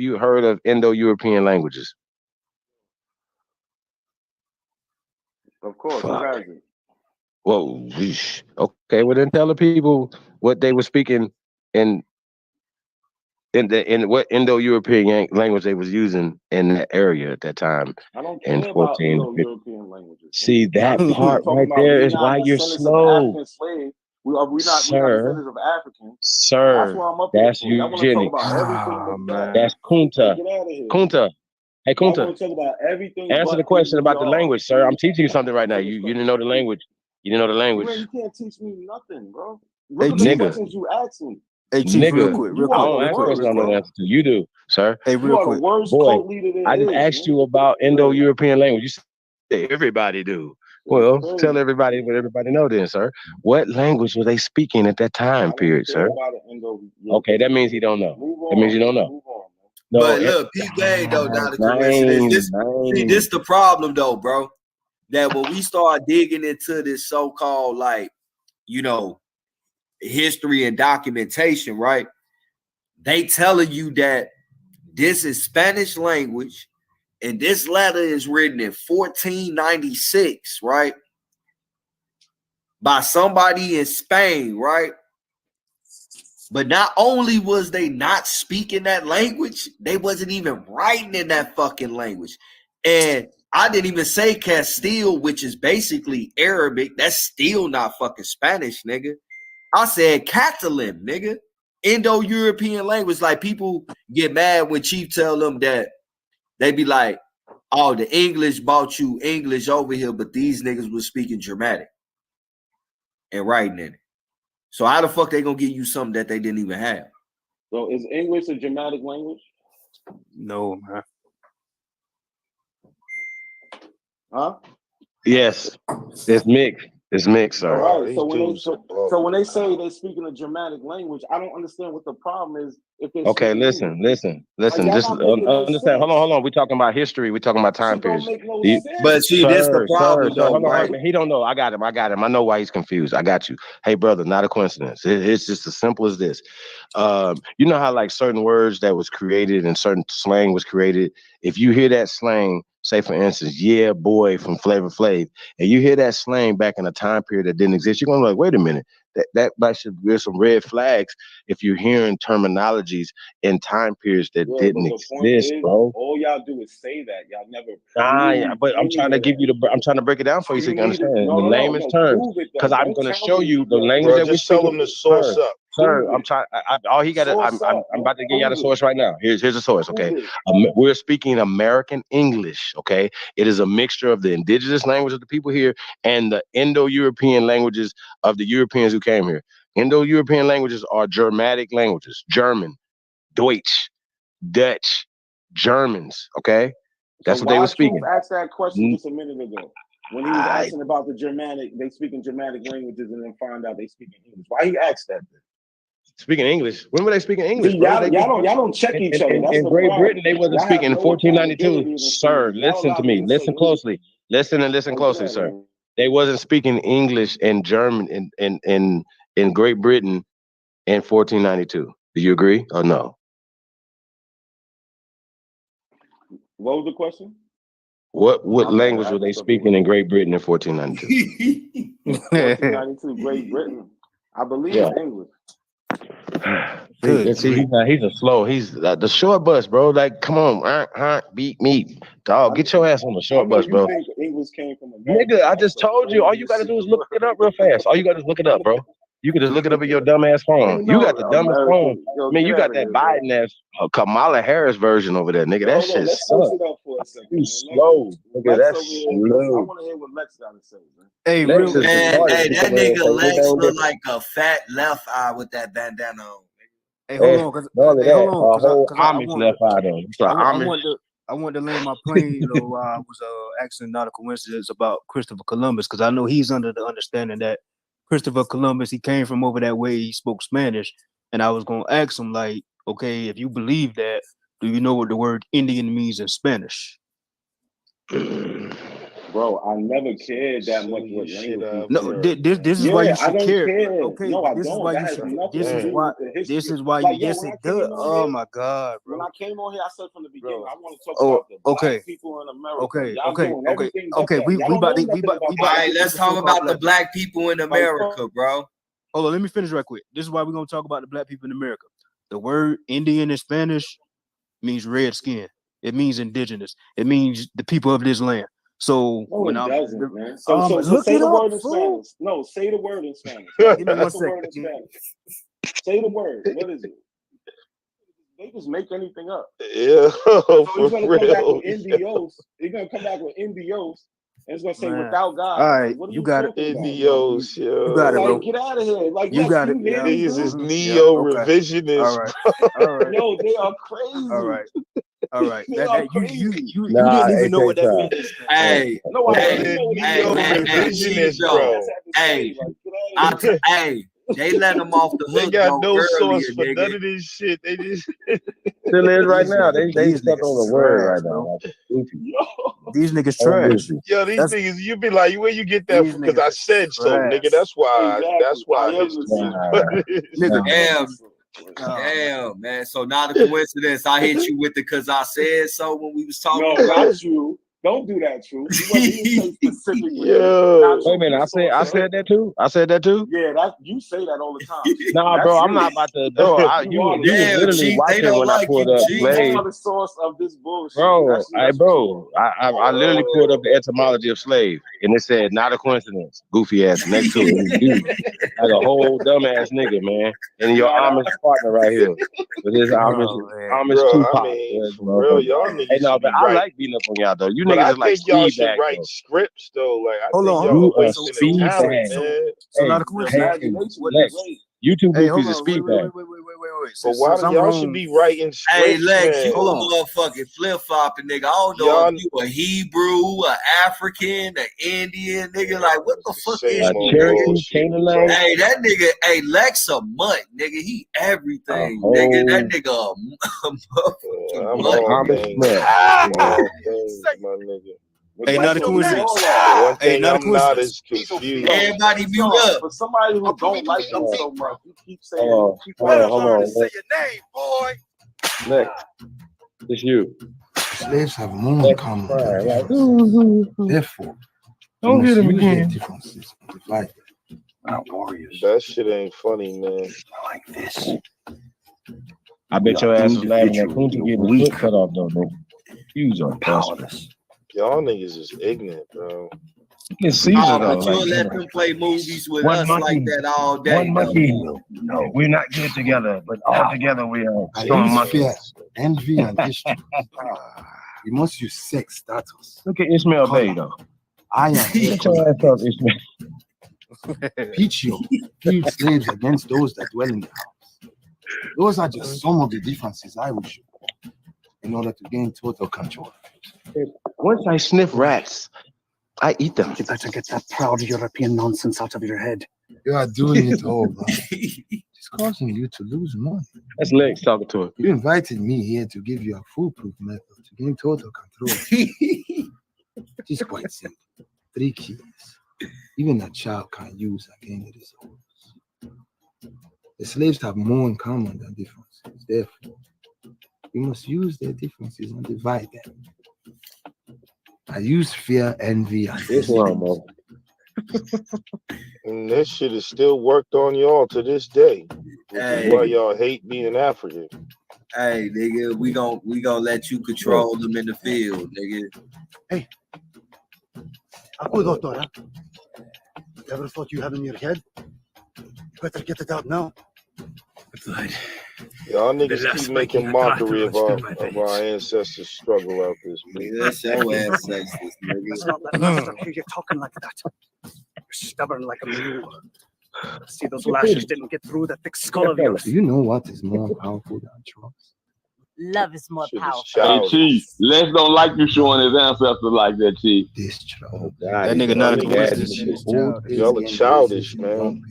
you heard of Indo-European languages? Of course, who Fuck. hasn't? Whoa. Okay, well then tell the people what they were speaking in in what Indo-European language they was using in that area at that time I don't in care about 14. Indo-European languages. See, I'm that just part talking right about there we is not why you're descendants of slow. African slaves. We not descendants of Africans. Sir, That's why I'm up here that's for. Y'all want to talk eugenics. about everything but that. That's Kunta. Get out of here. Kunta. Hey, Y'all Kunta. want to talk about everything. Answer the question about the language, sir. I'm teaching you something right now. You didn't know the language. You didn't know the language. Man, you can't teach me nothing, bro. Hey, Look at the nigga. questions you asked me. Hey, Chief, real quick. I don't ask questions I know the answer to. You do, sir. Hey, You are the worst Boy, cult leader there I just is, asked man. you about Indo-European language. You said everybody do. Well, tell everybody what everybody know then, sir. What language were they speaking at that time period, sir? Okay, that means he don't know. That means you don't know. No, But look, P. Game though, not a coincidence. This the problem though, bro. That when we start digging into this so-called like, you know, history and documentation, right? They telling you that this is Spanish language, and this letter is written in 1496, right? By somebody in Spain, right? But not only was they not speaking that language, they wasn't even writing in that fucking language. And I didn't even say Castile, which is basically Arabic. That's still not fucking Spanish, nigga. I said Catalan, nigga. Indo-European language. Like, people get mad when Chief tell them that they be like, oh, the English brought you English over here, but these niggas was speaking Germanic and writing in it. So how the fuck they gonna give you something that they didn't even have? So is English a Germanic language? No, man. Huh? Yes, it's mixed. It's mixed, sir. All right. So when they say they're speaking a Germanic language, I don't understand what the problem is. If they Okay, listen. Just understand. Hold on. We're talking about history. We're talking about time periods. But see, this the problem, though, hold on, right? man. He don't know. I got him. I know why he's confused. I got you. Hey, brother, not a coincidence. It's just as simple as this. You know how like certain words that was created and certain slang was created. If you hear that slang, say for instance, yeah, boy from Flavor Flav, and you hear that slang back in a time period that didn't exist, you're gonna be like, wait a minute, that should be some red flags if you're hearing terminologies in time periods that didn't exist, bro. All y'all do is say that. Y'all never. But I'm trying to give you I'm trying to break it down for you so you can understand the layman's terms. Because I'm gonna show you the language that we speak. Tell them to source up. Sir, I'm trying. All he got to. I'm about to get you the source right now. Here's the source. Okay, we're speaking American English. Okay, it is a mixture of the indigenous language of the people here and the Indo-European languages of the Europeans who came here. Indo-European languages are Germanic languages: German, Deutsch, Dutch, Germans. Okay, that's what they were speaking. Asked that question just a minute ago when he was asking about the Germanic. They speak in Germanic languages and then find out they speak in English. Why he asked that then? Speaking English. When were they speaking English? Y'all don't check each other. In Great Britain, they wasn't speaking in 1492. Sir, listen to me. Listen closely. Listen and listen closely, sir. They wasn't speaking English and German in Great Britain in 1492. Do you agree or no? What was the question? What language were they speaking in Great Britain in 1492? 1492, Great Britain. I believe English. See, he's a slow. He's the short bus, bro. Like, come on, beat me, dog. Get your ass on the short bus, bro. English came from America. Nigga, I just told you. All you gotta do is look it up real fast. All you gotta do is look it up, bro. You can just look it up in your dumb ass phone. You got the dumbest phone. Man, you got that Biden ass Kamala Harris version over there, nigga. That shit sucks. You slow, nigga. That's slow. I want to hear what Lex got to say, man. Hey, that nigga Lex look like a fat left eye with that bandana on. Hey, hold on, whole Amish left eye though. I want to land my plane. I was asking not a coincidence about Christopher Columbus because I know he's under the understanding that Christopher Columbus, he came from over that way. He spoke Spanish, and I was gonna ask him like, okay, if you believe that, do you know what the word Indian means in Spanish? Bro, I never cared that much what language. No, this is why you should care. Okay, no, I this don't. is why you should. This is why. Yes, it does. Oh my God, bro. When I came on here, I said from the beginning, I want to talk about the black people in America. Okay. We about. All right, let's talk about the black people in America, bro. Hold on, let me finish right quick. This is why we're gonna talk about the black people in America. The word Indian in Spanish means red skin. It means indigenous. It means the people of this land. So No, when it I'm doesn't, man. So look say it the up, word in fool. Spanish. No, say the word in Spanish. Give me What's 1 the second. word in Spanish? Say the word. What is it? They just make anything up. Yeah, So for he's gonna come back real. with NDOs. He's gonna come back with NDOs, and it's gonna say Man. without God. All Like, right, what are you you got it. talking about? Indios, You got it, Like, bro. get out of here. Like, You Lex, got it. you hear Yeah. these Niggas is dudes? neo Okay. revisionists. All right. All right. Yo, they are crazy. All right. All right. They are You crazy. didn't even know what that means. Hey, No, I Bro, do they're know what it neo means. revisionists, Chief, bro. Hey, Like, get out of here. hey, they let them off the They hook got though no earlier, source for nigga. none of this shit. They just Still is right These now. niggas, They these stuck niggas on the word trash, right now. bro. Like goofy. These niggas Oh, trash. goofy. yo, these That's niggas, you be like, where you get that these from? Because I niggas said are so, nigga. trash. That's why Exactly. I am history the is same. what it is. Nigga. Damn, man. So not a coincidence. I hit you with the cause I said so when we was talking No, about not you. Don't do that, True. You didn't say specifically. Yo. Wait a minute. I said that too. I said that too. Yeah, you say that all the time. Nah, That's bro. you. I'm not about to. Bro, You are the you was Damn, literally Chief, they watching don't when I like pulled you, up Chief. You slave. are the source of this bullshit. Bro, That's what bro, you are. I literally pulled up the etymology of slave, and it said not a coincidence. Goofy ass next to it. You like a whole dumbass nigga, man, and your Amish partner right here with his Amish Bro, Tupac. I mean, for real, y'all Hey, niggas no, should but be I right. like beating up on y'all though. You But niggas I is like think y'all speed should bag write though. scripts though. Like I Hold think on, y'all You are a wasting the speed talent, bag. man. So Hey, not a coincidence. Imagination Lex, is great. you two Hey, hold goofies is on. Wait, speed wait, bag. wait, wait, wait, wait, wait, wait. But Since why do I'm y'all wrong. should be writing Hey, scripts, Lex, you man? a motherfucking flip-flopping nigga. I don't know Y'all if you a Hebrew, a African, an Indian, nigga. Like, what the fuck is same you, old Cherokee, bullshit, Canaanite, bro. Hey, that nigga, hey, Lex a mutt, nigga. He everything, nigga. That nigga a motherfucking I'm mutt. all Amish things. smut. I'm all things, my nigga. Hey, not a So coincidence. hold The on. one Hey, thing not a I'm not coincidence. is confused. Everybody mute up. For somebody who don't like you Hold so much, you keep saying on, you keep hold on. Say your name, boy. Lex, it's you. Slaves have more in Lex common crying than like, differences. Therefore, we don't must hit him use their again. differences and divide them. Our warriors That shit ain't funny, man. are like this. I We bet are your ass was laughing at individually Kunta getting his weak, foot cut off though, nigga. You are powerless. Y'all niggas is ignorant, bro. It's Caesar though. But you'll Like, let them play movies with one us like monkey, that all day, one monkey. No. We're not good together, but all together we are I strong use fear, monkeys. envy, and distrust. We must use sex, status. Look at Ishmael color, Bay though. eye and hair Get your color ass up, against Ishmael. Pichio, field slaves against those that dwell in the house. Those are just some of the differences I will show in order to gain total control. Once I sniff rats, I eat them. You better get that proud European nonsense out of your head. You are doing it all wrong. It's causing you to lose money. That's Lex talking to him. You invited me here to give you a foolproof method to gain total control. It is quite simple. 3 keys. Even a child can use again it is ours. The slaves have more in common than differences. Therefore, we must use their differences and divide them. I use fear, envy, and This one, man. And this shit is still worked on y'all to this day. Which Hey. is why y'all hate being African. Hey, nigga, we gon' let you control them in the field, nigga. Hey, Aku doctor, you ever thought you have in your head? You better get it out now. Y'all niggas keep making mockery of our ancestors' struggle out this bitch. That's your ancestors, nigga. Let's not let Master hear you talking like that. You're stubborn like a mule. See, those lashes didn't get through that thick skull of yours. Do you know what is more powerful than trust? Love is more powerful. Hey, Chief, Les don't like you showing his ancestors like that, Chief. Oh, God, That nigga not a Y'all coincidence. are childish, man.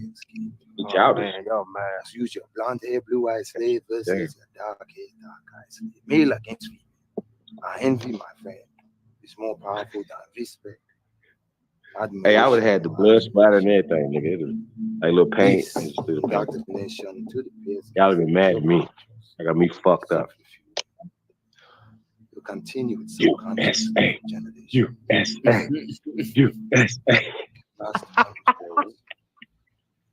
Childish. Man, y'all must use your blonde hair, blue eyes slave versus your dark hair, dark eyes slave. Male against female. I envy my friend. It's more powerful than respect. Hey, I would have had the blood splatter and everything, nigga. It was like little paint. Condemnation to the pits. Y'all have been mad at me. I got me fucked up. You continue with subconscious generation. USA.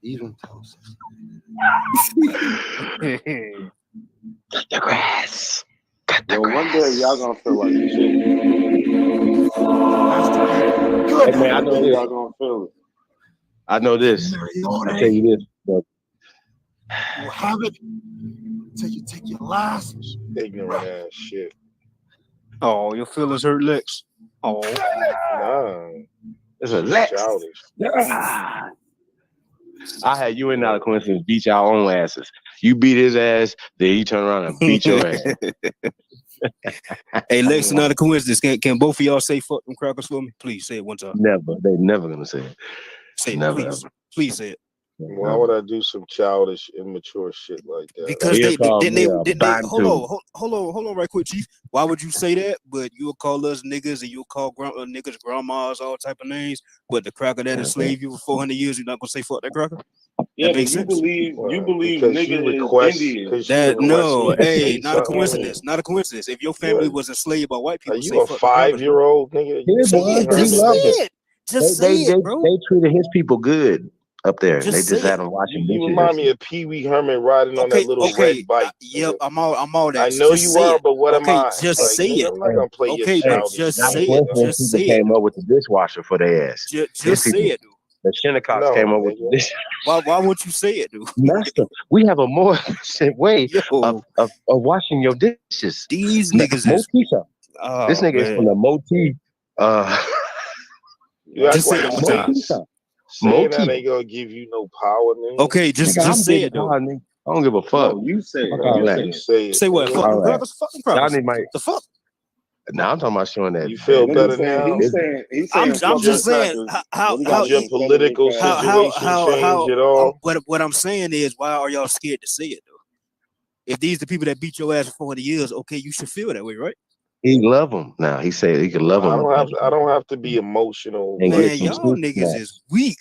Even tells us. Cut the grass. Yo, one day y'all gonna feel like shit. Hey man, I know this. Y'all gonna feel it. I know this. I'll tell you this. But You'll have it until you take your last. Ignorant ass shit. Oh, your feelings hurt, Lex. Oh, Nah. it's a Lex. Childish. I had you and Not a Coincidence beat y'all own asses. You beat his ass, then you turn around and beat your ass. Hey, Lex, Not a Coincidence. Can both of y'all say "fuck them crackers" for me? Please say it one time. Never. They never gonna say it. Say it, Never please. ever. Please say it. Why would I do some childish, immature shit like that? Because they hold on right quick, Chief. Why would you say that? But you'll call us niggas and you'll call niggas grandmas, all type of names. But the cracker that enslaved you for 400 years, you're not gonna say fuck that cracker? Yeah, that but makes you sense. believe because nigga you is request, Indian. because you That request no, me to hey, say not a something. coincidence. Not a coincidence. If your family What? was enslaved by white people, Are say you a fuck the crackers, bro. 5-year-old nigga? He Say was, it. but he Just say loved it. it. Just say it, bro. They treated his people good up there. Just They say just had it. them watching You bitches. remind me of Pee Wee Herman riding on that little red bike. Yep, I'm all that. I know Just you say are, it. but what am Okay, I? just Like, say nigga, it. I'm not gonna play Okay, your but childish just shit say like it. that. Just people say came it. up with the dishwasher for their ass. Just say it, dude. The Shinnecox No, came up with the nigga. dish. Why won't you say it, dude? Master, we have a more efficient way of washing your dishes. These niggas is Motisha. This nigga is man. from the Moti. You act Just say like it one time. Motisha. saying that Moti. ain't gonna give you no power, nigga. Okay, just say it, though. Nigga. I don't give a fuck. No, you say it. Fuck all that. You say it. Say what? nigga. Fuck them All right. crackers? Fuck them Y'all crackers. need my. The fuck? Now I'm talking about showing that. You feel that- better He's saying, now? he's saying I'm just saying how Did your political situation change at all? what I'm saying is, why are y'all scared to say it though? If these the people that beat your ass for 40 years, okay, you should feel that way, right? He love them now. He said he can love them. I don't have to be emotional. And Man, get some y'all soup niggas snacks. is weak.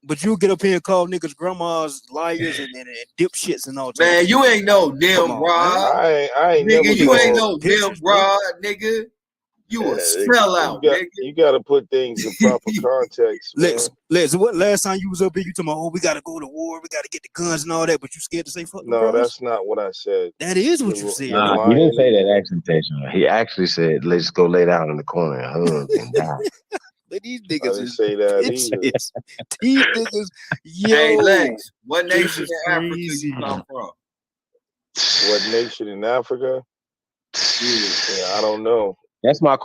But you get up here and call niggas grandmas liars and dipshits and all. Man, you ain't no damn on, rod. I ain't Nigga, never you ain't called. no damn rod, nigga. You a sellout, nigga. You got to put things in proper context, man. Lex, what last time you was up here, you talking about, oh, we got to go to war, we got to get the guns and all that, but you scared to say fuck them No, crackers? that's not what I said. That is what you said. Nah, he didn't say that actually, Tayshaun. He actually said, let's go lay down in the corner and hug and die. But these I niggas didn't is say that bitches. either. These niggas, yo. Hey, Lex, what this nation is in Africa crazy. you come from? What nation in Africa? Yeah, I don't know. That's my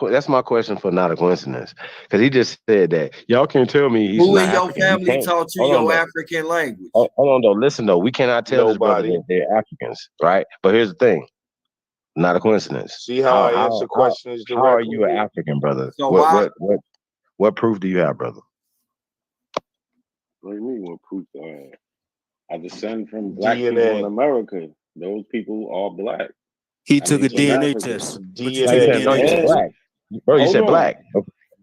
question for Not a Coincidence, because he just said that y'all can't tell me he's Who not in your African. family taught you your African language? Hold on though. Listen though, we cannot tell this brother that they're Africans, right? But here's the thing, Not a Coincidence. See how I answer questions How are directly? you an African, brother? So What proof do you have, brother? What do you mean? What proof do I have? I descend from black people DNA. in America. Those people are black. He took a DNA test. DNA. Black. Bro, you said black.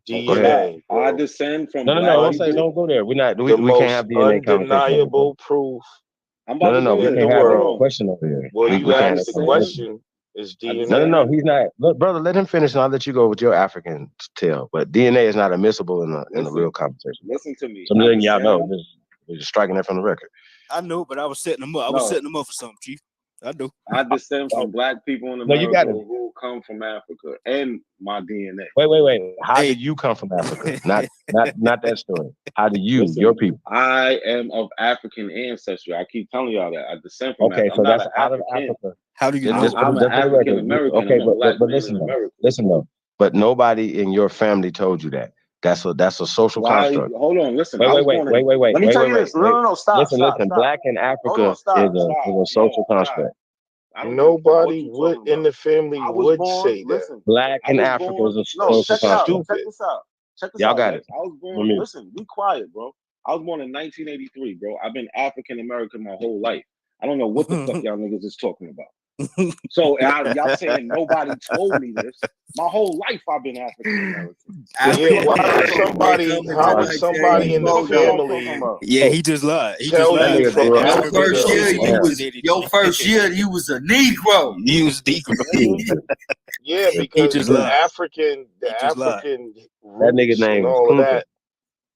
DNA. I descend from No, black don't people. say, don't go there. We The can't most have DNA conversation. undeniable proof. I'm about to go We there. can't have that question over here. Well, We you can't asked have the that question. Is DNA? No, he's not. Look, brother, let him finish, and I'll let you go with your African tale. But DNA is not admissible in a real conversation. Listen to me. So I'm letting y'all know. Just striking that from the record. I know, but I was setting them up. I was setting them up for something, Chief. I do. I descend from black people in No, you America got it. who come from Africa, and my DNA. Wait. How did you come from Africa? Not that story. How do you, Listen, your people? I am of African ancestry. I keep telling y'all that. I descend from Okay, Africa. so that's out of Africa. How do you know? I'm an African American. Okay, I'm a black but man listen in though. America. Listen though. But nobody in your family told you that. That's a social construct. Hold on, listen. Wait. Let me tell you this. No, stop. Listen. Black in Africa is a social construct. Nobody would in the family would say that. Listen, Black in Africa is a social construct. Check this out. Y'all got it. I was born. Listen, be quiet, bro. I was born in 1983, bro. I've been African American my whole life. I don't know what the fuck y'all niggas is talking about. So y'all saying nobody told me this. My whole life I've been African American. Yeah, how would somebody in the family? Yeah, he just lied. He Tell just lied. you from Your first year, you was a Negro. You was Negro. Yeah, because the African that nigga roots name and all of that.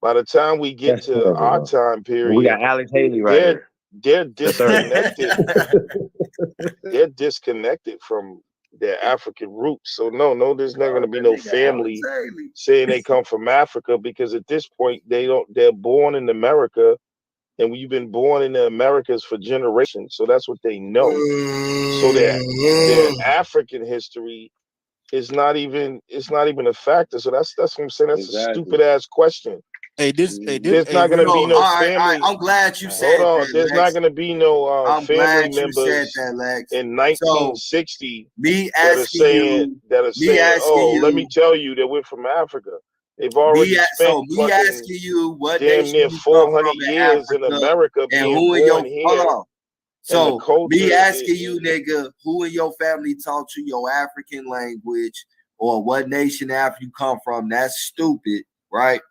By the time we get to our time period, we got Alex Haley right here. They're disconnected. They're disconnected from their African roots. So no, there's not going to be no family saying they come from Africa, because at this point they're born in America, and you've been born in the Americas for generations. So that's what they know. So their African history is not even a factor. So that's what I'm saying. That's a stupid ass question. There's not going to be no family. I'm glad you said that. There's not going to be no family members Lex. in 1960 me that are saying, you, let me tell you that we're from Africa. They've already spent me asking you what damn near 400 years in America being born here. Hold on. So me asking you, nigga, who in your family taught you your African language or what nation after you come from? That's stupid, right?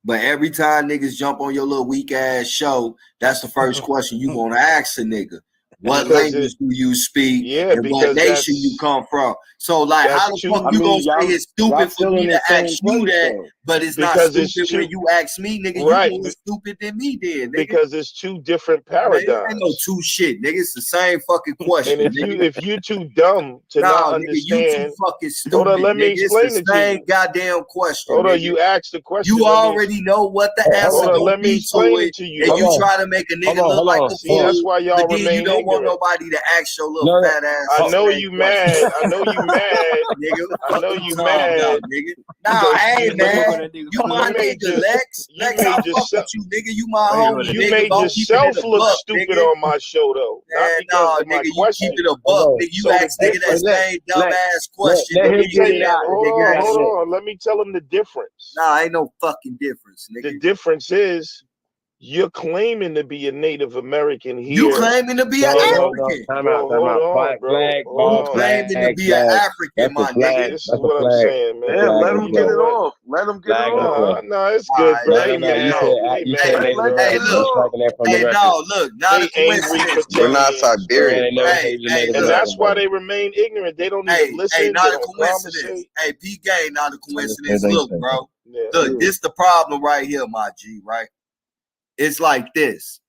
But every time niggas jump on your little weak ass show, that's the first question you want to ask a nigga. What language do you speak? Yeah, and what nation you come from? So, like, how the fuck you gonna say it's stupid for me to ask you that, but it's not stupid when you ask me, nigga? Right. You more stupid than me, then, nigga. Because it's two different paradigms. Man, ain't no two shit, nigga. It's the same fucking question. And if you're too dumb to not understand, you too fucking stupid. Hold on, let me explain it's it the to same you. goddamn question. Hold on, nigga. you asked the question. You already know what the answer Hold on, gonna let me be explain to it to you. and you try to make a nigga look like a fool. That's why y'all but then remain you don't want ignorant. nobody to ask your little fat ass. I know you mad. I know you mad. Nigga, I know you mad. Nigga. Nah, I ain't mad. You my nigga, Lex. Lex, I fuck with you, nigga. You my homie. You made yourself look stupid on my show, though. Not because of my question. You keep it a buck, nigga. You ask nigga that same dumbass question. Let me tell you. Hold on. Let me tell him the difference. Nah, ain't no fucking difference, nigga. The difference is you're claiming to be a Native American here. You claiming to be an African. Time out. Flag, You claiming to be an African, my nigga. This is what I'm saying, man. Yeah, let him get it off. Let him get it off. No, it's good, bro. Hey, look, not a coincidence. They're not Siberian. And that's why they remain ignorant. They don't even listen. Hey, not a coincidence. Hey, P Game, not a coincidence. Look, bro. Look, this the problem right here, my G, right? It's like this.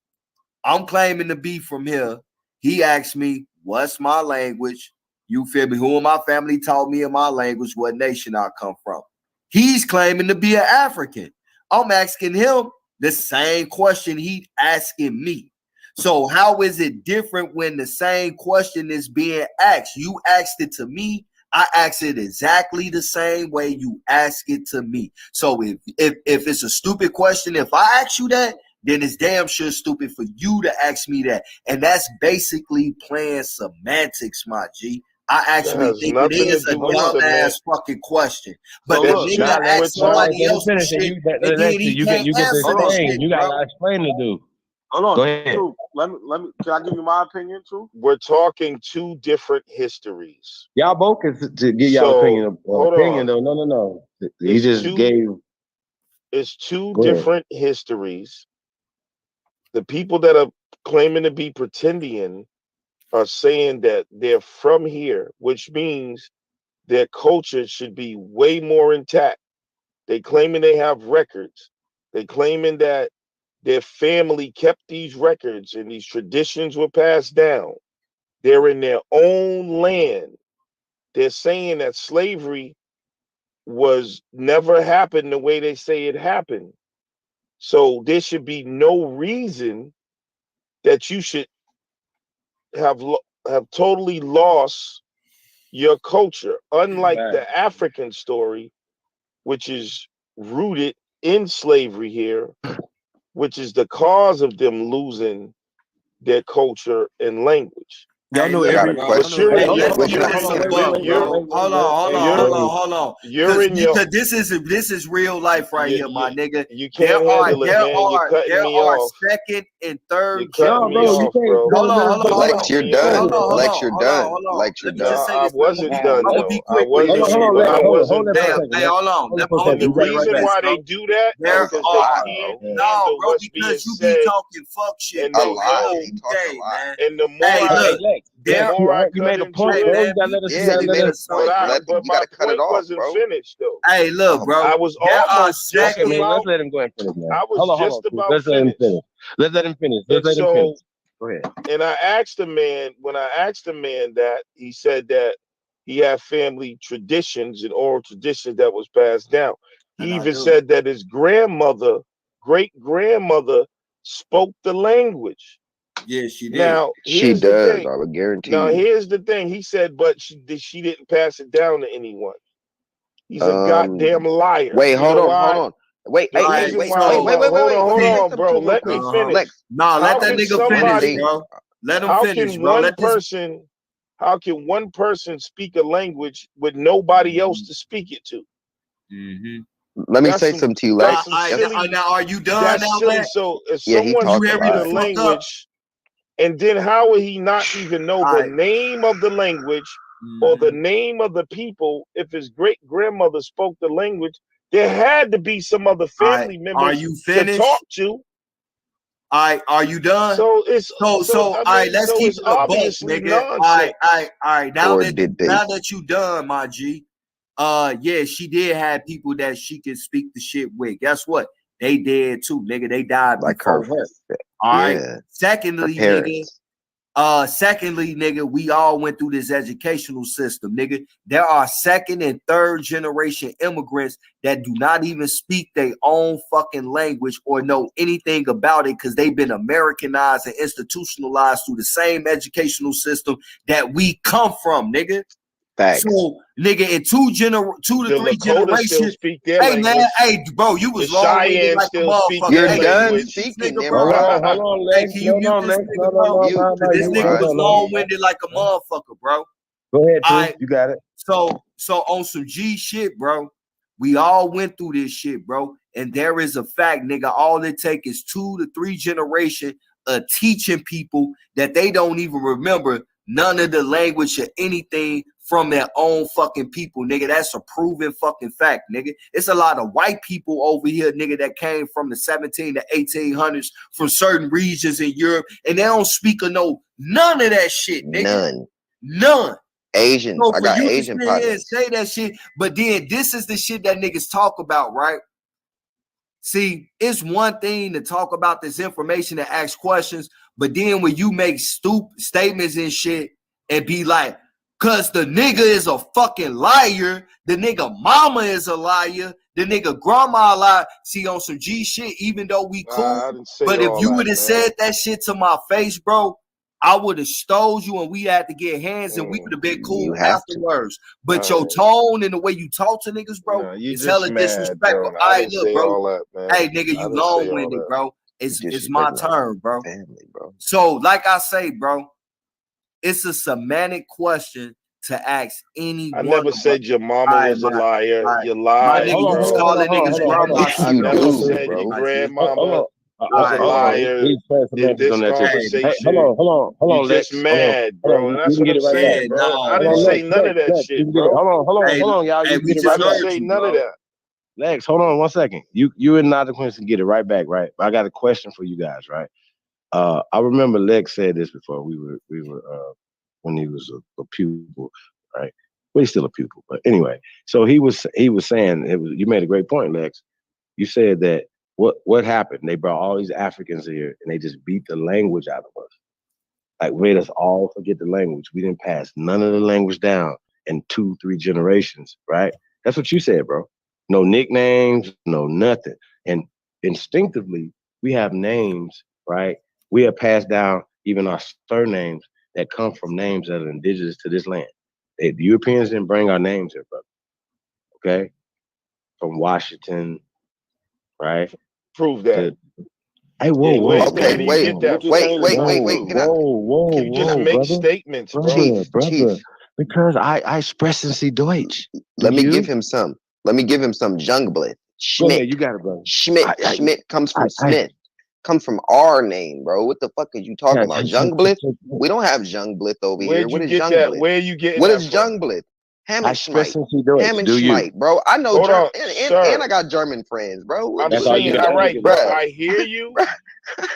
I'm claiming to be from here. He asked me, what's my language? You feel me? Who in my family taught me in my language, what nation I come from? He's claiming to be an African. I'm asking him the same question he asking me. So how is it different when the same question is being asked? You asked it to me. I ask it exactly the same way you ask it to me. So if it's a stupid question, if I ask you that, then it's damn sure stupid for you to ask me that. And that's basically playing semantics, my G. I actually think it is a dumbass fucking question. But the nigga asked somebody else shit, and then he can't answer that shit, You got to explain to do. Hold on. Go ahead. Too. Let me. Can I give you my opinion too? We're talking two different histories. Y'all both can to give y'all opinion. Though. No. He just gave. It's two different histories. The people that are claiming to be pretendian are saying that they're from here, which means their culture should be way more intact. They claiming they have records. They claiming that their family kept these records and these traditions were passed down. They're in their own land. They're saying that slavery was never happened the way they say it happened. So there should be no reason that you should have totally lost your culture, unlike the African story, which is rooted in slavery here, which is the cause of them losing their culture and language. Y'all know every question. Hold on. Because this is real life right here, my nigga. You can't handle it, man. You're cutting me off. Second and third. Hold on. Lex, you're done. Lex, you're done. Lex, you're done. I wasn't done. I'm gonna be quick with I wasn't done. Hey, hold on. The reason why they do that is because they can't handle what's being said. You be talking fuck shit. And they know, man. and the more you made a point, bro. You gotta let us. Yeah, you made a point. But my point wasn't finished, though. Hey, look, bro. I was almost just about. Let's let him go and finish, man. I was just about Let's let him finish. Let's let him finish. Let's let him finish. Go ahead. And I asked the man, when I asked the man that, he said that he had family traditions and oral traditions that was passed down. He And I even do. said that his grandmother, great grandmother, spoke the language. Yeah, she did. Now, She here's the does, thing. I would guarantee Now, you. here's the thing. He said, but she didn't pass it down to anyone. He's a goddamn liar. Wait, You hold know on, why? hold on. Wait, The hey, reason wait, why, wait, hold let me say on, something bro. to him real Let quick. me finish. Lex, Nah, let How that can nigga somebody, finish, bro. Let him how finish, can bro. one Let this. person, how can one person speak a language with nobody else to speak it to? let me That's say some, something to you, that's Lex. some silly. Now, are you done That's now, silly. Lex? So if Yeah, he someone talked You a hear me speaks the a lot. fuck up? language, and then how would he not even know the name of the language or the name of the people? If his great grandmother spoke the language, there had to be some other family Are members you to finished? talk to. All right, are you done? So it's So I all right, mean, let's so keep it's it a buck, obviously nigga. nonsense. All right. Now Or did they? that you done, my G. Yeah, she did have people that she could speak the shit with. Guess what? They dead too, nigga. They died Like before her, her. All right. yeah, her Secondly, parents. nigga, we all went through this educational system, nigga. There are second and third generation immigrants that do not even speak their own fucking language or know anything about it because they've been Americanized and institutionalized through the same educational system that we come from, nigga. Facts. So, nigga, in two to The three Lakota still generations. speak their Hey, man. language. Hey, bro, you was The long-winded Cheyenne like a still speak motherfucker. their You're Hey, can you done mute language. this speaking. nigga, Never bro? mind. Hold on, Hey, Lex. can you mute this Lex. nigga, bro? Mute. No, This you nigga good. was No, long-winded like a motherfucker, bro. Go ahead, All Pooh. right. You got it. So on some G shit, bro. We all went through this shit, bro. And there is a fact, nigga. All it takes is 2 to 3 generations of teaching people that they don't even remember none of the language or anything from their own fucking people, nigga. That's a proven fucking fact, nigga. It's a lot of white people over here, nigga, that came from the 17 to 1800s from certain regions in Europe, and they don't speak of none of that shit, nigga. None. Asians. So I for got you to Asian sit here and partners. say that shit, but then this is the shit that niggas talk about, right? See, it's one thing to talk about this information and ask questions, but then when you make stupid statements and shit and be like, cause the nigga is a fucking liar, the nigga mama is a liar, the nigga grandma a liar. See, on some G shit, even though we cool, I didn't say but if all you that, would have man. said that shit to my face, bro, I would have stole you and we had to get hands and we would have been cool You have to. afterwards. But your tone and the way you talk to niggas, bro, No, you is just hella mad, disrespectful. bro. All I right, didn't look, say bro. all that, man. Hey, nigga, I you didn't say all long-winded, that. bro. It's Disrespecting my our turn, bro. family, bro. So, like I say, bro, it's a semantic question to ask any I one never of us. said your mama was a liar. You My lied, nigga, you was bro. calling niggas grandma I shit. never Don't said do your it, my G. grandmama was a Hold on. liar He's playing in semantics this on that too. Hey, conversation. hold You on, just Lex. Hold mad, on. bro. And You that's can what get I'm it right back. saying, bro. I Hold didn't on, say Lex. none of that You shit, can get it. bro. Hold on, y'all. You can get it I right didn't back. say none of that. Lex, hold on 1 second. You and Nada Quincy can get it right back, right? But I got a question for you guys, right? I remember Lex said this before. We were when he was a pupil, right? Well, he's still a pupil, but anyway. So he was saying you made a great point, Lex. You said that what happened? They brought all these Africans here and they just beat the language out of us. Like made us all forget the language. We didn't pass none of the language down in 2-3 generations, right? That's what you said, bro. No nicknames, no nothing. And instinctively, we have names, right? We have passed down even our surnames that come from names that are indigenous to this land. The Europeans didn't bring our names here, brother. Okay? From Washington, right? Prove that. Hey, whoa. Where did he get that from? Wait. You just make brother. statements, bro. Chief. Because I sprechen Sie Deutsch. Let me give him some. Jungblit. Go Schmidt. ahead, you got it, brother. Schmidt comes from Smith. Comes from our name, bro. What the fuck is you talking about? Jungblit? We don't have Jungblit over here. Where'd What you is get Jungblit? that? Where are you getting What that is from? Jungblit? Hammenschmidt. Do you? Hammenschmidt, bro. I know Hold on, and sir. I got German friends, bro. I'm That's all you saying, got. all right, Bro. bro. I hear you,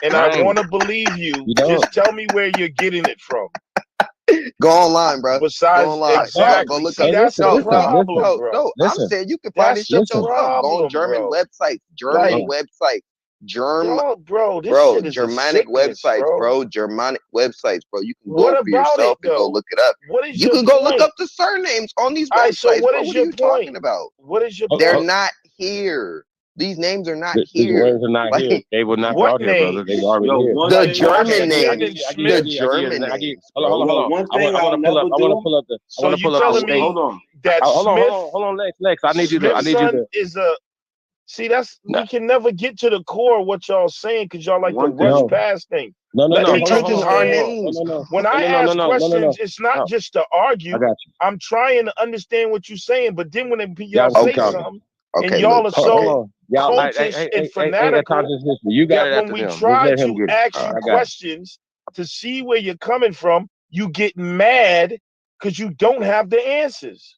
and I want to believe you. Just tell me where you're getting it from. Go online, bro. Besides, Go online. exactly. Go look See, up. that's the problem, bro. No. I'm saying you can find this That's shit the yourself. Go on problem, German bro. websites. Like, Websites. Bro, this shit is Germanic a sickness, websites, bro. Germanic websites, bro. You can What go for about yourself it, and go though? look it up. What is You your can go look point? up the surnames on these All right, so websites, what bro. is What are your you point? talking about? What is your They're point? not here. These names are not These here. words are not here. They were not What brought here, brother. They names? were already here. The German names. The German names. names. Hold on. One I thing want I'll to pull up. never I want to do. pull up the. So you telling me Hold on. that Smith? Hold on, Lex. I need you to. Smith's son is a. See, we can never get to the core of what y'all saying because y'all like to rush past things. Let me They're taking our understand. names. When I ask questions, it's not just to argue. I got you. I'm trying to understand what you're saying, but then when Yeah, y'all say something and y'all are so cultish and fanatical you got that it when after we them. Just try let him to get it. ask you I got it. questions to see where you're coming from, you get mad because you don't have the answers.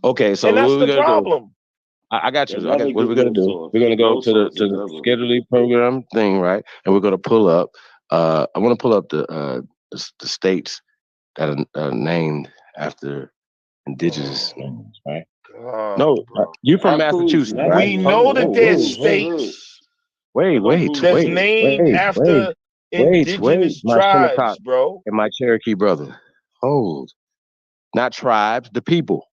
Okay, so and that's what we're the gonna problem. do? I got you. Never What we're give gonna no do? source. We're gonna go No to the sources ever. scheduling program thing, right? And we're gonna pull up. I want to pull up the states that are named after indigenous names, right? No, you from Massachusetts, right? We know that there's states Wait, that's named after indigenous my tribes, Shinnecock bro. and my Cherokee brother. Hold, not tribes, the people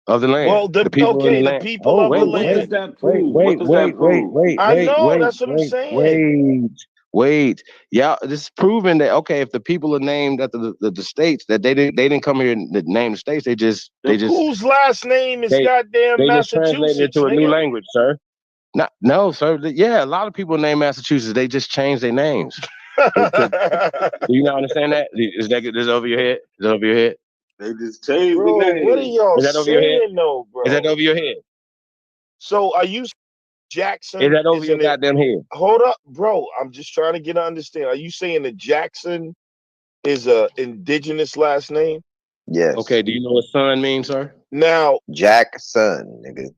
of the land. Well, the people of the land. people of the land. What does that prove? What does that prove? I know, that's what I'm saying. Wait. Yeah, this is proving that if the people are named after the states, that they didn't come here and name the states. They just whose last name is they goddamn just translated it Massachusetts, to a new nigga? language, sir. No, sir. Yeah, a lot of people named Massachusetts. They just changed their names. Do you not understand that? Is that over your head? Is that over your head? They just changed Bro, the name. what are y'all Is that over your head? saying, though, bro? Is that over your head? So are you Jackson? Is that over your goddamn head? Hold up, bro. I'm just trying to get to understand. Are you saying that Jackson is a indigenous last name? Yes. Okay. Do you know what son means, sir? Now, Jackson, nigga.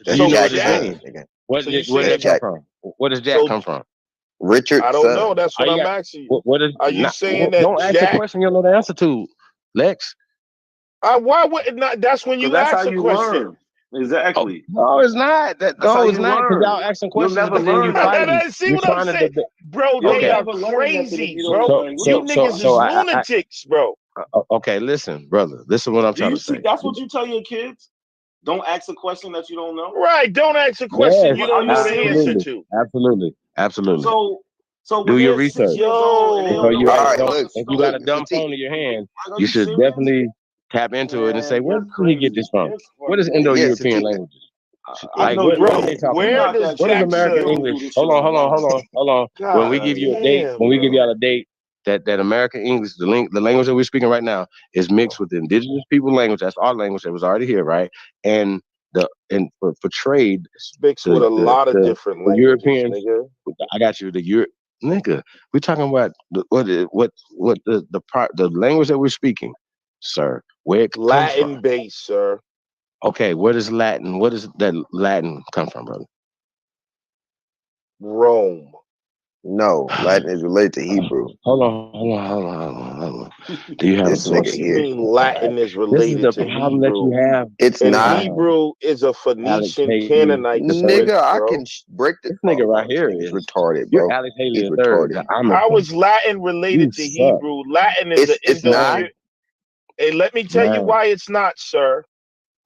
Do you know what Jackson, it means? nigga. Where did that come from? Where does Jack come from? Richard. I don't know. That's what I'm asking you. What is? Are you saying that Don't ask Jack? the question you don't know the answer to, Lex. Why would it not? That's when you ask a question. Learn. Exactly. No, it's not. It's not. Because y'all asking questions, but then you fighting. See what I'm saying, bro? They are crazy, bro. You niggas is lunatics, bro. Okay, listen, brother. Listen to what I'm trying to say. That's what you tell your kids. Don't ask a question that you don't know. Right. Don't ask a question you don't know the answer to. Absolutely. So do your 6 research. years old, If you got a dumb phone in your hand, you should definitely tap into it and say, where did he get this from? What is Indo-European languages? Like, what are they talking about? What is American English? Hold on. When we give you a date, when we give y'all a date, that American English, the language that we're speaking right now, is mixed with the indigenous people language. That's our language that was already here, right? And for trade, mixed with a lot of different languages, Europeans. nigga. I got you. Nigga, we're talking about what the language that we're speaking, sir. Where it comes Latin from. base, sir. Okay, where does Latin? Where does that Latin come from, brother? Rome. No, Latin is related to Hebrew. Hold on. Do you have this a nigga source? here? Latin is related this is the to problem Hebrew. that you have. It's and not. Hebrew is a Phoenician Alex Canaanite Nigga, bro. I can break this. This nigga right here is is retarded, bro. You're Alex Haley He's the third. retarded. How is Latin related to suck. Hebrew? Latin is It's not. Hey, let me tell you why it's not, sir.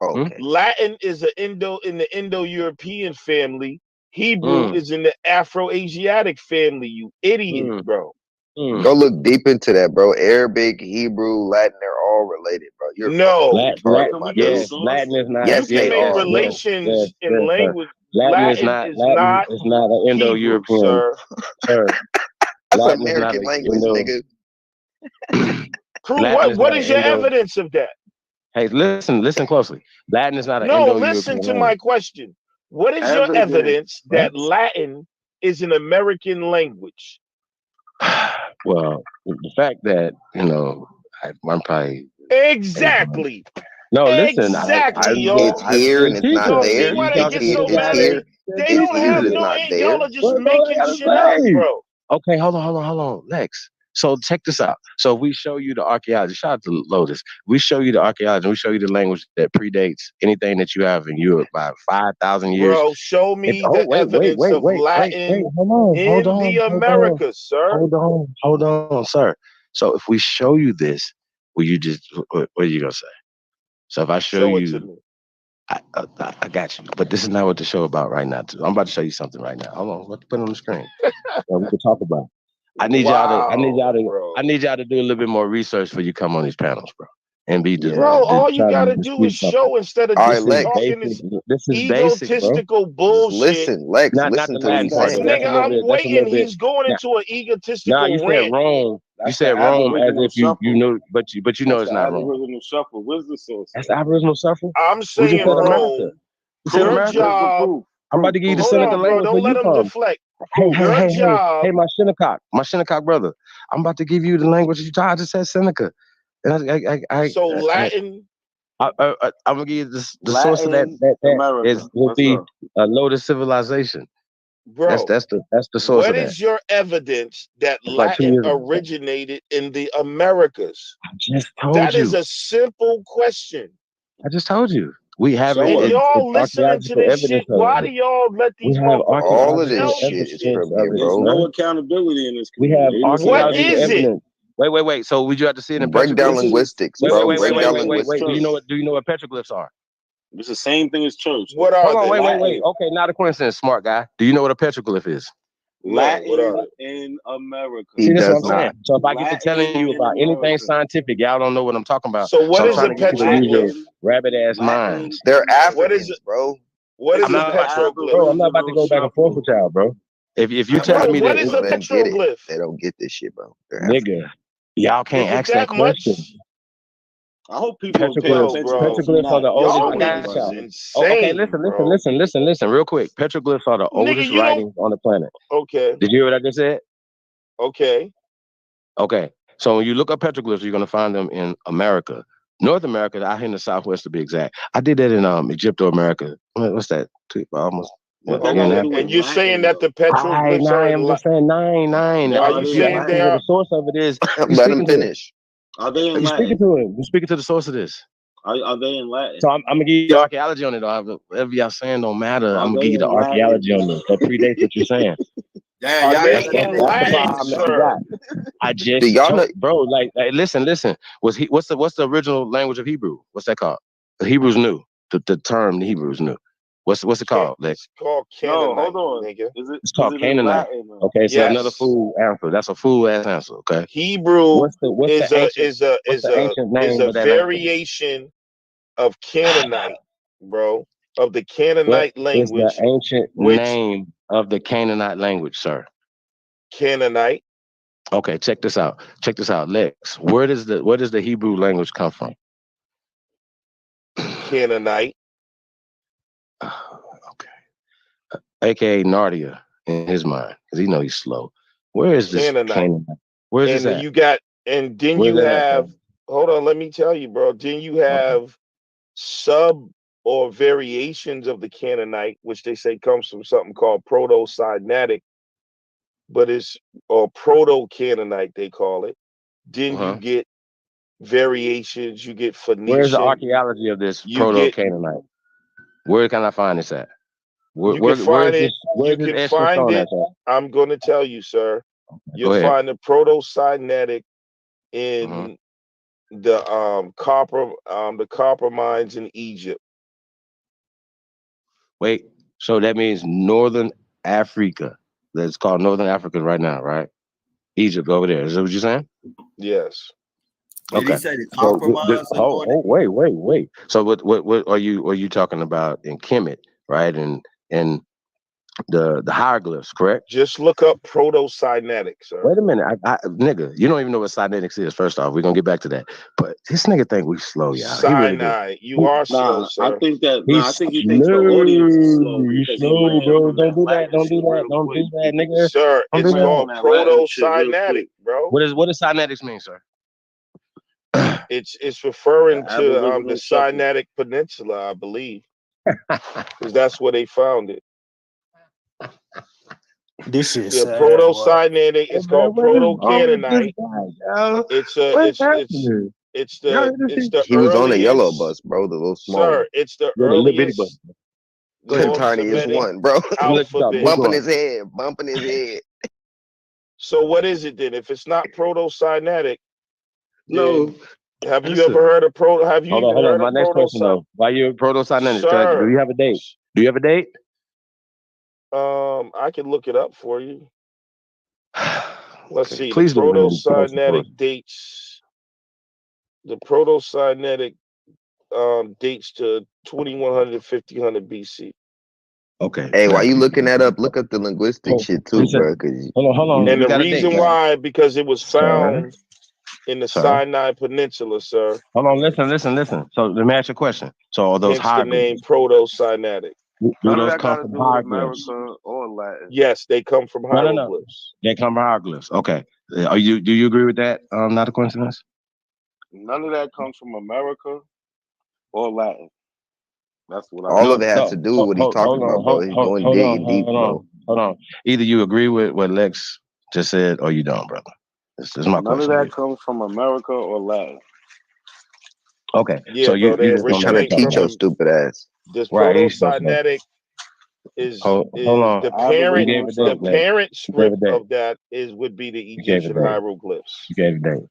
Okay. Latin is in the Indo-European family. Hebrew is in the Afro-Asiatic family. You idiot, bro. Go look deep into that, bro. Arabic, Hebrew, Latin, they're all related, bro. You're retarded, my dude. Latin is not. Yes, you can they make are. relations in language. Latin is not an Indo-European, sir. That's Latin American language, nigga. Prove what is your evidence of that? Hey, listen closely. Latin is not an No, Indo-European listen to language. my question. What is your evidence that Latin is an American language? Well, the fact that, I'm probably... Exactly. No, listen. Exactly, yo. It's here and it's not there. See why they get so mad at me? They don't have no... Y'all are just making shit up, bro. Okay, hold on. Lex. So check this out. So if we show you the archaeology, shout out to Lotus. We show you the archaeology, we show you the language that predates anything that you have in Europe by 5,000 years. Bro, show me the wait, evidence of Latin hold in the Americas, sir. hold on, sir. So if we show you this, will you just what are you gonna say? So if I show it to you, me. I got you. But this is not what the show about right now. I'm about to show you something right now. Hold on, let's put it on the screen. We can talk about it. I need y'all to do a little bit more research before you come on these panels, bro. And be Bro, all you gotta do is show instead of just talking this egotistical bullshit. Listen, Lex, Not listen the to what last he's part. saying. Nigga, I'm waiting. He's going into an egotistical you said rant. Rome. You said Rome as if you know, but you know it's not Rome. Aboriginal shuffle. Where's the source? That's the Aboriginal shuffle. I'm saying Rome. Your job. I'm about to give you the Hold Seneca on, bro. language. Don't let him deflect. Your job. Hey, my Shinnecock brother. I'm about to give you the language you taught. I just said Seneca. And Latin. I'm gonna give you the source of that will be a Lotus civilization. Bro, that's the source what of that. is your evidence that It's like 2 Latin years ago. originated in the Americas? I just told that you. Is a simple question. I just told you. We have and y'all listening to this shit. Why do y'all let these motherfuckers all of this shit is trivia, There's bro? no accountability in this We have community. What is evidence. Wait. So would you have to see it in break down linguistics, bro. Wait. Do you know what petroglyphs are? It's the same thing as church. What are Hold on, they? wait. Okay, not a coincidence, smart guy. Do you know what a petroglyph is? Latin in America. See, that's what I'm saying. So if I get to telling you about anything scientific, y'all don't know what I'm talking about. So what is I'm a trying to get you to use petroglyph? your rabbit-ass minds. They're Africans, bro. What is a petroglyph? Bro, I'm not about to go back and forth with y'all, bro. If you telling me what that is a petroglyph? They don't get this shit, bro. Nigga, y'all can't ask that question. I hope people petroglyphs are the oldest. I got y'all. Okay, listen, real quick. Petroglyphs are the oldest writings on the planet. Okay. Did you hear what I just said? Okay. Okay. So when you look up petroglyphs, you're gonna find them in America, North America, out here in the Southwest to be exact. I did that in Egypto-America. What's that? Almost. And you're saying that the petroglyphs are I'm just saying nine. Are you saying they are? The source of it is. Let him finish. Are they in Latin? Latin? You're speaking to the source of this. Are they in Latin? So I'm gonna give you the archaeology on it. Whatever y'all saying don't matter. I'm gonna give you the archaeology on it. That predates what you're saying. Are they in Latin, sir? I just bro. Like listen. What's the original language of Hebrew? What's that called? The Hebrews knew the term. The Hebrews knew. What's it called? It's called Canaanite. No, hold on. Nigga. It's called Canaanite. Okay, so another fool answer. That's a fool ass answer. Okay. Hebrew is a variation of Canaanite, bro, of the Canaanite language. Is the ancient name of the Canaanite language, sir? Canaanite. Okay, check this out, Lex. Where does the Hebrew language come from? Canaanite. Okay. AKA Nardia in his mind, because he know he's slow. Where is this Canaanite? Where is this at? You got, and then you have. Hold on, let me tell you, bro. Then you have sub or variations of the Canaanite, which they say comes from something called Proto-Sinaitic, but it's or Proto-Canaanite they call it. Then you get variations. You get Phoenician. Where's the archaeology of this Proto-Canaanite? Where can I find this at? You can find it. I'm going to tell you, sir. You'll find the Proto-Sinaitic in the copper mines in Egypt. Wait, so that means Northern Africa. That's called Northern Africa right now, right? Egypt over there. Is that what you're saying? Yes. Okay. Wait. So what are you talking about in Kemet, right? And the hieroglyphs, correct? Just look up Proto-Sinaitic, sir. Wait a minute, nigga, you don't even know what Sinaitic is. First off, we're gonna get back to that. But this nigga think we slow, y'all. Sinai, you are slow, sir. I think he thinks the audience is slow. You slow, bro. Don't do that, nigga. Sir, it's called Proto-Sinaitic, bro. What does Sinaitic mean, sir? It's referring to the Sinaitic Peninsula, I believe, because that's where they found it. This shit Yeah, sad, proto-Sinaitic. Hey, It's man, called what is wrong with this Proto-Canaanite. guy, yo? It's What's happening? Y'all hear this shit? He was on the yellow bus, bro, the little small Sir, one. it's the Yeah, the little bitty bus. earliest Go ahead. North Tiniest Semitic one, bro. I'm gonna let you talk. alphabet. Go bumping on. his head, bumping his head. So what is it then? If it's not Proto-Sinaitic, No, then have you listen. ever heard of proto? Have you Hold on, even hold on. heard My of next question though. Why you proto-Sinaitic? Do Sir, you have a date? Do you have a date? I can look it up for you. Let's see. Please The go ahead and tell us, of course. Proto-Sinaitic dates. The Proto-Sinaitic dates to 2100 1500 BC. Okay. Hey, why you looking that up? Look up the linguistic shit too, Listen, bro. Cause hold on. And We the got a date, reason guys. why, because it was found in the Sir. Sinai Peninsula, sir. Hold on, listen. So let me ask you a question. So are those Hence the name hieroglyphs? Proto-Sinaitic. Do None of those that come got to from do with hieroglyphs? America or Latin. Yes, they come from No. hieroglyphs. They come from hieroglyphs. Okay. Do you agree with that? Not a coincidence? None of that comes from America or Latin. That's what I all No, of it has to do with what he's talking about, bro. He's going digging deep, bro. Hold on. Either you agree with what Lex just said or you don't, brother. This is my None of question. that comes from America or Latin. Okay. Yeah, So bro. They you just He's don't know trying what to you're talking teach your about. stupid ass. This Right. He's supposed to know. Proto-Sinaitic is Hold on. the I have a parent You gave a reading date, the Lex. parent You gave a script date. of that would be the You gave a Egyptian date. hieroglyphs. You gave a date.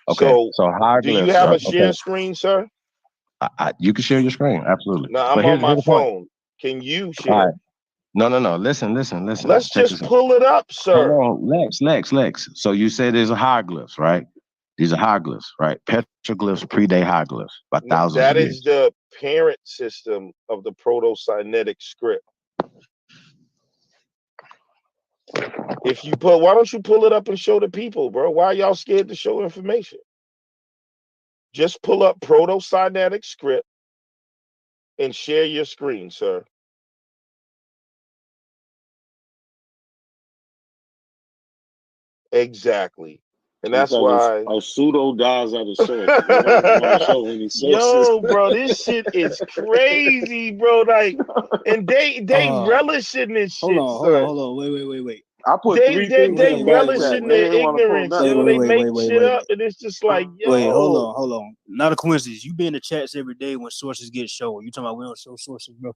Okay. So So do you hieroglyphs. have a share Okay. screen, sir? You can share your screen. Absolutely. No, I'm But on my here's the point. phone. Can you All share? right. No. Listen. Let's Check just this out. pull it up, sir. Hold on. Lex. So you said there's a hieroglyphs, right? These are hieroglyphs, right? Petroglyphs predate hieroglyphs by thousands That of is years. the parent system of the Proto-Sinaitic script. If you why don't you pull it up and show the people, bro? Why are y'all scared to show information? Just pull up Proto-Sinaitic script and share your screen, sir. Exactly. And that's why a pseudo dies at a source. Nobody want to show any sources. yo, bro, this shit is crazy, bro. Like, and they relish in this shit, Hold on. Wait. I put three things in They the back relish chat. in They their didn't want to pull ignorance, nothing. yo. They make shit up, and it's just like, yo. Wait, hold on. Not a coincidence. You be in the chats every day when sources get shown. You talking about we don't show sources, bro?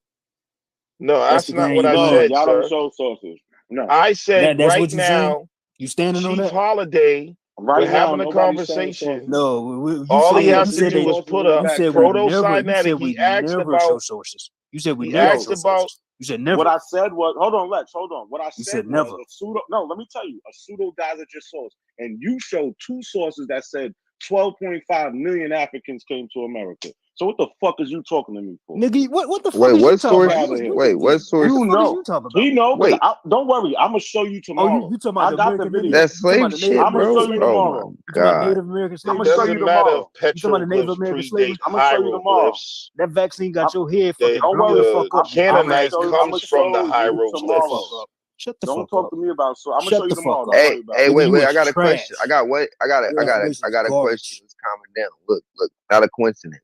No, that's not game what I you said, y'all sir. don't show sources. No. I said That's right what you saying? now, You standing on Chief that? Holiday, Right we're now, having a nobody's saying conversation. No, you All he said has to do is put up Proto-Sinaitic. He asked show about sources. You said we he never asked show about sources. You said never. What I said was, hold on, Lex, hold on. What I said was never. a pseudo. No, let me tell you, a pseudo dies at your source, and you showed two sources that said 12.5 million Africans came to America. So what the fuck is you talking to me for? Nigga, what the fuck Wait, is you what talking source? about? Wait, what source? You know. You talking about? He know, because Wait, don't worry, I'm gonna show you tomorrow. you talking about I the got the American video. that's slave shit, I'm gonna bro. show you Oh tomorrow. my You talking about god. Native American it slavery? I'm gonna show you doesn't matter tomorrow. if You talking about the Native petroglyphs American predate slavery? I'm gonna show you tomorrow. hieroglyphs. That vaccine got your head Hey, fucking don't blown worry. the fuck up. Canaanite I'm comes gonna from the show you hieroglyphs. tomorrow. Shut the Don't fuck talk up. to me about so. I'm gonna Shut show you the tomorrow. fuck Don't up. worry about it. Hey, Nigga, wait, you I is got a trash. question. I got Your information is a garbage. question. Let's calm it down. Look, not a coincidence.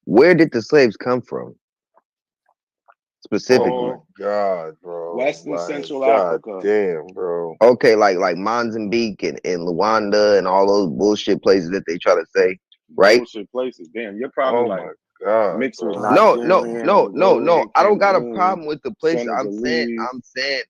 Where did the slaves come from? Specifically. Oh God, bro. West and Like, Central God Africa. damn, bro. Okay, like Mozambique and Luanda and all those bullshit places that they try to say, right? Bullshit places. Damn, you're probably Oh like my God, mixed with bro. No. Nigerian, I Angolan, don't got a Cameroon, problem with the places. Senegalese. I'm saying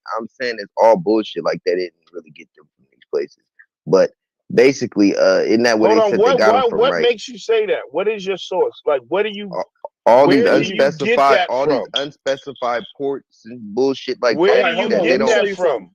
it's all bullshit. Like they didn't really get them from these places. But basically, isn't that where Hold they on. said they got them from, What right? makes you say that? What is your source? Like, what do you? All these Where do you get that from? unspecified ports and bullshit like Where that. do you That they get don't that from?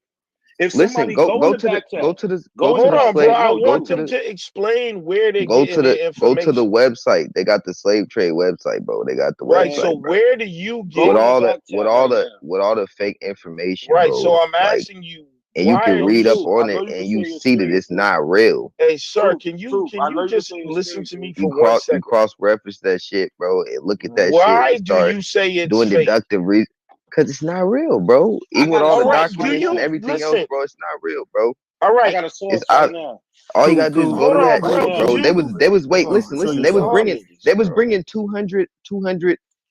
If listen. somebody Go in the to the back chat, go to the go go in to the the back Bro, slave. I chat, want them to explain where they're getting their Go to the information. website. They got the slave trade website, bro. They got the Right. website, So bro. where do you get With it? all the fake information, Right. bro. So I'm Like, asking you, and you why can are read you? up on it and you see that it's not real. Hey, sir, can Truth. I know you you just can see your listen screen, to me Truth. for 1 You second? cross reference that shit, bro, and look at that shit Why and do start you say it's doing fake? deductive reason. Cause it's not real, bro. Even with all the documents and everything else, bro, it's not real, bro. All right. I got a source It's right now. all you gotta do is go to that bro. shit, bro. They was wait, listen. They was bringing 200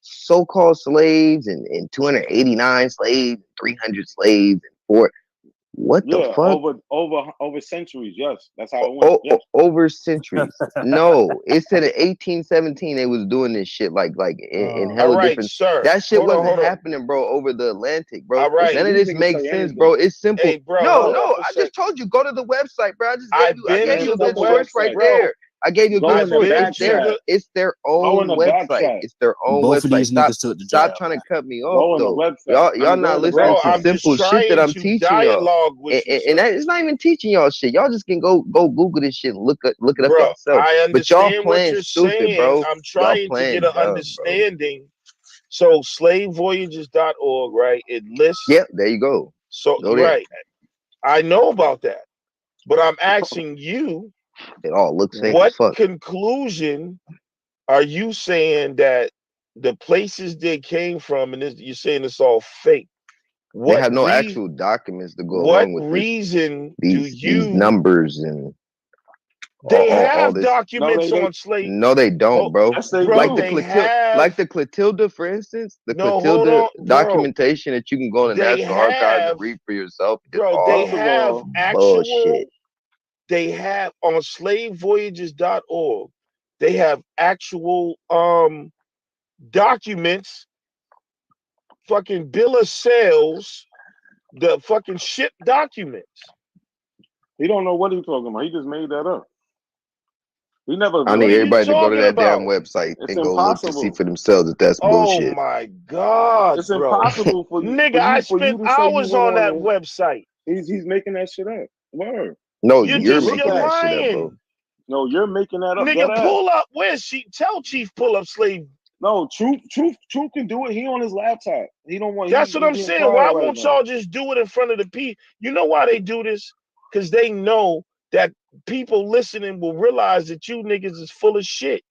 so-called slaves and 289 slaves, 300 slaves, and What the Yeah, fuck? over centuries. Yes, that's how it went. Yes. Over centuries. No, it said in 1817 they was doing this shit like in All hella right, different. sir. That shit Hold on, wasn't hold on. happening, bro, over the Atlantic, bro. All right. None of These this niggas makes say sense, anything. bro. It's simple. Hey, bro, No, hold up a I sec. just told you go to the website, bro. I I've gave been you a to the good source right website, bro. there. I gave you a Go good in the source. back It's their chat. it's their Go in own the back website. chat. It's their own Both of website. these niggas took the Stop job. trying to cut me Go off in the though. website. Y'all Go not in the listening Bro, to I'm just simple shit that trying I'm to teaching y'all. dialogue with you, And sir. that it's not even teaching y'all shit. Y'all just can go Google this shit and look it up Bro, yourself. I But y'all understand what playing you're stupid, saying. bro. I'm Y'all trying to playing get an dumb, bro. understanding. So slavevoyages.org, right? It lists. Yep, there you go. So Go there. right. I know about that. But I'm asking you, It all looks fake what as fuck. conclusion are you saying that the places they came from, and you're saying it's all fake? They have no actual documents to go along with reason these numbers and They all have this. documents on slave. No, they don't, bro. Yes, they Like do. the Clotilda, for instance, the No, hold Clotilda on, bro. documentation that you can go in the They National Archives have- and read for yourself is Bro, all they have actual. bullshit. They have on slavevoyages.org. They have actual documents, fucking bill of sales, the fucking ship documents. He don't know what he's talking about. He just made that up. He never. I need everybody to go to that damn website It's and go look to see impossible. for themselves if that's bullshit. Oh my God, It's bro. impossible for you. Nigga, for you, I for you spent to say you hours went on that the- website. He's making that shit up. Word. No, You're you're just- making you're that shit up, lying. bro. No, you're making that up. Nigga, Dead ass. pull up. Where's she? Tell Chief pull up slave. No, truth can do it. He on his laptop. He don't want. That's what I'm being saying. quiet Why right won't now. y'all just do it in front of the people? You know why they do this? Because they know that people listening will realize that you niggas is full of shit.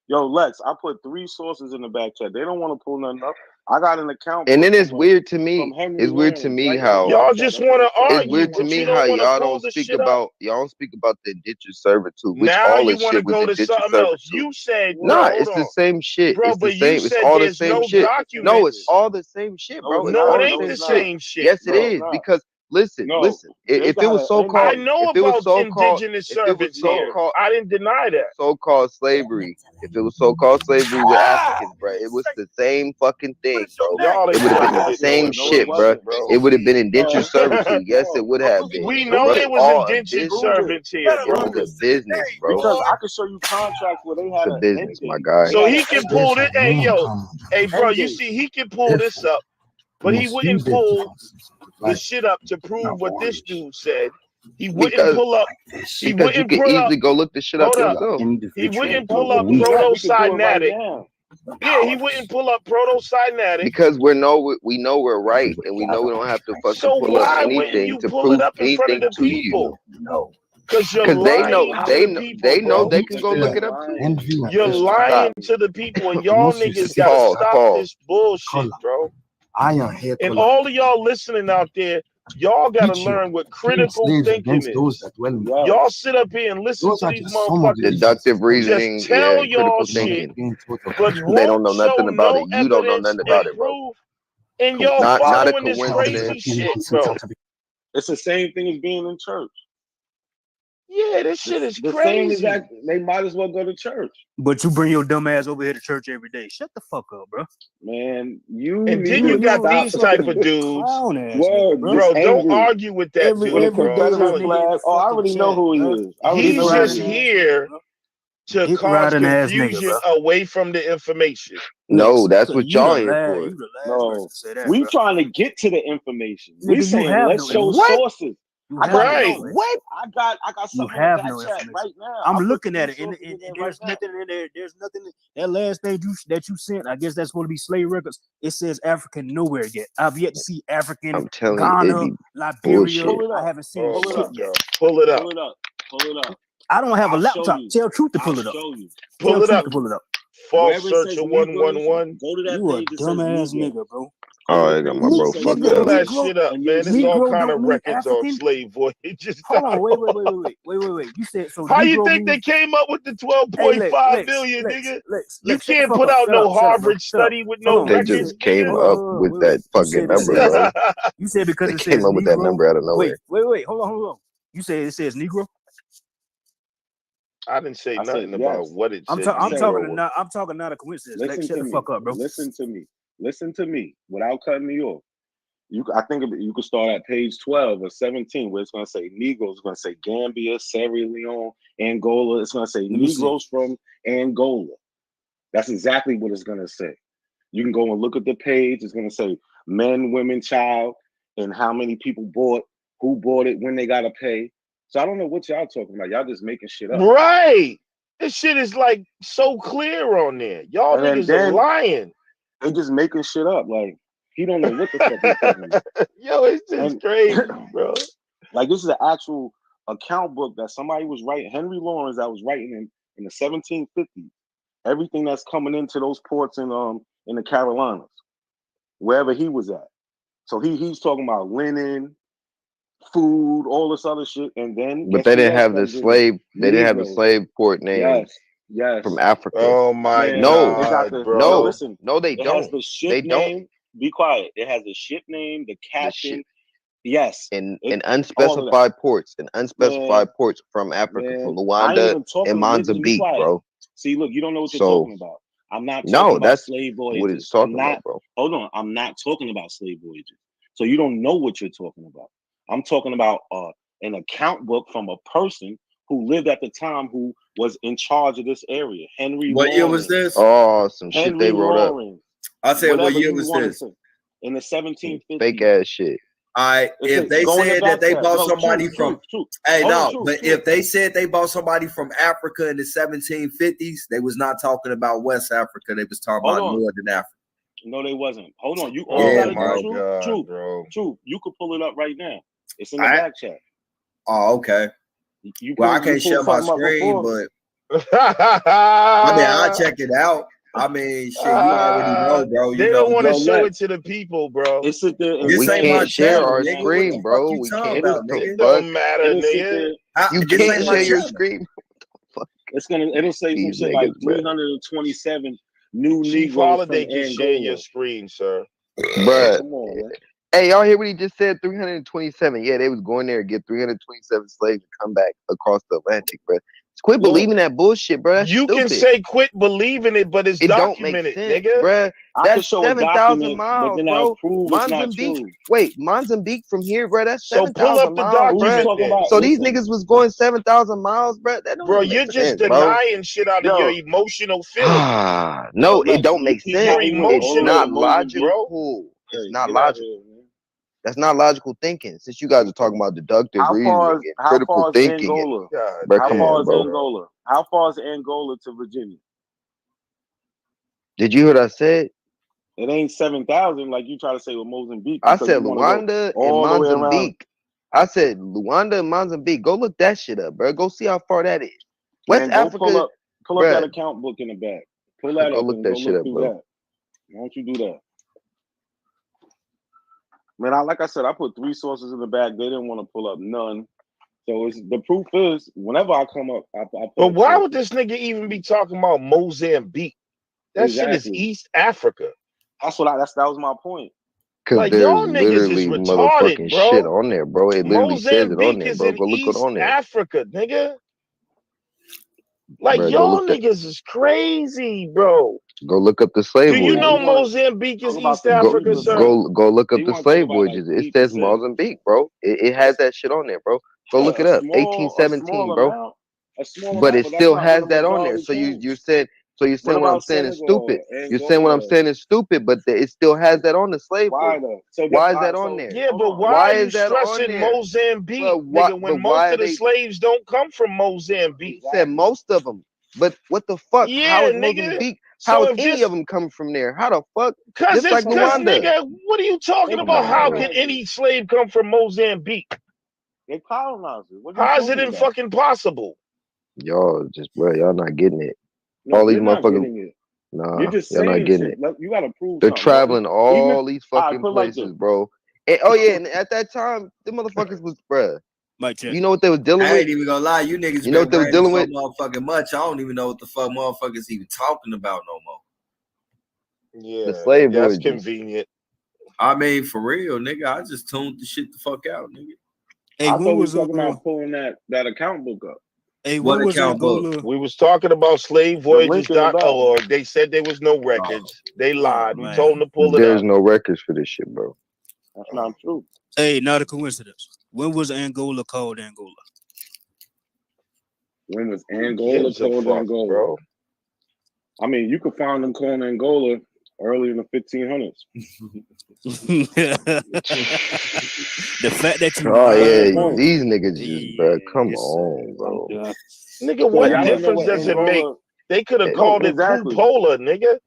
Yo, Lex, I put 3 sources in the back chat. They don't want to pull nothing up. I got an account. And then it's from weird to me. from Henry It's weird to Land, me right in the how back Y'all chat. just That's want to what it it's argue, weird to but me you how don't want to y'all pull don't the speak shit up. about the indentured servitude, which Now all you this want to shit was go to indentured something servitude. else. You said, Nah, bro, it's the same shit. Bro, It's the but you same. It's said all the there's same no shit. documents. No, it's all the same shit, bro. It's No, all it the ain't same the shit. same shit. Yes, it bro. is. Because listen, No, they if it got was an so ending. called, I know if it was about so called, indigenous if it was servants so here. called, I didn't deny that. so-called slavery, if it was so-called slavery with Africans, bro, it was the same fucking thing, bro. Y'all It ain't would have been fucking the with same no, shit, it bro. wasn't, bro. It would have been indentured servitude. Yes, it would have been. We know Bro, there it's was all a indentured business. servants here, bro. It's a business, bro. Because I can show you contracts where they It's had a an business, ending. my guy. So he can pull this. Hey, name yo. come. Hey, bro, you Ending. see, he can pull this up, but he Most wouldn't few pull differences. the shit up to prove what this dude said. He wouldn't Because pull up. He because you wouldn't can pull up. easily go look this shit up Hold up. yourself. He wouldn't No, pull up we can do it right proto-cynatic. now. Yeah, he wouldn't pull up proto-cynatic. Because we know we're right, and we know we don't have to fucking So pull up why wouldn't anything you to pull prove it up in front of anything the to you. people? Because you're Because they know lying to the people, they know bro. they can go look it up too. You're lying to the people, and y'all niggas gotta stop this bullshit, bro. Iron hair And color. all of y'all listening out there, y'all gotta Teach you learn what killing critical slaves thinking against those is. that dwell in Y'all sit up here and listen Those to are these just some of the motherfuckers Deductive reasoning, just tell yeah, critical y'all shit, thinking. but They don't won't know show nothing about no it. You don't know evidence nothing and about it, bro. proof, and y'all Not a following this coincidence. crazy shit, bro. It's the same thing as being in church. Yeah, this shit is The same crazy. exact. They might as well go to church. But you bring your dumb ass over here to church every day. Shut the fuck up, bro. Man, you And need then you to got stop. these type of dudes. Clown ass Word, nigga, bro. Bro, don't angry. argue with that Every dude, bro. Confederate nigga in flag. the Oh, I fucking already know chat, who he bro. is. I already He's know who just he is. here to Dick cause riding ass nigga, confusion bro. away from the information. No, that's what You y'all the here last, for. you the last No, person to say that, we bro. trying to get to the information. Nigga, We you saying have let's no show information. sources. You I have got no Right. information. what? I got You something in the have back no chat information. right now. I'm I put looking 3 at it, and sources in there right there's now. nothing in there. There's nothing. That last page that you sent, I guess that's supposed to be slave records. It says African nowhere yet. I've yet to see African, I'm telling you, Ghana, it'd be Liberia. bullshit. Pull it I up. haven't seen Oh shit my yet. God. Pull it up. Pull it up. Pull it up. I don't have a I'll show laptop. you. Tell Truth to pull I'll it up. show you. Pull Tell it Truth up. to pull it up. False Wherever it says searcher Negroes, 111. go to that You a page that says dumbass Negro. nigga, bro. Oh, I got my bro fucked Pull up. that shit up, man. There's all kind of records on slave voyages. Hold on, wait. You said so. How you Negro think they means, came up with the hey, 12.5 billion, nigga? You Lex, shut the can't fuck put up. out Shut no up, bro. Harvard Shut up. study with Hold no on. They records, just came nigga. up with that fucking number, bro. You said because They it came says up with that Negro. number out of nowhere. Wait. Hold on. You said it says Negro. I didn't say nothing about what it said. I'm talking not a coincidence. Lex, shut the fuck up, bro. Listen to me. Without cutting me off. I think you could start at page 12 or 17 where it's going to say Negroes. It's going to say Gambia, Sierra Leone, Angola. It's going to say Negroes from Angola. That's exactly what it's going to say. You can go and look at the page. It's going to say men, women, child, and how many people bought, who bought it, when they got to pay. So I don't know what y'all talking about. Y'all just making shit up. Right. This shit is like so clear on there. Y'all niggas are lying. They just making shit up. Like, he don't know what the fuck he's talking about. Yo, it's just crazy, bro. Like, this is an actual account book that somebody was writing, Henry Lawrence, that was writing in the 1750s. Everything that's coming into those ports in the Carolinas, wherever he was at. So he's talking about linen, food, all this other shit, and then But they didn't have the slave. They didn't have the slave port name. Yes. From Africa. Oh my God, bro. Listen, no, they it don't. Has the ship they name. don't. Be quiet. It has the ship name, the captain. Yes. In unspecified ports. In unspecified ports from Africa, from Luanda and Mozambique, bro. See, look, you don't know what you're talking about. I'm not talking about that's slave voyages. what it's talking about, bro. Hold on. I'm not talking about slave voyages. So you don't know what you're talking about. I'm talking about an account book from a person who lived at the time who was in charge of this area. Henry What Lawrence. year was this? Oh, some shit Henry they wrote Lawrence. up. I said, what year was this? In the 1750s. Fake ass shit. All right, if they said that they bought somebody from, but if they said they bought somebody from Africa in the 1750s, they was not talking about West Africa. They was talking about Northern Africa. No, they wasn't. Hold on. You True. You could pull it up right now. It's in the back chat. Oh, okay. Well, I can't share my screen, but I mean, I'll check it out. I mean, shit, you already know, bro. They don't want to show it to the people, bro. It's sit there. We can't share our screen, bro. We can't. It don't matter, nigga. You can't share your screen. It'll say some shit like 327 new Chief Negroes Holiday from can Angola. share your screen, sir. Bruh. Come on, man. Hey, y'all hear what he just said? 327. Yeah, they was going there and get 327 slaves to come back across the Atlantic, bro. Quit believing that bullshit, bro. That's stupid. Can say quit believing it, but it's documented, don't make sense, nigga. Bruh. That's 7,000 miles, but then bro. I'll prove it's not Mozambique. true. Wait, Mozambique from here, bro. That's So pull 7,000 up the miles, document. bro. So these niggas was going 7,000 miles, bro. That don't Bro, make you're sense, just denying shit out of your emotional feelings. No, it don't make sense. It's not bro. logical. It's not logical. That's not logical thinking. Since you guys are talking about deductive reasoning and critical thinking, Angola? Bro, How come far on, is bro. Angola? How far is Angola to Virginia? Did you hear what I said? It ain't 7,000 like you try to say with Mozambique. I said Luanda and Mozambique. I said Luanda and Mozambique. Go look that shit up, bro. Go see how far that is. West Africa. Pull up that account book in the back. Pull that go up look and that go shit look up, through bro. that. Why don't you do that? Man, like I said, I put 3 sources in the back. They didn't want to pull up none. So the proof is, whenever I come up, I put. But why would this nigga even be talking about Mozambique? That shit is East Africa. That was my point. Because like, there's y'all niggas is literally retarded, motherfucking bro. shit on there, bro. It literally says it on there, bro. Go look it on there. Africa, nigga. Like, Bro, y'all niggas is crazy, bro. Go look up the slave voyages. Do you know Mozambique is East Africa, sir? Go look up the slave voyages. It says Mozambique, bro. It has that shit on there, bro. Go look it up. 1817, bro. But it still has that on there. So you're saying what I'm saying is stupid. You're saying what I'm saying is stupid, but it still has that on the slave voyage. Why is that on there? Yeah, but why are you stressing Mozambique, nigga, when most of the slaves don't come from Mozambique? You said most of them. But what the fuck? Yeah, how is nigga. Mozambique? How is any of them coming from there? How the fuck? Because Just like Luanda. Nigga, what are you talking about? How can any slave come from Mozambique? They colonized it. How is it in fucking possible? Y'all just, bro, y'all not getting it. No, all these not motherfuckers. getting it. Nah, You're just y'all not saying getting shit. it. Like, you gotta prove They're something, bro. traveling Even if all these I fucking put it like this. places, bro. And, oh yeah, and at that time, the motherfuckers was, bruh. You know what they was dealing I with? ain't even gonna lie, you niggas You know what been they was ranting dealing so with? motherfucking much. I don't even know what the fuck motherfuckers even talking about no more. Yeah, The slave that's voyages. convenient. I mean, for real, nigga, I just tuned the shit the fuck out, nigga. Hey, I when thought we was was talking about pulling that account book up. Hey, What when was account book? Angola? We was talking about link in the back. slavevoyages.org. They said there was no records. They lied. We man. told them to pull it There's up. no records for this shit, bro. That's not true. Hey, not a coincidence. When was Angola called Angola? When was Who Angola gives a called fuck, Angola? bro? I mean, you could find them calling Angola early in the 1500s. The fact that you Oh lied, yeah, bro. these niggas just, bro. Come on, bro. Nigga, So what y'all don't know difference what does it make? Angola- They could have No, called it exactly. Pupola, nigga.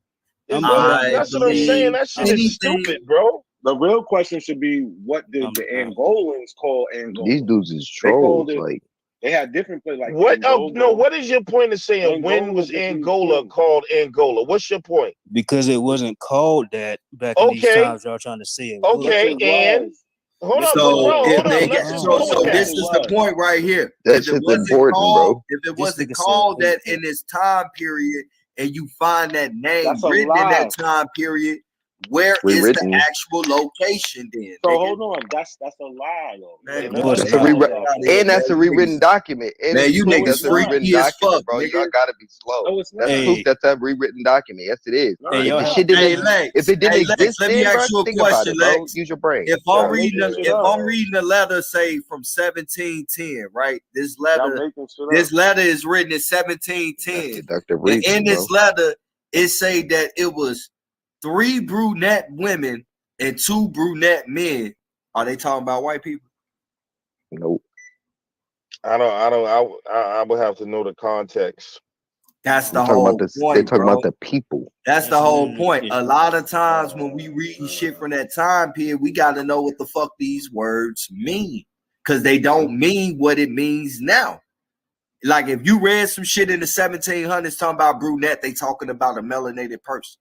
I That's what I'm saying. believe That shit is anything. stupid, bro. The real question should be, what did the Angolans call Angola? These dudes is They called trolls. it. Like, They had different places. Like what? Oh no, what is your point of saying when was Angola called Angola? What's your point? Because it wasn't called that back in these Okay. times. Y'all trying to say it Okay, was. and hold up, So bro, if hold up. they Let's get just go so with this that. is the point right here. that If it shit's wasn't important, called, bro. if it This wasn't nigga said called that paper. in this time period, and you find that name That's a written in lie. that time period, where is the Rewritten. actual location then? So nigga? hold on, that's a lie, though. Man, No, it's That's a not. and that's a rewritten document. And Man, it's you proof niggas that's a rewritten freaky as document, fuck, bro. nigga. Y'all gotta be slow. No, it's not. That's proof Hey, that's a rewritten document. Yes, it is. hey, If y'all the have. shit didn't, Hey Lex, if it didn't hey Lex, exist let me then, bro, ask you a think about question, it, bro. Lex. Use your brain. If Y'all I'm reading making shit if up. I'm reading a letter, say from 1710, right? This Y'all letter making shit up. This letter is written in That's 1710. deductive And reasoning, in this bro. letter, it say that it was 3 brunette women and 2 brunette men. Are they talking about white people? Nope. I would have to know the context. That's They're the talking about whole this. They're point, talking bro. about the people. That's the whole point. A lot of times when we reading shit from that time period, we got to know what the fuck these words mean, because they don't mean what it means now. Like if you read some shit in the 1700s talking about brunette, they talking about a melanated person.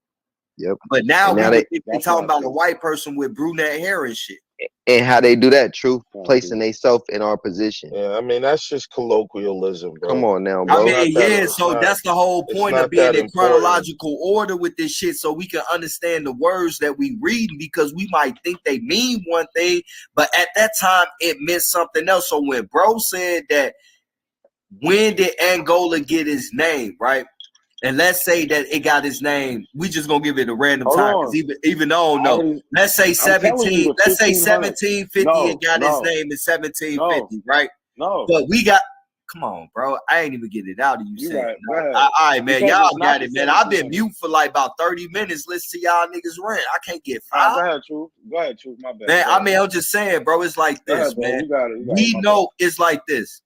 Yep. But now And we now would they think they talking about a white person with brunette hair and shit. and how they do that, truth, placing themselves in our position. Yeah, I mean that's just colloquialism, bro. Come on now, I bro. mean, yeah, so that's the whole point of being in chronological order with this shit, so we can understand the words that we read, because we might think they mean one thing, but at that time it meant something else. So when bro said that, when did Angola get his name, right? And let's say that it got his name. We just gonna give it a random time, because even though let's say 1750 No, it got his name in 1750, right? No. But we got, come on, bro. I ain't even get it out of you saying. Right. Go ahead. All right, man. Because Y'all it's not got the it, man. I've been 1700s. mute for like about 30 minutes. Listen to y'all niggas rant. I can't get All right, fired. go ahead, Truth. Go ahead, Truth. My bad. Man, Go I ahead. mean, I'm just saying, bro. It's like Go this, ahead, bro. man. You got it. We know it's like this.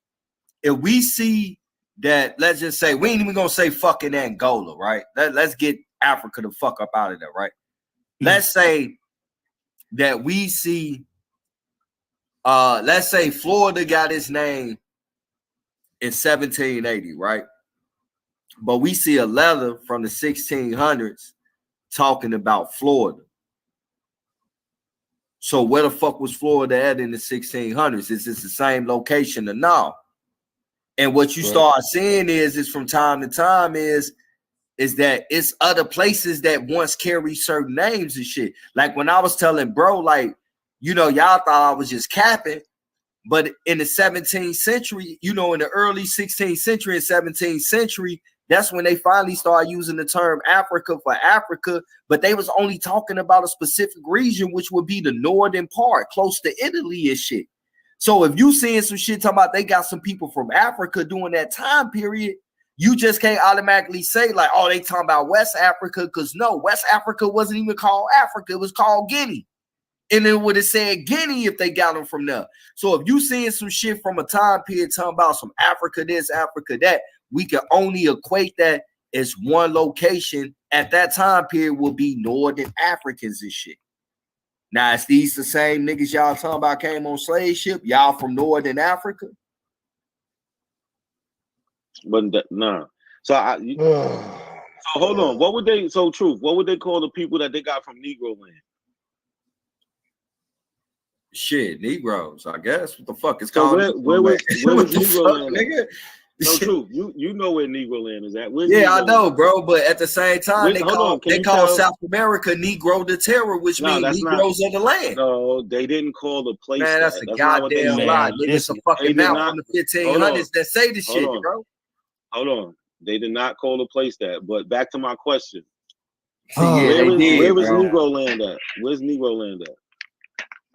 If we see that, let's just say, we ain't even gonna say fucking Angola, right? Let's get Africa the fuck up out of there, right? Let's say that we see, let's say Florida got its name in 1780, right? But we see a letter from the 1600s talking about Florida. So where the fuck was Florida at in the 1600s? Is this the same location or no? And what you start seeing is from time to time is that it's other places that once carry certain names and shit. Like when I was telling bro, like, you know, y'all thought I was just capping, but in the 17th century, you know, in the early 16th century and 17th century, that's when they finally started using the term Africa for Africa, but they was only talking about a specific region, which would be the northern part, close to Italy and shit. So if you seeing some shit talking about they got some people from Africa during that time period, you just can't automatically say like, oh, they talking about West Africa, because no, West Africa wasn't even called Africa, it was called Guinea. And it would have said Guinea if they got them from there. So if you seeing some shit from a time period talking about some Africa this, Africa that, we can only equate that as one location at that time period will be Northern Africans and shit. Now, is these the same niggas y'all talking about came on slave ship? Y'all from Northern Africa? But nah. So So hold on. What would they? So truth. What would they call the people that they got from Negro land? Shit, Negroes, I guess. What the fuck is So called? where was What the Negro fuck, land? nigga? No, truth. You know where Negro land is at. Where's Yeah, Negro I know, land? bro. But at the same time, they Hold on. Can you call tell? South America Negro de Terra, which No, means that's not. Negroes of the land. No, they didn't call the place Man, that's that. a That's not what they goddamn said. lie. Nigga, it's a They fucking did map not. from the Hold on. 1500s that say the Hold shit, on. bro. Hold on. They did not call the place that. But back to my question. Yeah, where they is bro. Negro land at? Where's Negro land at?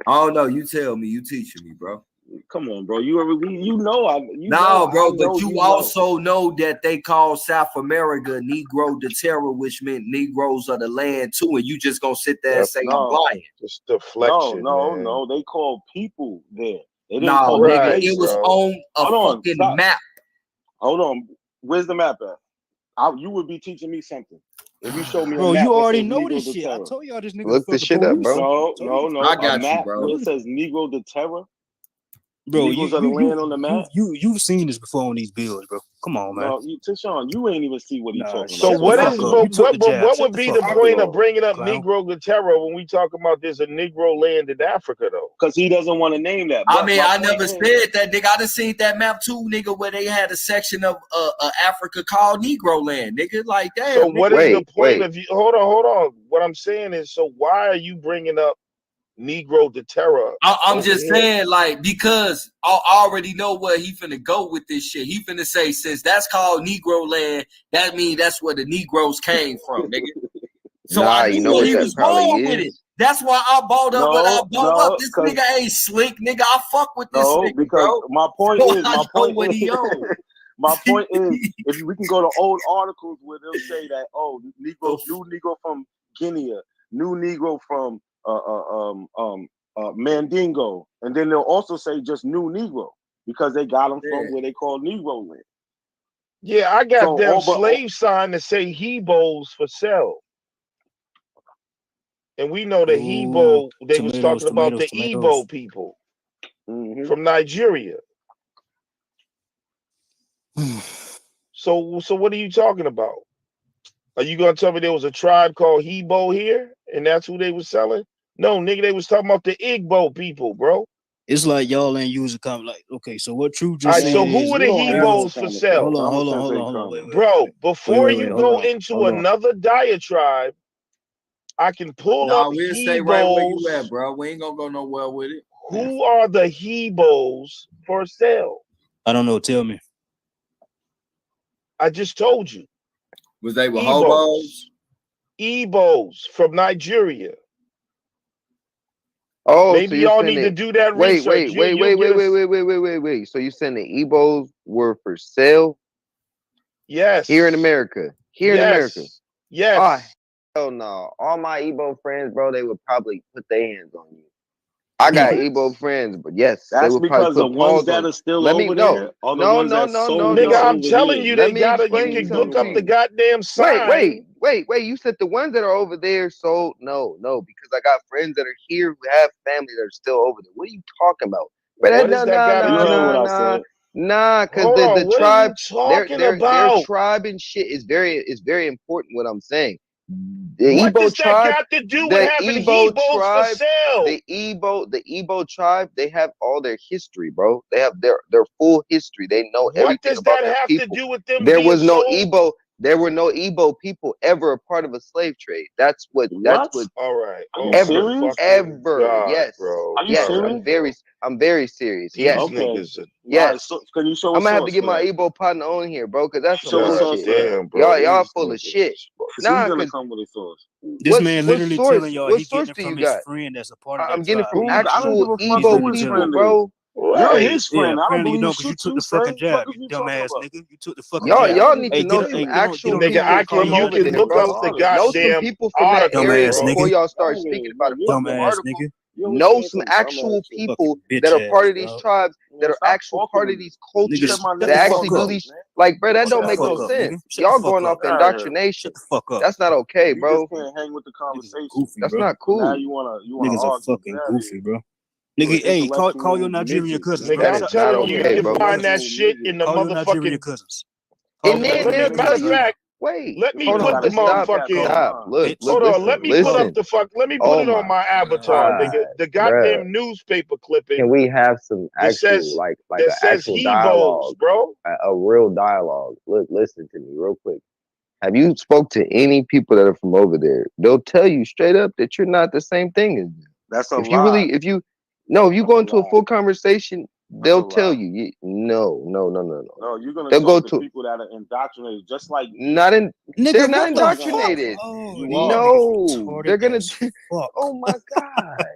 I don't know. You tell me. You teaching me, bro. Come on, bro. You know. Bro, but you also know that they call South America Negro de Terra, which meant Negroes of the land too, and you just gonna sit there and say I'm lying. Just deflection. No. They call people there. They didn't No, call nigga, place, it was bro. on a Hold fucking stop. map. Hold on. Where's the map at? You would be teaching me something. If you show me Bro, a map you that already says know Negro this de shit. I Terra. told y'all this nigga Look this shit up, bro. No. I A got you, map bro. where it says Negro de Terra. Bro, Negroes of the land on the map. you've seen this before on these bills, bro. Come on, man. No, Tashawn, you ain't even see what he's talking So about. what is? What Shut would the be fuck the up, point of bringing up clown. Negro de Terra when we talk about there's a Negro land in Africa though? Because he doesn't want to name that. I mean, I never said that, nigga. I done seen that map too, nigga, where they had a section of Africa called Negro land, nigga. Like that. So what is the point of you? Hold on. What I'm saying is, so why are you bringing up Negro de Terra? I'm just saying, like, because I already know where he finna go with this shit. He finna say, since that's called Negro land, that means that's where the Negroes came from, nigga. So Nah, I you knew know where what he that was probably going with it. is? That's why I balled up what I balled up. This 'cause- nigga ain't slick, nigga. I fuck with this nigga, because bro. my point So is, I know what he on. my point is, if we can go to old articles where they'll say that, new Negro from Guinea, new Negro from Mandingo, and then they'll also say just new Negro because they got them from where they call Negro land. Yeah, I got So, them slave sign that say Hebos for sale. And we know the Hebo, they was talking about the Igbo people from Nigeria. So what are you talking about? Are you gonna tell me there was a tribe called Hebo here, and that's who they was selling? No, nigga, they was talking about the Igbo people, bro. It's like y'all ain't using comment. Like, okay, so what True All just right, so said who is, are the Hebos for sale? Hold on. Wait. Bro, before Wait, you hold go on. into Hold on. another diatribe, I can pull up We'll stay right where you Hebos. at, bro. We ain't gonna go nowhere with it. Who are the Hebos for sale? I don't know. Tell me. I just told you. Was they with Ebos. hobos? Ebos from Nigeria. Oh, Maybe so you're y'all saying need to do that wait, research. wait. So you're saying the Ebos were for sale? Yes. Here in America. Here in America. Yes. Oh, hell no. All my Igbo friends, bro, they would probably put their hands on you. I got Igbo friends, but yes, they That's would because probably the put ones paws that on are you. still Let me over know. there are the No, ones no, that no, sold no, us Nigga, I'm over telling here. you, Let they me gotta. You explain can something look up to the you. goddamn sign. Wait. You said the ones that are over there sold? No, because I got friends that are here who have family that are still over there. What are you talking about? But What is that got to do? You heard what I said. Nah, because Hold on, the what tribe, are you talking their about? tribe and shit is very important. What I'm saying, the What Igbo does that tribe, got to do with the having Igbo Hebos for tribe, sale? the Igbo tribe, they have all their history, bro. They have their full history. They know What everything does about that their have to people. do with them There being was no sold? Igbo. There were no Igbo people ever a part of a slave trade. That's what. All right. Are you Ever, serious? ever. God, Yes, bro. Are you yes. serious? I'm very serious. These Yes, niggas are yes. Right, so can you show I'm a gonna have to source get for my that? Igbo partner on here, bro, because that's some Show a source bullshit. for that. damn, bro. Y'all These full of niggas shit. He's Nah, gonna because come with a source. This man literally telling y'all what he source getting it do from you his got? friend that's a part of I'm that getting it tribe. from I don't give actual a fuck He's who Igbo literally his telling people, friend y'all. is. bro. You're Right. his friend. I don't Apparently you believe don't, because you shit took you the say. fucking What jab, is you you talking dumbass about? nigga. You took the fucking jab. Y'all need Hey, to know get some on, actual get Nigga, on here, people call Aki, from y'all you over can there, nigga. look up bro. the Know some goddamn people from that article, area Dumbass bro. before nigga. y'all start speaking about it. Fuck them Dumbass articles. nigga. You always Know saying some some actual dumbass shit. people Fucking that bitch are part ass, of these dog. tribes that Man, are stop actual talking part to of me. these Nigga, You said cultures my shut name the that fuck actually do up. these. man. Like, bro, that Fuck Shut don't the out make of no fuck here. up, nigga. sense. Shut the Y'all fuck going up. off Fuck out of here. indoctrination. Shut the fuck up. That's not okay, You just bro. can't hang with the Niggas are conversation. goofy, That's bro. not And now cool. you wanna Niggas are argue. Get fucking out of goofy, here. bro. You're Nigga, an hey, call your intellectual Nigerian midget. cousins, Nigga, bro. I'm That is not telling you, you okay, can bro. find that Intellectual shit midget. in the Call your Nigerian motherfucking. cousins. Call And your then Let me, Nigerian there's matter cousins of right another. now. fact, Wait, Let me hold put on. the Stop. motherfucking. Stop. Look. Hold on. Let me put up the fuck. Let me put Oh it on my avatar, God, nigga. The bruh. goddamn newspaper clipping. Can we have some that actual, says like that an says actual he dialogue, bro? a real dialogue? Look, listen to me real quick. Have you spoke to any people that are from over there? They'll tell you straight up that you're not the same thing as them. That's a If you lie. really, if you go into a full conversation, they'll tell you, no. No, you're gonna They'll go talk to to people that are indoctrinated, just like you. not in. Nigga, They're not what the fuck? indoctrinated. Oh, You these are. niggas No, retarded they're gonna. as fuck. Oh my God.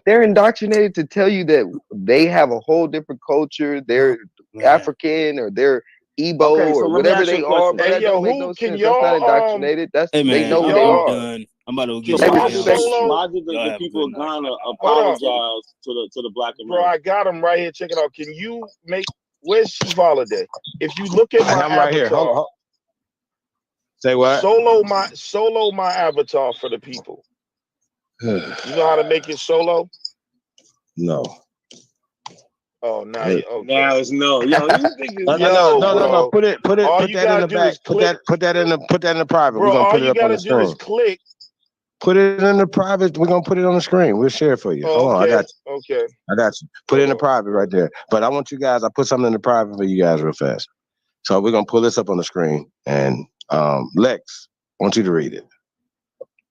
They're indoctrinated to tell you that they have a whole different culture. They're African or they're Igbo Okay, so or let me whatever ask you they a are, question. but Hey that yo, don't make who no can sense. That's not y'all indoctrinated. That's Hey they man, know who I'm they are. done. I'm about to go get Can some They y'all nails. respect solo? Why did Y'all the have a people good of night. Ghana Hold on, apologize to the black bro. Americans? I got him right here. Check it out. Can you make? Where's Chief Holiday? If you look at my I'm right here. avatar, Hold. Say what? solo my avatar for the people. You know how to make it solo? No. Oh, now you okay. Now it's no. Yo, you think No. bro. Put All that you in gotta the do back. is click. Put that in the private. Bro, We're gonna all put it you up on gotta the do is screen. click. Put it in the private. We're gonna put it on the screen. We'll share it for you. Oh, Hold on, I got you. Okay. I got you. Put it in the private right there. But I want you guys. I put something in the private for you guys real fast. So we're gonna pull this up on the screen. And Lex, I want you to read it.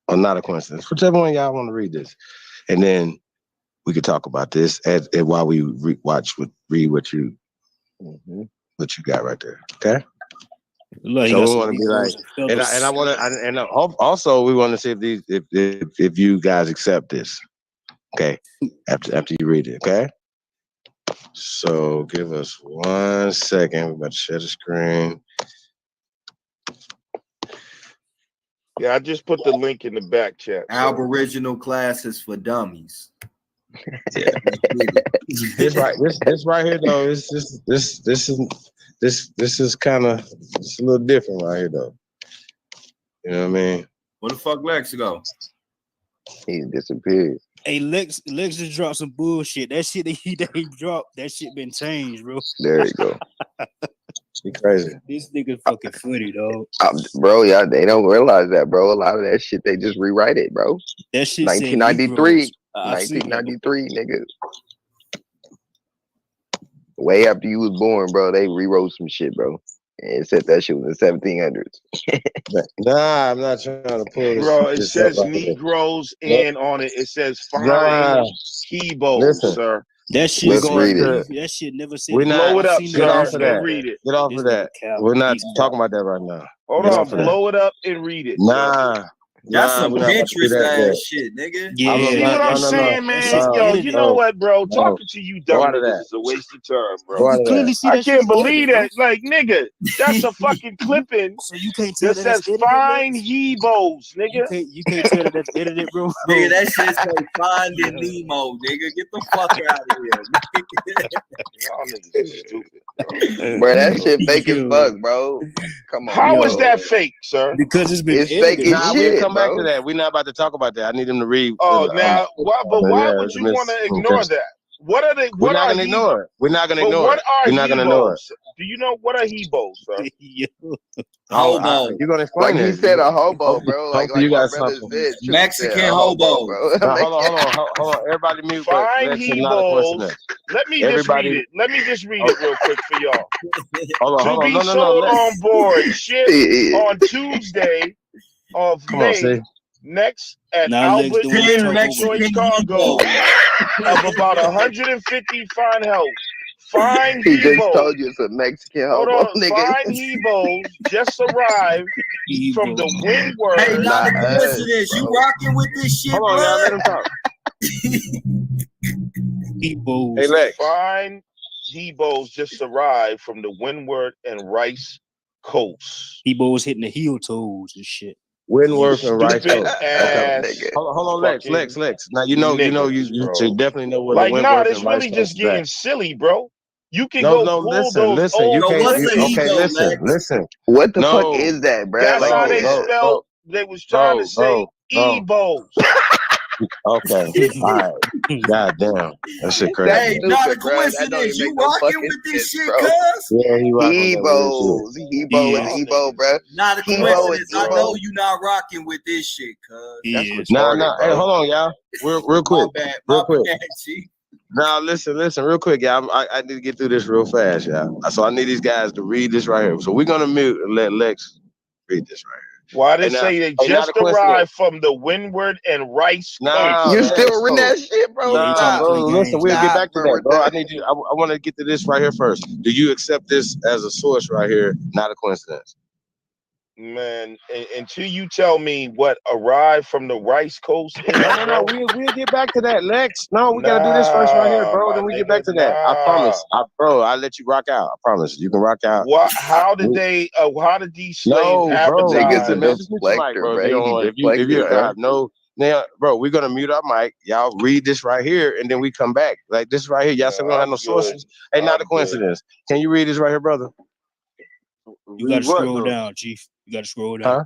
Or not a coincidence. Whichever one y'all want to read this, and then we could talk about this while we read what you got right there. Okay. Look, So we want to be like, and I want to, and also we want to see if you guys accept this. Okay. After you read it. Okay. So give us 1 second. We're about to share the screen. Yeah, I just put the link in the back chat. Aboriginal classes for dummies. Yeah. This right here though. This is kind of a little different right here though. You know what I mean? Where the fuck Lex go? He disappeared. Hey, Lex just dropped some bullshit. That shit that he dropped, that shit been changed, bro. There you go. She crazy. This nigga fucking funny, dog. Bro, yeah, they don't realize that, bro. A lot of that shit they just rewrite it, bro. That shit 1993, said 1993, nigga. Way after you was born, bro, they rewrote some shit, bro. And said that shit was in the 1700s. Nah, I'm not trying to pull this. Bro, it this says up right here. Negroes, and on it says Nah. fine Hebos, Listen. sir. that shit. Let's read it. That shit never said. We're not. Blow it up, Get off sir, of and that. read it. Get off of that. We're not talking about that right now. Hold Get on, off of that. blow it up and read it. Nah. That's some we're not about to do that Pinterest yet. ass shit, nigga. You see what I'm saying, man? Yo, you know what, bro? Talking to you Go dumb out of niggas that. is a waste of time, Go bro. out of that. I can't believe that. Like, nigga, that's a fucking clipping So you can't tell that that says that's edited, fine Hebos, nigga. You can't tell that that's edited, bro. Nigga, that shit say Finding Nemo, nigga. Get the fuck out of here. Y'all niggas is stupid. Bro, that shit fake as fuck, bro. Come on. How is that fake, sir? Because it's been It's fake as Nah, we'll shit, come back bro. to that. We're not about to talk about that. I need him to read. Oh, now, why would you want to ignore that? What are they? We're What not are gonna ignore it. We're not gonna But ignore what it. are We're not gonna ignore Hebos? Do you know what are Hebos, sir? Hobo. You're gonna explain Like he it. said, a hobo, bro. Like you my got brother something. said, Truth Mexican said, a hobo, bro. Now, hold on. Everybody mute, but Fine Lex is not a Hebos. coincidence. Let me Everybody- just read it. Let me just read it real quick for y'all. Hold To on. be No. sold Lex. on board ship on Tuesday of Come on, May see. next at Now Lex Albert doing Air the Choice Cargo of about 150 fine help. Fine He just Hebos. told you it's a Mexican Hold hobo, on. nigga. Fine Hebos just arrived from the Windward. Hey, not a Not us, coincidence. You bro. rocking with this shit, Hold on, y'all. Let him talk. Hebos. Hey, Lex. Fine Hebos just arrived from the Windward and Rice coast. Hebos hitting the heel toes and shit. Windworth and Rice Stupid Coast. ass. Hold on, Lex. Now you should definitely know what Like, the nah, Windworth this and Rice really Coast just is getting at. silly, bro. You can No, go pull listen. those You old can't. clippings. Listen. What the No. fuck is that, bro? That's Like, how they spelled. They was trying to say Ebos. Okay. All right. God damn. That shit crazy. That ain't not a Stupid, bruh. That don't coincidence. even You make no rocking fucking with this sense, shit, bro. cuz? Yeah, he rocking that weird shit. Hebo is Hebo, bruh. Not a Hebo coincidence. is I know Hebo. you not rocking with this shit, cuz. That's Nah, retarded, hey, bro. hold on, y'all. Real quick. My Real quick. bad, Chief. Now listen, real quick, y'all. I need to get through this real fast, y'all. So I need these guys to read this right here. So we're gonna mute and let Lex read this right here. Why they And now, say they hey, not just a coincidence. arrived from the Windward and Rice Nah, You Coast? still reading that shit, bro? Yeah, he trying to Stop. play bro. Listen, games. we'll get back to Stop, that, bro. I bro. need you. I want to get to this right here first. Do you accept this as a source right here? Not a coincidence. Man, until you tell me what arrived from the Rice Coast is, No. bro. We'll get back to that, Lex. No, we gotta do this first right here, bro. My Then we get nigga, back to that. I promise. Bro, I'll let you rock out. I promise. You can rock out. What? How did they? How did these slaves No, bro. advertise? Listen, man. Just mute your mic, bro. If you don't want, if you have no. Now, bro, we're gonna mute our mic. Y'all read this right here, and then we come back. Like this right here. Y'all say we don't have no sources. Hey, not a coincidence. Can you read this right here, brother? You gotta scroll down, Chief. You gotta scroll down. Huh?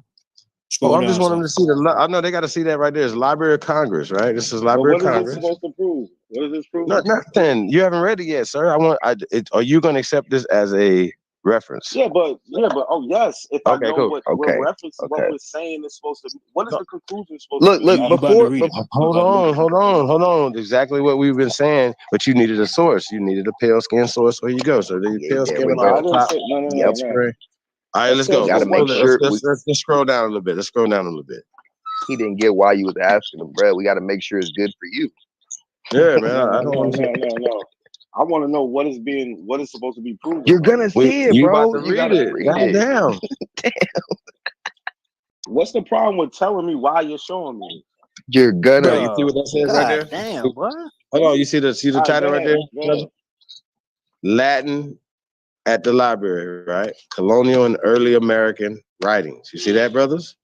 Scroll I'm down. just wanting them to see the. I know they got to see that right there. It's Library of Congress, right? This is Library of Congress. supposed to prove? What is this proof? Nothing. You haven't read it yet, sir. Are you going to accept this as a reference? Yeah, but oh yes, if I know cool. what reference what we're saying is supposed to be. What is the conclusion supposed to be? Hold on. Exactly what we've been saying, but you needed a source. You needed a pale skin source. Where you go? So the pale skin up at the top. No. All right, let's go. Gotta make sure. Let's scroll down a little bit. He didn't get why you was asking him, bro. We got to make sure it's good for you. Yeah, man. I don't No. I want to know what is supposed to be proven. You're gonna see it, you bro. about to You read gotta it. read God it. damn. What's the problem with telling me why you're showing me? You're gonna. Bro, you see what that says right there? Damn, what? Hold on. You see the title right there? Latin at the library, right? Colonial and early American writings. You see that, brothers?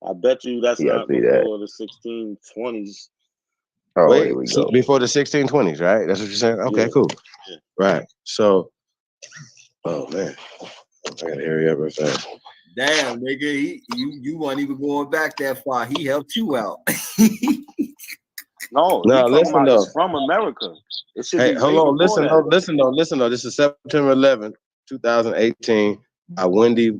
I bet you that's not before the 1620s. Oh, wait, here we go. Before the 1620s, right? That's what you're saying? Okay, cool. Yeah. Right. So, oh man, I gotta hurry up real fast. Damn, nigga, you weren't even going back that far. He helped you out. No, listen though. It's from America. It should Hey, be hold way on. before Listen though. This is September 11th, 2018 by Wendy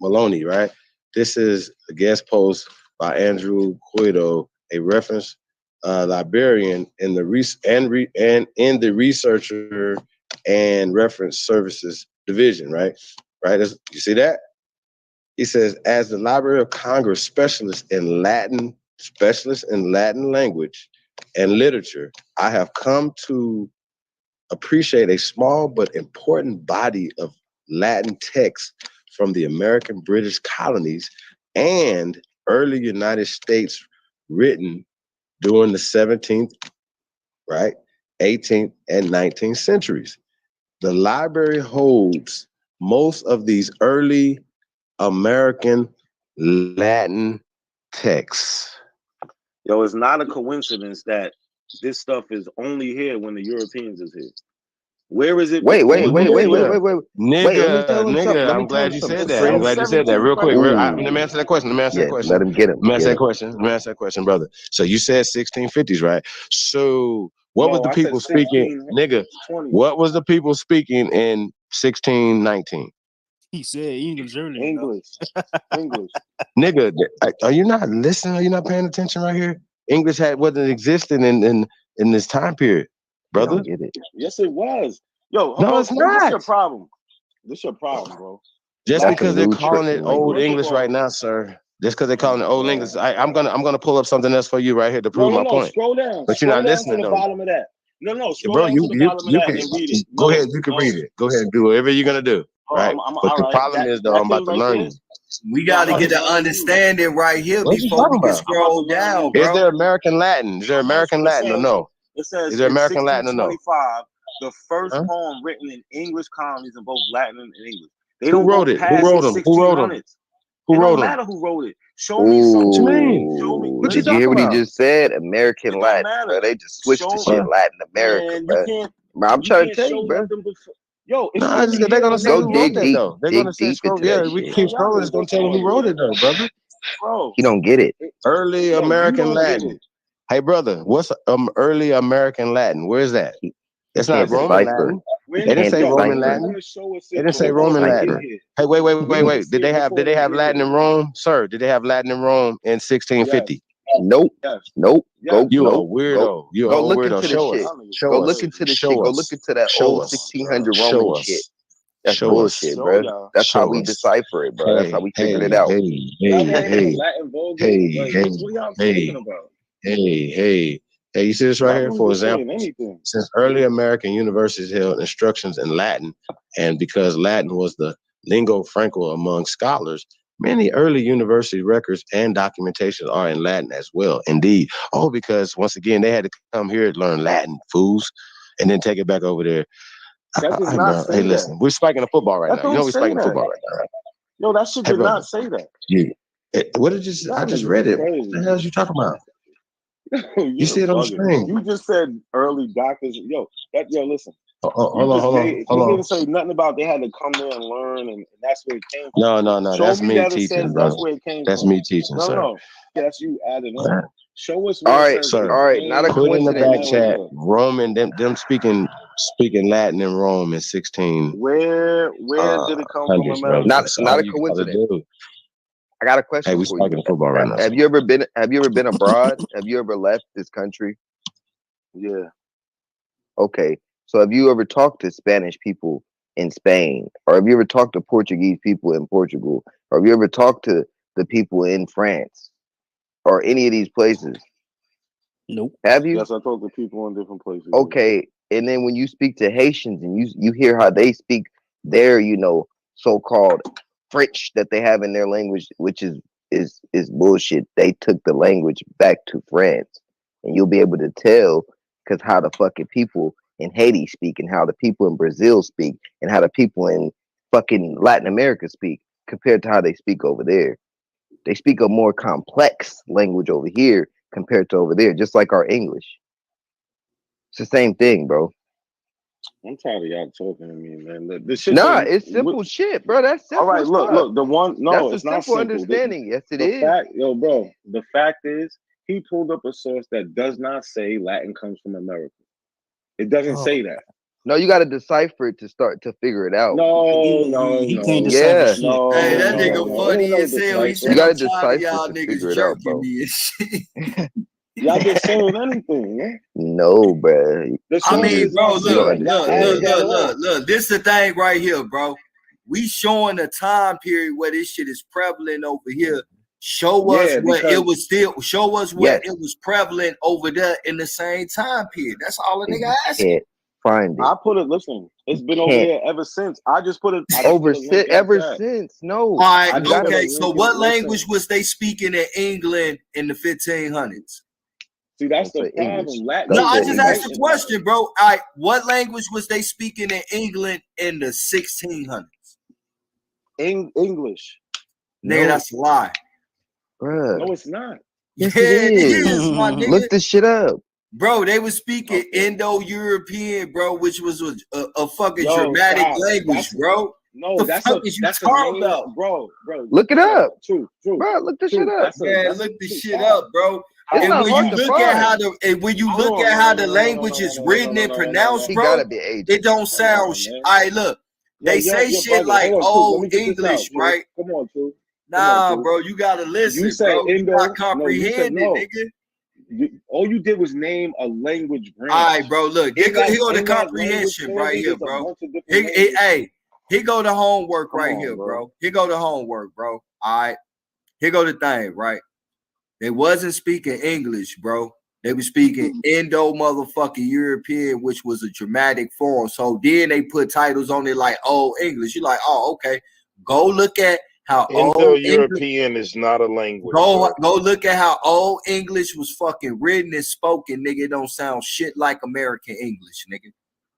Maloney, right? This is a guest post by Andrew Cueto, a reference librarian in the researcher and reference services division, right? Right? You see that? He says, as the Library of Congress specialist in Latin language and literature, I have come to appreciate a small but important body of Latin texts from the American British colonies and early United States written during the 17th, right, 18th, and 19th centuries. The library holds most of these early American Latin texts. Yo, it's not a coincidence that this stuff is only here when the Europeans is here. Where is it? Wait. Nigga, Nigga, I'm glad you said that. Real quick. Let me answer that question. Let him get him. Let me answer that question, brother. So you said 1650s, right? So what was the people speaking, nigga? What was the people speaking in 1619? He said English earlier. English. Nigga, are you not listening? Are you not paying attention right here? English wasn't existing in this time period, brother. Get it. Yes, it was. Yo, no, it's not. This is your problem. This is your problem, bro. Just because they're calling it old English right now, sir. Just because they're calling it old English, I'm gonna pull up something else for you right here to prove my point. Scroll down. But you're not listening, to the bottom of that. No, scroll bro. down to the bottom of that and read it. Go ahead. You can read it. Go ahead and do whatever you're gonna do. Right. But the problem is, though, I'm about to learn you. We got to get the understanding right here before we can scroll down, bro. Is there American Latin? Is there American Latin or no? It says is there American Latin or no? 1625, the first poem written in English colonies in both Latin and English. They Who wrote it? Who wrote them? Who wrote them? It don't matter who wrote it. Show me something. What you mean? Show me. What you Did you hear talking what he about? just said? American Latin, bro. They just switched to shit Latin America, bro. I'm trying to tell you, bro. Yo, they're gonna say who wrote that though. They're gonna say scroll. Yeah, we keep scrolling. It's gonna tell them who wrote it though, brother. bro. He don't get it. Early Yo, you American don't get Latin. it. Hey, brother, what's early American Latin? Where's that? It's not Can't Roman decipher. Latin. Where They did didn't Can't say yo, Roman decipher. Latin. Where show us They it didn't say before Roman they get Decipher. Latin. here? Hey, wait. We need to Did see they it have before did they they have get Latin here. in Rome, sir? Did they have Latin in Rome in Yes, 1650? Nope. yes, Nope. yes. You a Nope. weirdo. You a Go whole look weirdo. into the Show shit. us. Y'all niggas Show Go crazy. look us. into the shit. Show Go look us. into that Show old us. 1600 Show Roman shit. us. That's Show bullshit, us. Show bro. y'all. That's how Show we us. decipher it, bro. That's how we figured it out. Y'all never heard Hey. of Latin Vulgate? Hey, Like, what y'all talking about? hey. You see this right Y'all here? don't For be saying example, anything. since early American universities held instructions in Latin, and because Latin was the lingua franca among scholars, many early university records and documentations are in Latin as well. Indeed. Oh, because once again, they had to come here to learn Latin, fools, and then take it back over there. That does Hey, not bro. say Hey, that. listen, we're spiking the football right That now. You don't know we're say spiking the that. football right now, right? Yo, that shit Hey, did brother. not say that. Yeah. What did you? I Y'all just niggas read is it. What crazy. the hell is you talking about? You You're see it on the bugging. screen. You just said early doctors. Yo, listen. Hold on. You didn't say nothing about they had to come there and learn, and that's where it came No. from. Show That's me me that it teaching, says brother. that's where it came That's from. me teaching, sir. No, that's you added All on. right. Show us All where it right. says Sir, All right. Not a in put in the back coincidence. chat America. Roman, them speaking Latin in Rome in 16 Where did it come from, hundreds, brother. America? That's Not all a you gotta coincidence. do. I got a Hey, question we for you. spiking the football right now. Have you ever been abroad? Have you ever left this country? Yeah. Okay. So have you ever talked to Spanish people in Spain? Or have you ever talked to Portuguese people in Portugal? Or have you ever talked to the people in France? Or any of these places? Nope. Have you? Yes, I talk to people in different places. Okay. And then when you speak to Haitians and you hear how they speak their, so-called French that they have in their language, which is bullshit. They took the language back to France. And you'll be able to tell because how the fucking people in Haiti speak and how the people in Brazil speak and how the people in fucking Latin America speak compared to how they speak over there. They speak a more complex language over here compared to over there, just like our English. It's the same thing, bro. I'm tired of y'all talking to me, man. This shit Nah, don't. it's simple shit, bro. That's simple. All right, as look. fuck. The one. No, That's a it's not simple simple. understanding. Yes, it the is. fact, bro. The fact is, he pulled up a source that does not say Latin comes from America. It doesn't say that. No, you got to decipher it to start to figure it out. He can't decipher Yeah. shit. No, Hey, that no, nigga no. funny Ain't no as hell. He decipher. said, You got I'm to tired of decipher y'all to niggas figure it out, jerking bro. me and shit. Y'all just saying anything, man. No, bro. The I source mean, does bro, not say look, that. Y'all added that on. look. This the thing right here, bro. We showing a time period where this shit is prevalent over here. Show us Yeah, what because- it was still. Show us Yes. what it was prevalent over there in the same time period. That's all a nigga You asking. can't find it. I put it. Listen, it's been over Can't. here ever since. I just put it. Ever since. No. All right, I just put a okay. link So in- what listen. language was they speaking in England in the 1500s? See, that's Don't the say problem. English. Latin. No, Don't I say just English. asked a question, bro. All right, what language was they speaking in England in the 1600s? English. Nigga, No. that's a lie. Bruh. No, it's not. Yes, Yeah, it is. my nigga. Look this shit up. Bro, they was speaking Indo-European, bro, which was a fucking dramatic stop. language, bro. No, The that's fuck a is you that's a talking name, about? bro. Look it up. True. Bro, look this shit up. Look this shit up, bro. It's And not when hard you to look find. at how the language is written and pronounced, He bro, gotta be Asian. it don't sound. man. All right, look, they say you're shit bugging. like Hold on, True. Let me old get this English, out, True. right? Come on, True. Nah, True. bro, you gotta listen, You said bro. You Indo. not comprehending, no. nigga. All you did was name a language branch. All right, bro. Look, here go the In that comprehension language right family, here, there's a bro. bunch of different Hey, languages. here go the homework Come right on, here, bro. bro. Here go the homework, bro. All right. Here go the thing, right? They wasn't speaking English, bro. They were speaking Indo motherfucking European, which was a dramatic form. So then they put titles on it like Old English. You're like, oh, okay. Go look at how Old English. Indo-European is not a language. Go look at how Old English was fucking written and spoken, nigga. It don't sound shit like American English, nigga.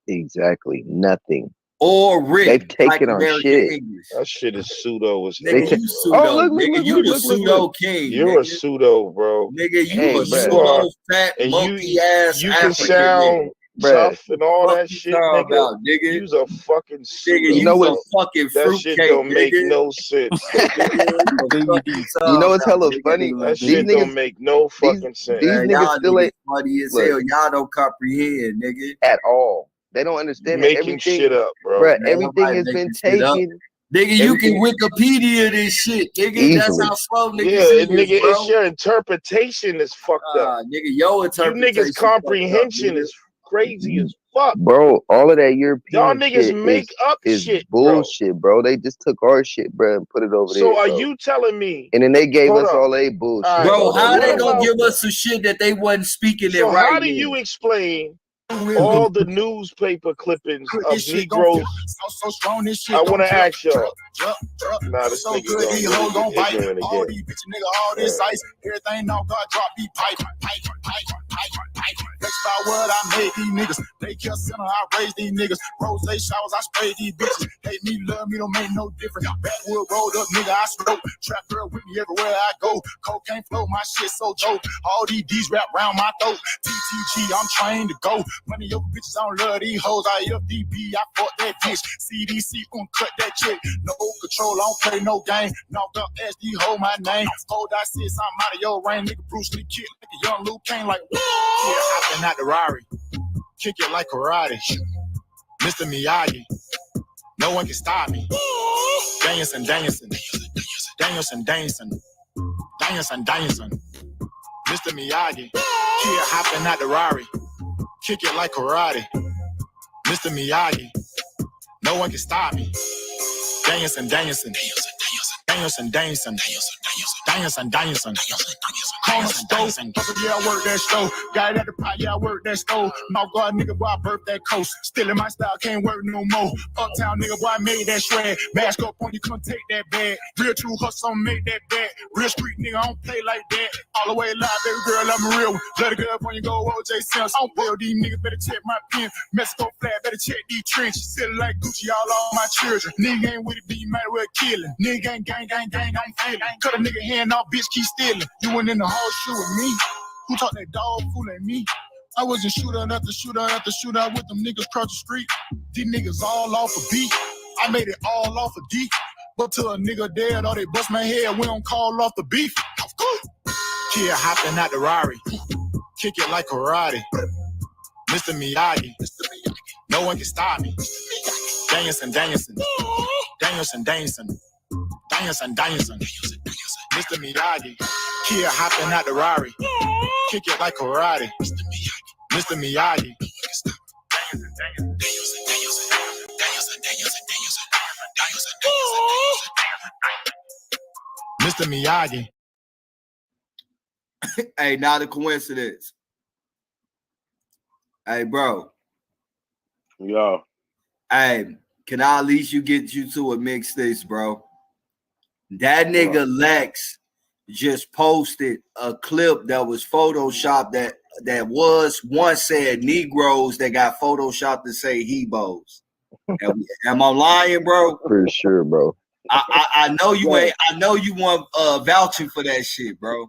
Exactly. Nothing. Or written They've taken like our American shit. English. That shit is pseudo as hell. Nigga, you pseudo. Nigga, you the pseudo king. You're a nigga. pseudo, bro. Nigga, you Hey, a bruh. pseudo fat and monkey ass you can African sound nigga. tough and all that shit, nigga. About, nigga. You's a fucking suitor, Nigga, you bro. a fucking That fruit shit cake, don't make nigga. no sense. You know what's hella funny? That These shit don't niggas, make no fucking sense. these Man, niggas y'all still niggas ain't funny as look, hell. Y'all don't comprehend, nigga. at all. They don't understand that Making everything, shit up, bro. bruh, Man, everything nobody has been making shit up. taken. Nigga, you can Everything Wikipedia this shit, nigga. That's easily. how slow niggas Yeah, is, nigga, bro. it's your interpretation is fucked up. Nigga, your You interpretation niggas' comprehension fucked up, is crazy as fuck. Bro, all of that Y'all European niggas shit make up is shit, bullshit, bro. They just took our shit, bro, and put it over there, So are bro. you telling me? And then they gave Hold us up. all they bullshit. All right, bro. so How what they gonna about? give us some shit that they wasn't speaking So it right how do in? you explain all the newspaper clippings of Negroes? So strong, this shit I want to ask y'all. Nah, this so nigga good, gonna these really hoes gon' get bite. ignorant All again. these bitches, nigga, all this ice. Everything off God drop, be pipe. Next by what I made these niggas. They kill center, I raised these niggas. Rose showers, I sprayed these bitches. Hate me, love me, don't make no difference. Backwood rolled up, nigga, I smoke. Trap girl with me everywhere I go. Cocaine flow, my shit so dope. All these D's wrap round my throat. TTG, I'm trained to go. Money over bitches, I don't love these hoes. I FDB, I fought that bitch. CDC, cut that chick. No control, I don't play no game. Knocked up SD, hold my name. 4.6, I'm out of your range. Nigga Bruce Lee kick like a young Luke Kane, like, yeah, hopping out the Rari. Kick it like karate. Mr. Miyagi. No one can stop me. Danielson. Mr. Miyagi. Kid hopping out the Rari. Kick it like karate. Mr. Miyagi. No one can stop me. Danielson. Corner stove, yeah, I work that stove. Got it at the pot, yeah, I work that stove. Mouth guard, nigga, boy, I birthed that coast. Still in my style, can't work no more. Uptown, nigga, boy, I made that shred. Mask up on you, couldn't take that bag. Real true hustle, make that bag. Real street, nigga, I don't play like that. All the way live, baby girl, I'm a real one. Let it go up when you go OJ Sims. I don't play with these niggas, better check my pen. Mexico flat, better check these trenches. Still like Gucci, all my children. Nigga ain't with it, be might well killing. Nigga ain't gang, I'm feeling. Cut a nigga hand off, bitch, keep stealing. You went in the horseshoe with me. Who taught that dog fooling me? I wasn't shooter after shooter after shooter with them niggas across the street. These niggas all off a beat. I made it all off a deep. But till a nigga dead or they bust my head, we don't call off the beef. Kid hopping out the Rari. Kick it like karate. Mr. Miyagi. No one can stop me. Danielson. Mr. Miyagi. Kid hopping out the Rari. Kick it like karate. Mr. Miyagi. Mr. Miyagi. Hey, not a coincidence. Hey, bro. Yo. Hey, can I at least get you to a mixtape, bro? That nigga Lex just posted a clip that was photoshopped that was once said Negroes that got photoshopped to say Hebos. Am I lying, bro? For sure, bro. I know you ain't. I know you want vouching for that shit, bro.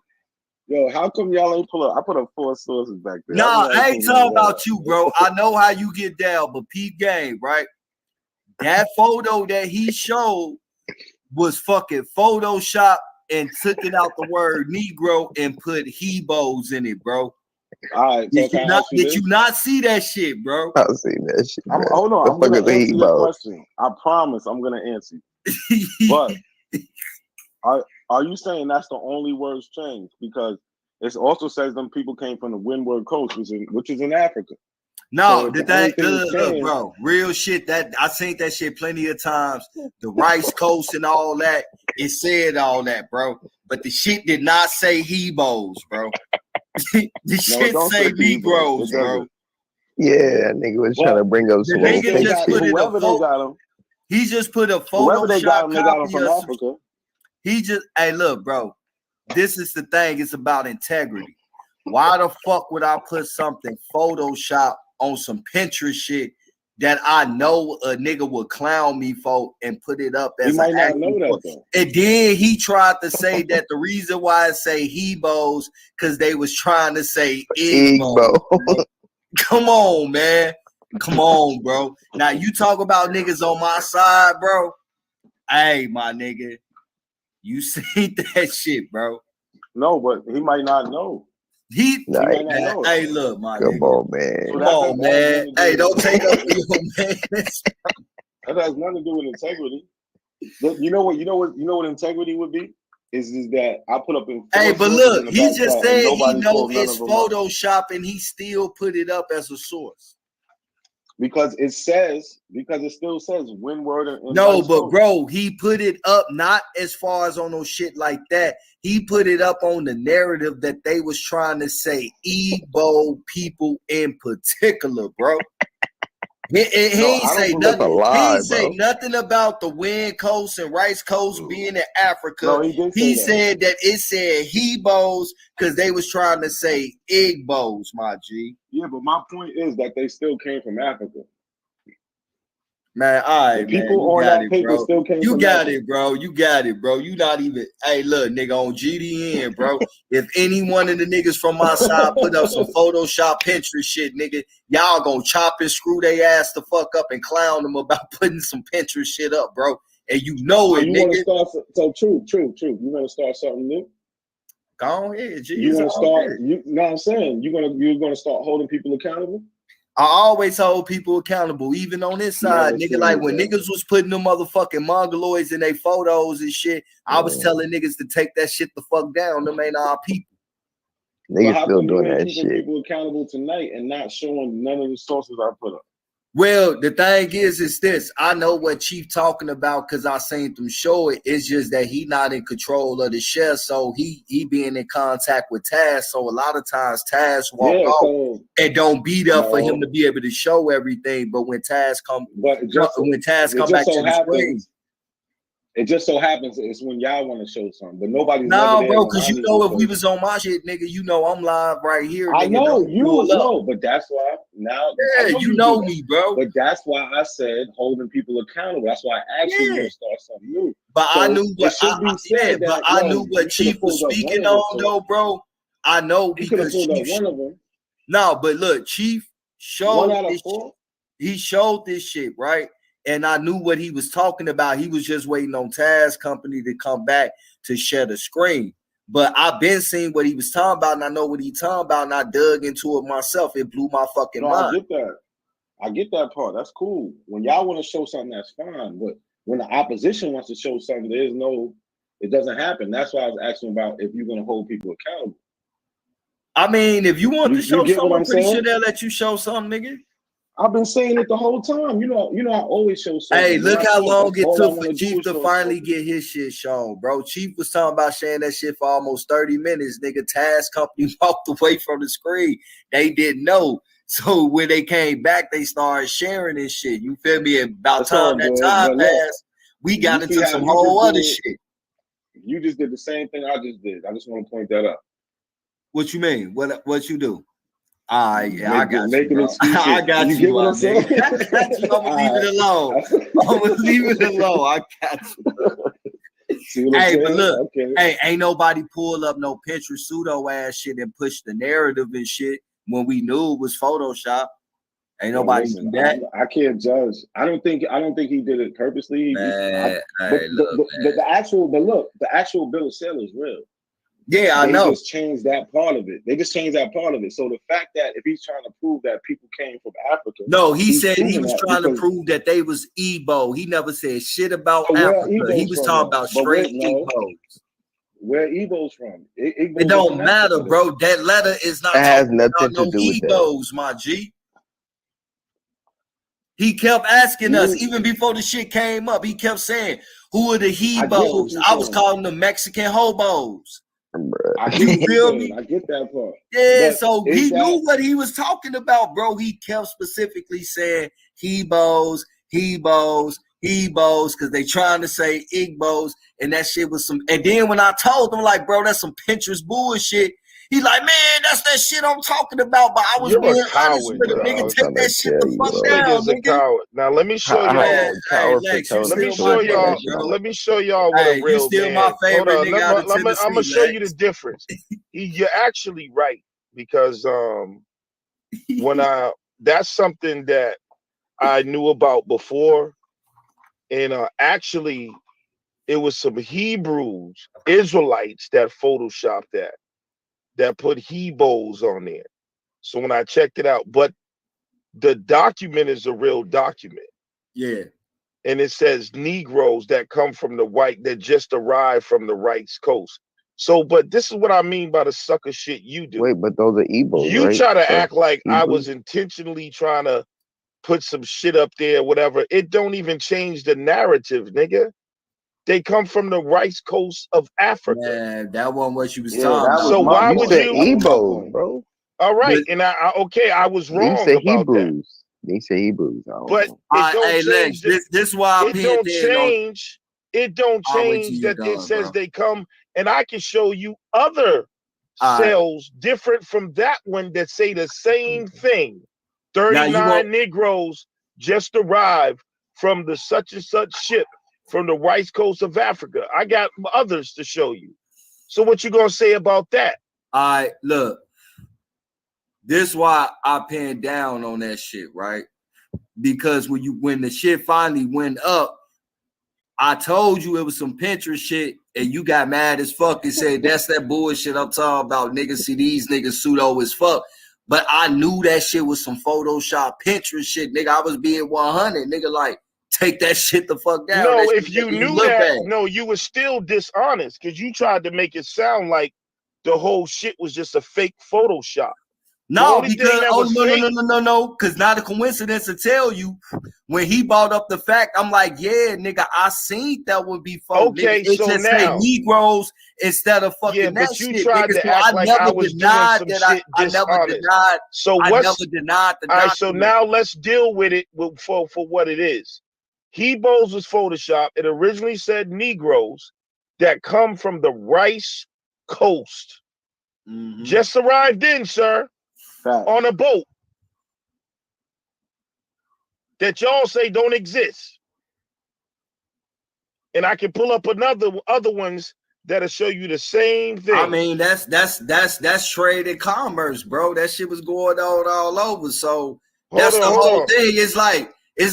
Yo, how come y'all ain't pull up? I put up 4 sources back there. Nah, I ain't talking about you, bro. I know how you get down, but Pete Game, right? That photo that he showed was fucking Photoshop and took it out the word Negro and put Hebos in it, bro. All right, did you not see that shit, bro? I see that shit. Hold on, I'm gonna answer your question. I promise I'm gonna answer you. But are you saying that's the only words changed? Because it also says them people came from the Windward Coast, which is in Africa. No, so the thing, look, bro, real shit. That I seen that shit plenty of times. The Rice Coast and all that. It said all that, bro. But the shit did not say Hebos, bro. The shit say Negroes, bro. Yeah, nigga was trying to bring up some old fake shit. He just put a Photoshop copy of Africa. Hey, look, bro. This is the thing. It's about integrity. Why the fuck would I put something Photoshop on some Pinterest shit that I know a nigga would clown me for and put it up as he might not know that though. And then he tried to say that the reason why I say Hebos because they was trying to say Igbo. Come on, man. Come on, bro. Now you talk about niggas on my side, bro. Hey, my nigga, you seen that shit, bro. No, but he might not know. He might not know. hey, look, my Come nigga. on, man. Come on, man. Hey, don't take up for your man. That has nothing to do with integrity. You know what integrity would be? Is that I put up in. Hey, but look, he just said he know it's Photoshop and he still put it up as a source. Because it still says windward and no, but bro, he put it up not as far as on no shit like that. He put it up on the narrative that they was trying to say Igbo people in particular, bro. He ain't say nothing. He ain't say nothing about the Wind Coast and Rice Coast being in Africa. No, he said that it said Hebos because they was trying to say Igbos, my G. Yeah, but my point is that they still came from Africa. Man, all right, man. People on that paper still came You from got Africa. it, bro. You got it, bro. You not even. Hey, look, nigga, on GDN, bro. If any one of the niggas from my side put up some Photoshop Pinterest shit, nigga, y'all gonna chop and screw they ass the fuck up and clown them about putting some Pinterest shit up, bro. And you know it, nigga. So true. You want to start something new? Go ahead, G. You want to start? You know what I'm saying? You're gonna start holding people accountable. I always hold people accountable, even on this side, nigga. Like when niggas was putting them motherfucking mongoloids in their photos and shit, I was telling niggas to take that shit the fuck down. Them ain't our people. Niggas still doing that shit. People accountable tonight and not showing none of the sources I put up. Well, the thing is this. I know what Chief talking about because I seen them show it. It's just that he not in control of the share, so he being in contact with Taz. So a lot of times Taz walk off and don't be there for him to be able to show everything. But when Taz come, back to the screen. It just so happens it's when y'all want to show something, but nobody's no, bro, because you know if we was on my shit, nigga, you know I'm live right here. I nigga, know you know, but that's why now. Yeah, you know me, bro. But that's why I said holding people accountable. That's why I asked you to start something new. But I knew what I knew what Chief was speaking on, though, bro. I know because Chief. One of them. No, but look, Chief showed this. He showed this shit, right? And I knew what he was talking about. He was just waiting on Taz Company to come back to share the screen. But I've been seeing what he was talking about, and I know what he's talking about, and I dug into it myself. It blew my fucking mind. I get that part. That's cool. When y'all want to show something, that's fine. But when the opposition wants to show something, it doesn't happen. That's why I was asking about if you're going to hold people accountable. I mean, if you want to show something, I'm pretty sure they'll let you show something, nigga. I've been saying it the whole time. You know, I always show something. Hey, look how long it took for Chief to finally get his shit shown, bro. Chief was talking about sharing that shit for almost 30 minutes. Nigga, Taz Company walked away from the screen. They didn't know. So when they came back, they started sharing this shit. You feel me? About time that time passed, we got into some whole other shit. You just did the same thing I just did. I just want to point that out. What you mean? What you do? I got you. I got you. Get what I'm saying? I'm gonna leave it alone. I'm gonna leave it alone. I got you. Hey, but look, hey, ain't nobody pull up no Pinterest pseudo ass shit and push the narrative and shit when we knew it was Photoshop. Ain't nobody do that. I can't judge. I don't think he did it purposely. The actual bill of sale is real. Yeah, I know. They just changed that part of it. So the fact that if he's trying to prove that people came from Africa. No, he said he was trying to prove that they was Igbo. He never said shit about Africa. He was talking about straight Igbos. Where Igbo's from? It don't matter, bro. That letter is not has nothing to no do with Igbos, my G. He kept asking us, even before the shit came up, he kept saying, who are the Hebos? I was calling them Mexican hobos. You feel me? I get that part. Yeah, so he knew what he was talking about, bro. He kept specifically saying Hebos, because they trying to say Igbos, and that shit was some. And then when I told him, like, bro, that's some Pinterest bullshit. He like, man, that's that shit I'm talking about. But I was being honest with him, nigga. Take that shit the fuck down, nigga. Now let me show y'all. Let me show y'all what a real man. My favorite nigga I'm gonna show you the difference. You're actually right because That's something that I knew about before, and actually, it was some Hebrews, Israelites that photoshopped that put Hebos on there. So when I checked it out, but the document is a real document. Yeah. And it says Negroes that come from that just arrived from the West Coast. So, but this is what I mean by the sucker shit you do. Wait, but those are Ebos, You right? try to So, act like I Hebrews? was intentionally trying to put some shit up there, whatever. It don't even change the narrative, nigga. They come from the West Coast of Africa. Man, that wasn't what you was Yeah, talking that about. was So my why point. would You said you? Ebos, bro. All right, But and I was You wrong said about that. Hebrews. They say Hebrews. I don't But know. it don't hey, Lynch, change. this why I It pinned don't in on. change. It don't I'll wait till change you that it done, says bro. they come, and I can show you other All right. cells different from that one that say the same thing. Now you 39 want Negroes just arrived from the such and such ship from the West Coast of Africa. I got others to show you. So what you gonna say about that? all right, look. This why I pinned down on that shit, right? Because when the shit finally went up, I told you it was some Pinterest shit, and you got mad as fuck and said that's that bullshit I'm talking about. Niggas see these niggas pseudo as fuck. But I knew that shit was some Photoshop Pinterest shit, nigga. I was being 100, nigga. Like, take that shit the fuck down. No, That if shit you making you knew look that, bad. no, you were still dishonest because you tried to make it sound like the whole shit was just a fake Photoshop. The No, only thing because that was fake, no. Because not a coincidence to tell you when he brought up the fact, I'm like, yeah, nigga, I seen that would be folk. Okay, Nigga, it so just say now, Negroes instead of fucking yeah, that but you shit, tried nigga. to So act I like I never was doing denied some that. shit I never dishonest. denied. So I what's never denied the all right? So document. now let's deal with it for what it is. Hebos was Photoshop. It originally said Negroes that come from the Rice Coast. Mm-hmm. Just arrived in, sir, on a boat that y'all say don't exist. And I can pull up other ones that'll show you the same thing. I mean, that's trade and commerce, bro. That shit was going on all over. So that's the whole thing. It's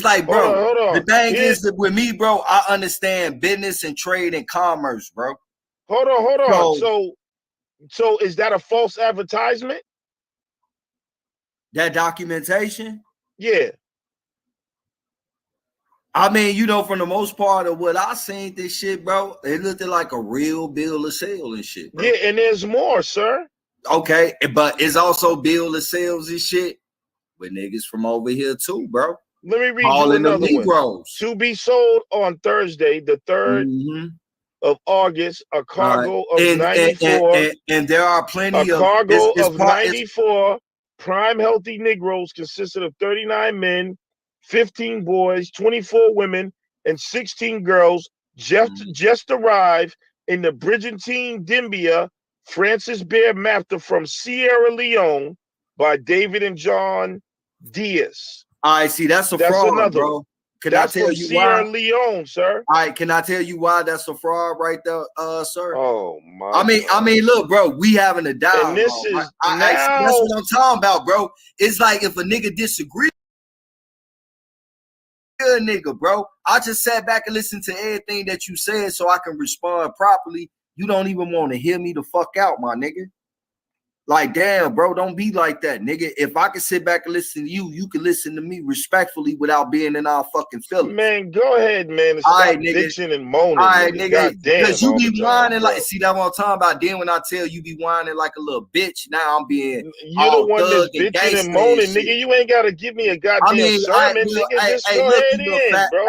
like, bro. Hold on. The thing is that with me, bro, I understand business and trade and commerce, bro. Hold on. So is that a false advertisement? That documentation? Yeah. I mean, from the most part of what I seen this shit, bro, it looked like a real bill of sale and shit, bro. Yeah, and there's more, sir. Okay, but it's also bill of sales and shit with niggas from over here too, bro. Let me read you another one. To be sold on Thursday, the 3rd of August, a cargo of 94. And there are plenty of cargo of 94 prime healthy Negroes consisted of 39 men, 15 boys, 24 women, and 16 girls just arrived in the Brigantine Dimbia Francis Bear Mapta from Sierra Leone by David and John Diaz. I see that's fraud, another bro. One. Can That's I tell from you Sierra why? Leone, sir. All right, can I tell you why that's a fraud right there, sir? Oh my! I mean, look, bro, we having a dialogue. And this is right? That's what I'm talking about, bro. It's like if a nigga disagree, a nigga, bro. I just sat back and listened to everything that you said so I can respond properly. You don't even want to hear me the fuck out, my nigga. Like, damn, bro, don't be like that, nigga. If I can sit back and listen to you, you can listen to me respectfully without being in our fucking feelings. Man, go ahead, man, and stop bitching and moaning. All right, nigga. nigga. Goddamn, Because you be whining bro. like, see, that's what I'm talking about. Then when I tell you be whining like a little bitch, now I'm being you the one that's bitching and moaning, nigga. You ain't gotta give me a goddamn sermon, nigga. Just go ahead in, bro.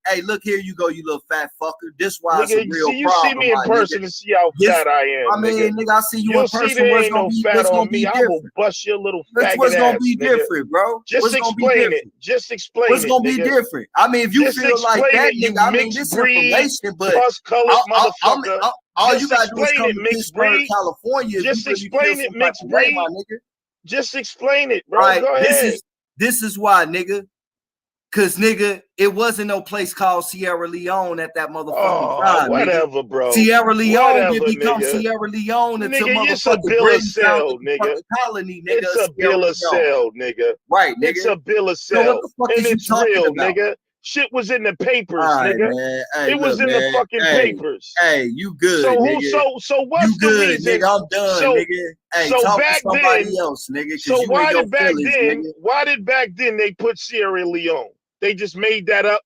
Hey, look, here you go, you little fat fucker. This why it's a Nigga, real see, you problem, see me in my person nigga. and see how fat I am, I mean, nigga, I see you You'll in see person. there What's ain't gonna no be fat on me. different? I will bust your little faggot What's gonna ass, be nigga. different, bro? Just What's gonna be explain different? it. Just explain What's it, gonna be nigga. different? I mean, if you Just feel like explain that, it, you nigga, I mean, mixed this breed, information, but pus-colored motherfucker. all you Just gotta do is explain come it, to mixed Pittsburgh, breed. California, if Just you really feel explain it, some type mixed of way, breed. my nigga. Just explain it, bro. All right, Go ahead. this is why, nigga. Cause nigga, it wasn't no place called Sierra Leone at that motherfucking time. Whatever, nigga. bro. Sierra Leone Whatever, didn't become nigga. Sierra Leone until Nigga, it's a motherfucking bill of Britain founded sale, the nigga. fucking colony, nigga. It's a Sierra bill of Leone. sale, nigga. Right, nigga. It's a bill of So what sale. the fuck And is you it's talking real, about? nigga. Shit was in the papers, All right, nigga. man. Hey, It was look, in the man. fucking papers. Hey, you good, So nigga. so what's You the good, reason? nigga. I'm done, so, nigga. Hey, so talk to back somebody then, else, nigga, because so you in why your did back feelings, then, nigga. why did back then they put Sierra Leone? They just made that up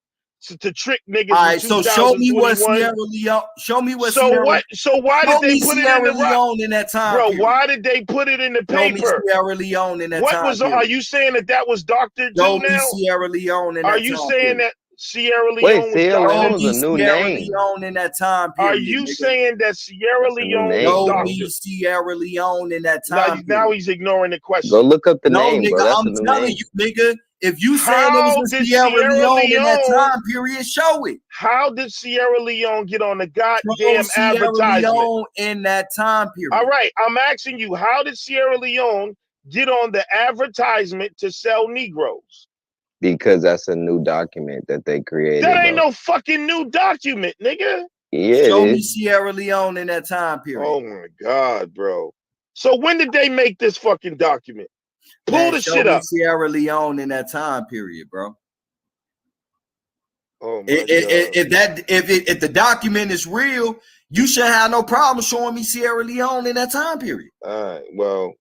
to trick niggas All in right, so show me what 2021. Sierra Leone. Show me what So Sierra. what? So why Show did they me put it in Sierra the right? Leone in that time Bro, period. why did they put it in the Show me paper? Sierra Leone in that What time was? period. Are you saying that was doctored Show too me now? Sierra Leone in Are that you time saying period. that Sierra Wait, Leone was Sierra Show doctored? Leone's me a new Sierra name. Leone in that time period. Are you nigga. saying that Sierra That's a new Leone was name, Show bro. me doctored? Sierra Leone in that Now, time now period. he's ignoring the Go question. look up the No, name, nigga, bro. That's a I'm new telling name. you, nigga. If you saying it How was a did Sierra Sierra Leone in that Leone? time period, show it. How did Sierra Leone get on the Show goddamn Sierra advertisement? Leone in that time period. All right, I'm asking you, how did Sierra Leone get on the advertisement to sell Negroes? Because that's a new document that they created, That ain't bro. no fucking new document, nigga. Yeah, it Show me is. Sierra Leone in that time period. Oh my God, bro. So when did they make this fucking document? Pull Man, the show shit me up. Sierra Leone in that time period, bro. Oh my God. If the document is real, you should have no problem showing me Sierra Leone in that time period. All right, well,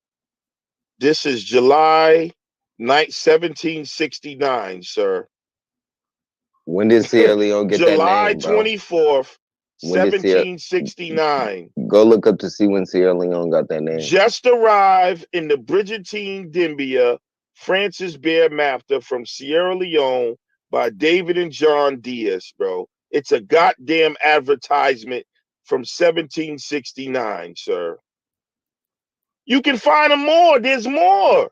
this is July 1769, sir. When did Sierra Leone get that July name, bro? 24th, When did Sierra 1769. go look up to see when Sierra Leone got that name? Just arrived in the Brigantine Dimbia, Francis Bear Mafta from Sierra Leone by David and John Diaz, bro. It's a goddamn advertisement from 1769, sir. You can find them more. There's more.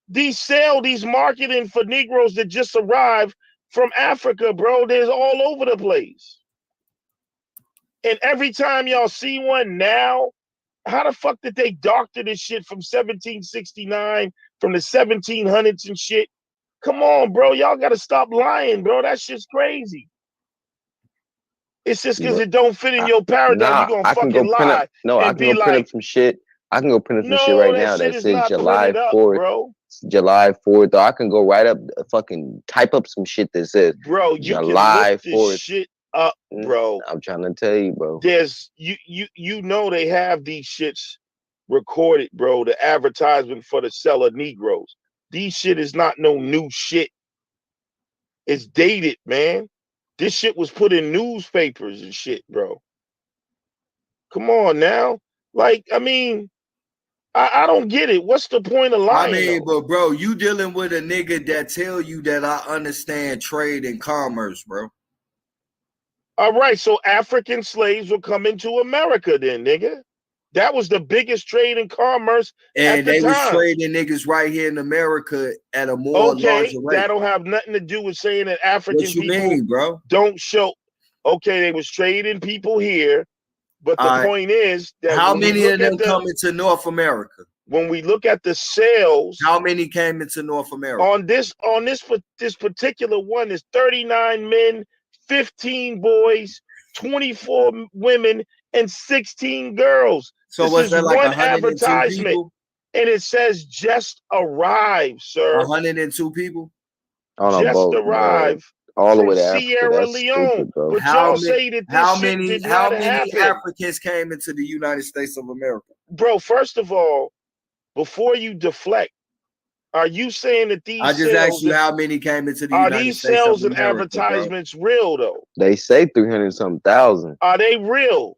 These marketing for Negroes that just arrived from Africa, bro. There's all over the place. And every time y'all see one now, how the fuck did they doctor this shit from 1769, from the 1700s and shit? Come on, bro. Y'all got to stop lying, bro. That shit's crazy. It's just because it don't fit in your paradigm. Nah, You're going to I can go fucking print lie up. No, I and can be go print like, up some shit. I can go print up some shit no, right that now shit that is says not July printed up, 4th. bro. July 4th. Or I can go right up, fucking type up some shit that says Bro, you July can look 4th. this shit up, bro. I'm trying to tell you, bro. There's you know they have these shits recorded, bro. The advertisement for the seller Negroes. These shit is not no new shit. It's dated, man. This shit was put in newspapers and shit, bro. Come on now. Like, I mean, I don't get it. What's the point of lying? I mean, though? but bro, you dealing with a nigga that tell you that I understand trade and commerce, bro. All right, so African slaves were coming to America then, nigga. That was the biggest trade in commerce And at the they was time. trading niggas right here in America at a more Okay, larger rate. that don't have nothing to do with saying that African What you people mean, bro? don't show. Okay, they was trading people here, but the point is that how when many we of look them at the, come into North America? when we look at the sales, How many came into North America? on this particular one is 39 men, 15 boys, 24 women, and 16 girls. So this was is there like one 102 advertisement, people? and it says just arrived, sir. 102 people on a Just boat, bro. arrived All the from way to Africa. Sierra That's Leone. stupid, bro. But y'all say that this shit did not happen. Africans came into the United States of America? Bro, first of all, before you deflect, are you saying that these I just asked you how many came into the United these States sales of and America, bro. advertisements real though? They say 300-something thousand. Are they real?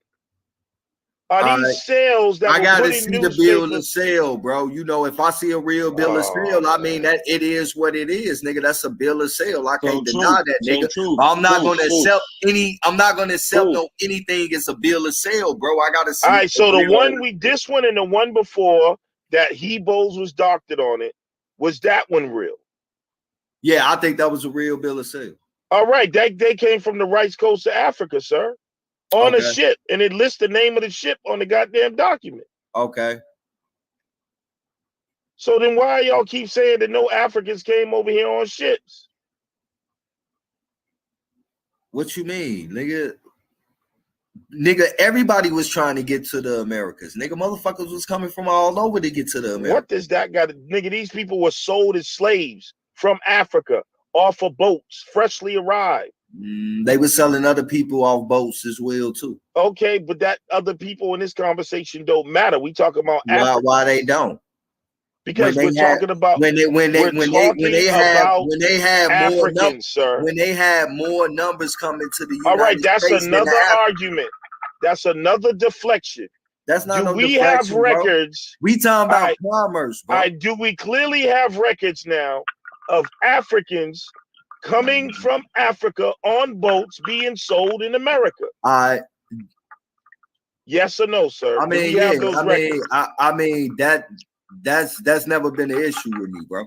Are All these right. sales that I were gotta put in see the bill of newspapers? sale, bro. You know, if I see a real bill of sale, I mean that it is what it is, nigga. That's a bill of sale. I can't deny that, nigga. I'm not gonna accept any. I'm not gonna accept no anything as a bill of sale, bro. I gotta see. All right, so the real- one this one and the one before that Bowles was doctored on it, was that one real? Yeah, I think that was a real bill of sale. All right, they came from the Rice Coast of Africa, sir, on a Okay. ship, and it lists the name of the ship on the goddamn document. Okay. So then why y'all keep saying that no Africans came over here on ships? What you mean, nigga? Nigga, everybody was trying to get to the Americas. Nigga, motherfuckers was coming from all over to get to the Americas. What does that got to, nigga? These people were sold as slaves from Africa off of boats, freshly arrived. They were selling other people off boats as well too. Okay, but that other people in this conversation don't matter. We talk about Africa. Why they don't? Because we're talking about when they had Africans, sir. When they had more numbers coming to the United All right, that's States another argument. That's another deflection. That's not no we deflection, have records? Bro. We talking about commerce, bro. Do we clearly have records now of Africans coming from Africa on boats being sold in America? Yes or no, sir? I mean, that's never been an issue with me, bro.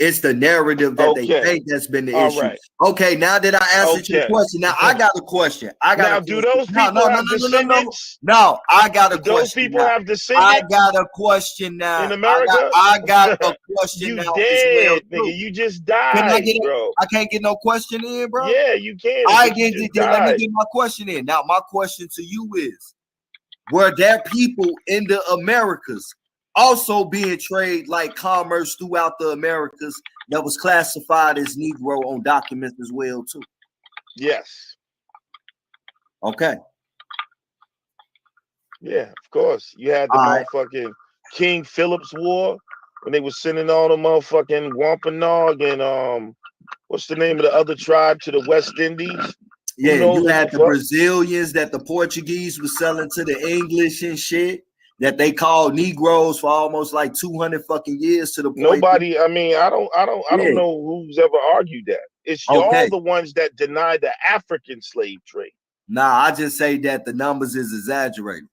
It's the narrative that they paint that's been the issue. Right. Okay, now that I answered your question, now I got a question. Do those people have descendants? No, I got a question. Those people have descendants? I got a question now. In America? I got a question you now. Dead, nigga. You just died, bro. I can't get no question in, bro? Yeah, you can. Let me get my question in. Now, my question to you is, were there people in the Americas also being traded like commerce throughout the Americas that was classified as Negro on documents as well too? Yes. Okay. Yeah, of course. You had the motherfucking King Philip's War when they were sending all the motherfucking Wampanoag and what's the name of the other tribe to the West Indies? Yeah, you had the Brazilians that the Portuguese was selling to the English and shit. That they called Negroes for almost like 200 fucking years to the point. Nobody, I mean, I don't know who's ever argued that. It's y'all the ones that deny the African slave trade. Nah, I just say that the numbers is exaggerated.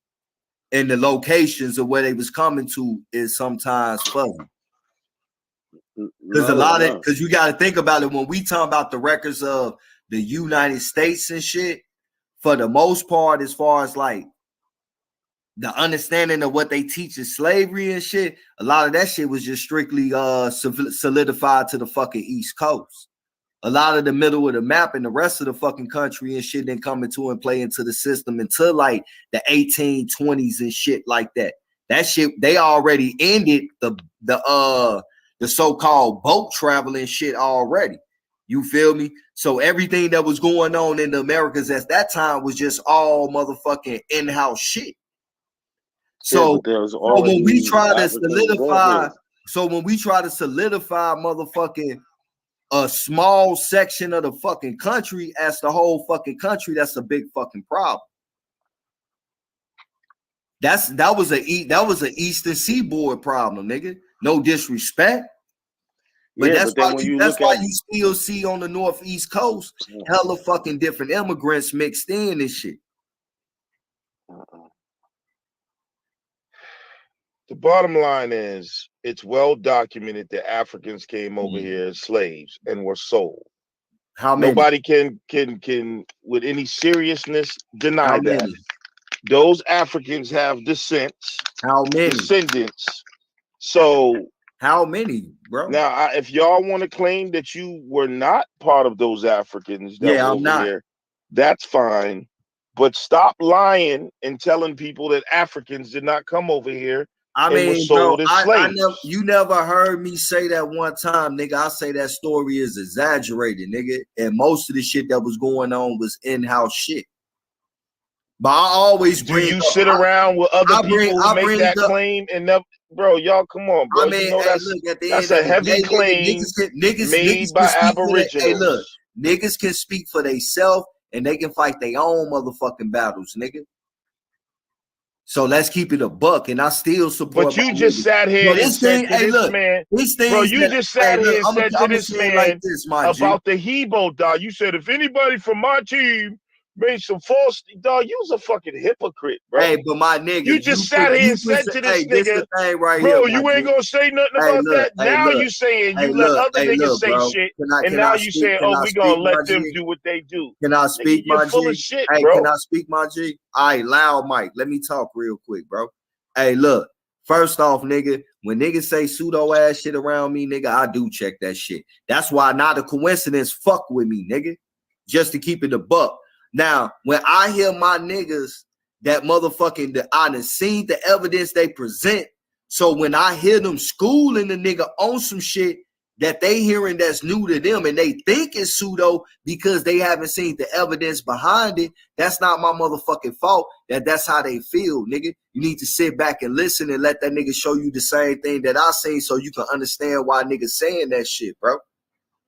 And the locations of where they was coming to is sometimes fuzzy. Because because you got to think about it when we talk about the records of the United States and shit, for the most part, as far as like the understanding of what they teach is slavery and shit, a lot of that shit was just strictly solidified to the fucking East Coast. A lot of the middle of the map and the rest of the fucking country and shit didn't come into and play into the system until like the 1820s and shit like that. That shit, they already ended the so-called boat traveling shit already. You feel me? So everything that was going on in the Americas at that time was just all motherfucking in-house shit. So, when we try to solidify motherfucking a small section of the fucking country as the whole fucking country, that's a big fucking problem. That was an Eastern Seaboard problem, nigga. No disrespect. But that's why you still see on the Northeast Coast hella fucking different immigrants mixed in and shit. The bottom line is, it's well documented that Africans came over here as slaves and were sold. How many? Nobody can with any seriousness deny that. Those Africans have descents. How many? Descendants. So how many, bro? Now, if y'all want to claim that you were not part of those Africans that were over here, that's fine. But stop lying and telling people that Africans did not come over here. I mean, bro, you never heard me say that one time, nigga. I say that story is exaggerated, nigga. And most of the shit that was going on was in-house shit. But I always bring. Do you sit around with other people who make that claim and never, bro? Y'all, come on, bro. I mean, you know that's a heavy claim made by Aboriginals. Hey, look, niggas can speak for themselves and they can fight their own motherfucking battles, nigga. So let's keep it a buck, and I still support. But you just sat here and said to this man, bro, you just sat here and said to this man about the Hebo, dog. You said if anybody from my team made some false, dog, you was a fucking hypocrite, bro. Hey, but my nigga, you just sat here and said to this nigga, bro, you ain't gonna say nothing about that. Now you saying you let other niggas say shit, and now you saying, oh, we gonna let them do what they do. Can I speak, my G? Full of shit, hey, bro. Can I speak, my G? All right, loud mic. Let me talk real quick, bro. Hey, look. First off, nigga, when niggas say pseudo ass shit around me, nigga, I do check that shit. That's why not a coincidence. Fuck with me, nigga. just to keep it a buck. Now, when I hear my niggas that motherfucking that I done seen the evidence they present, so when I hear them schooling the nigga on some shit that they hearing that's new to them and they think it's pseudo because they haven't seen the evidence behind it, that's not my motherfucking fault. That's how they feel, nigga. You need to sit back and listen and let that nigga show you the same thing that I seen so you can understand why niggas saying that shit, bro.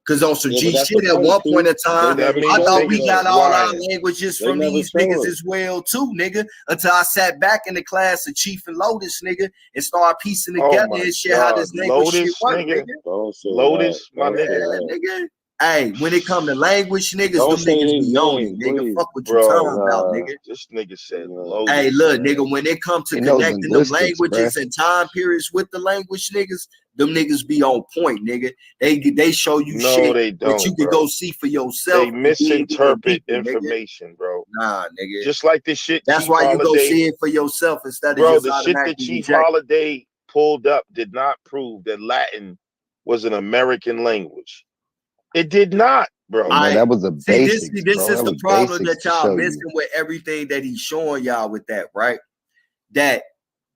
Because on some G shit at one point in time, I thought we got all our languages from these niggas as well too, nigga. Until I sat back in the class of Chief and Lotus, nigga, and started piecing together and shit how this language shit work, nigga. Lotus, my nigga. Hey, when it come to language, niggas, them niggas be on it, nigga. Fuck what you talking about, nigga. This nigga said Lotus. Hey, look, nigga, when it come to connecting them languages and time periods with the language, niggas, them niggas be on point, nigga. They show you shit they don't, that you can go see for yourself. They misinterpret information, bro. Nah, nigga. Just like the shit. That's Chief why you go Holiday, see it for yourself instead of bro. just The shit that automatically Chief reject. Holiday pulled up did not prove that Latin was an American language. It did not, bro. That was a basic. This is the problem that y'all missing with everything that he's showing y'all with that, right? That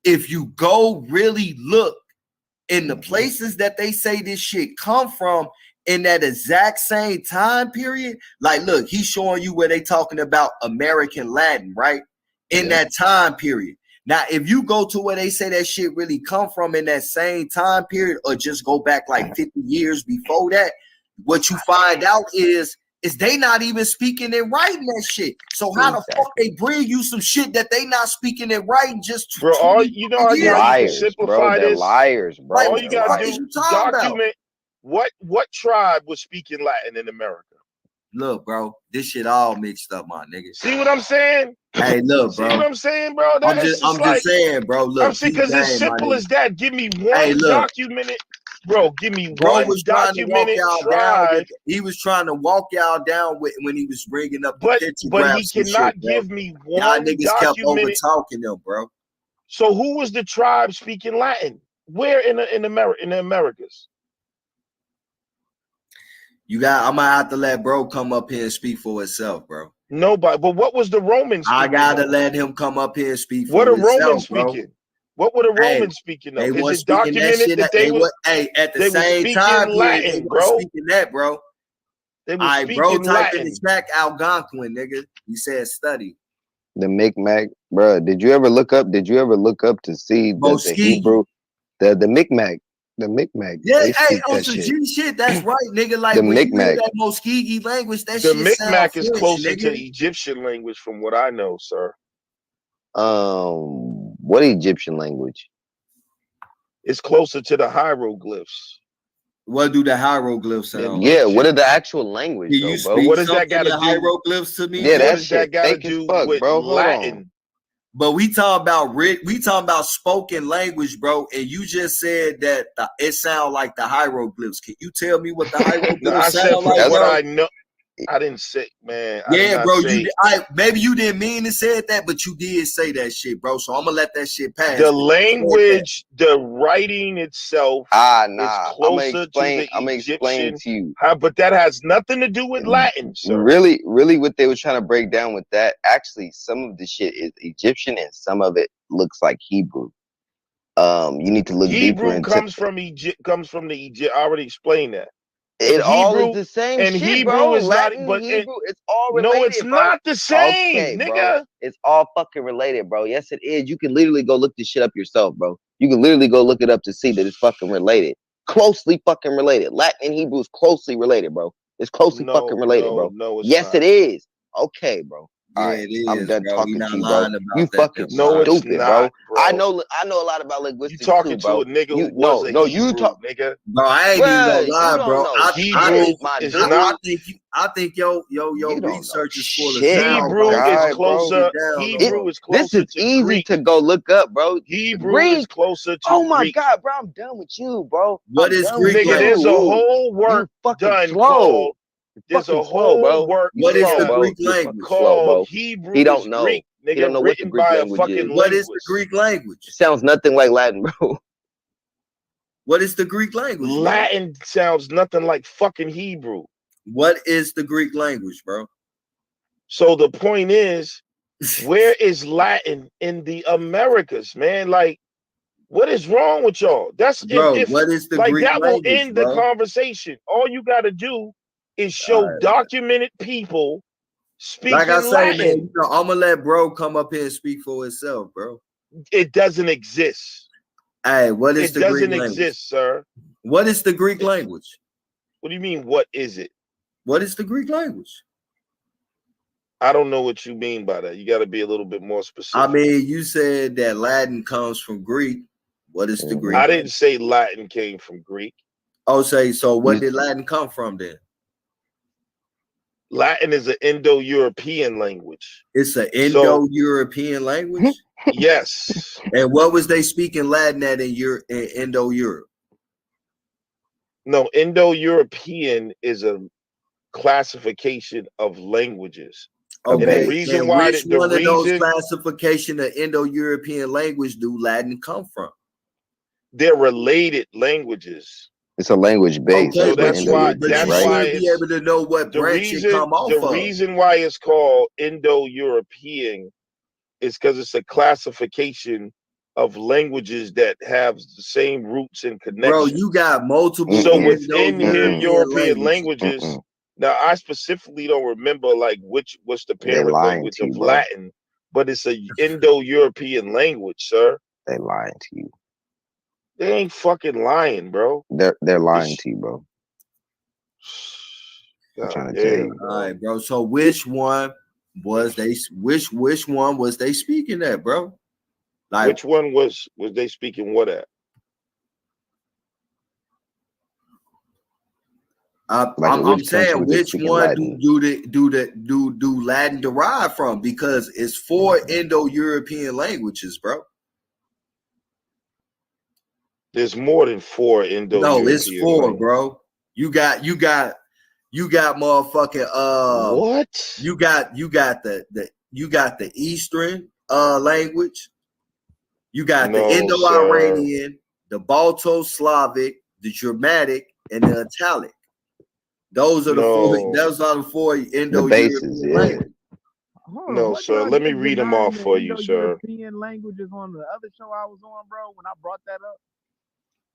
if you go really look in the places that they say this shit come from in that exact same time period, like look, he's showing you where they talking about American Latin, right? In that time period. Now, if you go to where they say that shit really come from in that same time period, or just go back like 50 years before that, what you find out is they not even speaking and writing that shit. So how the fuck they bring you some shit that they not speaking and writing just bro? All you know, liars, simplify bro. this. Liars, bro. All you gotta do is document what tribe was speaking Latin in America. Look, bro, this shit all mixed up, my nigga. See what I'm saying? Hey, look, bro. See what I'm saying, bro? I'm just saying, bro. Look, I'm saying because it's simple as that. Give me one documented. Bro, give me one documented tribe. He was trying to walk y'all down with when he was bringing up the picture. But he cannot give me one y'all niggas kept over documented. talking them, bro. So who was the tribe speaking Latin? Where in the Americas? I'm gonna have to let bro come up here and speak for himself, bro. Nobody. But what was the Romans? I gotta let him come up here and speak for what himself. What are Romans speaking? What were the Romans speaking of? Is it documented that they were at the same time Latin, they bro? Speaking that, bro. They were speaking bro, type Latin. in the track Algonquin, nigga. He said study. The Micmac, bro. Did you ever look up to see that the Hebrew, the Micmac? The Micmac. Yeah, hey, on some G shit, that's right, nigga. Like the when Micmac. you hear that Muskegee language, that the shit Micmac is French, closer nigga. to Egyptian language, from what I know, sir. What Egyptian language? It's closer to the hieroglyphs. What do the hieroglyphs sound? Yeah, what are the actual language? Can you though, speak what does that got to do? Hieroglyphs to me? Yeah, what does shit that got to fake as do fuck, with bro. Hold Latin? on. But we talking about spoken language, bro. And you just said that it sound like the hieroglyphs. Can you tell me what the hieroglyphs No, I said sound from like? what bro? I know. I didn't say, man. Yeah, bro. Say, maybe you didn't mean to say that, but you did say that shit, bro. So I'm gonna let that shit pass. the language, the writing itself is closer to the Egyptian. To you. But that has nothing to do with Latin, sir. Really, what they were trying to break down with that, actually, some of the shit is Egyptian and some of it looks like Hebrew. You need to look deeper into. Comes from Egypt. Comes from the Egypt. I already explained that. It all is the same and shit, Hebrew bro. is Latin, not, but Hebrew, it's all related. No, it's bro. not the same, okay, nigga. Bro. It's all fucking related, bro. Yes, it is. You can literally go look this shit up yourself, bro. You can literally go look it up to see that it's fucking related. Closely fucking related. Latin and Hebrew is closely related, bro. It's closely fucking related, bro. No, it's yes, not. it is. Okay, bro. All right, it is, I'm done bro. talking You're to you, not bro. lying You about fucking No, it's stupid, not, bro. I know a lot about linguistics You talking too, bro. to a nigga who was a Hebrew, you talk, nigga. Bro, I ain't even gonna lie, bro. I think your research is full of sound. Hebrew is closer. Bro. Hebrew is closer. This is to easy Greek. to go look up, bro. Hebrew Greek is closer to Oh my Greek. God, bro, I'm done with you, bro. What is Greek? Nigga, there's a whole work done called. There's a whole work. What is the Greek You're language? Called Hebrew. He don't know. Greek, nigga, he don't know what the written Greek by a language fucking is. What is the Greek language? It sounds nothing like Latin, bro. What is the Greek language? Latin sounds nothing like fucking Hebrew. What is the Greek language, bro? So the point is, where is Latin in the Americas, man? Like, what is wrong with y'all? That's Bro, if what is the like Greek that will language, end the bro? conversation. All you got to do is All show right. documented people Like I speaking say, man, Latin. you know, I'm gonna let bro come up here and speak for himself, bro. It doesn't exist. Hey, what is It the Greek doesn't language? exist, sir. What is the Greek language? What do you mean? What is it? What is the Greek language? I don't know what you mean by that. You got to be a little bit more specific. I mean, you said that Latin comes from Greek. What is the Greek? I didn't say Latin came from Greek. Oh, say so. What did Latin come from then? Latin is an Indo-European language. It's an Indo-European language. Yes. And what was they speaking Latin at in Indo-Europe? No, Indo-European is a classification of languages. Okay. And the reason And why which one of those classification of Indo-European language do Latin come from? They're related languages. It's a language base. Okay, So that's why you should be able to know what branch it come off the of. reason why it's called Indo-European is because it's a classification of languages that have the same roots and connections. Bro, you got multiple. So within here, European languages. languages. Now, I specifically don't remember like what's the parent language of Latin, but it's a Indo-European language, sir. They lying to you. They ain't fucking lying, bro. They're lying to you, bro. I'm trying to tell you. All right, bro. So which one was they? Which one was they speaking at, bro? Like which one was they speaking what at? I'm saying which one do Latin derive from? Because it's 4 Indo-European languages, bro. There's more than 4 Indo-European. No, it's 4, languages. Bro. You got motherfucking what? You got the Eastern language. You got the Indo-Iranian, the Balto-Slavic, the Germanic, and the Italic. Those are the 4. Those are the 4 Indo-European languages. No, sir. Let me read them off for you, sir. European languages on the other show I was on, bro. When I brought that up,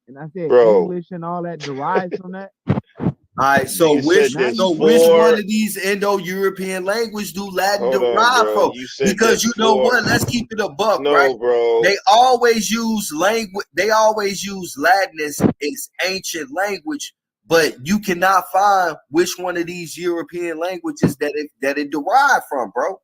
and I said English and all that derives from that. All right, so which one of these Indo-European languages do Latin derive from? Because you know what? Let's keep it a buck, right? Bro. They always use language. They always use Latin as ancient language, but you cannot find which one of these European languages that it derived from, bro.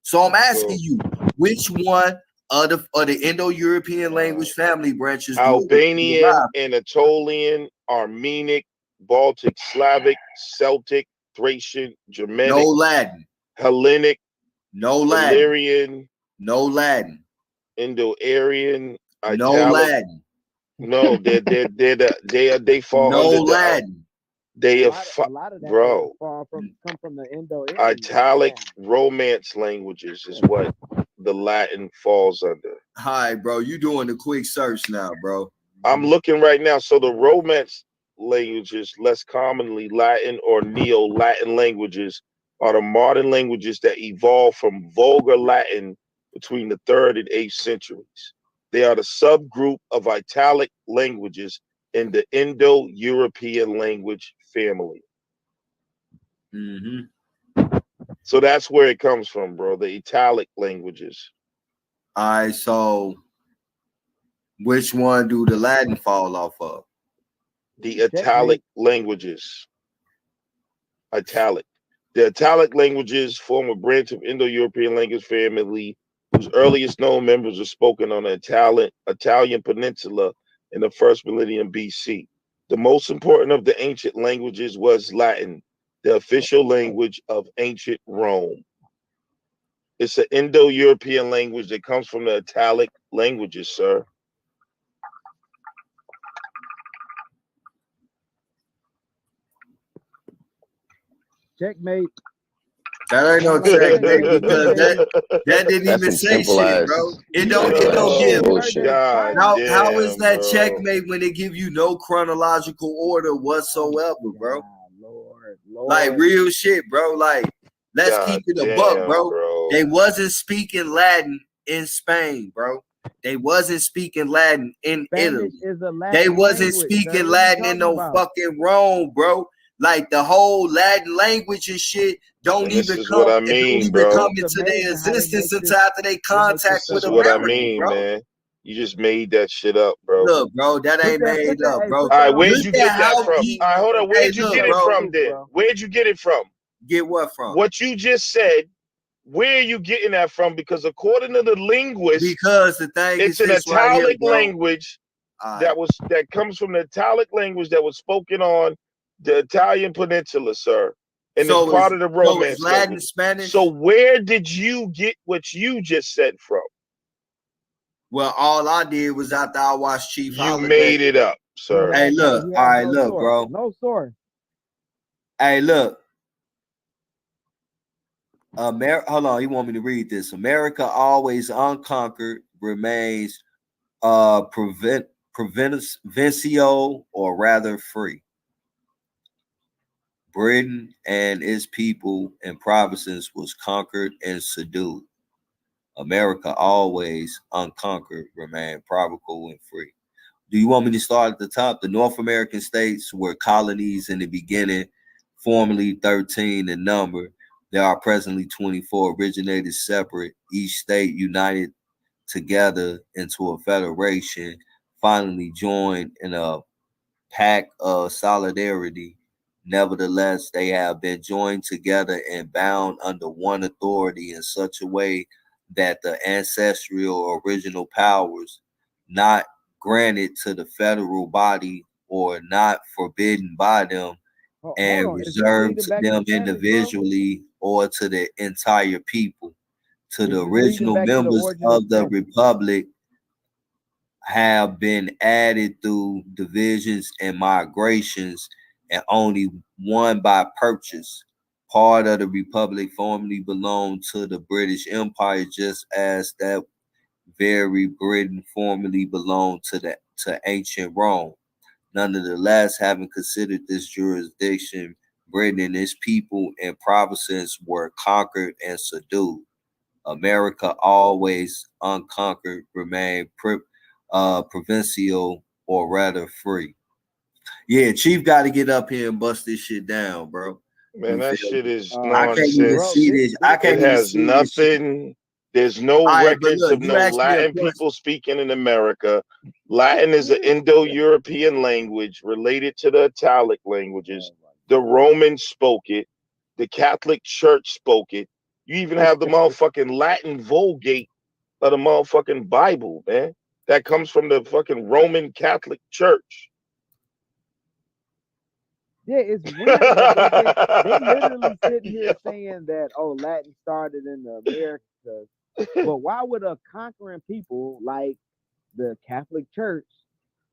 So I'm asking you, which one of the Indo-European language family branches? Albanian, Anatolian, Armenic, Baltic, Slavic, Celtic, Thracian, Germanic, no Latin, Hellenic, no Latin, Illyrian, no Latin, Indo-Aryan, no Italic. Latin. No, they fall no under Latin. They a lot of that bro. come from the Indo. Italic Romance languages is what the Latin falls under. Hi, bro. You doing the quick search now, bro? I'm looking right now. So the Romance languages, less commonly Latin or Neo-Latin languages, are the modern languages that evolved from Vulgar Latin between the 3rd and 8th centuries. They are the subgroup of Italic languages in the Indo-European language family. So that's where it comes from, bro. The Italic languages. All right, so which one do the Latin fall off of? The Italic languages. Italic. The Italic languages form a branch of Indo-European language family whose earliest known members are spoken on the Italian peninsula in the 1st millennium BC. The most important of the ancient languages was Latin, the official language of ancient Rome. It's an Indo-European language that comes from the Italic languages, sir. Checkmate. That ain't no checkmate because that didn't even say shit, bro. It don't give. How is that bro. checkmate when they give you no chronological order whatsoever, bro? Lord. Like real shit, bro. Like Let's God keep it a buck, damn, bro. bro. They wasn't speaking Latin in Spain, bro. They wasn't speaking Latin in Spanish Italy. is a Latin They wasn't language, speaking sir. What are you Latin in talking no about? fucking Rome, bro. Like the whole Latin language and shit don't And this even is come. what I It don't mean, even bro. come It's into their amazing how they existence make until this. after they They make contact this This with stuff is up, what I America, man. mean, bro. man. You just made that shit up, bro. Look, bro, that ain't Put made that, up, hey, bro. put All that right, on where'd Look you at get YouTube, that how bro. from? deep. All right, hold on. Hey, Where'd you Put get that look, it on bro. from YouTube, then? bro. Where'd you get it from? Get what from? What you just said, where are you getting that from? Because according to the linguist, Because the thing it's is an this right here, Italic bro. language All right. that comes from the Italic language that was spoken on the Italian peninsula, sir. And it's So part of the is Romance Latin language. Spanish? So where did you get what you just said from? Well, all I did was after I watched Chief You Holiday. made it up, sir. Hey, look. He All has right, no look, source. bro. No source. Hey, look. Hold on. You want me to read this? America always unconquered remains provincial or rather free. Britain and its people and provinces was conquered and subdued. America always unconquered remained probable and free. Do you want me to start at the top? The North American states were colonies in the beginning, formerly 13 in number. There are presently 24, originated separate, each state united together into a federation, finally joined in a pact of solidarity. Nevertheless, they have been joined together and bound under one authority in such a way that the ancestral original powers not granted to the federal body or not forbidden by them and Hold on. Is this reserved reading to back in them Spanish, bro? individually or to the entire people. To Is the this reading original back to the members original of the Spanish? republic have been added through divisions and migrations, and only one by purchase. Part of the republic formerly belonged to the British Empire, just as that very Britain formerly belonged to ancient Rome. Nonetheless, having considered this jurisdiction, Britain and its people and provinces were conquered and subdued. America always unconquered remained provincial or rather free. Yeah, Chief got to get up here and bust this shit down, bro. Man, You that feel shit me? is I can't even nonsense. see this. I It can't even has see this shit. nothing. There's no All right, but records look, of you no asked me a Latin question. people speaking in America. Latin is an Indo-European language related to the Italic languages. The Romans spoke it. The Catholic Church spoke it. You even have the motherfucking Latin Vulgate of the motherfucking Bible, man. That comes from the fucking Roman Catholic Church. Yeah, it's weird that they literally sitting here saying that, oh, Latin started in the Americas. But why would a conquering people like the Catholic Church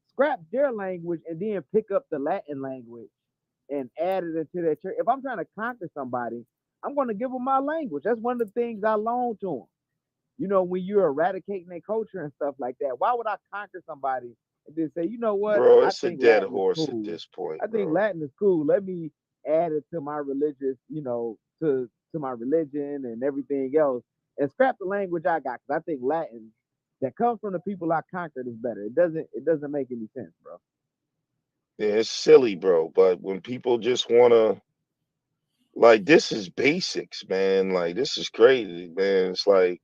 scrap their language and then pick up the Latin language and add it into their church? If I'm trying to conquer somebody, I'm going to give them my language. That's one of the things I loan to them. You know, when you're eradicating their culture and stuff like that, why would I conquer somebody and then say, you know what, Bro, I it's a think dead Latin is horse at cool. this point, I think bro. Latin is cool. Let me add it to my religious, to my religion and everything else, and scrap the language I got. Because I think Latin that comes from the people I conquered is better. It doesn't make any sense, bro. Yeah, it's silly, bro. But when people just wanna like this is basics, man. Like this is crazy, man. It's like,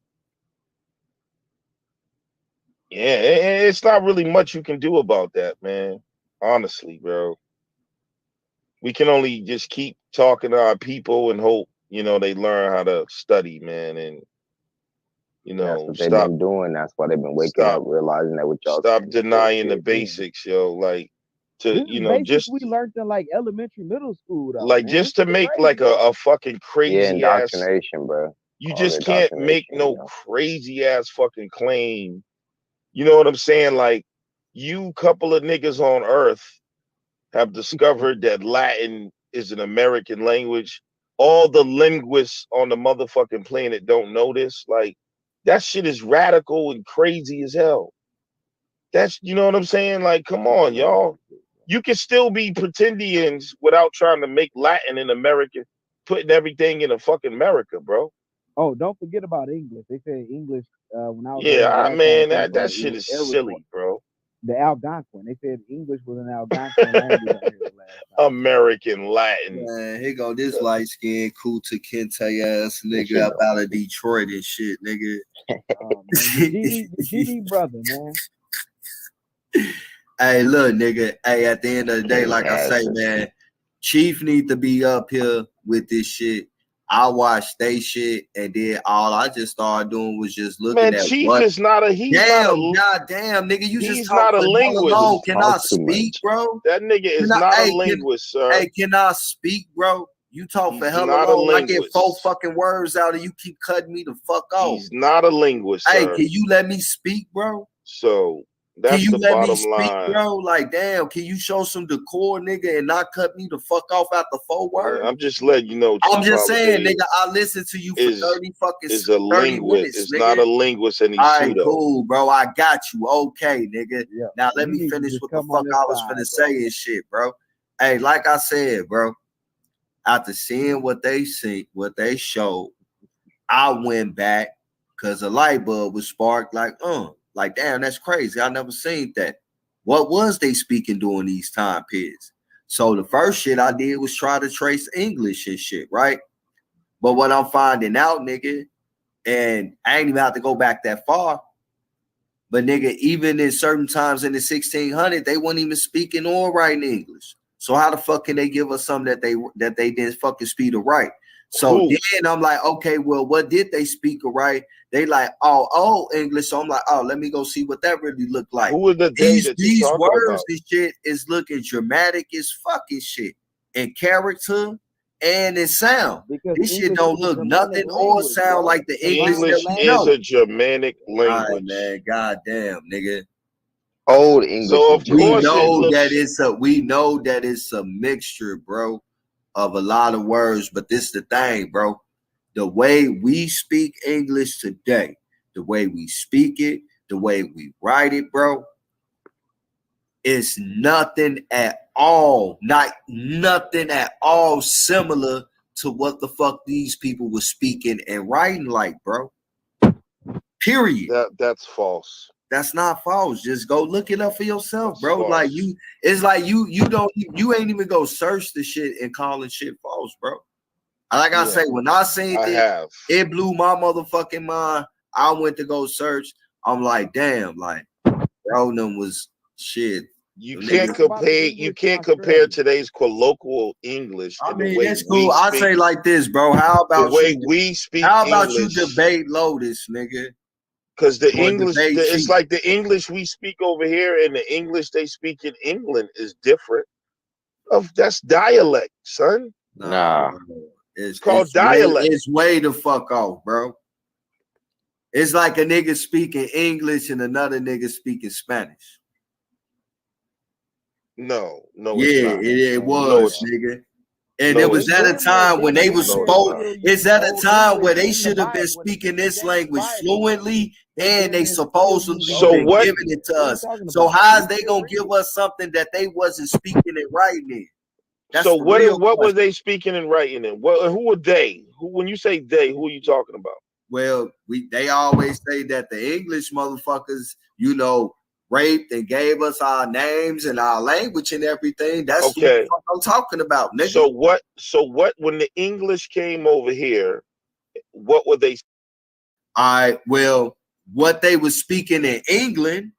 yeah, it's not really much you can do about that, man. Honestly, bro. We can only just keep talking to our people and hope, they learn how to study, man, and That's what they've stop been doing. That's why they've been waking up, stop realizing that what y'all stop saying is denying the bullshit. basics, yo. Like to, This is basics we learned in like elementary, middle school, though, man. This just to is make like crazy. a fucking Yeah, crazy ass. indoctrination, bro. You All just can't make indoctrination, no yo. crazy ass fucking claim. You know what I'm saying? Like, you couple of niggas on Earth have discovered that Latin is an American language. All the linguists on the motherfucking planet don't know this. Like, that shit is radical and crazy as hell. You know what I'm saying? Like, come on, y'all. You can still be pretendians without trying to make Latin in America. putting everything in a fucking America, bro. Oh, don't forget about English. They said English when I was over Yeah, here last time. man, They that said it shit was is Iroquois. silly, bro. The Algonquin. They said English was an Algonquin language out here last time. American Latin. Man, here go this light skinned Kuta Kente ass nigga up out of Detroit and shit, nigga. Oh, man, the GD brother, man. Hey, look, nigga. Hey, at the end of the day, like I say, man, Chief need to be up here with this shit. I watched they shit, and then all I just started doing was just looking Man, at Chief what. is not a. He's not a. Goddamn, nigga, you He's just not talk a for hella linguist. long. Can I speak, bro? That nigga is not a linguist, sir. Hey, can I speak, bro? You talk for hella not a long. I get linguist. 4 fucking words out, and you keep cutting me the fuck off. He's not a linguist, Hey, sir. can you let me speak, bro? So that's Can you the let me bottom speak, line. bro? Like, damn, can you show some decor, nigga, and not cut me the fuck off after 4 words? I'm just letting you know. I'm Chief just saying, Holiday nigga, I listened to you for 30 fucking is a 30 linguist. minutes, It's nigga. not a linguist, and he's All right, pseudo. cool, bro. I got you. Okay, nigga. Yeah. Now let You me need to finish just what the come on fuck this I was side, finna bro. say and shit, bro. Hey, like I said, bro, after seeing what they showed, I went back because a light bulb was sparked. Like damn, that's crazy. I never seen that. What was they speaking during these time periods? So the first shit I did was try to trace English and shit, right? But what I'm finding out, nigga, and I ain't even have to go back that far. But nigga, even in certain times in the 1600s, they weren't even speaking or writing English. So how the fuck can they give us something that they didn't fucking speak or write? So then I'm like, okay, well, what did they speak or write? They like, oh, English. So I'm like, oh, let me go see what that really looked like. Who is the day that you're These talking words about? and shit is looking dramatic as fucking shit in character and in sound. Because This shit English don't is a look Germanic nothing or language, sound bro. like the It's a English violent that we English is know. a Germanic All right, language. man. Goddamn, nigga. Old English. So of We course it know looks. that it's a mixture, bro, of a lot of words. But this is the thing, bro. The way we speak English today, the way we speak it, the way we write it, bro, is nothing at all, not nothing at all similar to what the fuck these people were speaking and writing like, bro. Period. That's false. That's not false. Just go look it up for yourself, bro. false. Like it's like you ain't even go search the shit and calling shit false, bro. Like I say, when I seen it, it blew my motherfucking mind. I went to go search. I'm like, damn, like, bro, them was shit. You can't compare. You can't compare today's colloquial English. I and the mean, way it's cool. I speak, speak, say like this, bro. How about the way you, we speak how about English, you debate Lotus, nigga? Because the Or English, debate it's Chief. like the English we speak over here and the English they speak in England is different. That's dialect, son. Nah. It's called dialect. It's way the fuck off, bro. It's like a nigga speaking English and another nigga speaking Spanish. No, Yeah, it was, nigga. And it was at a time when they was it's at a time where they should have been speaking this language fluently and they supposedly been giving it to us. So how's they gonna give us something that they wasn't speaking and writing in? That's so the what? real What were question. they speaking and writing in? Who were they? When you say they, who are you talking about? Well, they always say that the English motherfuckers, raped and gave us our names and our language and everything. That's okay. What I'm talking about, nigga. So what? When the English came over here, what were they? All right. Well, what they were speaking in England,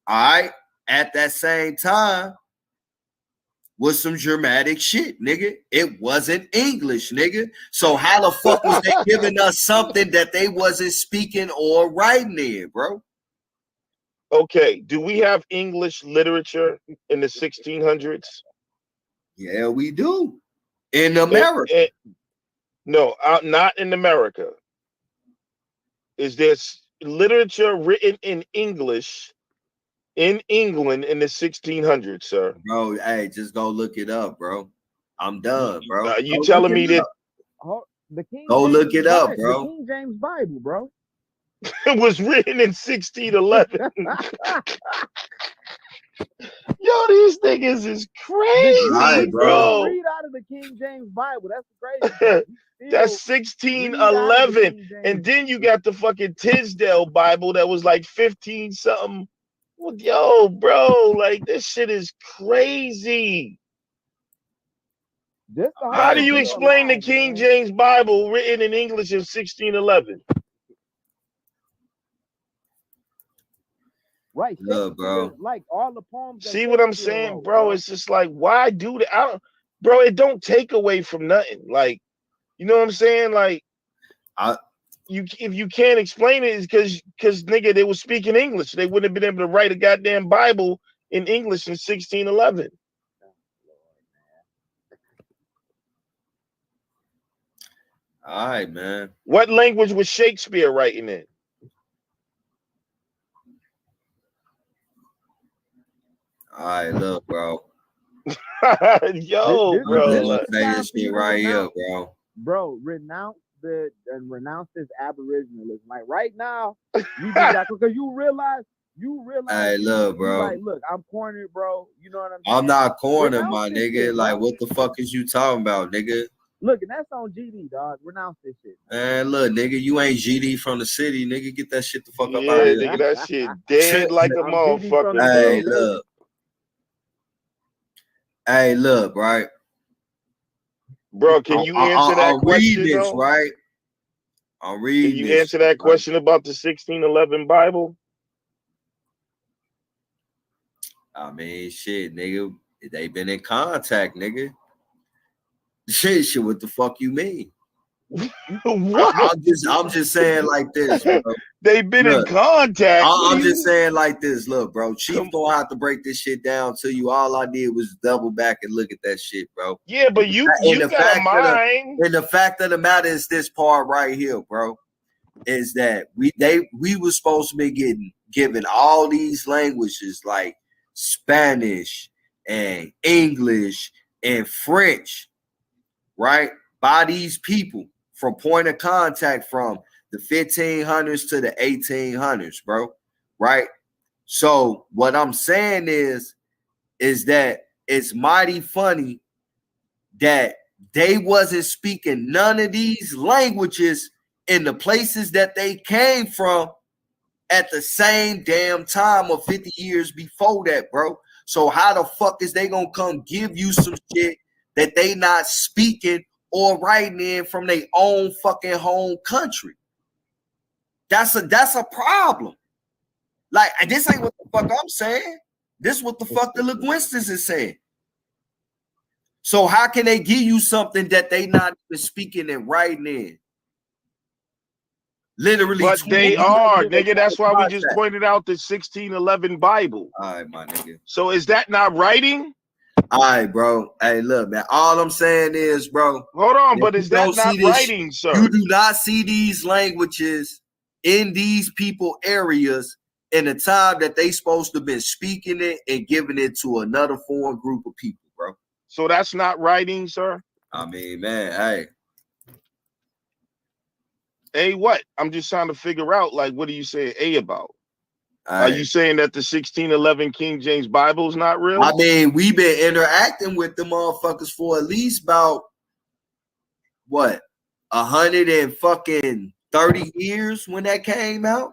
all right, at that same time, was some dramatic shit, nigga. It wasn't English, nigga. So how the fuck was they giving us something that they wasn't speaking or writing in, bro? Okay, do we have English literature in the 1600s? Yeah, we do. In America. No, not in America. Is there literature written in English in England in the 1600s, sir? Bro, hey, just go look it up, bro. I'm done, bro. You telling me that go look it up, bro. The King James Bible, bro. It was written in 1611. Yo, these niggas is crazy, Still bro. read out of the King James Bible. That's the crazy part. That's read out of the 1611. King And James. then you got the fucking Tisdale Bible that was like 15 something. Well, yo, bro, like this shit is crazy. This the How whole do you deal explain the lie, King man. James Bible written in English in 1611? Right, Look, bro. like all the poems. That See what I'm Shakespeare saying, wrote, bro? It's just like, why do that? I don't, bro. It don't take away from nothing. Like, you know what I'm saying? Like, if you can't explain it, it's because nigga, they were speaking English. They wouldn't have been able to write a goddamn Bible in English in 1611. All right, man. What language was Shakespeare writing in? All right, look, bro. Yo, bro. Let's say this shit right here, bro. Bro, renounce this aboriginalism. Like right now, you just got because you realize. Hey, look, bro. Like, look, I'm cornered, bro. You know what I'm saying? I'm not cornered, Renounce my this nigga. shit, Like, bro. what the fuck is you talking about, nigga? Look, and that's on GD, dog. Renounce this shit. Man, look, nigga, you ain't GD from the city, nigga. Get that shit the fuck up Yeah, out of here. nigga, that shit dead like a motherfucker. Hey, look. Hey, look, right? Bro, can you answer that question, reading this, though? right? I'm reading Can you this, answer that right? question about the 1611 Bible? I mean, shit, nigga. They been in contact, nigga. Shit, what the fuck you mean? What? I'm just saying like this, bro. They've been in contact. I'm just saying like this. Look, bro. Chief gonna have to break this shit down to you. All I did was double back and look at that shit, bro. Yeah, but you got a mind. And the fact of the matter is this part right here, bro. Is that we was supposed to be given all these languages like Spanish and English and French, right? By these people from point of contact from the 1500s to the 1800s, bro, right? So what I'm saying is that it's mighty funny that they wasn't speaking none of these languages in the places that they came from at the same damn time of 50 years before that, bro. So how the fuck is they gonna come give you some shit that they not speaking or writing in from their own fucking home country? That's a problem. Like, this ain't what the fuck I'm saying. This is what the fuck the linguistics is saying. So how can they give you something that they not even speaking and writing in? Literally, but they are, nigga. That's why we just pointed out the 1611 Bible. All right, my nigga. So is that not writing? All right, bro. Hey, look, man. All I'm saying is, bro. Hold on, but is that not writing, sir? You do not see these languages in these people areas in the time that they supposed to been speaking it and giving it to another foreign group of people, bro. So that's not writing, sir? I mean, man, hey. A what? I'm just trying to figure out, like, what are you saying A about? Are you saying that the 1611 King James Bible is not real? I mean, we've been interacting with the motherfuckers for at least about, what, 130 years when that came out?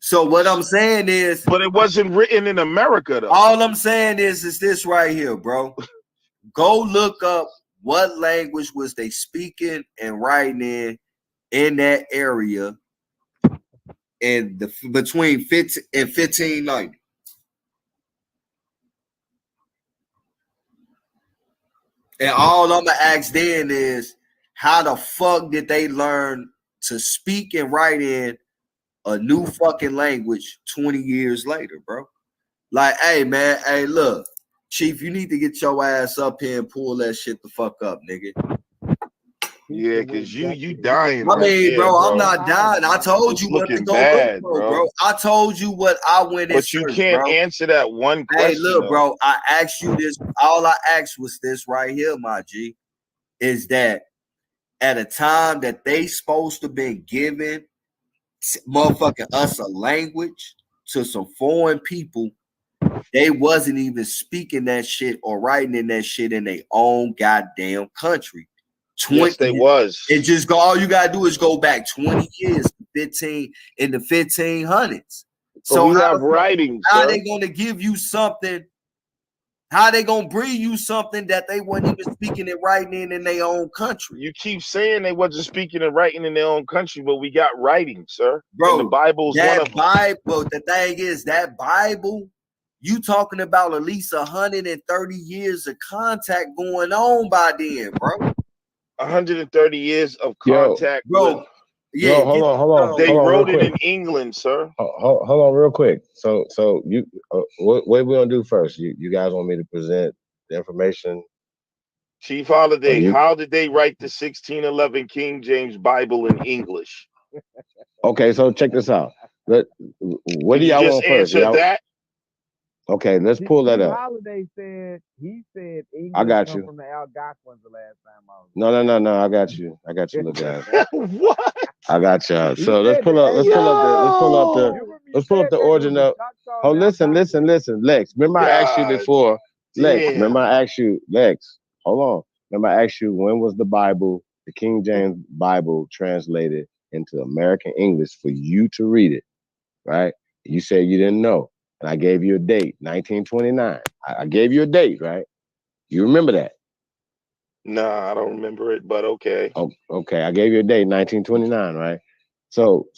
So what I'm saying is... But it wasn't written in America, though. All I'm saying is this right here, bro. Go look up what language was they speaking and writing in that area in the between 15 and 1590. And all I'm gonna ask then is, how the fuck did they learn to speak and write in a new fucking language 20 years later, bro? Like, hey, man, hey, look, Chief, you need to get your ass up here and pull that shit the fuck up, nigga. Yeah, because you dying. I mean, right bro, there, I'm not dying. I told you what to go look for, bro. I told you what I went and But you can't answer that one question. Hey, look, bro, I asked you this. All I asked was this right here, my G, is that at a time that they supposed to been giving motherfucking us a language to some foreign people, they wasn't even speaking that shit or writing in that shit in their own goddamn country. Yes, they was. It just go. All you gotta do is go back 20 years, 15 in the 1500s. So we have writings. How they gonna give you something? How they gonna bring you something that they weren't even speaking and writing in their own country? You keep saying they wasn't speaking and writing in their own country, but we got writings, sir. Bro, and the Bible's one of them. Bible. The thing is, that Bible, you talking about at least 130 years of contact going on by then, bro. 130 years of contact, bro. Yeah, hold on. They hold on, wrote real it quick. in England, sir. Hold on, real quick. So you, what we gonna do first? You guys want me to present the information? Chief Holiday, how did they write the 1611 King James Bible in English? Okay, so check this out. What do y'all want first? Answer that. Okay, let's pull that up. Holiday said English. I got you. From the Algonquins the last time I was. No. I got you, little guys. What? I got y'all. So let's pull up the origin of. Oh, listen, Lex. Remember I asked you before, Lex. damn. Remember I asked you, Lex. Hold on. Remember I asked you when was the Bible, the King James Bible, translated into American English for you to read it, right? You said you didn't know, and I gave you a date, 1929. I gave you a date, right? You remember that? Nah, I don't remember it, but okay. Oh, okay, I gave you a date, 1929, right? So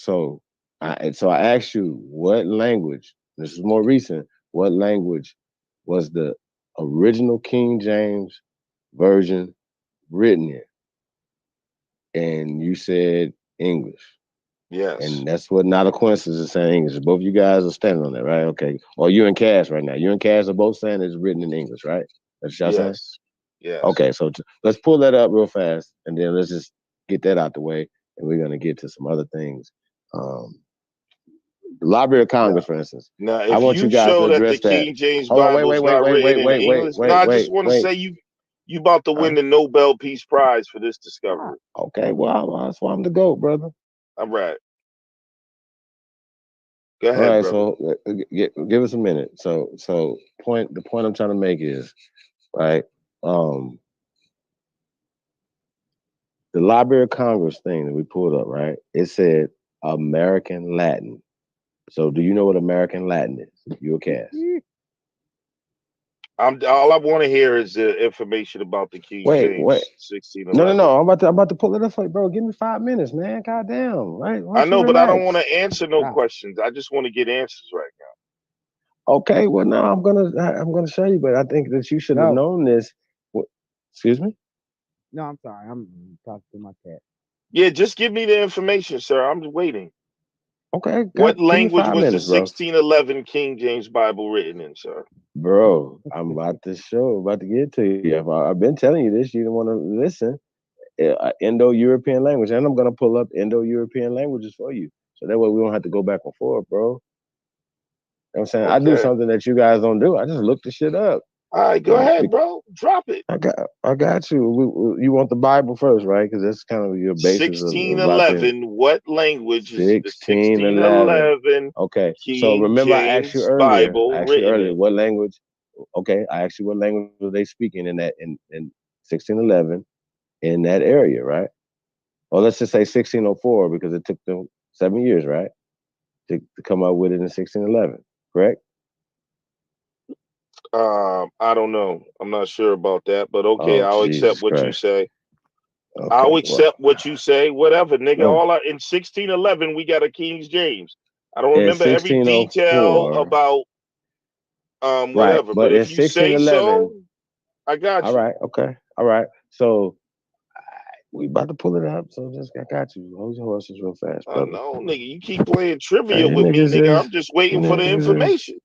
I asked you what language. This is more recent. What language was the original King James version written in? And you said English. Yes. And that's what, not a coincidence, is saying English. Both of you guys are standing on that, right? Okay. Or you and Cass right now. You and Cass are both saying it's written in English, right? That's what y'all saying? Yes. Okay, so let's pull that up real fast, and then let's just get that out the way, and we're gonna get to some other things. The Library of Congress, for instance. Now, I want if you you guys show to that the address that. King James Hold on, Bible is not written in English, I just want to say you about to win the Nobel Peace Prize for this discovery. Okay, well, that's why I'm the GOAT, brother. All right. Go All ahead, right, brother. so give us a minute. So the point I'm trying to make is, right, the Library of Congress thing that we pulled up, right? It said American Latin. So do you know what American Latin is? You a Cass? All I want to hear is the information about the King James 1611. No. I'm about to pull it up for you, bro. Give me 5 minutes, man. Goddamn, right? I know, but I don't want to answer no questions. I just want to get answers right now. Okay, well, now I'm gonna show you, but I think that you should have known this. Excuse me? No, I'm sorry. I'm talking to my cat. Yeah, just give me the information, sir. I'm waiting. Okay. What language was the 1611 King James Bible written in, sir? Bro, I'm about to get to you. I've been telling you this. You don't want to listen. Indo-European language, and I'm gonna pull up Indo-European languages for you, so that way we don't have to go back and forth, bro. You know what I'm saying? I do something that you guys don't do. I just look the shit up. All right, go ahead, bro. Drop it. I got you. You want the Bible first, right? Because that's kind of your basis. 1611. What language is the 1611? Okay. King So remember, I asked you James earlier. Bible What language? Okay, I asked you what language were they speaking in 1611 in that area, right? Or let's just say 1604 because it took them 7 years, right, to come up with it in 1611. Correct? I don't know. I'm not sure about that, but okay, I'll accept what you say. Okay, I'll accept what you say. Whatever, nigga. In 1611, we got a King James. I don't remember every detail about whatever, right, but if you say so, I got you. All right, okay, all right. So we about to pull it up. So I got you. Hold your horses real fast, brother. No, nigga, you keep playing trivia with me, nigga. I'm just waiting for the information.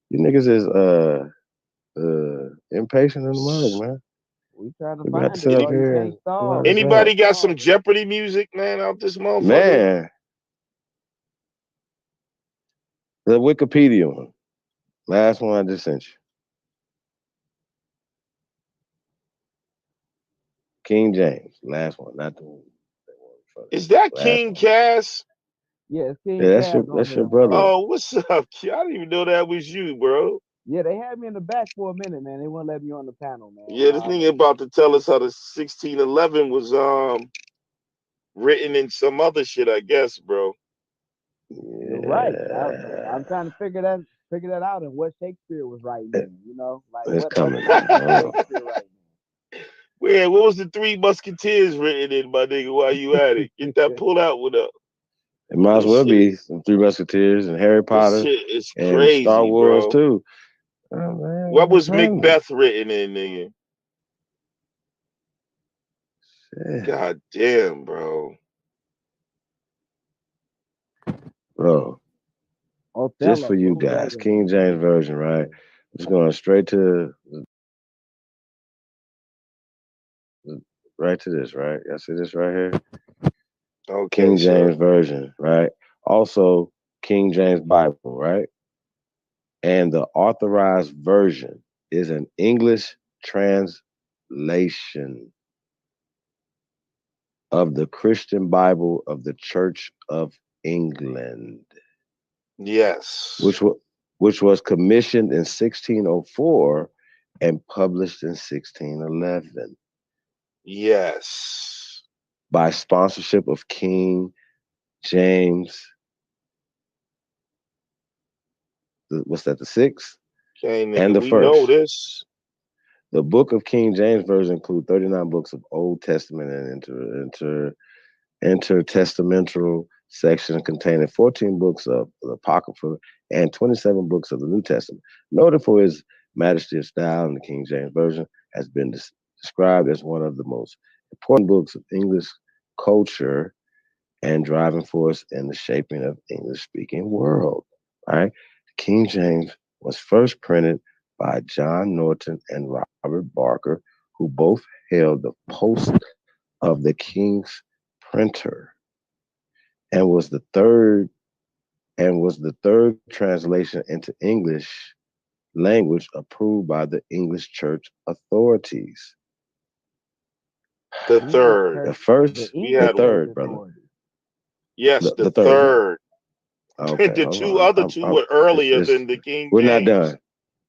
You niggas is impatient in the mug, man. We trying to We find got to sit up here. Anybody got some Jeopardy music, man, out this motherfucker? Man, the Wikipedia one. Last one I just sent you. King James, last one, not the one. Is that King Cass? Yeah, it's King Yeah, Tab on that's there, your brother. bro. Oh, what's up? Kid? I didn't even know that was you, bro. Yeah, they had me in the back for a minute, man. They wouldn't let me on the panel, man. Yeah, this nigga about to tell us how the 1611 was written in some other shit, I guess, bro. You're right. I'm trying to figure that out and what Shakespeare was writing in. You know, like It's what other coming. language was Shakespeare writing Where what was the Three Musketeers written in, my nigga? While you at it, get that pull out one up. It might as This well shit be is some Three Musketeers and Harry this Potter shit is and Star crazy, Wars bro. too. Oh, man, What what's was happening? Macbeth written in, nigga? Shit. God damn, bro. Bro, just for Othello. you What was that guys, written King James Version, right? I'm just going straight to right to this, right? Y'all see this right here? Okay, King sir. James Version, right? Also, King James Bible, right? And the authorized version is an English translation of the Christian Bible of the Church of England, Yes. which was commissioned in 1604 and published in 1611 Yes. by sponsorship of King James. What's that? The sixth Okay, nigga, and the we know first. this. The Book of King James Version includes 39 books of Old Testament and intertestamental section containing 14 books of the Apocrypha and 27 books of the New Testament. Noted for his majesty of style in the King James Version, has been described as one of the most important books of English culture and driving force in the shaping of English-speaking world. Right? King James was first printed by John Norton and Robert Barker, who both held the post of the King's printer, and was the third translation into English language approved by the English church authorities. The third. The first, We the had third, brother. Yes, the third. third. Okay, The hold two on. other two were earlier than the King We're not James. done.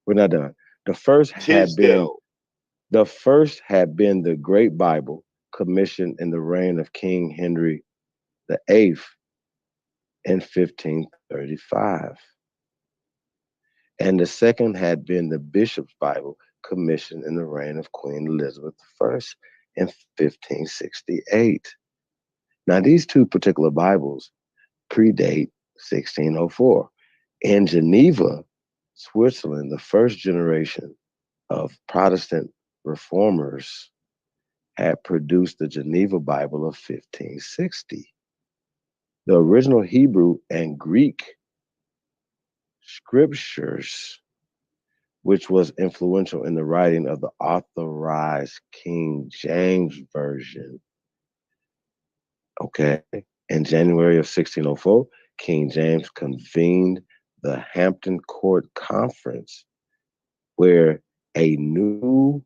We're not done. The first had been Tisdale. the Great Bible, commissioned in the reign of King Henry VIII in 1535. And the second had been the Bishop's Bible, commissioned in the reign of Queen Elizabeth I in 1568. Now, these two particular Bibles predate 1604. In Geneva, Switzerland, the first generation of Protestant reformers had produced the Geneva Bible of 1560. The original Hebrew and Greek scriptures, which was influential in the writing of the authorized King James Version. Okay. In January of 1604, King James convened the Hampton Court Conference, where a new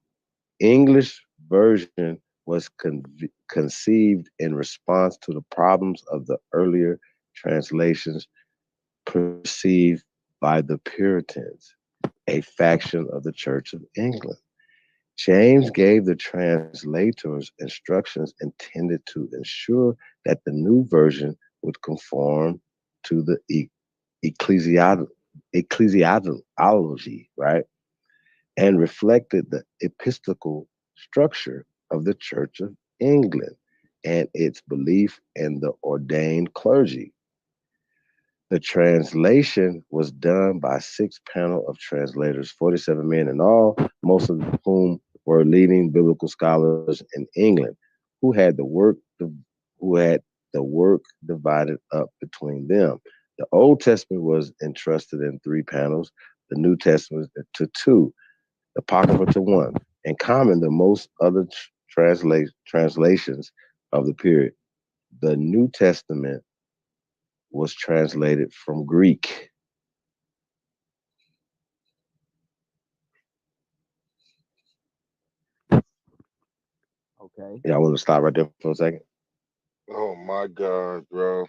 English version was conceived in response to the problems of the earlier translations perceived by the Puritans, a faction of the Church of England. James gave the translators instructions intended to ensure that the new version would conform to the ecclesiology, right? And reflected the episcopal structure of the Church of England and its belief in the ordained clergy. The translation was done by a six panel of translators, 47 men in all, most of whom were leading biblical scholars in England, who had the work divided up between them. The Old Testament was entrusted in three panels, the New Testament to two, the Apocrypha to one. In common, the most other translations of the period, the New Testament was translated from Greek. Okay. Y'all want to stop right there for a second? Oh my God, bro.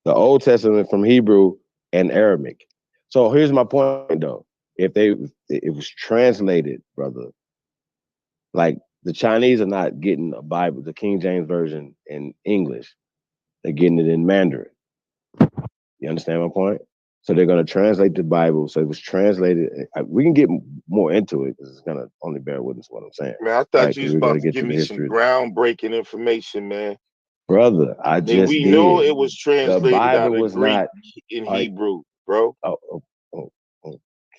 The Old Testament from Hebrew and Aramaic. So here's my point, though. If it was translated, brother, like the Chinese are not getting a Bible, the King James Version in English. They're getting it in Mandarin. You understand my point? So they're going to translate the Bible. So it was translated. We can get more into it because it's going to only bear witness to what I'm saying. Man, I thought right? you was We're about going to give to me some groundbreaking information, man. Brother, I And just we did. know it was The translated out Bible of was Greek not in Hebrew, bro.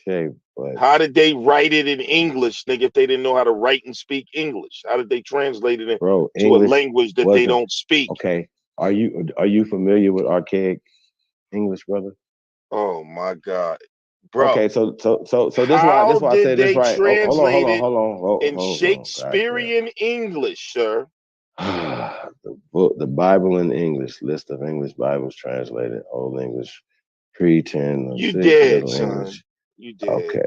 Okay, but how did they write it in English, nigga, if they didn't know how to write and speak English? How did they translate it into a English language that they don't speak? Okay. Are you familiar with archaic English, brother? Oh my God. Bro. Okay, so this how why I did said this they right. translate it Hold in on. Shakespearean English, sir? The Bible in English, list of English Bibles translated, Old English, pre-10, You 6, dead, Middle son. English. You dead. Okay.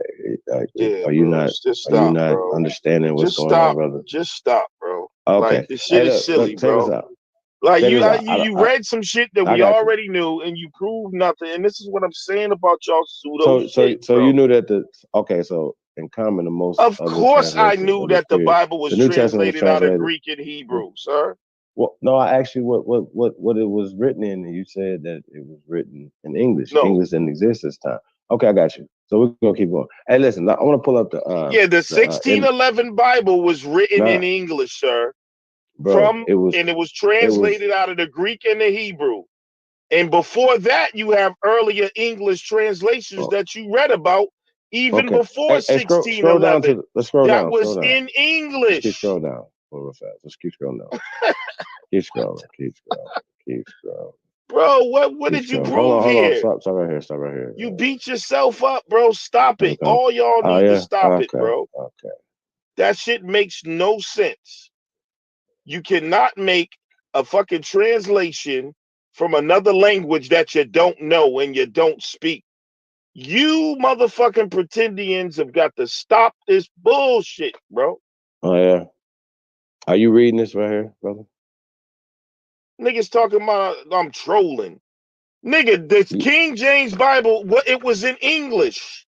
Yeah, Are you bro. not Just stop, bro. understanding what's Just going on, stop. brother? Just stop, bro. Okay. Like this shit is silly, check this bro. out. Like Check you, this out. you read some shit that I we got you. already knew, and you proved nothing. And this is what I'm saying about y'all pseudo shit, So bro. you knew that so in common to most Of other course, I translations knew of this that the period, Bible was the New Testament was translated out of translated. Greek and Hebrew, sir. Well, no, I asked you what it was written in, and you said that it was written in English. No. English didn't exist this time. Okay, I got you. So we're gonna keep going. Hey, listen, I want to pull up the the 1611 Bible was written in English, sir. Bro, it was translated out of the Greek and the Hebrew. And before that, you have earlier English translations that you read about, even before 1611. Scroll down to let's scroll that down. was Scroll down. in English. Let's keep scrolling down real fast. Let's keep scrolling down. Keep scrolling. Bro, what did you prove hold on. here? Stop right here. You beat yourself up, bro. Stop it. All y'all need to stop it, bro. Okay. That shit makes no sense. You cannot make a fucking translation from another language that you don't know and you don't speak. You motherfucking pretendians have got to stop this bullshit, bro. Oh yeah. Are you reading this right here, brother? Niggas talking about I'm trolling. Nigga, the King James Bible, it was in English.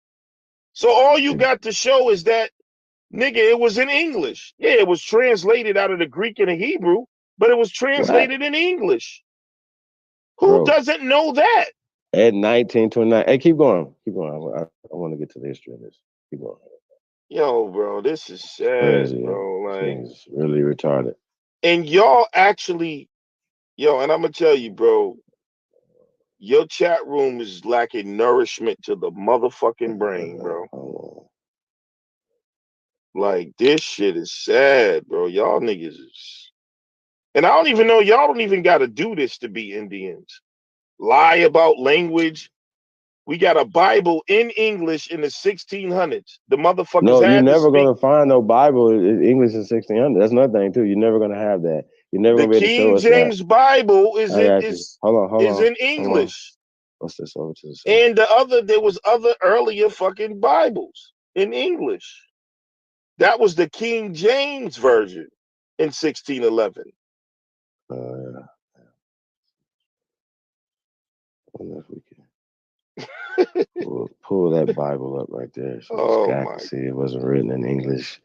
So all you got to show is that, nigga, it was in English. Yeah, it was translated out of the Greek and the Hebrew, but it was translated in English. Who doesn't know that? At 1929. Hey, keep going. I want to get to the history of this. Keep going. Yo, bro, this is sad, Crazy, bro. Like, it's really retarded. And y'all actually, and I'm gonna tell you, bro, your chat room is lacking nourishment to the motherfucking brain, bro. Like, this shit is sad, bro. Y'all niggas is, and I don't even know, y'all don't even gotta do this to be Indians. Lie about language. We got a Bible in English in the 1600s. The motherfuckers No, you're had to never speak. gonna find no Bible in English in 1600. That's another thing too. You're never gonna have that. You're never The gonna be able to show King us James that. Bible is I got you. Hold on. in English. What's this over to the side? And there was other earlier fucking Bibles in English. That was the King James version in 1611. Yeah. I wonder if we can pull that Bible up right there. So can see it wasn't written in English.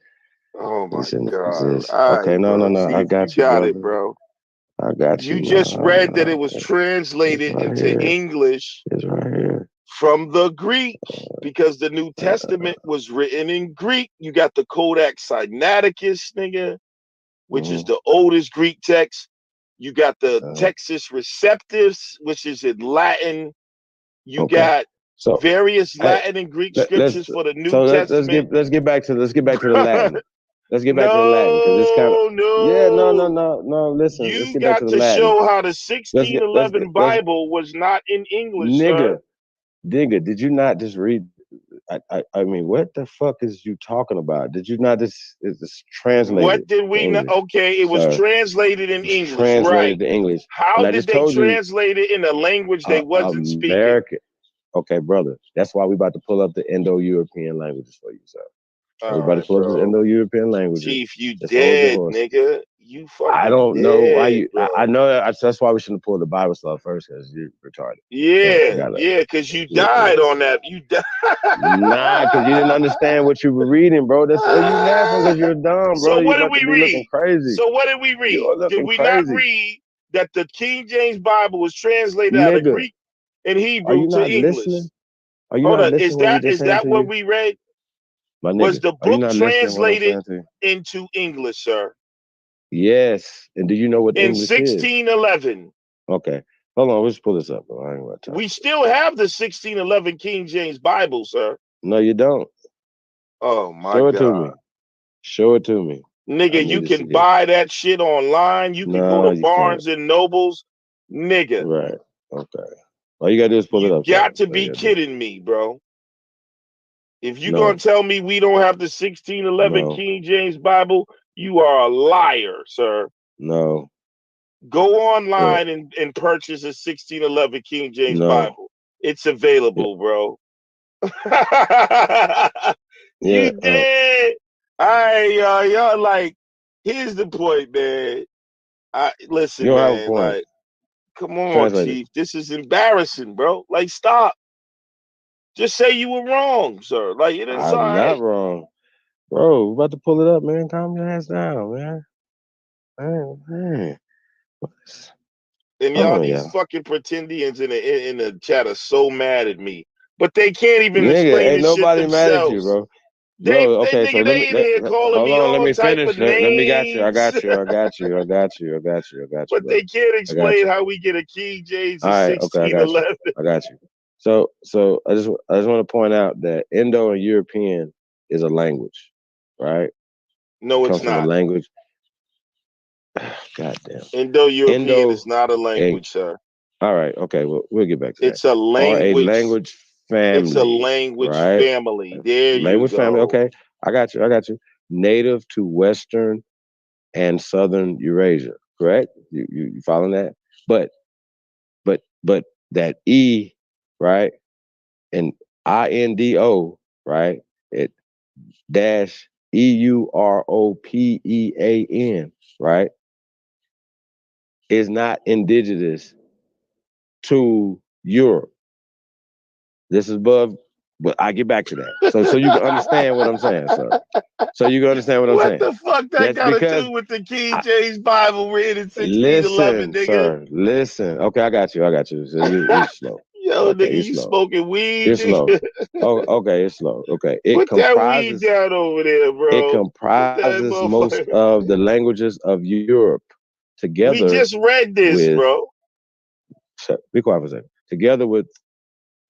Oh my God. All Okay, right, no. See, I got you. You got brother. it, bro. I got you. You just read that it was translated into English right here. from the Greek because the New Testament was written in Greek. You got the Codex Sinaiticus, nigga, which is the oldest Greek text. You got the Textus Receptus, which is in Latin. You got various Latin and Greek scriptures for the New Testament. Let's get back to the Latin. Let's get back to the Latin because it's kind of no. Listen, let's get back to the Latin. You got to show how the 1611 Bible was not in English, sir. Nigga, did you not just read? I mean, what the fuck is you talking about? Did you not just translate? What did we know? Okay, it was translated in English, right? To English. How did they translate it in a language they wasn't speaking? Okay, brother. That's why we about to pull up the Indo-European languages for you, sir. We're about to pull up the Indo-European languages. Chief, you dead, nigga. You fucking I don't know why dead, you. bro. I know that's why we shouldn't pull the Bible stuff first because you're retarded. Yeah, So yeah, because you died on that. You died. Nah, because you didn't understand what you were reading, bro. That's you laughing because you're dumb, bro. So You what did about to we be looking read? crazy. So what did we read? You're Did looking we not crazy, read that the King James Bible was translated out of nigga. Greek and Are Hebrew you to not English? listening? Are you Hold not on. listening what we just Is saying that to what you, we read? my Was nigga? the Are you book not listening what I'm translated saying to you? into English, sir? Yes. And do you know what In English is? 1611. Okay. Hold on. Let's pull this up, bro. I ain't got time. We still have the 1611 King James Bible, sir. No, you don't. Oh my Show it to God. me. Show it to me. I Nigga, need you to see can it. buy that shit online. You can go No, to you can't. Barnes and Nobles. Nigga, Right. Okay. All you gotta do is pull it you up. got to That's all be you gotta do. kidding me, bro. If you're No. going to tell me we don't have the 1611 No. King James Bible, you are a liar, sir. No. Go online and purchase a 1611 King James No. Bible. It's available, bro. You Yeah. did. All right, y'all like, here's the point, man. You Listen, don't have a man, point. like, come on, Translate it. Chief. This is embarrassing, bro. Like, stop. Just say you were wrong, sir. Like, it is all I'm not right. wrong. Bro, we're about to pull it up, man. Calm your ass down, man. Man. And Hold y'all, on, these y'all. fucking pretendians in the chat are so mad at me, but they can't even Nigga, explain ain't this shit nobody mad at you, themselves. bro. Bro, okay, so Nigga, they in here calling hold me on, let all me type finish. of Let me got you. I names, got you. I got you. I got you. I got you. I got you, but bro. they can't I got explain you. how we get a King James All in right, okay, I got you. 1611. I got you. So I just want to point out that Indo and European is a language, right? No, it's Comes from a not. language. God damn. Indo-European is Indo not a and language, sir. all right, okay, well we'll get back to that. It's a Are a language. language It's a family, language right? family. There you Language family. go. Okay, I got you. I got you. Native to Western and Southern Eurasia, correct? You following that? But that E, right, and INDO, right? It dash EUROPEAN, right, is not indigenous to Europe. This is above, but I get back to that. So you can understand what I'm saying, sir. So you can understand what I'm What saying. the fuck that That's got to because do with the King James Bible written in 1611, listen, nigga? sir. Listen. Okay, I got you. I got you. So you're slow. Yo, Okay, nigga, you're you slow. smoking weed, You're slow. nigga? Oh, okay, it's slow. Okay, it Put that weed comprises down over there, bro. it Put that comprises most motherfucker. of the languages of Europe, We together just read this, with bro. be quiet for a second. Together with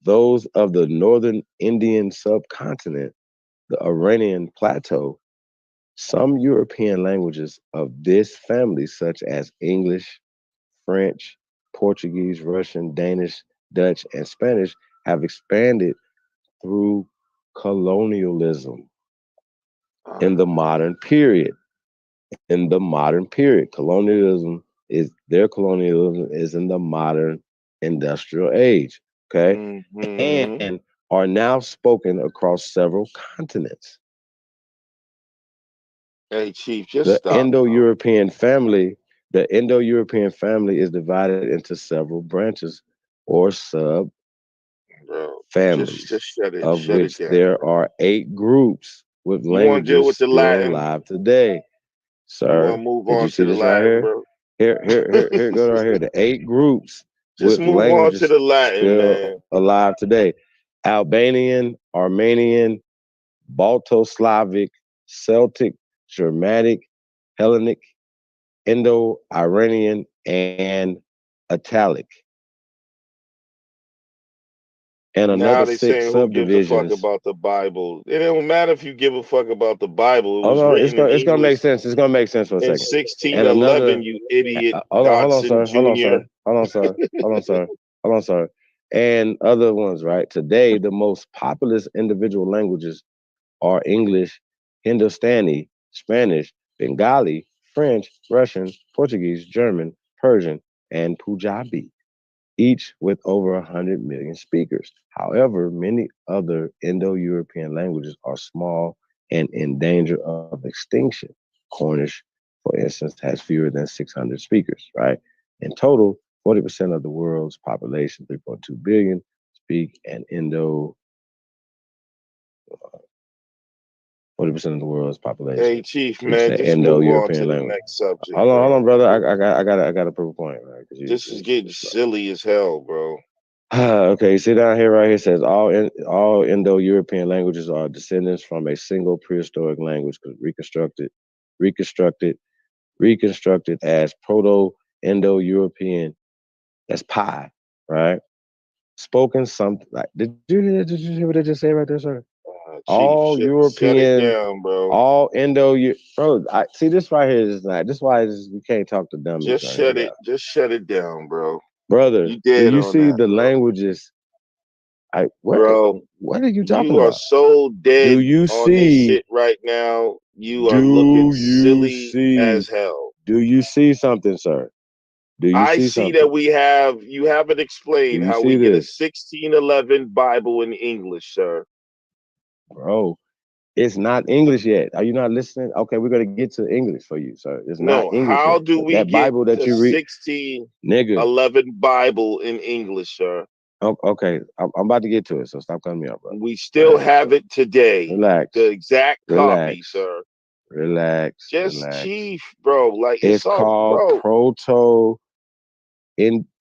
those of the northern Indian subcontinent, the Iranian plateau, some European languages of this family, such as English, French, Portuguese, Russian, Danish, Dutch, and Spanish, have expanded through colonialism in the modern period. In the modern period, colonialism is in the modern industrial age. Okay, Mm-hmm. and are now spoken across several continents. Hey, Chief, just The stop, bro. Indo-European family, is divided into several branches or sub Bro, families, just shut it. of Shut it which down, there bro. are 8 groups with You want to deal languages with the still Latin? alive today. You want Sir, to move did you on to see the this right Latin, here? bro? Here, go right here. The 8 groups Just with move on to languages the Latin, still man. alive today. Albanian, Armenian, Balto-Slavic, Celtic, Germanic, Hellenic, Indo-Iranian, and Italic. And Now another they 6 saying who gives a fuck subdivisions. about the Bible? It don't matter if you give a fuck about the Bible. It Hold was on, written in it's gonna make English sense. It's gonna make sense for a in second. And 1611, another you idiot hold on, Dodson sir. Hold on, Jr. sir. Hold on, sir. Hold on, sir. Hold on, sir. And other ones, right? Today, the most populous individual languages are English, Hindustani, Spanish, Bengali, French, Russian, Portuguese, German, Persian, and Punjabi, each with over 100 million speakers. However, many other Indo-European languages are small and in danger of extinction. Cornish, for instance, has fewer than 600 speakers, right? In total, 40% of the world's population, 3.2 billion, speak an 40% of the world's population Hey, Chief, speaks man, the just move on to Indo-European the language. next subject, Hold man. on, brother. I got to prove a point, right? This is getting silly as hell, bro. Okay, you see down here, right here, it says all Indo-European languages are descendants from a single prehistoric language reconstructed as Proto-Indo-European. That's pi, right? Spoken something like. Did you hear what I just said right there, sir? Chief, All shut it European, down, bro. all bro. I see this right here is not. This is why we can't talk to dummies Just right shut here, it. Just shut it down, bro. brother. You Do dead you on see that, the bro. languages? Bro, What are you talking you are about? so dead Do you on this see? shit right now. You are looking Do you silly see? as hell. Do you see something, sir? Do you I see see something? that you haven't Do explained you how see we get a this, 1611 Bible in English, sir. bro? It's not English yet. Are you not listening? Okay, we're gonna get to English for you, sir. It's not No, English how yet. do we That get Bible that the you read, nigga. 1611 Bible in English, sir? Okay, I'm about to get to it, so stop cutting me off, bro. We still have it today. Relax. The exact copy, Relax. sir. Relax. Just Relax. Chief, bro. Like It's all, called bro.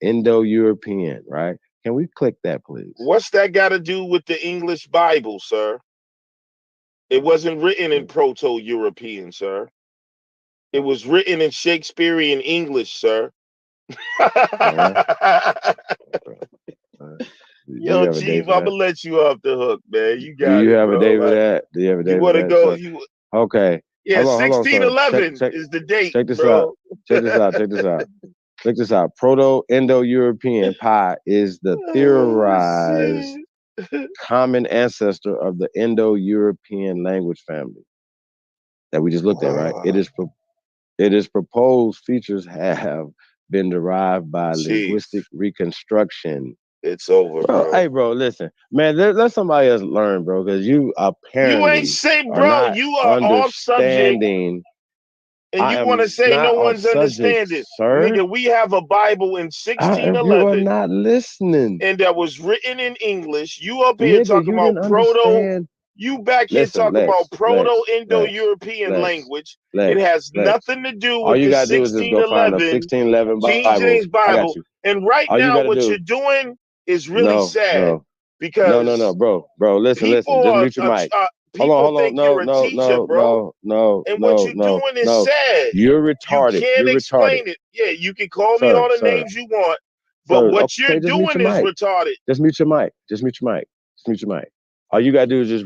Indo-European, right? Can we click that, please? What's that got to do with the English Bible, sir? It wasn't written in Proto-European, sir. It was written in Shakespearean English, sir. Yo, Chief, I'm gonna let you off the hook, man. You Do got you it, have a bro. date for Like, that? Do you have a you date for want to that? go? Sir? Okay. Yeah, Hold on, sir. 1611 is the date. Check this bro. out. Check this out. Check this out. Check this out. Proto-Indo-European pi is the theorized common ancestor of the Indo-European language family that we just looked at, right? It is proposed features have been derived by linguistic reconstruction. It's over, bro. Hey, bro, listen, man. Let somebody else learn, bro, because you apparently You ain't say, are bro. not You are off subject, understanding. and you want to say no one's understanding, sir. nigga. We have a Bible in You are 1611, not listening. and that was written in English. You up here Nigga, talking you about didn't proto. understand. You back here Listen, talking about Lex, Proto-Indo-European language. It has nothing to do All with you the gotta do is just go find a 1611 1611 King Bible. James I got Bible. you. And right All you now, gotta what do. you're doing is really sad No, because bro. Listen. people Just are mute your mic. people think you're a teacher, bro. And what you're doing is sad. You're retarded. You can't explain it. Yeah, you can call me all the names you want, but what you're doing is retarded. Just mute your mic. Just mute your mic. Just mute your mic. All you gotta do is just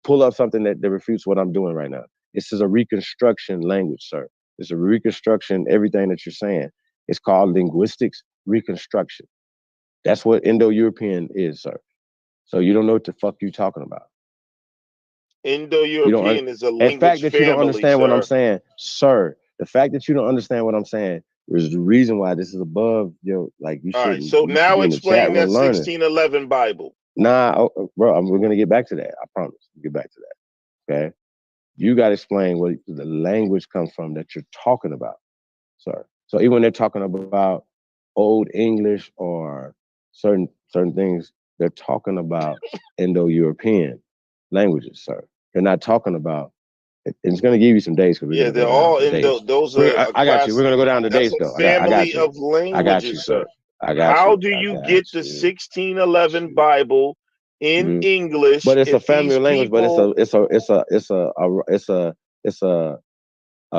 pull up something that refutes what I'm doing right now. This is a reconstruction language, sir. It's a reconstruction, everything that you're saying. It's called linguistics reconstruction. That's what Indo-European is, sir. So you don't know what the fuck you're talking about. Indo-European is a In fact, language that you don't family, understand what I'm sir. saying, sir. The fact that you don't understand what I'm saying is the reason why this is above your like you All shouldn't. right, so You should now be in the chat explain that room learning. 1611 Bible. Nah, bro, we're gonna get back to that. I promise. We'll get back to that. Okay. You got to explain what the language comes from that you're talking about, sir. So even when they're talking about Old English or certain things, they're talking about Indo-European languages, sir. They're not talking about. It's going to give you some days because we're Yeah, going to they're go down all the Indo. days. Those are I got you. We're going to go down the That's days a though. I got family you. of languages, I got you, sir. I got How you. do you get the 1611 Bible in English? But it's a if family these of language. people, But it's a a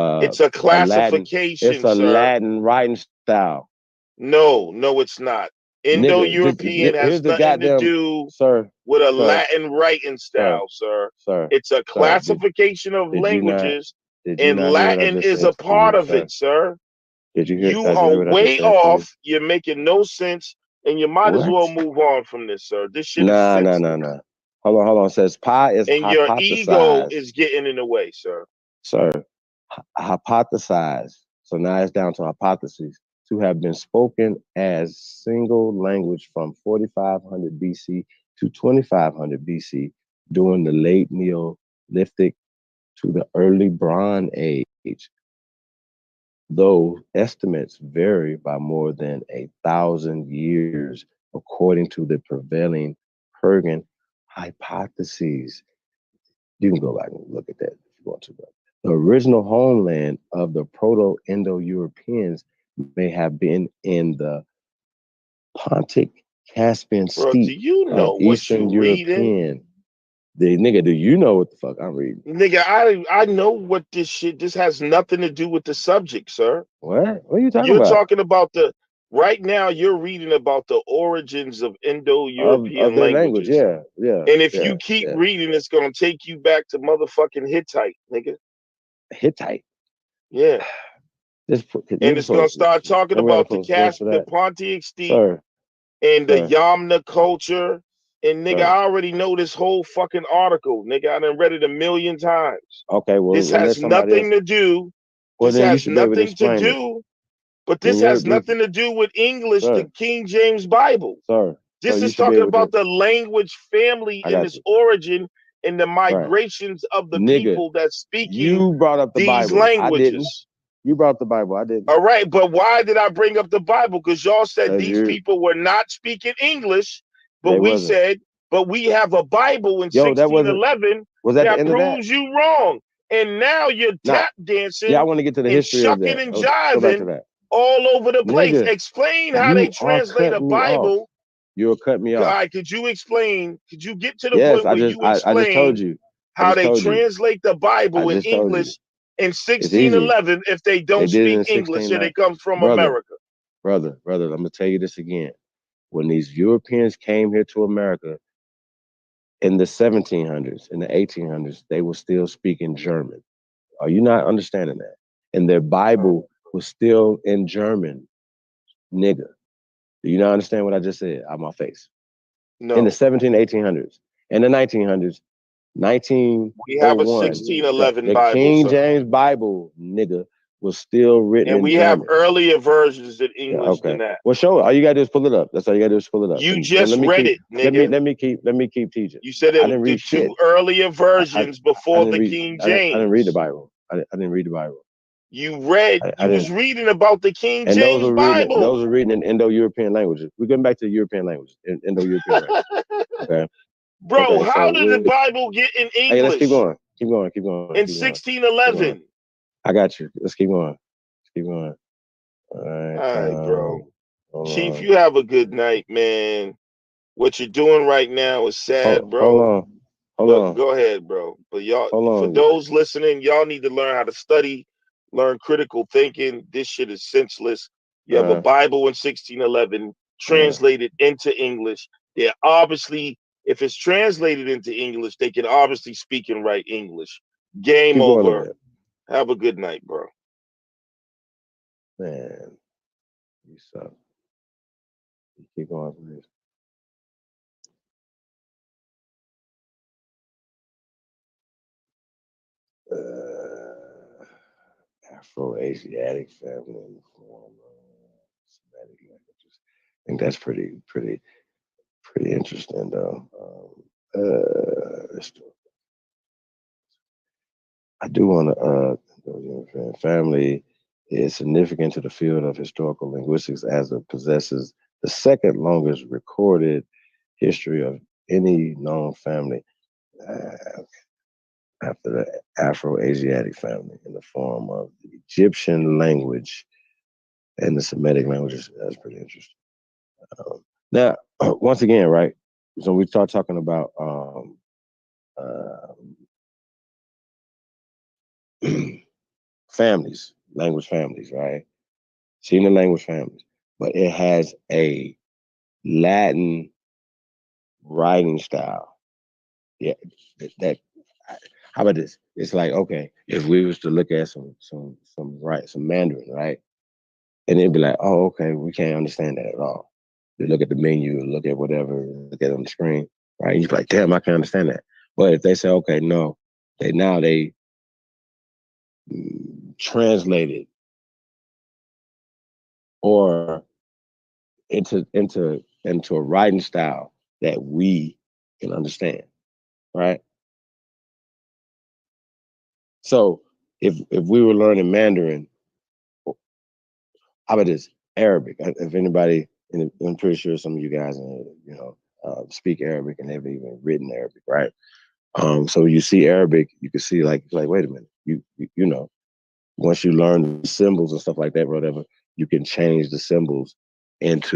Latin. classification, It's a sir. Latin writing style. No, it's not. Indo-European has Here's the nothing to goddamn do sir with a sir Latin writing style, sir. sir. It's a Sir, classification of did you languages, not and hear what I Latin just is a said to part you, of sir? it, sir. Did you You hear are what I just way said to you? off. You're making no sense, and you might as well What? move on from this, sir. This shit is Nah. senseless. Hold on. It says pi is And your ego hypothesized. is getting in the way, sir. Sir, hypothesized. So now it's down to hypotheses to have been spoken as single language from 4500 BC to 2500 BC during the late Neolithic to the early Bronze Age. though estimates vary by more than 1,000 years according to the prevailing Persian hypotheses. You can go back and look at that if you want to. The original homeland of the Proto-Indo-Europeans may have been in the Pontic Caspian Bro, do steppe you of know what Eastern you reading? European. The nigga, do you know what the fuck I'm reading? Nigga, I know what this has nothing to do with the subject, sir. What? What are you talking You're about? talking about right now you're reading about the origins of Indo-European Of their language, languages. yeah. And if you keep reading, it's gonna take you back to motherfucking Hittite, nigga. Hittite. Yeah. And it's gonna start talking about the Pontic steppe and the Yamna culture. And nigga, I already know this whole fucking article. Nigga, I done read it 1,000,000 times. Okay, well, this has nothing to do. Well, this then you has should be able to nothing to explain it. do. But this has nothing to do with English, the King James Bible. This is talking about the language family and its origin and the migrations of the people that's speaking you brought up the these Bible. languages. I didn't. You brought up the Bible. I didn't. All right, but why did I bring up the Bible? Because y'all said these people were not speaking English, but we said, but we have a Bible in 1611 that proves you wrong. And now you're tap dancing I want to get to the and history of shucking that. and Go back to jiving that. all over the place. Nigga, Explain how they translate a Bible. You'll cut me off. All right, could you explain? Could you get to the Yes, point where you explain I just told you how they translate the Bible in English in 1611 if they don't speak English and they come from America? Brother, I'm gonna tell you this again. When these Europeans came here to America in the 1700s, in the 1800s, they were still speaking German. Are you not understanding that? And their Bible was still in German, nigga. Do you not understand what I just said out my face? No. In the 1800s. In the 1900s, 1901, we have a 1611 the Bible, King sir. James Bible, nigga, was still written and we in have German. earlier versions in English than that. Well, show it. All you gotta do is pull it up. That's all you gotta do is pull it up. You just read it, nigga. Let me keep teaching. You said I didn't read the shit. two earlier versions before the King James. I didn't read the Bible. I didn't read the Bible. You read. You was reading about the King James Bible. Those were written in Indo-European languages. We're getting back to European languages, Indo-European languages. Okay. Bro, how did the Bible get in English? Hey, let's keep going. Keep going. In 1611. I got you. Let's keep going. Keep going. All right, bro. Chief, you have a good night, man. What you're doing right now is sad, bro. Hold on. Go ahead, bro. But y'all, for those listening, y'all need to learn how to study, learn critical thinking. This shit is senseless. You have a Bible in 1611 translated into English. They're obviously, if it's translated into English, they can obviously speak and write English. Game over. Have a good night, bro. Man, you suck. Keep going, please. Afro-Asiatic family in the form of Semitic languages. I think that's pretty interesting, though. I do want to. Family is significant to the field of historical linguistics as it possesses the second longest recorded history of any known family after the Afro-Asiatic family in the form of the Egyptian language and the Semitic languages. That's pretty interesting. Now, once again, right? So we start talking about families, language families, right? Seen the language families, but it has a Latin writing style. Yeah, that. How about this? It's like, okay, if we was to look at some Mandarin, right? And it'd be like, oh, okay, we can't understand that at all. You look at the menu, look at whatever, look at it on the screen, right? You're like, damn, I can't understand that. But if they say, okay, no, they translate it or into a writing style that we can understand, right? So if we were learning Mandarin How about this? Arabic. If anybody, and I'm pretty sure some of you guys, speak Arabic and have even written Arabic, right? So you see Arabic, you can see like wait a minute, you know, once you learn the symbols and stuff like that, whatever, you can change the symbols into